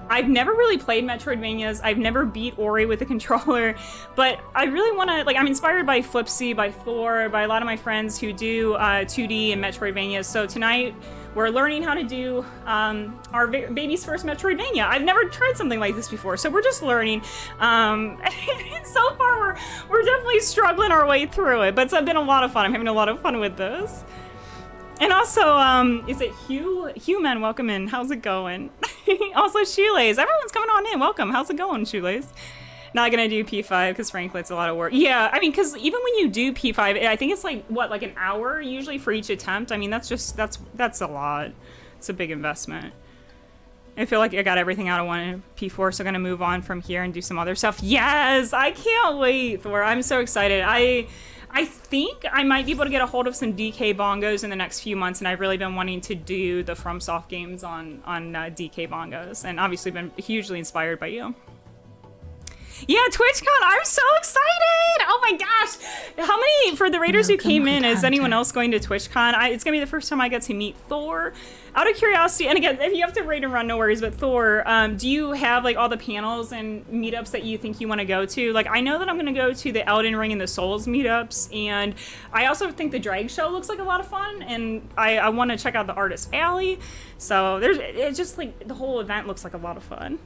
I've never really played Metroidvanias. I've never beat Ori with a controller, but I really want to, I'm inspired by Flipsy, by Thor, by a lot of my friends who do 2D and Metroidvanias. So tonight, we're learning how to do our baby's first Metroidvania. I've never tried something like this before, so we're just learning. So far, we're definitely struggling our way through it, but it's been a lot of fun. I'm having a lot of fun with this. And also, is it Hugh? Hugh-Man, welcome in. How's it going? Also, Shoelace. Everyone's coming on in. Welcome. How's it going, Shoelace? Not gonna do P5 because frankly it's a lot of work. Yeah, I mean, because even when you do P5, I think it's like like an hour usually for each attempt. I mean, that's a lot. It's a big investment. I feel like I got everything out of one P4, so I'm gonna move on from here and do some other stuff. Yes, I can't wait, Thor. I'm so excited. I think I might be able to get a hold of some DK bongos in the next few months, and I've really been wanting to do the FromSoft games on DK bongos, and obviously been hugely inspired by you. Yeah, TwitchCon, I'm so excited! Oh my gosh! How many, for the raiders who came in, is anyone else going to TwitchCon? It's gonna be the first time I get to meet Thor. Out of curiosity, and again, if you have to raid and run, no worries, but Thor, do you have like all the panels and meetups that you think you want to go to? Like, I know that I'm gonna go to the Elden Ring and the Souls meetups, and I also think the Drag Show looks like a lot of fun, and I want to check out the Artist Alley. So it's just like the whole event looks like a lot of fun.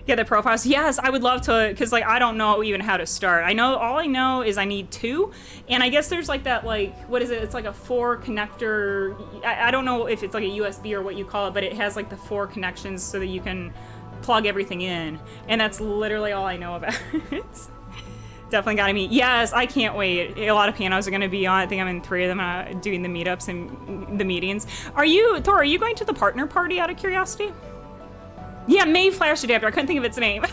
Get the profiles. Yes, I would love to, because like I don't know even how to start. All I know is I need 2, and I guess there's like that, like, what is it? It's like a 4 connector. I don't know if it's like a USB or what you call it, but it has like the 4 connections so that you can plug everything in, and that's literally all I know about it. Definitely gotta meet. Yes, I can't wait. A lot of panels are gonna be on. I think I'm in 3 of them doing the meetups and the meetings. Are you, Thor, are you going to the partner party out of curiosity? Yeah, May Flash Adapter. I couldn't think of its name.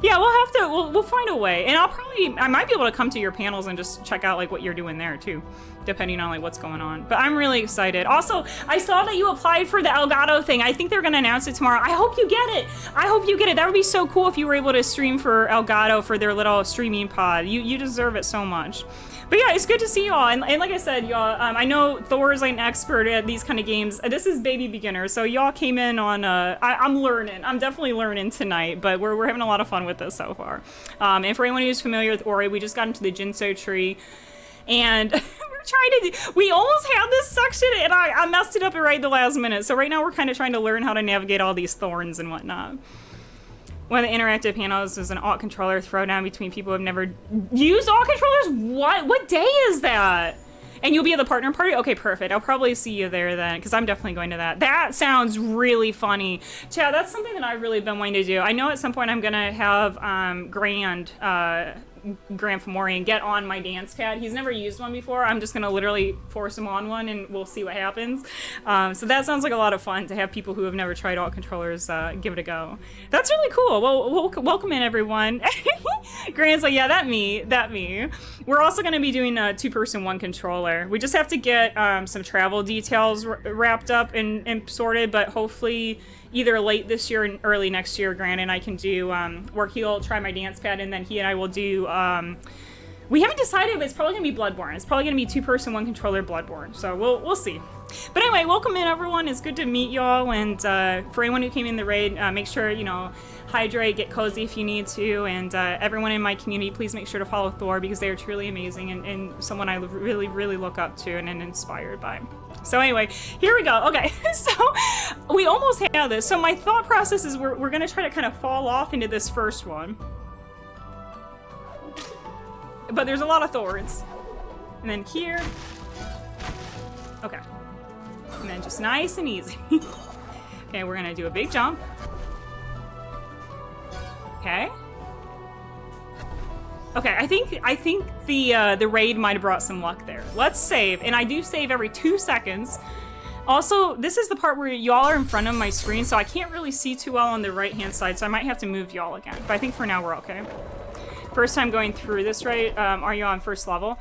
Yeah, we'll find a way. And I might be able to come to your panels and just check out like what you're doing there too, depending on like what's going on. But I'm really excited. Also, I saw that you applied for the Elgato thing. I think they're gonna announce it tomorrow. I hope you get it. I hope you get it. That would be so cool if you were able to stream for Elgato for their little streaming pod. You deserve it so much. But yeah, it's good to see y'all. And like I said, y'all, I know Thor is like an expert at these kind of games. This is baby beginner, so y'all came in on, I'm learning. I'm definitely learning tonight, but we're having a lot of fun with this so far. And for anyone who's familiar with Ori, we just got into the Jinso tree, and we almost had this section, and I messed it up right at the last minute. So right now we're kind of trying to learn how to navigate all these thorns and whatnot. One of the interactive panels is an alt controller throwdown between people who have never used alt controllers. What day is that? And you'll be at the partner party? Okay, perfect. I'll probably see you there then, because I'm definitely going to that. That sounds really funny. Chad, that's something that I've really been wanting to do. I know at some point I'm going to have Grand Fomorian get on my dance pad. He's never used one before. I'm just going to literally force him on one, and we'll see what happens. So that sounds like a lot of fun to have people who have never tried alt controllers give it a go. That's really cool. Well, welcome in, everyone. Grant's like, yeah, that me. We're also going to be doing a two-person, one controller. We just have to get some travel details wrapped up and sorted, but hopefully either late this year and early next year, Grant and I can do where he'll try my dance pad, and then he and I will do. We haven't decided, but it's probably gonna be Bloodborne. It's probably gonna be two-person, one controller Bloodborne. So we'll see. But anyway, welcome in, everyone. It's good to meet y'all, and for anyone who came in the raid, make sure hydrate, get cozy if you need to, and everyone in my community, please make sure to follow Thor, because they are truly amazing and someone I really, really look up to and am inspired by. So anyway, here we go. Okay, so we almost have this. So my thought process is we're gonna try to kind of fall off into this first one. But there's a lot of thorns. And then here. Okay. And then just nice and easy. Okay, we're gonna do a big jump. Okay. Okay, I think the raid might have brought some luck there. Let's save, and I do save every 2 seconds. Also, this is the part where y'all are in front of my screen, so I can't really see too well on the right-hand side, so I might have to move y'all again. But I think for now we're okay. First time going through this, right? Are you on first level?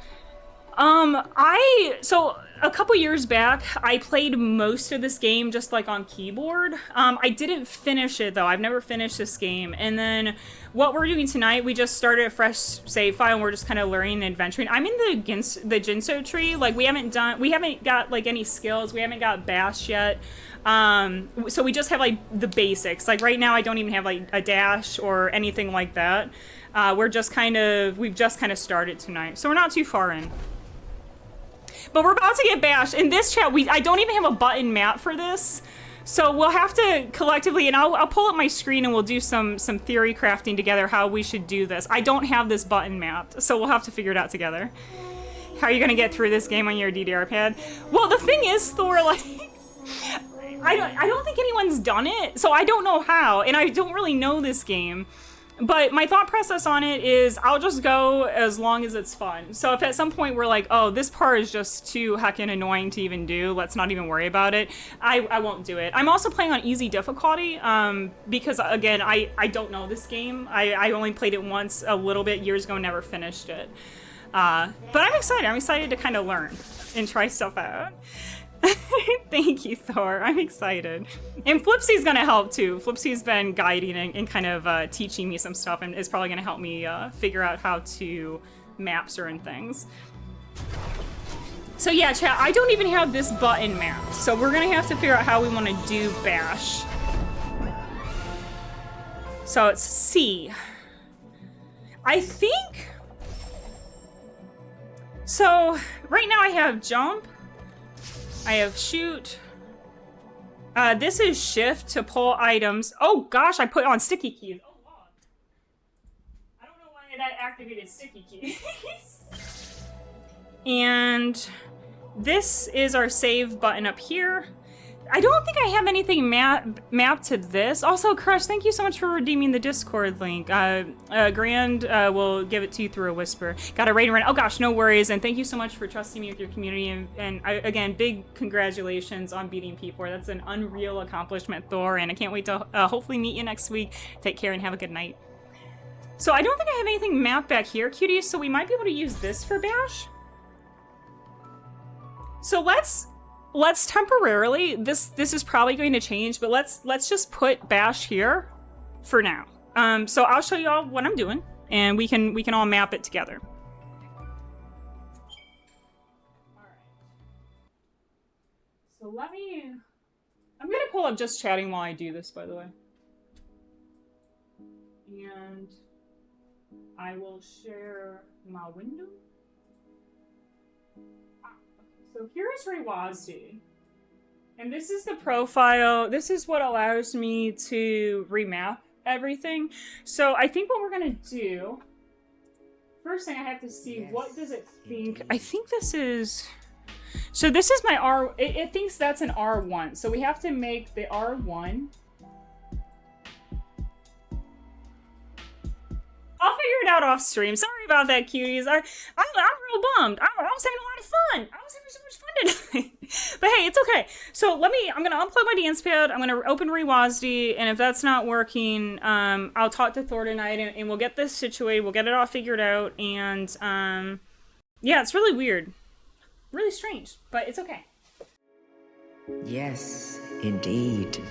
So a couple years back, I played most of this game just like on keyboard. I didn't finish it though. I've never finished this game. And then what we're doing tonight, we just started a fresh save file and we're just kind of learning and adventuring. I'm in the Jinso tree. Like we haven't got like any skills. We haven't got Bash yet. So we just have like the basics. Like right now I don't even have like a dash or anything like that. We've just kind of started tonight. So we're not too far in. But we're about to get bashed. In this chat, I don't even have a button map for this. So we'll have to collectively, and I'll pull up my screen and we'll do some theory crafting together how we should do this. I don't have this button mapped, so we'll have to figure it out together. How are you gonna get through this game on your DDR pad? Well, the thing is, Thor, like, I don't think anyone's done it, so I don't know how, and I don't really know this game. But my thought process on it is I'll just go as long as it's fun. So if at some point we're like, oh, this part is just too heckin' annoying to even do, let's not even worry about it, I won't do it. I'm also playing on easy difficulty because, again, I don't know this game. I only played it once a little bit years ago and never finished it. But I'm excited. I'm excited to kind of learn and try stuff out. Thank you, Thor. I'm excited. And Flipsy's gonna help too. Flipsy's been guiding and kind of teaching me some stuff and is probably gonna help me figure out how to map certain things. So yeah, chat, I don't even have this button mapped. So we're gonna have to figure out how we want to do Bash. So it's C. I think... So right now I have jump. I have shoot. This is shift to pull items. Oh gosh, I put on sticky keys. Oh wow. I don't know why that activated sticky keys. And this is our save button up here. I don't think I have anything mapped to this. Also, Crush, thank you so much for redeeming the Discord link. Grand will give it to you through a whisper. Got a raid run. Oh gosh, no worries. And thank you so much for trusting me with your community. And again, big congratulations on beating P4. That's an unreal accomplishment, Thor. And I can't wait to hopefully meet you next week. Take care and have a good night. So I don't think I have anything mapped back here, cuties. So we might be able to use this for Bash. So let's temporarily, this is probably going to change, but let's just put Bash here for now. So I'll show you all what I'm doing and we can all map it together. All right. So I'm gonna pull up just chatting while I do this, by the way. And I will share my window. So here's Rewazi. And this is the profile. This is what allows me to remap everything. So I think what we're gonna do, first thing I have to see, Yes, what does it think? indeed. I think this is, so this is my R, it thinks that's an R1. So we have to make the R1. I'll figure it out off stream. Sorry about that, cuties. I'm real bummed. I was having a lot of fun. I was having so much fun today. But hey, it's okay. So I'm gonna unplug my dance pad. I'm gonna open Rewasd, and if that's not working, I'll talk to Thor tonight, and we'll get this situated. We'll get it all figured out, and yeah, it's really weird, really strange, but it's okay. Yes, indeed.